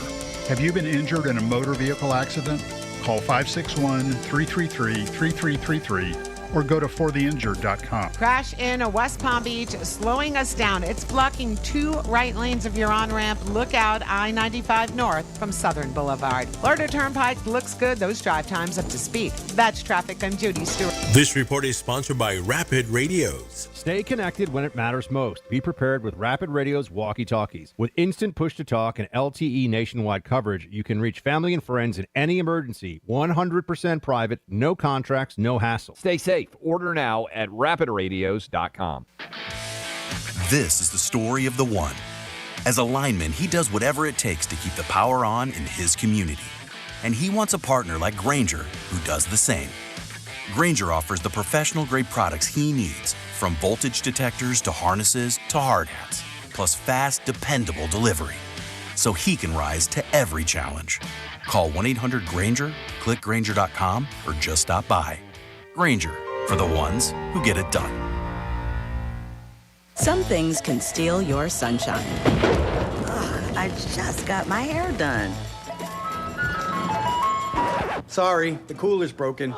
Have you been injured in a motor vehicle accident? Call 561-333-3333 or go to fortheinjured.com. Crash in West Palm Beach, slowing us down. It's blocking 2 right lanes of your on-ramp. Look out, I-95 North from Southern Boulevard. Florida Turnpike looks good. Those drive times up to speed. That's traffic. I'm Judy Stewart. This report is sponsored by Rapid Radios. Stay connected when it matters most. Be prepared with Rapid Radio's walkie-talkies. With instant push-to-talk and LTE nationwide coverage, you can reach family and friends in any emergency. 100% private, no contracts, no hassle. Stay safe. Order now at rapidradios.com. This is the story of the one. As a lineman, he does whatever it takes to keep the power on in his community. And he wants a partner like Grainger who does the same. Grainger offers the professional-grade products he needs, from voltage detectors to harnesses to hard hats, plus fast, dependable delivery, so he can rise to every challenge. Call 1-800-GRAINGER, click Grainger.com, or just stop by. Grainger, for the ones who get it done. Some things can steal your sunshine. I just got my hair done. Sorry, the cooler's broken.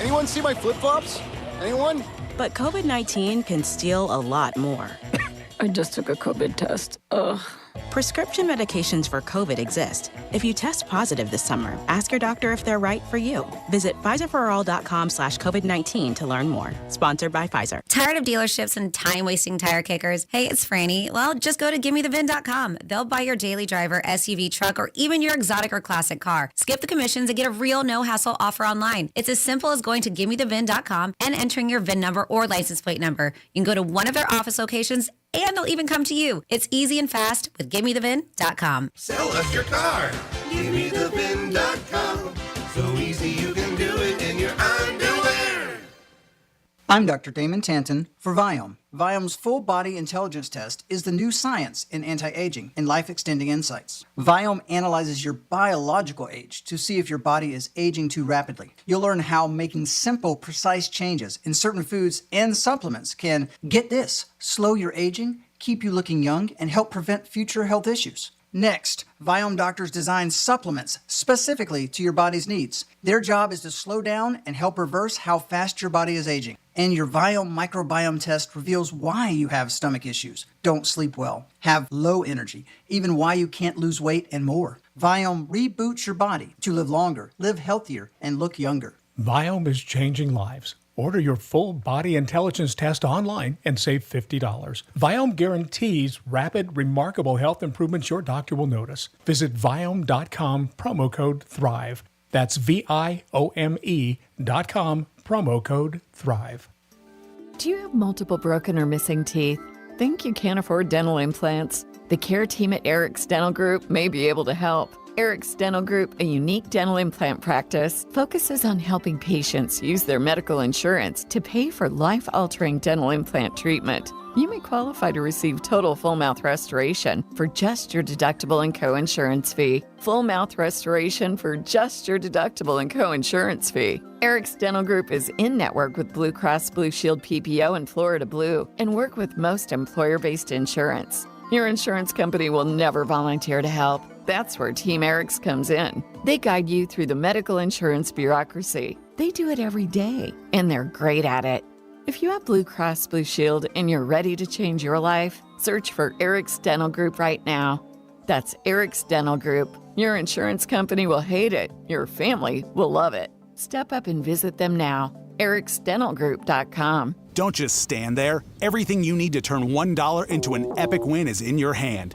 Anyone see my flip-flops? Anyone? But COVID-19 can steal a lot more. I just took a COVID test. Ugh. Prescription medications for COVID exist. If you test positive this summer, ask your doctor if they're right for you. Visit Pfizerforall.com/COVID-19 to learn more. Sponsored by Pfizer. Tired of dealerships and time-wasting tire kickers? Hey, it's Franny. Well, just go to GiveMeTheVin.com. They'll buy your daily driver, SUV, truck, or even your exotic or classic car. Skip the commissions and get a real no-hassle offer online. It's as simple as going to GiveMeTheVin.com and entering your VIN number or license plate number. You can go to one of their office locations and they'll even come to you. It's easy and fast with GiveMeTheVin.com. Sell us your car. GiveMeTheVin.com. So easy you can do it in your underwear. I'm Dr. Damon Tanton for Viome. Viome's full body intelligence test is the new science in anti-aging and life-extending insights. Viome analyzes your biological age to see if your body is aging too rapidly. You'll learn how making simple, precise changes in certain foods and supplements can, get this, slow your aging, keep you looking young, and help prevent future health issues. Next, Viome doctors design supplements specifically to your body's needs. Their job is to slow down and help reverse how fast your body is aging. And your Viome microbiome test reveals why you have stomach issues, don't sleep well, have low energy, even why you can't lose weight and more. Viome reboots your body to live longer, live healthier, and look younger. Viome is changing lives. Order your full body intelligence test online and save $50. Viome guarantees rapid, remarkable health improvements your doctor will notice. Visit Viome.com, promo code THRIVE. That's VIOME.com, promo code THRIVE. Do you have multiple broken or missing teeth? Think you can't afford dental implants? The care team at Eric's Dental Group may be able to help. Eric's Dental Group, a unique dental implant practice, focuses on helping patients use their medical insurance to pay for life-altering dental implant treatment. You may qualify to receive total full mouth restoration for just your deductible and co-insurance fee. Full mouth restoration for just your deductible and co-insurance fee. Eric's Dental Group is in-network with Blue Cross Blue Shield PPO and Florida Blue and work with most employer-based insurance. Your insurance company will never volunteer to help. That's where Team Eric's comes in. They guide you through the medical insurance bureaucracy. They do it every day, and they're great at it. If you have Blue Cross Blue Shield and you're ready to change your life, search for Eric's Dental Group right now. That's Eric's Dental Group. Your insurance company will hate it. Your family will love it. Step up and visit them now. Eric'sDentalGroup.com. Don't just stand there. Everything you need to turn $1 into an epic win is in your hand.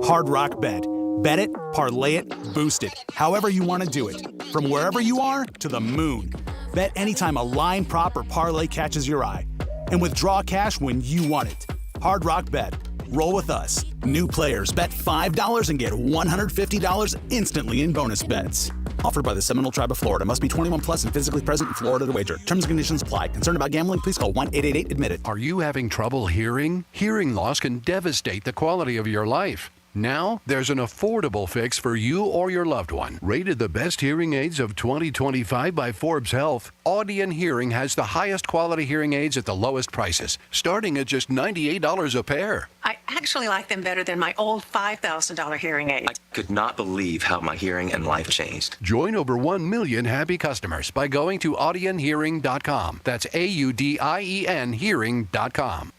Hard Rock Bet. Bet it, parlay it, boost it, however you want to do it. From wherever you are to the moon. Bet anytime a line, prop, or parlay catches your eye. And withdraw cash when you want it. Hard Rock Bet. Roll with us. New players bet $5 and get $150 instantly in bonus bets. Offered by the Seminole Tribe of Florida. Must be 21 plus and physically present in Florida to wager. Terms and conditions apply. Concerned about gambling? Please call 1-888-ADMIT-IT. Are you having trouble hearing? Hearing loss can devastate the quality of your life. Now, there's an affordable fix for you or your loved one. Rated the best hearing aids of 2025 by Forbes Health, Audion Hearing has the highest quality hearing aids at the lowest prices, starting at just $98 a pair. I actually like them better than my old $5,000 hearing aid. I could not believe how my hearing and life changed. Join over 1 million happy customers by going to audionhearing.com. That's AUDIEN hearing.com.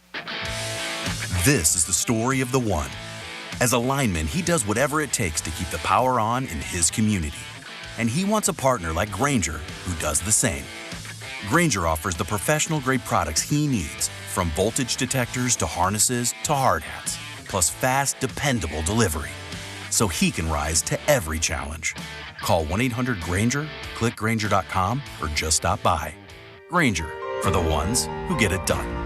This is the story of the one. As a lineman, he does whatever it takes to keep the power on in his community. And he wants a partner like Grainger who does the same. Grainger offers the professional-grade products he needs, from voltage detectors to harnesses to hard hats, plus fast, dependable delivery, so he can rise to every challenge. Call 1-800-GRAINGER, click Grainger.com, or just stop by. Grainger, for the ones who get it done.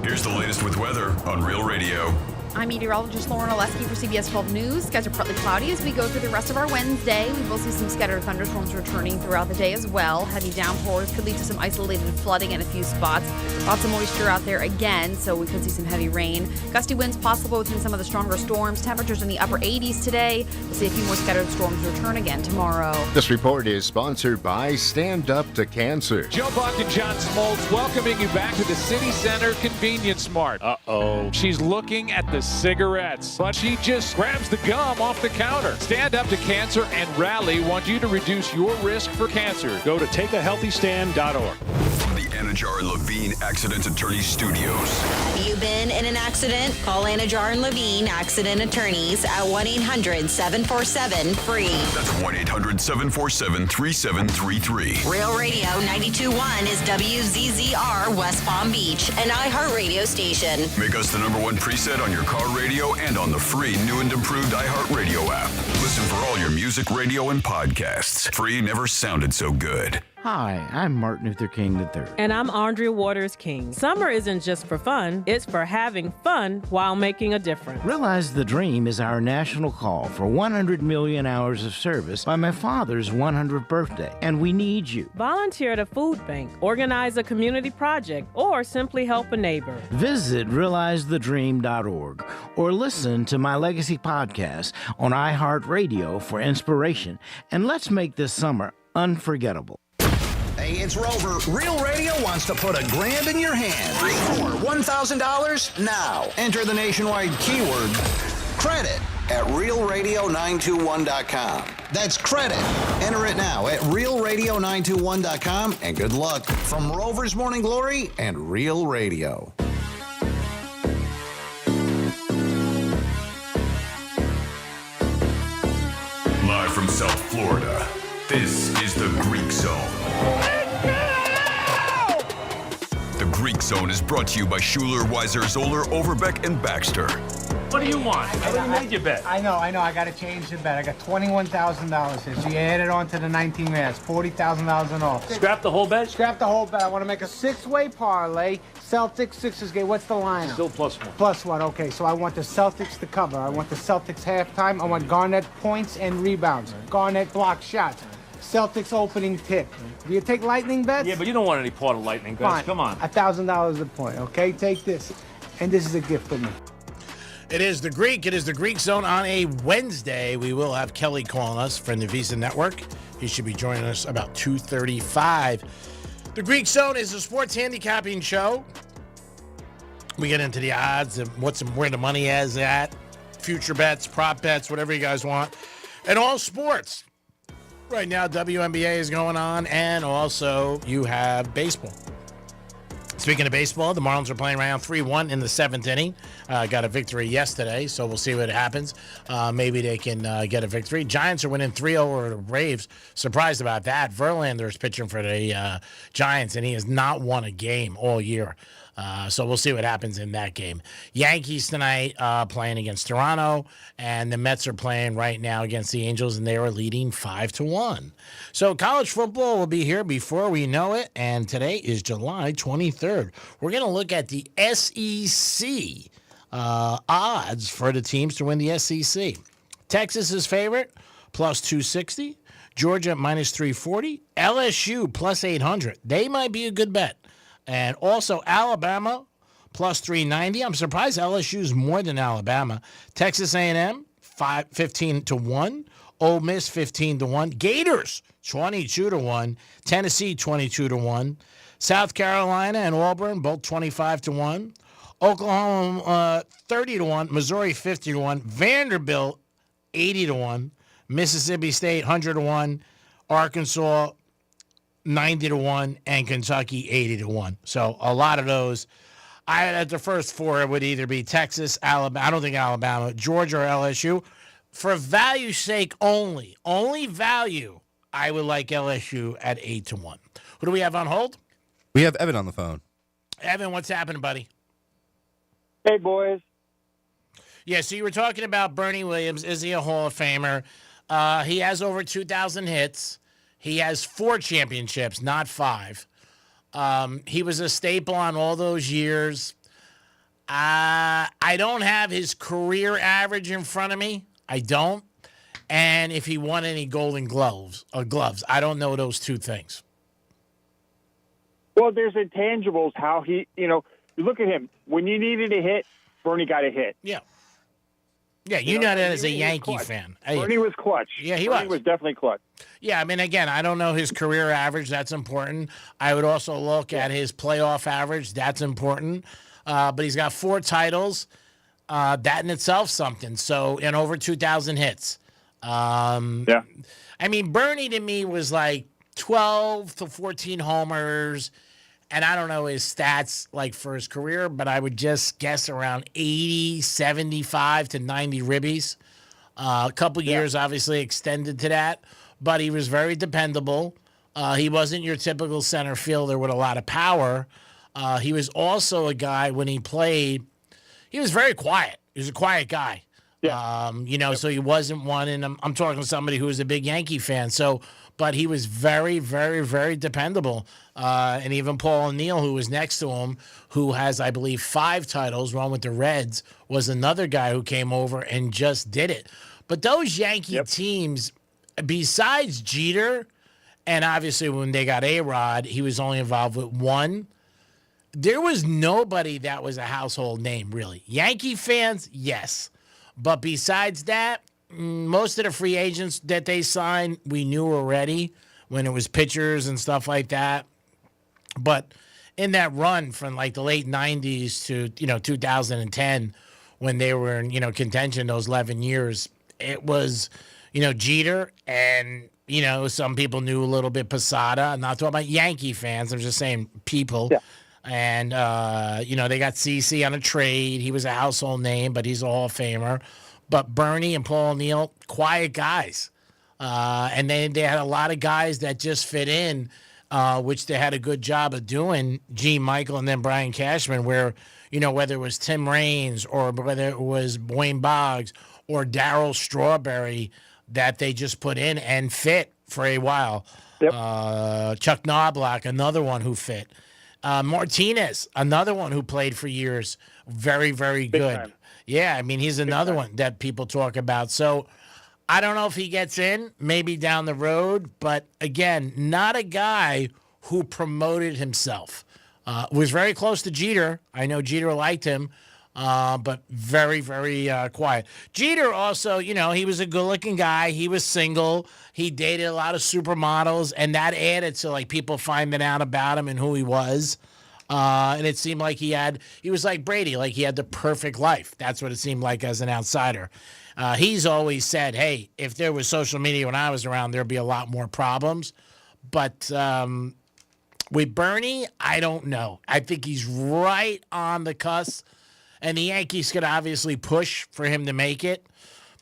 Here's the latest with weather on Real Radio. I'm meteorologist Lauren Oleski for CBS 12 News. Skies are partly cloudy as we go through the rest of our Wednesday. We will see some scattered thunderstorms returning throughout the day as well. Heavy downpours could lead to some isolated flooding in a few spots. Lots of moisture out there again, so we could see some heavy rain. Gusty winds possible within some of the stronger storms. Temperatures in the upper 80s today. We'll see a few more scattered storms return again tomorrow. This report is sponsored by Stand Up to Cancer. Joe Buck and John Smoltz welcoming you back to the City Center Convenience Mart. Uh-oh. She's looking at the cigarettes, but she just grabs the gum off the counter. Stand Up to Cancer and Rally want you to reduce your risk for cancer. Go to takeahealthystand.org. From the Anajar and Levine Accident Attorney Studios. Have you been in an accident? Call Anajar and Levine Accident Attorneys at 1-800-747-FREE. That's 1-800-747-3733. Real Radio 92.1 is WZZR West Palm Beach, an iHeartRadio station. Make us the #1 preset on your car radio and on the free new and improved iHeartRadio app. Listen for all your music, radio, and podcasts. Free never sounded so good. Hi, I'm Martin Luther King III. And I'm Andrea Waters King. Summer isn't just for fun, it's for having fun while making a difference. Realize the Dream is our national call for 100 million hours of service by my father's 100th birthday, and we need you. Volunteer at a food bank, organize a community project, or simply help a neighbor. Visit realizethedream.org or listen to my Legacy podcast on iHeartRadio for inspiration, and let's make this summer unforgettable. Hey, it's Rover. Real Radio wants to put $1,000 in your hand. For $1,000 now. Enter the nationwide keyword credit at realradio921.com. That's credit. Enter it now at realradio921.com, and good luck from Rover's Morning Glory and Real Radio. Live from South Florida, this is the Greek Zone. The Greek Zone is brought to you by Schuler, Weiser, Zoller, Overbeck, and Baxter. What do you want? I already made your bet. I know. I got to change the bet. I got $21,000 here. So you add it on to the 19 minutes. $40,000 in all. Scrap the whole bet? Scrap the whole bet. I want to make a 6-way parlay. Celtics, Sixers game. What's the line? Still +1. +1. Okay, so I want the Celtics to cover. I want the Celtics halftime. I want Garnett points and rebounds. Garnett block shots. Celtics opening tip. Do you take lightning bets? Yeah, but you don't want any part of lightning bets. Fine. Come on. $1,000 a point, okay? Take this. And this is a gift for me. It is the Greek. It is the Greek Zone on a Wednesday. We will have Kelly calling us from the Visa Network. He should be joining us about 2:35. The Greek Zone is a sports handicapping show. We get into the odds and where the money is at, future bets, prop bets, whatever you guys want, and all sports. Right now, WNBA is going on, and also you have baseball. Speaking of baseball, the Marlins are playing round 3-1 in the 7th inning. Got a victory yesterday, so we'll see what happens. Maybe they can get a victory. Giants are winning 3-0 over the Braves. Surprised about that. Verlander is pitching for the Giants, and he has not won a game all year. So we'll see what happens in that game. Yankees tonight playing against Toronto, and the Mets are playing right now against the Angels, and they are leading 5-1. So college football will be here before we know it, and today is July 23rd. We're going to look at the SEC odds for the teams to win the SEC. Texas is favorite, +260. Georgia -340. LSU +800. They might be a good bet. And also Alabama +390. I'm surprised LSU is more than Alabama. Texas A&M 15-1. Ole Miss 15-1. Gators 22-1. Tennessee 22-1. South Carolina and Auburn both 25-1. Oklahoma 30-1. Missouri 50-1. Vanderbilt 80-1. Mississippi State 100-1. Arkansas 90-1, and Kentucky 80-1. So a lot of those. At the first four, it would either be Texas, Alabama. I don't think Alabama, Georgia, or LSU. For value's sake only value, I would like LSU at 8-1. Who do we have on hold? We have Evan on the phone. Evan, what's happening, buddy? Hey, boys. Yeah, so you were talking about Bernie Williams. Is he a Hall of Famer? He has over 2,000 hits. He has 4 championships, not 5. He was a staple on all those years. I don't have his career average in front of me. I don't. And if he won any Golden Gloves, I don't know those two things. Well, there's intangibles. How he, you look at him. When you needed a hit, Bernie got a hit. Yeah. Yeah, you know that as a Yankee fan. Bernie was clutch. Yeah, Bernie was definitely clutch. Yeah, I mean, again, I don't know his career average. That's important. I would also look at his playoff average. That's important. But he's got 4 titles. That in itself something. So, and over 2,000 hits. Yeah. I mean, Bernie to me was like 12 to 14 homers. And I don't know his stats like for his career, but I would just guess around 80, 75 to 90 ribbies. A couple years obviously extended to that, but he was very dependable. He wasn't your typical center fielder with a lot of power. He was also a guy when he played, he was very quiet. He was a quiet guy. Yeah. So he wasn't one, and I'm talking to somebody who was a big Yankee fan. So, but he was very, very, very dependable. And even Paul O'Neill, who was next to him, who has, I believe, 5 titles, one with the Reds, was another guy who came over and just did it. But those Yankee teams, besides Jeter, and obviously when they got A-Rod, he was only involved with 1. There was nobody that was a household name, really. Yankee fans, yes. But besides that, most of the free agents that they signed, we knew already when it was pitchers and stuff like that. But in that run from like the late 90s to, 2010, when they were in, contention those 11 years, it was, Jeter and, some people knew a little bit Posada. I'm not talking about Yankee fans. I'm just saying people. Yeah. And, they got CeCe on a trade. He was a household name, but he's a Hall of Famer. But Bernie and Paul O'Neill, quiet guys. And they had a lot of guys that just fit in, which they had a good job of doing, Gene Michael and then Brian Cashman, where, whether it was Tim Raines or whether it was Wayne Boggs or Darryl Strawberry that they just put in and fit for a while. Yep. Chuck Knobloch, another one who fit. Martinez, another one who played for years. Very, very good. Time. Yeah, I mean, he's another one that people talk about. So I don't know if he gets in, maybe down the road. But again, not a guy who promoted himself. Was very close to Jeter. I know Jeter liked him, but very, very quiet. Jeter also, he was a good-looking guy. He was single. He dated a lot of supermodels, and that added to, like, people finding out about him and who he was. And it seemed like he was like Brady, like he had the perfect life. That's what it seemed like as an outsider. He's always said, hey, if there was social media when I was around, there'd be a lot more problems. But with Bernie, I don't know. I think he's right on the cusp. And the Yankees could obviously push for him to make it.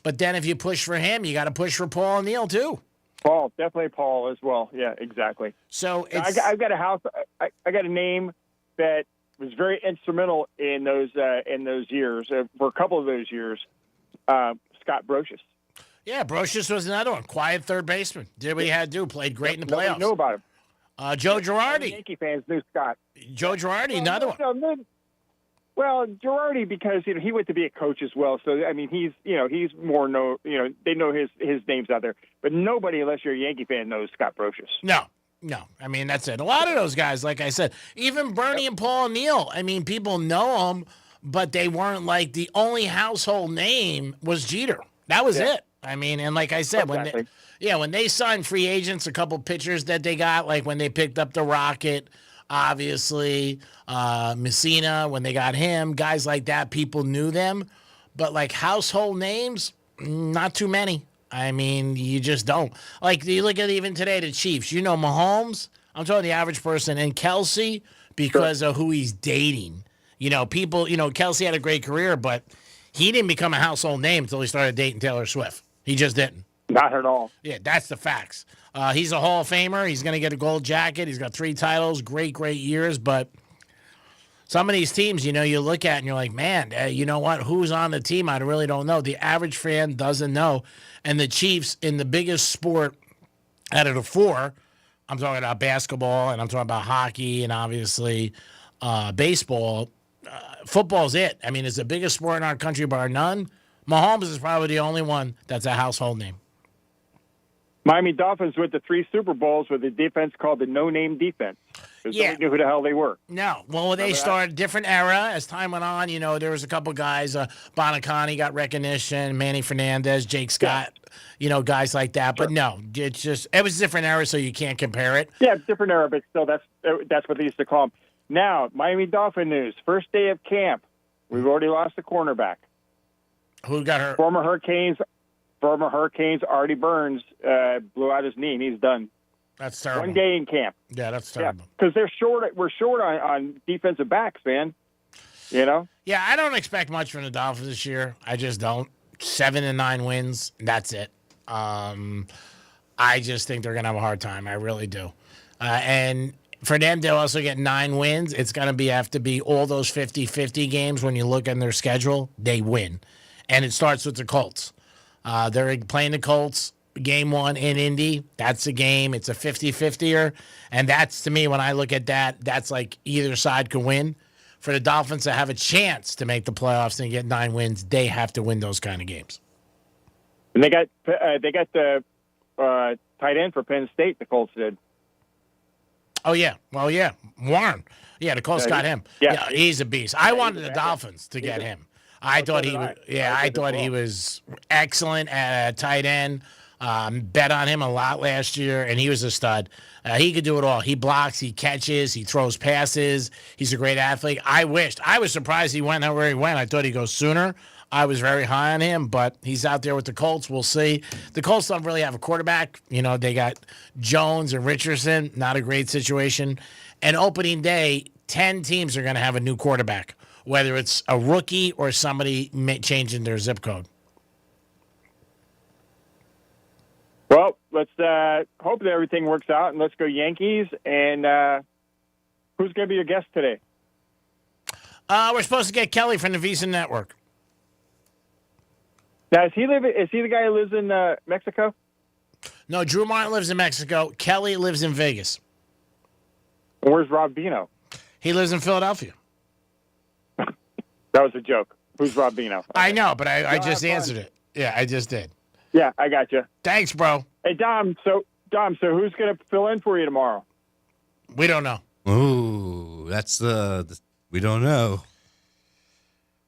But then if you push for him, you got to push for Paul O'Neill, too. Paul, definitely Paul as well. Yeah, exactly. So I've got a house. I got a name that was very instrumental in those years, for a couple of those years. Scott Brocious. Yeah, Brocious was another one. Quiet third baseman. Did what he had to do. Played great in the playoffs. Nobody knew about him. Joe Girardi. Yankee fans knew Scott. Joe Girardi, another one. Well, Girardi, because he went to be a coach as well. So I mean, he's more they know his name's out there, but nobody, unless you're a Yankee fan, knows Scott Brocious. No. I mean, that's it. A lot of those guys, like I said, even Bernie and Paul O'Neill. I mean, people know them, but they weren't like the only household name was Jeter. That was it. I mean, and like I said, when they signed free agents, a couple pitchers that they got, like when they picked up the Rocket. Obviously, Messina, when they got him, guys like that, people knew them. But like household names, not too many. I mean, you just don't. Like, you look at even today, the Chiefs. Mahomes, I'm talking the average person, and Kelsey, because of who he's dating. People, Kelsey had a great career, but he didn't become a household name until he started dating Taylor Swift. He just didn't. Not at all. Yeah, that's the facts. He's a Hall of Famer. He's going to get a gold jacket. He's got 3 titles, great years. But some of these teams, you look at and you're like, man, you know what? Who's on the team? I really don't know. The average fan doesn't know. And the Chiefs, in the biggest sport out of the 4, I'm talking about basketball and I'm talking about hockey and obviously baseball, football's it. I mean, it's the biggest sport in our country bar none. Mahomes is probably the only one that's a household name. Miami Dolphins went to 3 Super Bowls with a defense called the no-name defense. Because nobody knew who the hell they were. No. Well, they started a different era as time went on. You know, there was a couple guys. Bonacani got recognition. Manny Fernandez, Jake Scott, guys like that. But no, it was a different era, so you can't compare it. Yeah, different era, but still, that's what they used to call them. Now, Miami Dolphin news. First day of camp. We've already lost a cornerback. Who got hurt? Former Hurricanes Artie Burns blew out his knee, and he's done. That's terrible. 1 day in camp. Yeah, that's terrible. Because we're short on defensive backs, man. Yeah, I don't expect much from the Dolphins this year. I just don't. 7-9 wins. That's it. I just think they're going to have a hard time. I really do. And for them to also get 9 wins, it's going to have to be all those 50-50 games. When you look at their schedule, they win. And it starts with the Colts. They're playing the Colts. Game 1 in Indy, that's a game. It's a 50-50er. And that's, to me, when I look at that, that's like either side could win. For the Dolphins to have a chance to make the playoffs and get 9 wins, they have to win those kind of games. And they got the tight end for Penn State, the Colts did. Oh, yeah. Well, yeah. Warren. Yeah, the Colts got him. Yeah, he's a beast. I wanted the Dolphins to get him. I thought he was. Yeah, I thought he was excellent at tight end. Bet on him a lot last year, and he was a stud. He could do it all. He blocks, he catches, he throws passes. He's a great athlete. I was surprised he went where he went. I thought he'd go sooner. I was very high on him, but he's out there with the Colts. We'll see. The Colts don't really have a quarterback. They got Jones and Richardson. Not a great situation. And opening day, 10 teams are going to have a new quarterback, whether it's a rookie or somebody changing their zip code. Well, let's hope that everything works out, and let's go Yankees. And who's going to be your guest today? We're supposed to get Kelly from the Visa Network. Now, is he the guy who lives in Mexico? No, Drew Martin lives in Mexico. Kelly lives in Vegas. Where's Rob Bino? He lives in Philadelphia. That was a joke. Who's Rob Bino? Okay. I know, but I just answered it. Yeah, I just did. Yeah, I got you. Thanks, bro. Hey, Dom. So who's going to fill in for you tomorrow? We don't know. Ooh, that's the we don't know.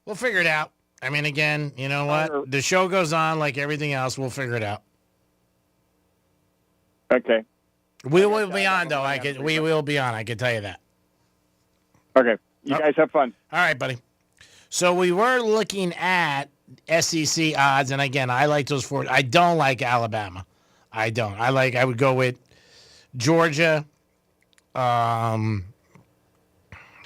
We'll figure it out. I mean, again, you know what? The show goes on like everything else. We'll figure it out. Okay. We will be on, though. We will be on. I can tell you that. Okay. You guys have fun. All right, buddy. So we were looking at SEC odds, and again, I like those 4. I don't like Alabama. I don't. I would go with Georgia,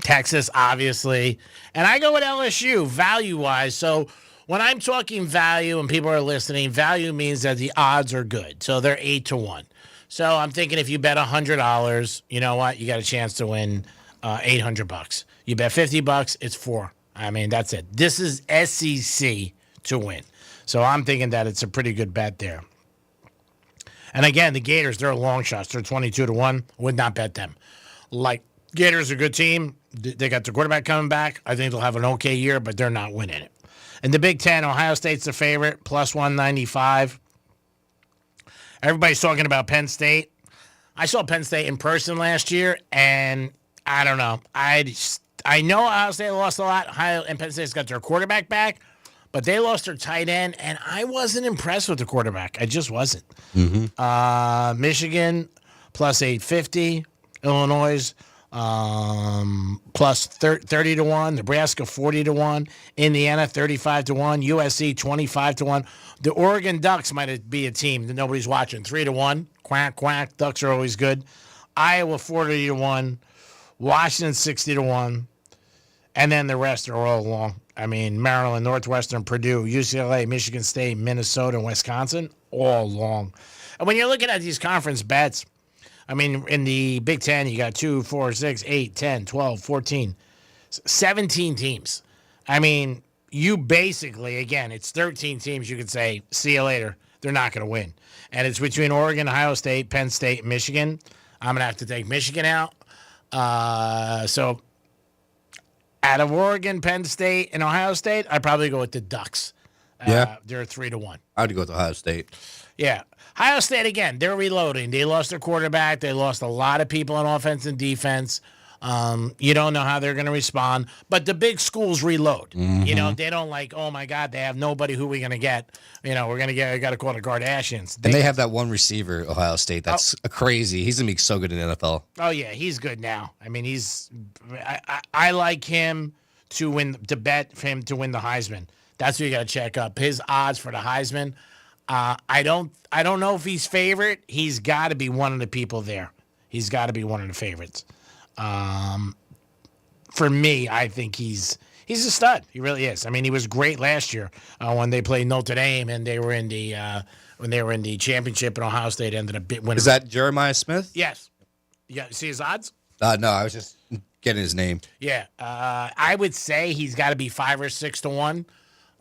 Texas, obviously, and I go with LSU value-wise. So when I'm talking value and people are listening, value means that the odds are good. So they're 8-1. So I'm thinking if you bet $100, you know what? You got a chance to win $800. You bet $50, it's 4. I mean, that's it. This is SEC to win. So I'm thinking that it's a pretty good bet there. And again, the Gators, they're long shots. They're 22-1. Would not bet them. Like, Gators are a good team. They got their quarterback coming back. I think they'll have an okay year, but they're not winning it. In the Big Ten, Ohio State's the favorite, plus 195. Everybody's talking about Penn State. I saw Penn State in person last year, and I don't know. I know Ohio State lost a lot. Ohio and Penn State's got their quarterback back, but they lost their tight end, and I wasn't impressed with the quarterback. I just wasn't. Mm-hmm. Michigan, plus 850. Illinois, plus 30-1. Nebraska, 40-1. Indiana, 35-1. USC, 25-1. The Oregon Ducks might be a team that nobody's watching. 3-1. Quack, quack. Ducks are always good. Iowa, 40-1. Washington, 60-1. And then the rest are all along. I mean, Maryland, Northwestern, Purdue, UCLA, Michigan State, Minnesota, and Wisconsin, all long. And when you're looking at these conference bets, I mean, in the Big Ten, you got 2, 4, 6, 8, 10, 12, 14, 17 teams. I mean, you basically, again, it's 13 teams. You could say, see you later. They're not going to win. And it's between Oregon, Ohio State, Penn State, and Michigan. I'm going to have to take Michigan out. So Out of Oregon, Penn State, and Ohio State, I'd probably go with the Ducks. Yeah. They're 3-1. I'd go with Ohio State. Yeah. Ohio State, again, they're reloading. They lost their quarterback. They lost a lot of people on offense and defense. You don't know how they're going to respond. But the big schools reload. You know, they don't like, oh, my God, they have nobody. Who are we going to get? You know, I got to call the Kardashians. And they have that one receiver, Ohio State. That's crazy. He's going to be so good in the NFL. Oh, yeah, he's good now. I mean, I like him to bet for him to win the Heisman. That's what you got to check up. His odds for the Heisman. I don't know if he's favorite. He's got to be one of the people there. He's got to be one of the favorites. For me, I think he's a stud. He really is. I mean, he was great last year when they played Notre Dame and they were in the championship, and Ohio State ended up winning. Is that Jeremiah Smith? Yes. Yeah. See his odds? No, I was just getting his name. Yeah. I would say he's got to be 5 or 6 to 1.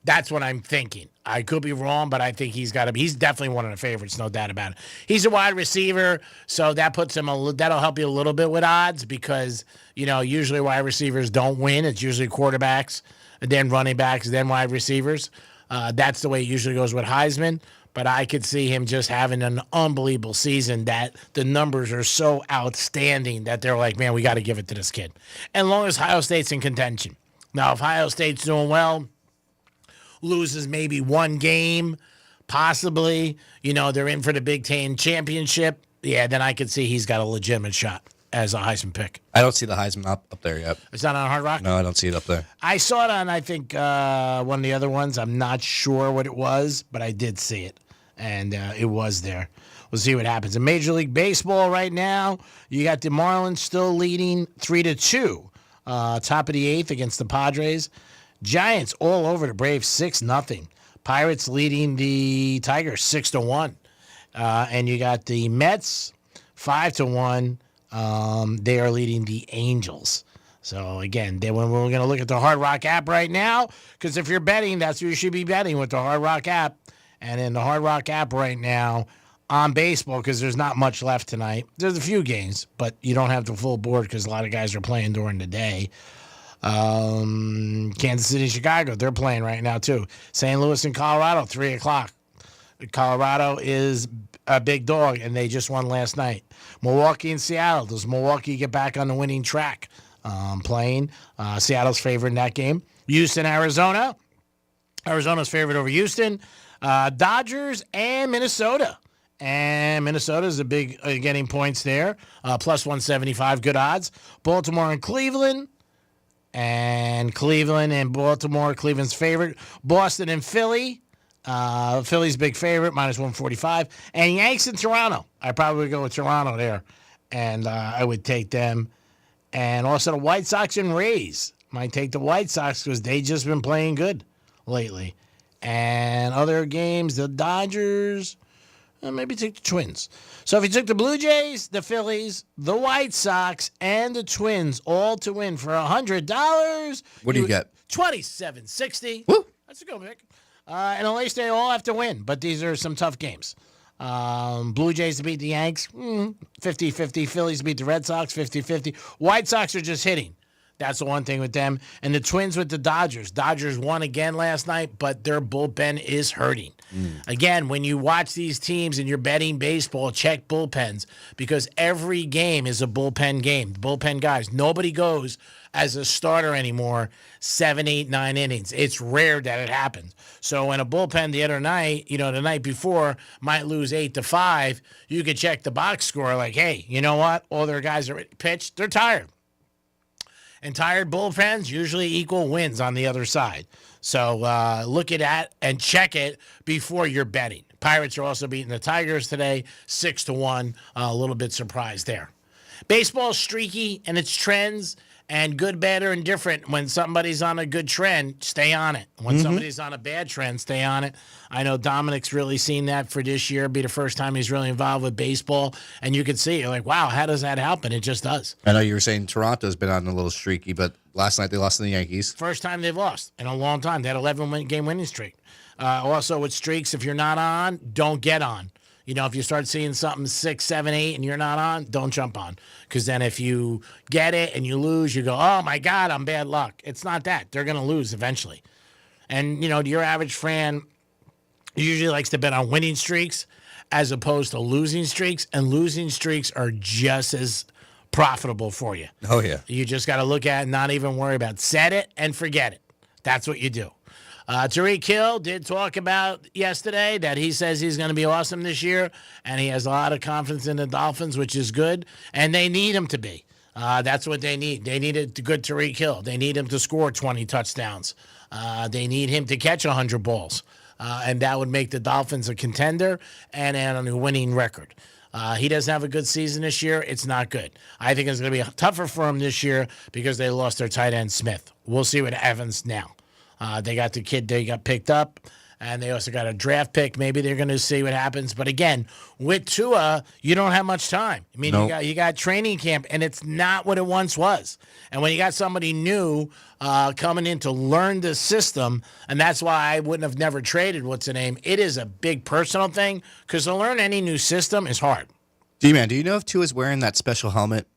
That's what I'm thinking. I could be wrong, but I think he's definitely one of the favorites, no doubt about it. He's a wide receiver, so that puts him that'll help you a little bit with odds because, you know, usually wide receivers don't win. It's usually quarterbacks, and then running backs, then wide receivers. That's the way it usually goes with Heisman. But I could see him just having an unbelievable season that the numbers are so outstanding that they're like, man, we got to give it to this kid. And long as Ohio State's in contention. Now, if Ohio State's doing well, loses maybe one game, possibly, you know, they're in for the Big Ten championship, yeah, then I could see he's got a legitimate shot as a Heisman pick. I don't see the Heisman up there yet. It's not on Hard Rock? No, I don't see it up there. I saw it on, I think, one of the other ones. I'm not sure what it was, but I did see it, and it was there. We'll see what happens. In Major League Baseball right now, you got the Marlins still leading 3-2. Top of the 8th against the Padres. Giants all over the Braves 6-0. Pirates leading the Tigers 6-1. And you got the Mets 5-1. They are leading the Angels. So again, when we're going to look at the Hard Rock app right now, because if you're betting, that's what you should be betting with the Hard Rock app. And in the Hard Rock app right now on baseball, because there's not much left tonight. There's a few games, but you don't have the full board because a lot of guys are playing during the day. Kansas City, Chicago, they're playing right now too. St. Louis and Colorado, 3:00. Colorado is a big dog, and they just won last night. Milwaukee and Seattle. Does Milwaukee get back on the winning track? Playing. Seattle's favored in that game. Houston, Arizona. Arizona's favored over Houston. Dodgers and Minnesota. And Minnesota's a big getting points there. Plus 175, good odds. Baltimore and Cleveland. And Cleveland and Baltimore, Cleveland's favorite. Boston and Philly. Philly's big favorite, minus 145. And Yanks and Toronto. I'd probably go with Toronto there. And I would take them. And also the White Sox and Rays. Might take the White Sox because they just been playing good lately. And other games, the Dodgers. Maybe take the Twins. So if you took the Blue Jays, the Phillies, the White Sox, and the Twins all to win for $100. What do you get? $27.60. Woo! That's a good pick. And at least they all have to win, but these are some tough games. Blue Jays to beat the Yanks, 50-50. Phillies to beat the Red Sox, 50-50. White Sox are just hitting. That's the one thing with them. And the Twins with the Dodgers. Dodgers won again last night, but their bullpen is hurting. Again, when you watch these teams and you're betting baseball, check bullpens because every game is a bullpen game. Bullpen guys. Nobody goes as a starter anymore 7, 8, 9 innings. It's rare that it happens. So when a bullpen the other night, the night before might lose 8-5, you could check the box score like, hey, you know what? All their guys are pitched. They're tired. And tired bullpens usually equal wins on the other side. So look at that and check it before you're betting. Pirates are also beating the Tigers today, 6-1. A little bit surprised there. Baseball's streaky and its trends and good, bad, or indifferent. When somebody's on a good trend, stay on it. When somebody's on a bad trend, stay on it. I know Dominic's really seen that for this year. It'll be the first time he's really involved with baseball. And you can see, you're like, wow, how does that happen? It just does. I know you were saying Toronto's been on a little streaky, but last night they lost to the Yankees. First time they've lost in a long time. They had 11-game winning streak. Also with streaks, if you're not on, don't get on. You know, if you start seeing something 6, 7, 8 and you're not on, don't jump on. Because then if you get it and you lose, you go, oh, my God, I'm bad luck. It's not that. They're going to lose eventually. And, you know, your average fan usually likes to bet on winning streaks as opposed to losing streaks. And losing streaks are just as profitable for you. Oh, yeah. You just got to look at it and not even worry about it. Set it and forget it. That's what you do. Tyreek Hill did talk about yesterday that he says he's going to be awesome this year, and he has a lot of confidence in the Dolphins, which is good, and they need him to be. That's what they need. They need a good Tyreek Hill. They need him to score 20 touchdowns. They need him to catch 100 balls, and that would make the Dolphins a contender and on a winning record. He doesn't have a good season this year. It's not good. I think it's going to be tougher for him this year because they lost their tight end, Smith. We'll see what happens now. They got the kid they got picked up, and they also got a draft pick. Maybe they're going to see what happens. But again, with Tua, you don't have much time. I mean, Nope. you got training camp, and it's not what it once was. And when you got somebody new coming in to learn the system, and that's why I wouldn't have never traded what's the name. It is a big personal thing because to learn any new system is hard. D-Man, do you know if Tua's wearing that special helmet?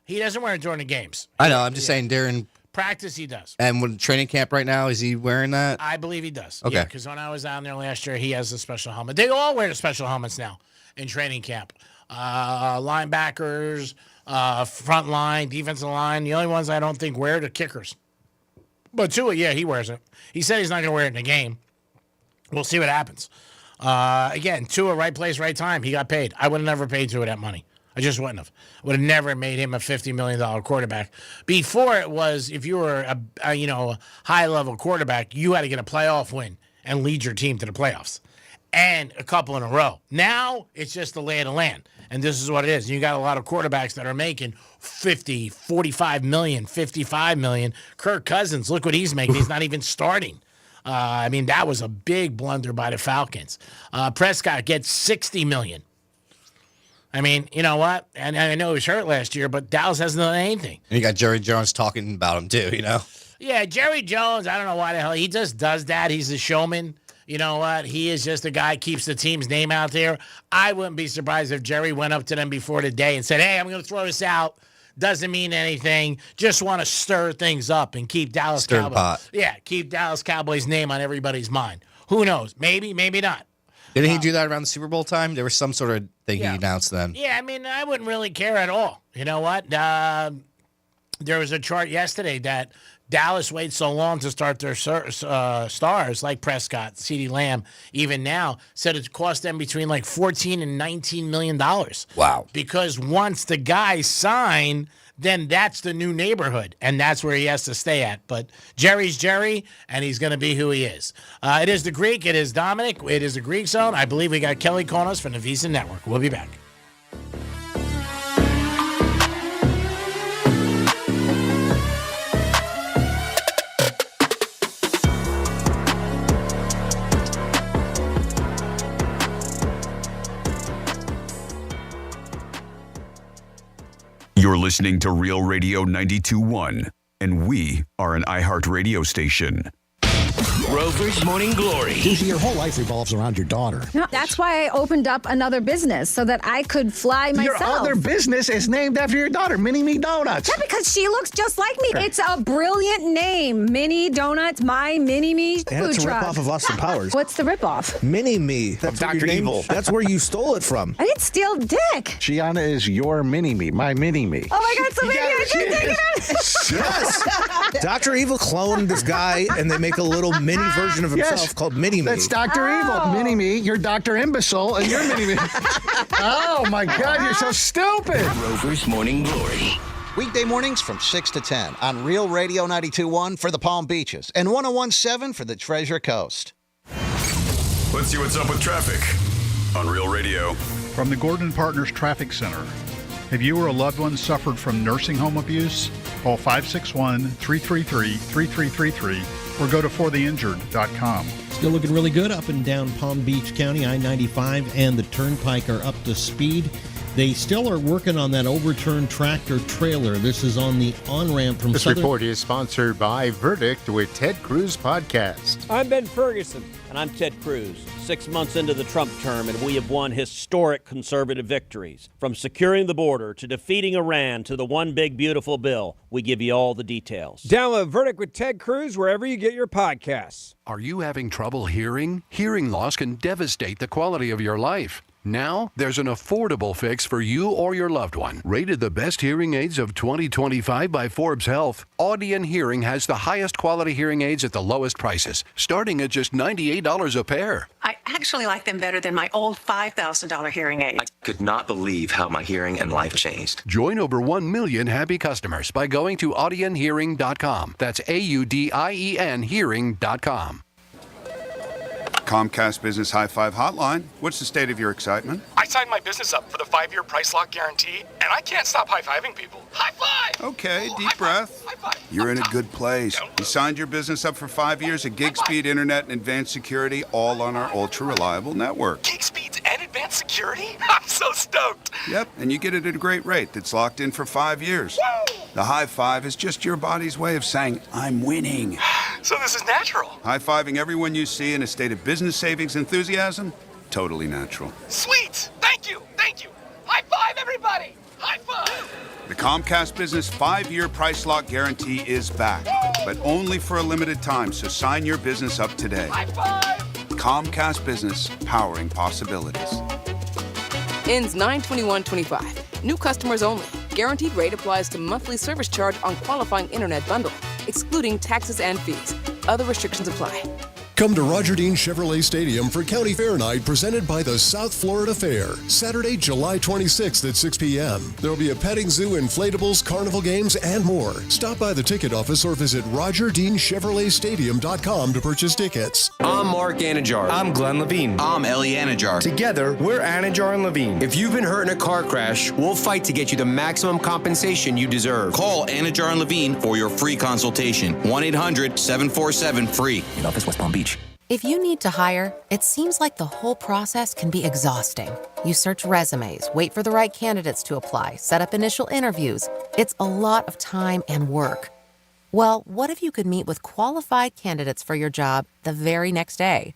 He doesn't wear it during the games. I know. I'm just saying during Practice, he does. And when training camp right now, is he wearing that? I believe he does. Okay. Because when I was down there last year, he has a special helmet. They all wear the special helmets now in training camp. Linebackers, front line, defensive line. The only ones I don't think wear the kickers. But Tua, yeah, he wears it. He said he's not going to wear it in the game. We'll see what happens. Again, Tua, right place, right time. He got paid. I would have never paid Tua that money. I just wouldn't have. Would have never made him a $50 million quarterback. Before it was, if you were a high-level quarterback, you had to get a playoff win and lead your team to the playoffs. And a couple in a row. Now, it's just the lay of the land. And this is what it is. You got a lot of quarterbacks that are making 50, 45 million, 55 million. Kirk Cousins, look what he's making. He's not even starting. I mean, that was a big blunder by the Falcons. Prescott gets 60 million. I mean, you know what? And I know he was hurt last year, but Dallas hasn't done anything. And you got Jerry Jones talking about him too, you know? Yeah, Jerry Jones, I don't know why the hell. He just does that. He's a showman. You know what? He is just a guy keeps the team's name out there. I wouldn't be surprised if Jerry went up to them before the day and said, hey, I'm going to throw this out. Doesn't mean anything. Just want to stir things up and keep Dallas Stir the Cowboys. pot. Yeah, keep Dallas Cowboys' name on everybody's mind. Who knows? Maybe, maybe not. Didn't he do that around the Super Bowl time? There was some sort of thing he announced then. Yeah, I mean, I wouldn't really care at all. You know what? There was a chart yesterday that Dallas waits so long to start their stars, like Prescott, CeeDee Lamb, even now, said it cost them between like $14 and $19 million. Wow. Because once the guys sign, then that's the new neighborhood, and that's where he has to stay at. But Jerry's Jerry, and he's going to be who he is. It is the Greek. It is Dominic. It is the Greek Zone. I believe we got Kelly calling us from the Visa Network. We'll be back. You're listening to Real Radio 92.1, and we are an iHeart radio station. Rover's Morning Glory. Usually your whole life revolves around your daughter. No, that's why I opened up another business so that I could fly myself. Your other business is named after your daughter, Mini Me Donuts. Yeah, because she looks just like me. It's a brilliant name. Mini Donuts, my Mini Me And food it's a truck. ripoff of Austin Powers. What's the ripoff? Mini Me. That's Dr. what your name- Evil. That's where you stole it from. I didn't steal Dick. Gianna is your Mini Me, my Mini Me. Oh my God, so maybe I should take it out. Yes. Dr. Evil cloned this guy, and they make a little mini version of himself called Mini Me. That's Dr. Evil. Mini Me, you're Dr. Imbecile, and you're Mini Me. Oh my God, you're so stupid. Rover's Morning Glory. Weekday mornings from 6 to 10 on Real Radio 92.1 for the Palm Beaches and 101.7 for the Treasure Coast. Let's see what's up with traffic on Real Radio. From the Gordon Partners Traffic Center. Have you or a loved one suffered from nursing home abuse? Call 561-333-3333 or go to fortheinjured.com. Still looking really good up and down Palm Beach County. I-95 and the Turnpike are up to speed. They still are working on that overturned tractor trailer. This is on the on-ramp from This Southern... report is sponsored by Verdict with Ted Cruz Podcast. I'm Ben Ferguson. And I'm Ted Cruz. 6 months into the Trump term, and we have won historic conservative victories. From securing the border to defeating Iran to the one big beautiful bill, we give you all the details. Download Verdict with Ted Cruz wherever you get your podcasts. Are you having trouble hearing? Hearing loss can devastate the quality of your life. Now, there's an affordable fix for you or your loved one. Rated the best hearing aids of 2025 by Forbes Health, Audion Hearing has the highest quality hearing aids at the lowest prices, starting at just $98 a pair. I actually like them better than my old $5,000 hearing aid. I could not believe how my hearing and life changed. Join over 1 million happy customers by going to audionhearing.com. That's AUDIEN hearing.com. Comcast Business High Five Hotline. What's the state of your excitement? I signed my business up for the 5-year price lock guarantee, and I can't stop high-fiving people. High five! Okay, deep breath. You're in a good place. You signed your business up for 5 years at gig speed internet and advanced security, all on our ultra-reliable network. Gig speeds and advanced security? I'm so stoked. Yep, and you get it at a great rate that's locked in for 5 years. Woo! The high five is just your body's way of saying, I'm winning. So this is natural. High-fiving everyone you see in a state of business savings enthusiasm, totally natural. Sweet! Thank you! Thank you! High five, everybody! High five! The Comcast Business 5-year price lock guarantee is back, but only for a limited time, so sign your business up today. High five! Comcast Business, powering possibilities. Ends 9/21/25. New customers only. Guaranteed rate applies to monthly service charge on qualifying internet bundle, excluding taxes and fees. Other restrictions apply. Come to Roger Dean Chevrolet Stadium for County Fair Night presented by the South Florida Fair, Saturday, July 26th at 6 p.m. There will be a petting zoo, inflatables, carnival games, and more. Stop by the ticket office or visit RogerDeanChevroletStadium.com to purchase tickets. I'm Mark Anajar. I'm Glenn Levine. I'm Ellie Anajar. Together, we're Anajar and Levine. If you've been hurt in a car crash, we'll fight to get you the maximum compensation you deserve. Call Anajar and Levine for your free consultation. 1-800-747-FREE. In office, West Palm Beach. If you need to hire, it seems like the whole process can be exhausting. You search resumes, wait for the right candidates to apply, set up initial interviews. It's a lot of time and work. Well, what if you could meet with qualified candidates for your job the very next day?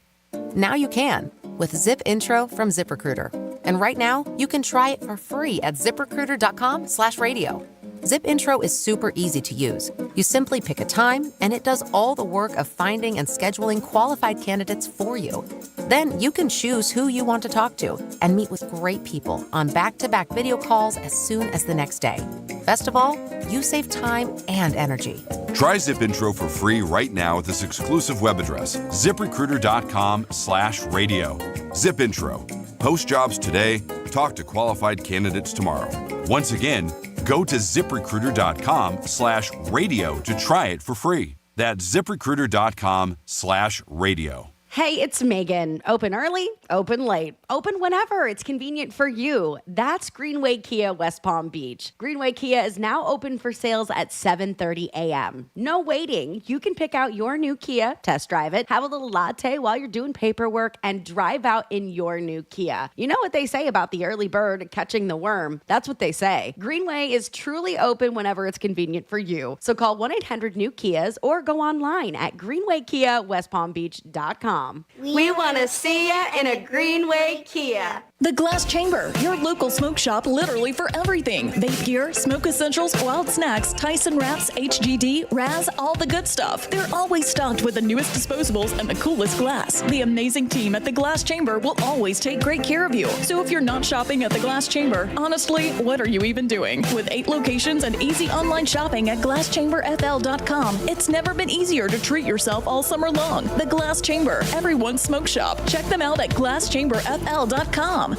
Now you can with Zip Intro from ZipRecruiter. And right now, you can try it for free at ZipRecruiter.com/radio. Zip Intro is super easy to use. You simply pick a time, and it does all the work of finding and scheduling qualified candidates for you. Then you can choose who you want to talk to and meet with great people on back-to-back video calls as soon as the next day. Best of all, you save time and energy. Try Zip Intro for free right now at this exclusive web address, ZipRecruiter.com/radio. Zip Intro. Post jobs today, talk to qualified candidates tomorrow. Once again, go to ZipRecruiter.com/radio to try it for free. That's ZipRecruiter.com/radio. Hey, it's Megan. Open early, open late, open whenever it's convenient for you. That's Greenway Kia West Palm Beach. Greenway Kia is now open for sales at 7:30 a.m. No waiting. You can pick out your new Kia, test drive it, have a little latte while you're doing paperwork, and drive out in your new Kia. You know what they say about the early bird catching the worm? That's what they say. Greenway is truly open whenever it's convenient for you. So call 1-800-NEW-KIAs or go online at greenwaykiawestpalmbeach.com. We want to see ya in a Greenway Kia. The Glass Chamber, your local smoke shop literally for everything. Vape gear, smoke essentials, wild snacks, Tyson wraps, HGD, Raz, all the good stuff. They're always stocked with the newest disposables and the coolest glass. The amazing team at the Glass Chamber will always take great care of you. So if you're not shopping at the Glass Chamber, honestly, what are you even doing? With 8 locations and easy online shopping at GlassChamberFL.com, it's never been easier to treat yourself all summer long. The Glass Chamber, everyone's smoke shop. Check them out at GlassChamberFL.com.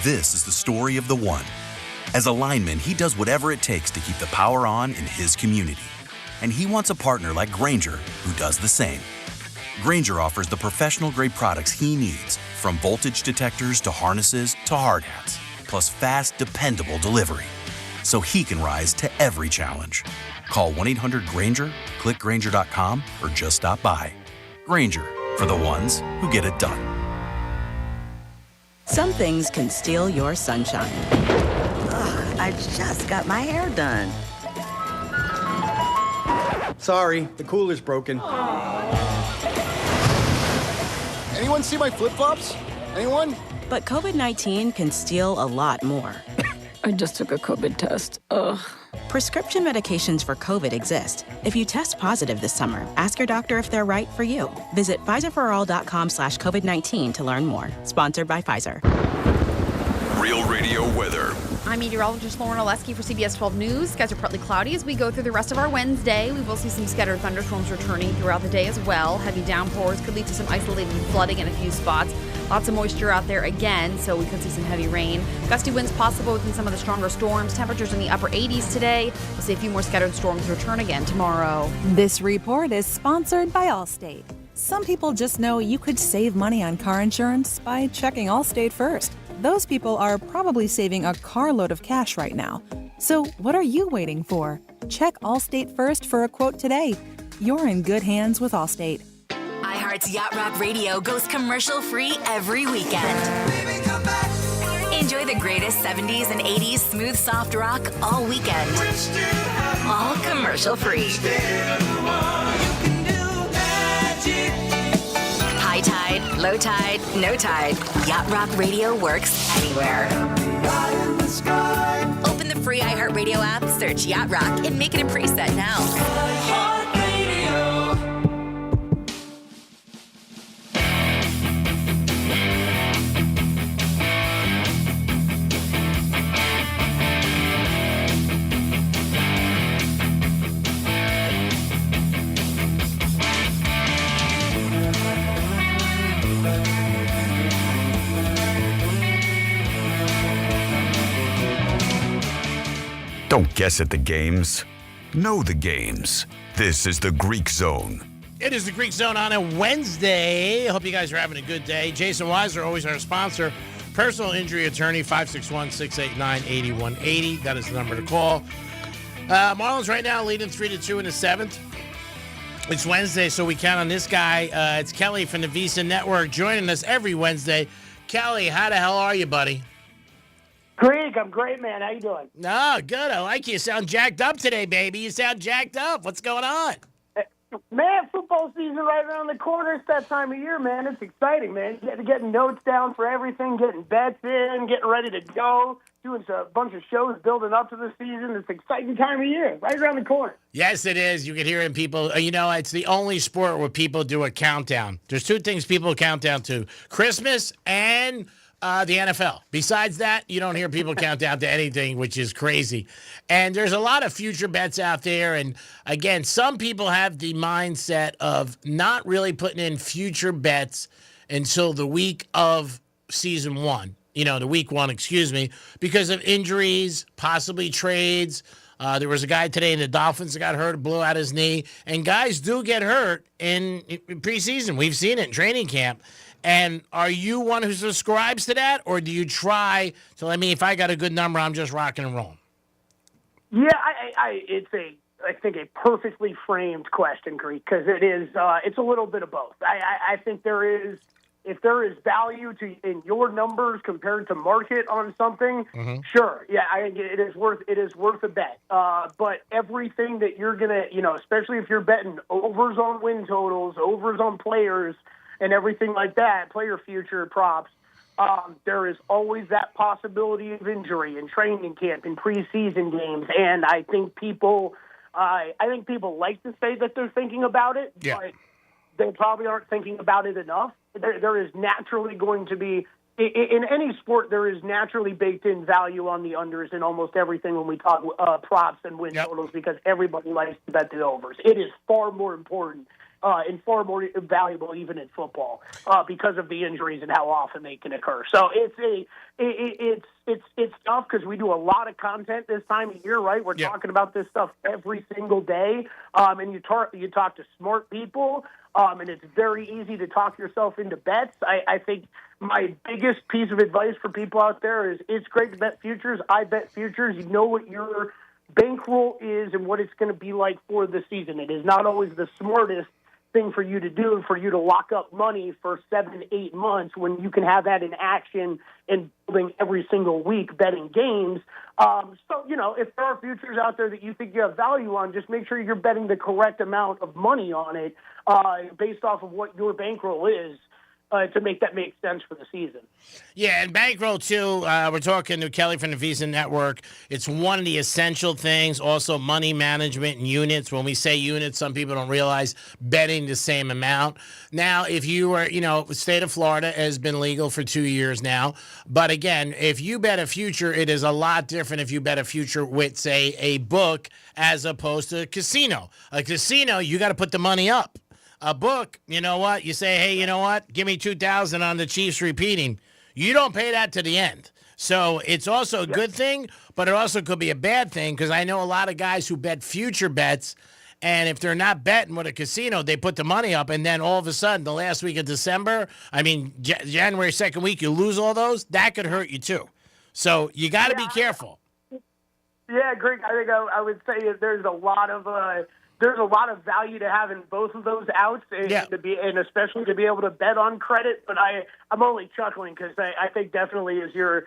This is the story of the one. As a lineman, he does whatever it takes to keep the power on in his community. And he wants a partner like Grainger who does the same. Grainger offers the professional-grade products he needs, from voltage detectors to harnesses to hard hats, plus fast, dependable delivery, so he can rise to every challenge. Call 1-800-GRAINGER, click Grainger.com, or just stop by. Grainger, for the ones who get it done. Some things can steal your sunshine. Ugh, I just got my hair done. Sorry, the cooler's broken. Anyone see my flip-flops? Anyone? But COVID-19 can steal a lot more. I just took a COVID test. Ugh. Prescription medications for COVID exist. If you test positive this summer, ask your doctor if they're right for you. Visit PfizerForAll.com/COVID-19 to learn more. Sponsored by Pfizer. Real Radio weather. I'm meteorologist Lauren Oleski for CBS 12 News. Skies are partly cloudy as we go through the rest of our Wednesday. We will see some scattered thunderstorms returning throughout the day as well. Heavy downpours could lead to some isolated flooding in a few spots. Lots of moisture out there again, so we could see some heavy rain. Gusty winds possible within some of the stronger storms. Temperatures in the upper 80s today. We'll see a few more scattered storms return again tomorrow. This report is sponsored by Allstate. Some people just know you could save money on car insurance by checking Allstate first. Those people are probably saving a carload of cash right now. So what are you waiting for? Check Allstate first for a quote today. You're in good hands with Allstate. iHeart's Yacht Rock Radio goes commercial-free every weekend. Enjoy the greatest 70s and 80s smooth soft rock all weekend. All commercial-free. High tide, low tide, no tide. Yacht Rock Radio works anywhere. Open the free iHeartRadio app, search Yacht Rock, and make it a preset now. Don't guess at the games. Know the games. This is the Greek Zone. It is the Greek Zone on a Wednesday. Hope you guys are having a good day. Jason Weiser, always our sponsor. Personal injury attorney, 561-689-8180. That is the number to call. Marlins right now leading 3-2 in the seventh. It's Wednesday, so we count on this guy. It's Kelly from the Visa Network joining us every Wednesday. Kelly, how the hell are you, buddy? Greg, I'm great, man. How you doing? Oh, good. I like you. You sound jacked up today, baby. You sound jacked up. What's going on? Man, football season right around the corner. It's that time of year, man. It's exciting, man. Getting notes down for everything, getting bets in, getting ready to go, doing a bunch of shows building up to the season. It's an exciting time of year, right around the corner. Yes, it is. You can hear in people, it's the only sport where people do a countdown. There's two things people count down to, Christmas and the NFL. Besides that, you don't hear people count down to anything, which is crazy. And there's a lot of future bets out there. And again, some people have the mindset of not really putting in future bets until the week of season one. The week one, because of injuries, possibly trades. There was a guy today in the Dolphins that got hurt, blew out his knee. And guys do get hurt in preseason. We've seen it in training camp. And are you one who subscribes to that, or do you try to let me, if I got a good number, I'm just rocking and rolling? Yeah, it's I think a perfectly framed question, Greek, because it's a little bit of both. I think if there is value in your numbers compared to market on something, sure, yeah, I think it is worth a bet. But everything that you're gonna, especially if you're betting overs on win totals, overs on players, and everything like that, player future props, there is always that possibility of injury in training camp, in preseason games, and I think people like to say that they're thinking about it, but they probably aren't thinking about it enough. There is naturally going to be, in any sport, there is naturally baked in value on the unders in almost everything when we talk props and win totals, because everybody likes to bet the overs. It is far more important and far more valuable even in football because of the injuries and how often they can occur. So it's tough because we do a lot of content this time of year, right? We're talking about this stuff every single day, and you talk to smart people, and it's very easy to talk yourself into bets. I think my biggest piece of advice for people out there is it's great to bet futures. I bet futures. You know what your bankroll is and what it's going to be like for the season. It is not always the smartest thing for you to do, for you to lock up money for 7-8 months when you can have that in action and building every single week betting games. So, if there are futures out there that you think you have value on, just make sure you're betting the correct amount of money on it based off of what your bankroll is. To make that make sense for the season. Yeah, and bankroll, too, we're talking to Kelly from the Visa Network. It's one of the essential things. Also, money management and units. When we say units, some people don't realize betting the same amount. Now, if you were, the state of Florida has been legal for 2 years now. But again, if you bet a future, it is a lot different if you bet a future with, say, a book as opposed to a casino. A casino, you got to put the money up. A book, you know what? You say, hey, you know what? Give me $2,000 on the Chiefs repeating. You don't pay that to the end. So it's also a good thing, but it also could be a bad thing because I know a lot of guys who bet future bets, and if they're not betting with a casino, they put the money up, and then all of a sudden, the last week of December, January 2nd week, you lose all those. That could hurt you too. So you got to be careful. Yeah, Greg, I think I would say there's a lot of value to having both of those outs, and especially to be able to bet on credit. But I'm only chuckling because I think definitely if you're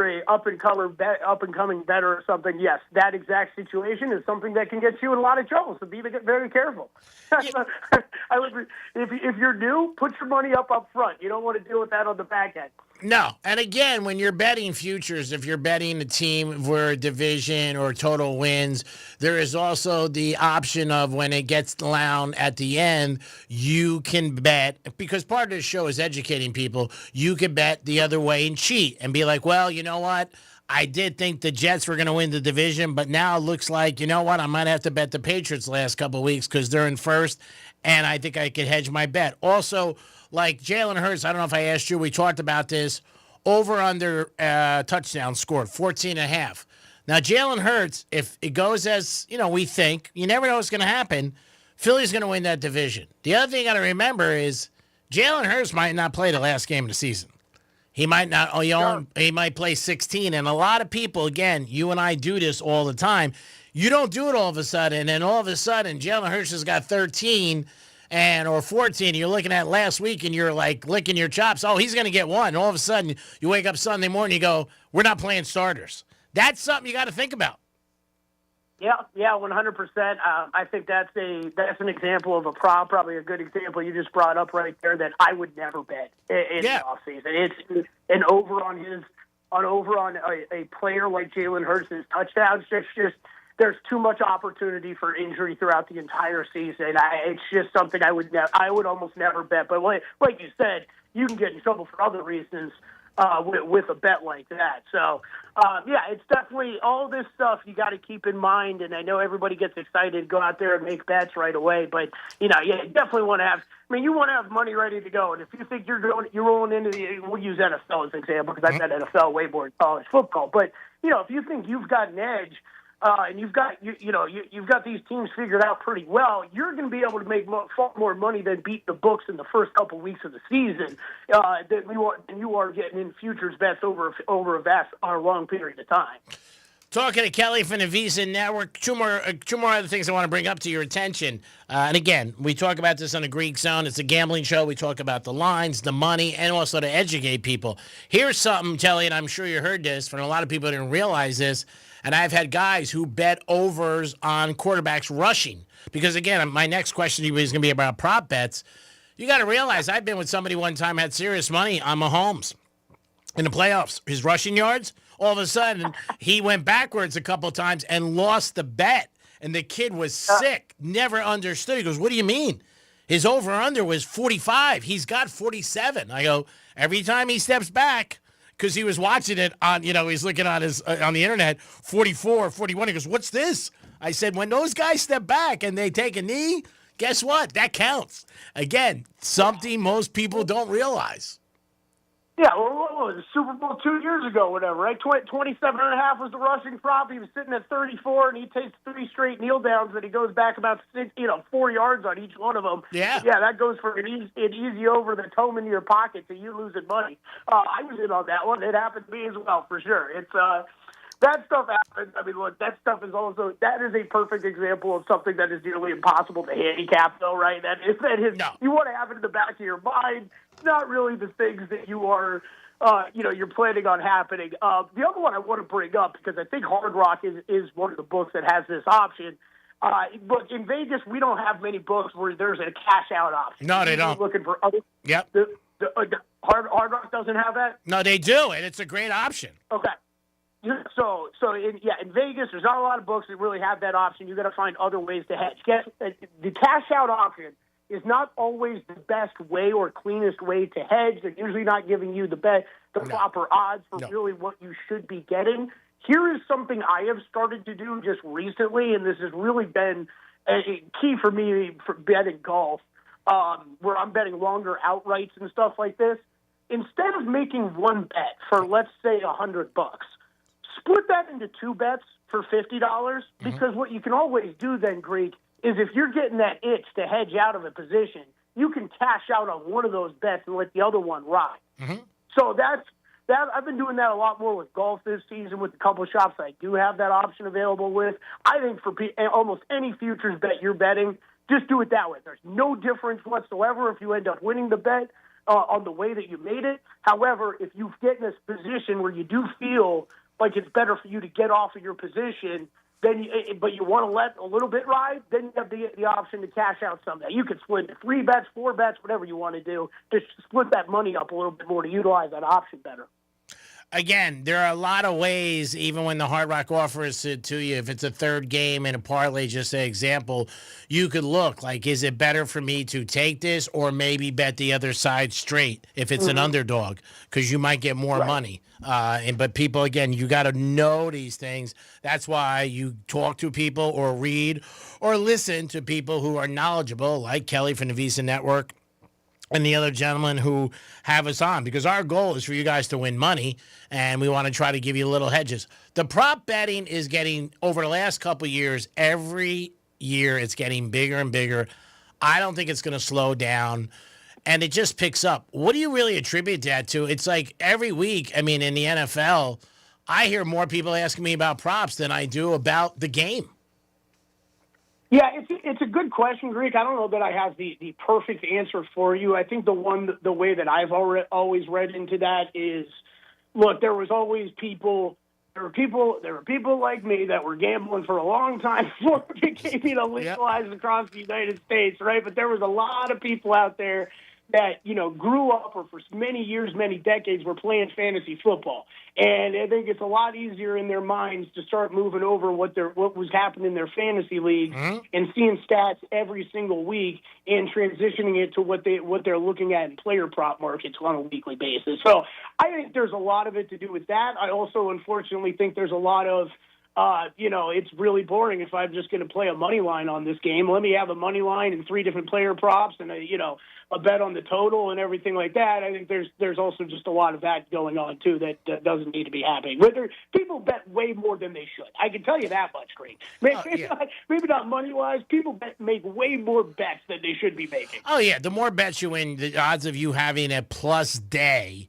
a up and coming bettor or something, yes, that exact situation is something that can get you in a lot of trouble. So be very careful. I would, if you're new, put your money up front. You don't want to deal with that on the back end. No. And again, when you're betting futures, if you're betting a team for a division or total wins, there is also the option of when it gets down at the end, you can bet, because part of this show is educating people, you can bet the other way and cheat and be like, well, you know what? I did think the Jets were going to win the division, but now it looks like, you know what? I might have to bet the Patriots last couple of weeks because they're in first, and I think I could hedge my bet. Also, like Jalen Hurts, I don't know if I asked you, we talked about this, over-under touchdown scored, 14.5. Now, Jalen Hurts, if it goes as, we think, you never know what's going to happen, Philly's going to win that division. The other thing you got to remember is Jalen Hurts might not play the last game of the season. He might not. He might play 16. And a lot of people, again, you and I do this all the time. You don't do it all of a sudden, and all of a sudden, Jalen Hurts has got 13 or 14. You're looking at last week, and you're like licking your chops. Oh, he's going to get one. And all of a sudden, you wake up Sunday morning, you go, "We're not playing starters." That's something you got to think about. Yeah, 100%. I think that's an example of a prop, probably a good example you just brought up right there that I would never bet in the offseason. It's an over on a player like Jalen Hurts' touchdowns. Just there's too much opportunity for injury throughout the entire season. It's just something I would almost never bet. But like you said, you can get in trouble for other reasons with a bet like that. So, it's definitely all this stuff you got to keep in mind. And I know everybody gets excited to go out there and make bets right away, but you definitely want to have. You want to have money ready to go. And if you think you're rolling into we'll use NFL as an example because I bet NFL way more than college football. But if you think you've got an edge. And you've got you've got these teams figured out pretty well. You're going to be able to make far more money than beat the books in the first couple weeks of the season than you are getting in futures bets over a long period of time. Talking to Kelly from the Visa Network, two more other things I want to bring up to your attention. And again, we talk about this on the Greek Zone. It's a gambling show. We talk about the lines, the money, and also to educate people. Here's something, Kelly, and I'm sure you heard this, but a lot of people didn't realize this. And I've had guys who bet overs on quarterbacks rushing. Because, again, my next question to you is going to be about prop bets. You got to realize I've been with somebody one time, had serious money on Mahomes in the playoffs. His rushing yards, all of a sudden, he went backwards a couple times and lost the bet. And the kid was sick, never understood. He goes, what do you mean? His over-under was 45. He's got 47. I go, every time he steps back, because he was watching it on, he's looking on his on the internet, 44, 41. He goes, what's this? I said, when those guys step back and they take a knee, guess what? That counts. Again, something most people don't realize. Yeah, well, what was it, Super Bowl 2 years ago, whatever, right? 27.5 was the rushing prop. He was sitting at 34, and he takes 3 straight kneel downs, and he goes back about 4 yards on each one of them. Yeah, that goes for an easy over that's home into your pocket to you losing money. I was in on that one. It happened to me as well, for sure. It's That stuff happens. I mean, look, that is a perfect example of something that is nearly impossible to handicap, though, right? That is, you want to have it in the back of your mind. It's not really the things that you are, you're planning on happening. The other one I want to bring up, because I think Hard Rock is one of the books that has this option. But in Vegas, we don't have many books where there's a cash out option. No, they don't. Looking for other. Yep. Hard Rock doesn't have that. No, they do, and it's a great option. Okay. So in Vegas, there's not a lot of books that really have that option. You got to find other ways to hedge. The cash out option is not always the best way or cleanest way to hedge. They're usually not giving you the proper odds for really what you should be getting. Here is something I have started to do just recently, and this has really been a key for me for betting golf, where I'm betting longer outrights and stuff like this. Instead of making one bet for, let's say, $100, split that into two bets for $50, because what you can always do then, Greek, is if you're getting that itch to hedge out of a position, you can cash out on one of those bets and let the other one ride. So that I've been doing that a lot more with golf this season with a couple of shops I do have that option available with. I think for almost any futures bet you're betting, just do it that way. There's no difference whatsoever if you end up winning the bet on the way that you made it. However, if you get in this position where you do feel like it's better for you to get off of your position, but you want to let a little bit ride, then you have the option to cash out some of that. You could split 3 bets, 4 bets, whatever you want to do. Just split that money up a little bit more to utilize that option better. Again, there are a lot of ways, even when the Hard Rock offers it to you, if it's a third game in a parlay, just an example, you could look like, is it better for me to take this or maybe bet the other side straight if it's an underdog, because you might get more money. But people, again, you got to know these things. That's why you talk to people or read or listen to people who are knowledgeable, like Kelly from the Visa Network and the other gentlemen who have us on, because our goal is for you guys to win money, and we want to try to give you little hedges. The prop betting is getting, over the last couple of years, every year it's getting bigger and bigger. I don't think it's going to slow down, and it just picks up. What do you really attribute that to? It's like every week, I mean, in the NFL, I hear more people asking me about props than I do about the game. Yeah, it's a good question, Greek. I don't know that I have the perfect answer for you. I think the way that I've always read into that is, look, there were people like me that were gambling for a long time before it became legalized across the United States, right? But there was a lot of people out there that, grew up or for many years, many decades were playing fantasy football. And I think it's a lot easier in their minds to start moving over what was happening in their fantasy leagues and seeing stats every single week and transitioning it to what they're looking at in player prop markets on a weekly basis. So I think there's a lot of it to do with that. I also, unfortunately, think there's a lot of it's really boring if I'm just going to play a money line on this game. Let me have a money line and 3 different player props and a bet on the total and everything like that. I think there's also just a lot of that going on too that doesn't need to be happening. People bet way more than they should. I can tell you that much, Greg. Maybe not money wise. People make way more bets than they should be making. Oh yeah, the more bets you win, the odds of you having a plus day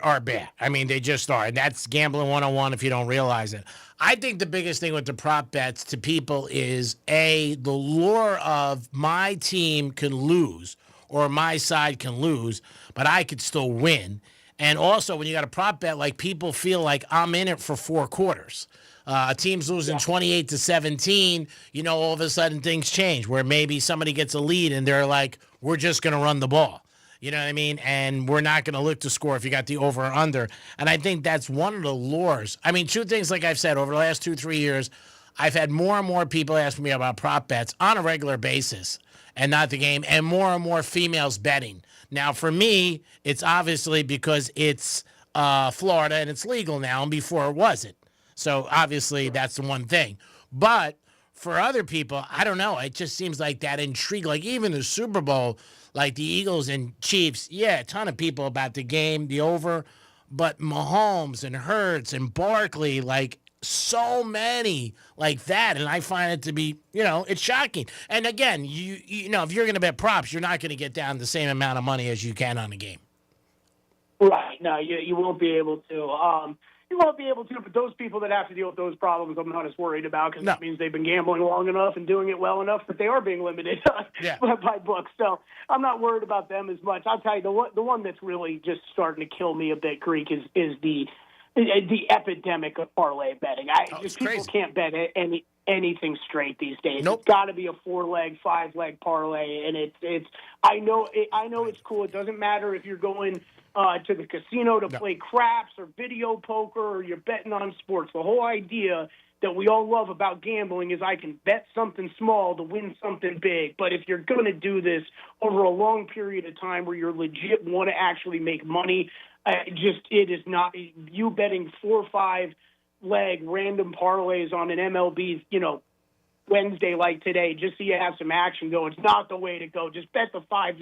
are bad. I mean, they just are. And that's gambling 101 if you don't realize it. I think the biggest thing with the prop bets to people is, the lure of my team can lose or my side can lose, but I could still win. And also, when you got a prop bet, like, people feel like I'm in it for 4 quarters. A team's losing 28-17, all of a sudden things change where maybe somebody gets a lead and they're like, we're just going to run the ball. You know what I mean? And we're not going to look to score if you got the over or under. And I think that's one of the lures. I mean, 2 things, like I've said, over the last 2-3 years, I've had more and more people ask me about prop bets on a regular basis and not the game, and more females betting. Now, for me, it's obviously because it's Florida and it's legal now, and before it wasn't. So, obviously, that's the one thing. But for other people, I don't know. It just seems like that intrigue. Like, even the Super Bowl, like the Eagles and Chiefs, a ton of people about the game, the over. But Mahomes and Hurts and Barkley, like, so many like that. And I find it to be, it's shocking. And again, you know, if you're going to bet props, you're not going to get down the same amount of money as you can on a game. Right. No, you won't be able to. You won't be able to, but those people that have to deal with those problems, I'm not as worried about because it means they've been gambling long enough and doing it well enough that they are being limited by books. So I'm not worried about them as much. I'll tell you, the one that's really just starting to kill me a bit, Greek, is the epidemic of parlay betting. People can't bet anything straight these days. It's got to be a 4-leg, 5-leg parlay, and it's. I know it's cool. It doesn't matter if you're going to the casino to play craps or video poker or you're betting on sports. The whole idea that we all love about gambling is I can bet something small to win something big. But if you're going to do this over a long period of time where you're legit want to actually make money, it is not you betting 4 or 5-leg random parlays on an MLB, Wednesday like today, just so you have some action go. It's not the way to go. Just bet the five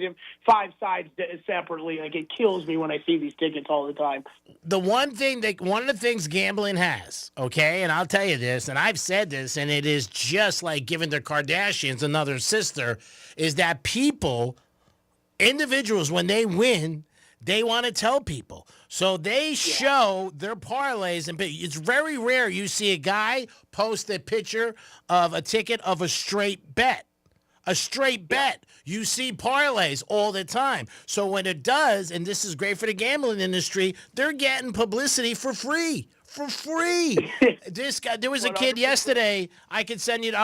sides separately. Like, it kills me when I see these tickets all the time. One of the things gambling has, okay, and I'll tell you this, and I've said this, and it is just like giving the Kardashians another sister, is that individuals, when they win, they want to tell people. So they show their parlays, and it's very rare you see a guy post a picture of a ticket of a straight bet. A straight bet. You see parlays all the time. So when it does, and this is great for the gambling industry, they're getting publicity for free. For free. There was a kid yesterday. I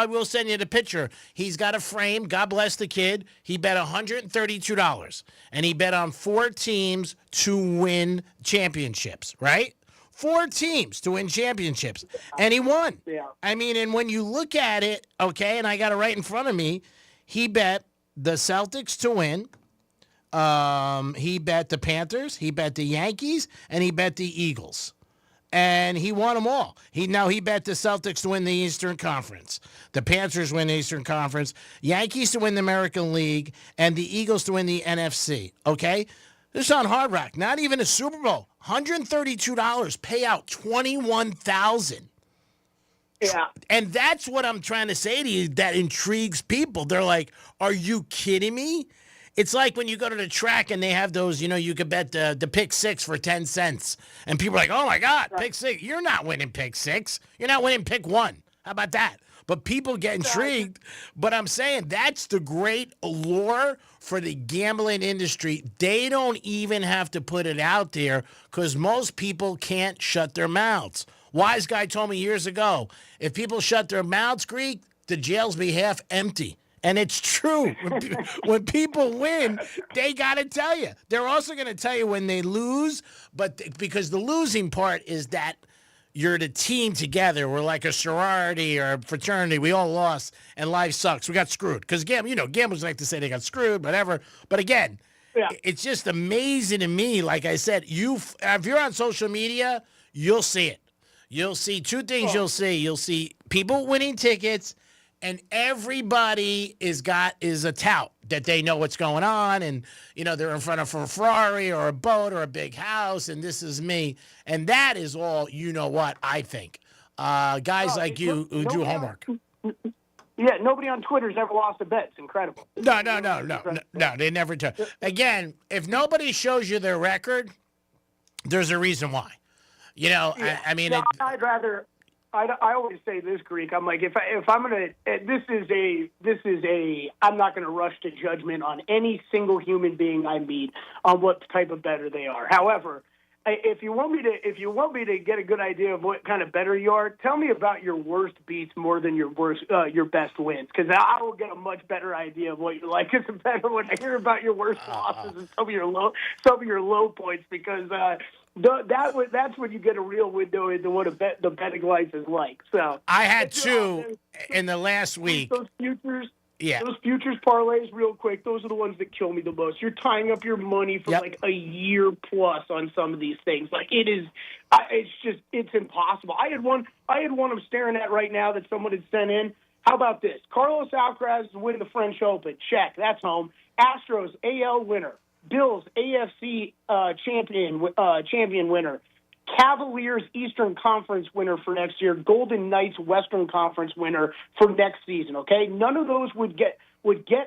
will send you the picture. He's got a frame. God bless the kid. He bet $132, and he bet on 4 teams to win championships. Right? 4 teams to win championships, and he won. Yeah. I mean, and when you look at it, okay, and I got it right in front of me. He bet the Celtics to win. He bet the Panthers. He bet the Yankees, and he bet the Eagles. And he won them all. He bet the Celtics to win the Eastern Conference, the Panthers win the Eastern Conference, Yankees to win the American League, and the Eagles to win the NFC. Okay, this is on Hard Rock. Not even a Super Bowl. $132, pay out $21,000. Yeah, and that's what I'm trying to say to you. That intrigues people. They're like, "Are you kidding me?" It's like when you go to the track and they have those, you could bet the pick 6 for 10 cents. And people are like, oh, my God, pick 6. You're not winning pick 6. You're not winning pick 1. How about that? But people get intrigued. But I'm saying that's the great allure for the gambling industry. They don't even have to put it out there because most people can't shut their mouths. Wise guy told me years ago, if people shut their mouths, Greek, the jails be half empty. And it's true. When people win, they got to tell you. They're also going to tell you when they lose, but because the losing part is that you're the team together. We're like a sorority or a fraternity. We all lost, and life sucks. We got screwed. Because, gamblers like to say they got screwed, whatever. But, again, it's just amazing to me. Like I said, if you're on social media, you'll see it. You'll see 2 things you'll see. You'll see people winning tickets, and everybody is a tout that they know what's going on, and they're in front of a Ferrari or a boat or a big house, and this is me, and that is all. What I think, guys like you who do homework. Yeah, nobody on Twitter's ever lost a bet. It's incredible. No, they never do. Again, if nobody shows you their record, there's a reason why. I mean, I'd rather. I always say this, Greek. I'm like, if I'm gonna, this is a. I'm not gonna rush to judgment on any single human being I meet on what type of bettor they are. However, if you want me to get a good idea of what kind of bettor you are, tell me about your worst beats more than your best wins, because I will get a much better idea of what you like as a bettor when I hear about your worst losses and some of your low points, because. That's when you get a real window into what the betting life is like. So I had 2 in the last week. Those futures parlays, real quick. Those are the ones that kill me the most. You're tying up your money for like a year plus on some of these things. Like it is, it's impossible. I had one I'm staring at right now that someone had sent in. How about this? Carlos Alcaraz to win the French Open. Check. That's home. Astros AL winner. Bills AFC champion winner, Cavaliers Eastern Conference winner for next year, Golden Knights Western Conference winner for next season. Okay, none of those would get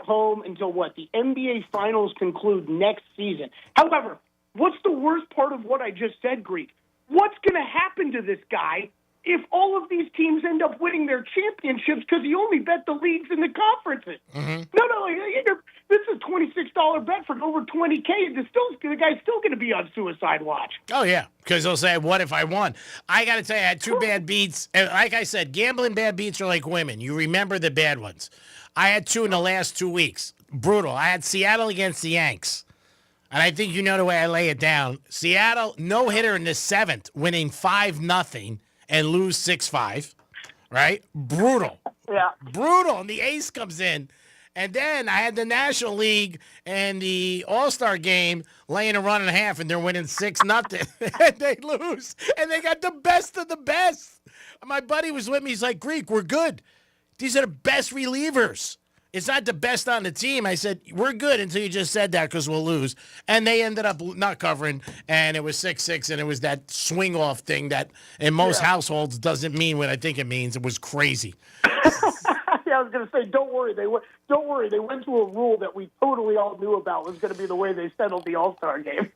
home until the NBA Finals conclude next season. However, what's the worst part of what I just said, Greek? what's going to happen to this guy if all of these teams end up winning their championships because he only bet the leagues in the conferences? Mm-hmm. No, this is a $26 bet for over $20K. The guy's still going to be on suicide watch. Oh, yeah, because they'll say, what if I won? I got to tell you, I had two bad beats. And like I said, gambling bad beats are like women. You remember the bad ones. I had two in the last 2 weeks. Brutal. I had Seattle against the Yanks. And I think you know the way I lay it down. Seattle, no-hitter in the 7th, winning 5-0 and lose 6-5, right? Brutal. Yeah. Brutal. And the ace comes in. And then I had the National League and the All-Star game laying a run and a half, and they're winning 6-0. And they lose. And they got the best of the best. My buddy was with me. He's like, Greek, we're good. These are the best relievers. It's not the best on the team. I said, we're good until you just said that because we'll lose. And they ended up not covering, and it was 6-6, and it was that swing-off thing that in most households doesn't mean what I think it means. It was crazy. Yeah, I was going to say, don't worry. They went to a rule that we totally all knew about was going to be the way they settled the All-Star game.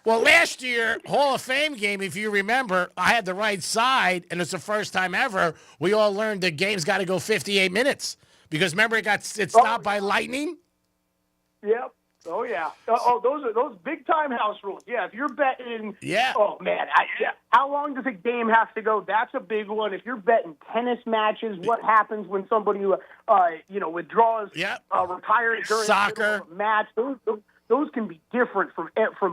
Well, last year, Hall of Fame game, if you remember, I had the right side, and it's the first time ever we all learned the game's got to go 58 minutes. Because remember, it stopped by lightning? Yep. Oh, yeah. Those are those big-time house rules. Yeah, if you're betting... Yeah. Oh, man. How long does a game have to go? That's a big one. If you're betting tennis matches, what happens when somebody, withdraws, retires during soccer a match? Those can be different from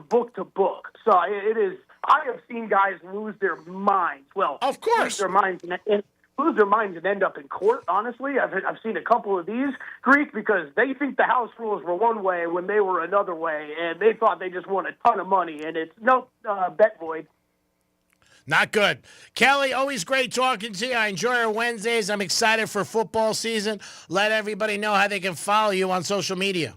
book to book. So it is... I have seen guys lose their minds. Well, of course. Lose their minds and end up in court, honestly. I've seen a couple of these, Greek, because they think the house rules were one way when they were another way, and they thought they just won a ton of money, and it's bet void. Not good. Kelly, always great talking to you. I enjoy our Wednesdays. I'm excited for football season. Let everybody know how they can follow you on social media.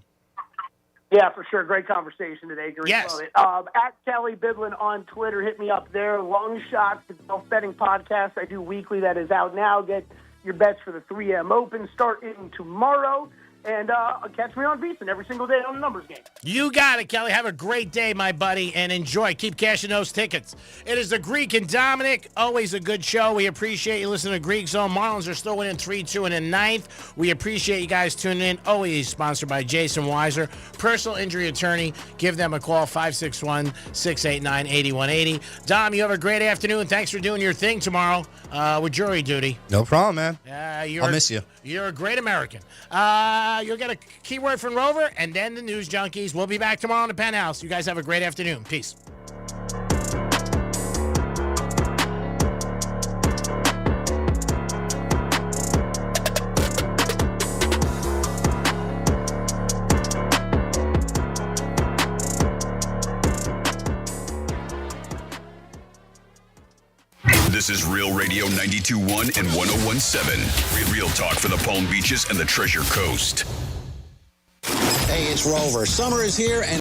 Yeah, for sure. Great conversation today, Greek. Yes. Love it. At Kelly Bidlin on Twitter. Hit me up there. Long Shots, the golf betting podcast I do weekly that is out now. Get your bets for the 3M Open starting tomorrow. And catch me on VSiN every single day on the numbers game. You got it, Kelly. Have a great day, my buddy, and enjoy. Keep cashing those tickets. It is the Greek and Dominic. Always a good show. We appreciate you listening to Greek Zone. Marlins are still winning 3-2 in the ninth. We appreciate you guys tuning in. Always sponsored by Jason Weiser, personal injury attorney. Give them a call, 561-689-8180. Dom, you have a great afternoon. Thanks for doing your thing tomorrow with jury duty. No problem, man. I'll miss you. You're a great American. You'll get a keyword from Rover and then the News Junkies. We'll be back tomorrow on the Penthouse. You guys have a great afternoon. Peace. This is Real Radio 92.1 and 101.7. Real talk for the Palm Beaches and the Treasure Coast. Hey, it's Rover. Summer is here and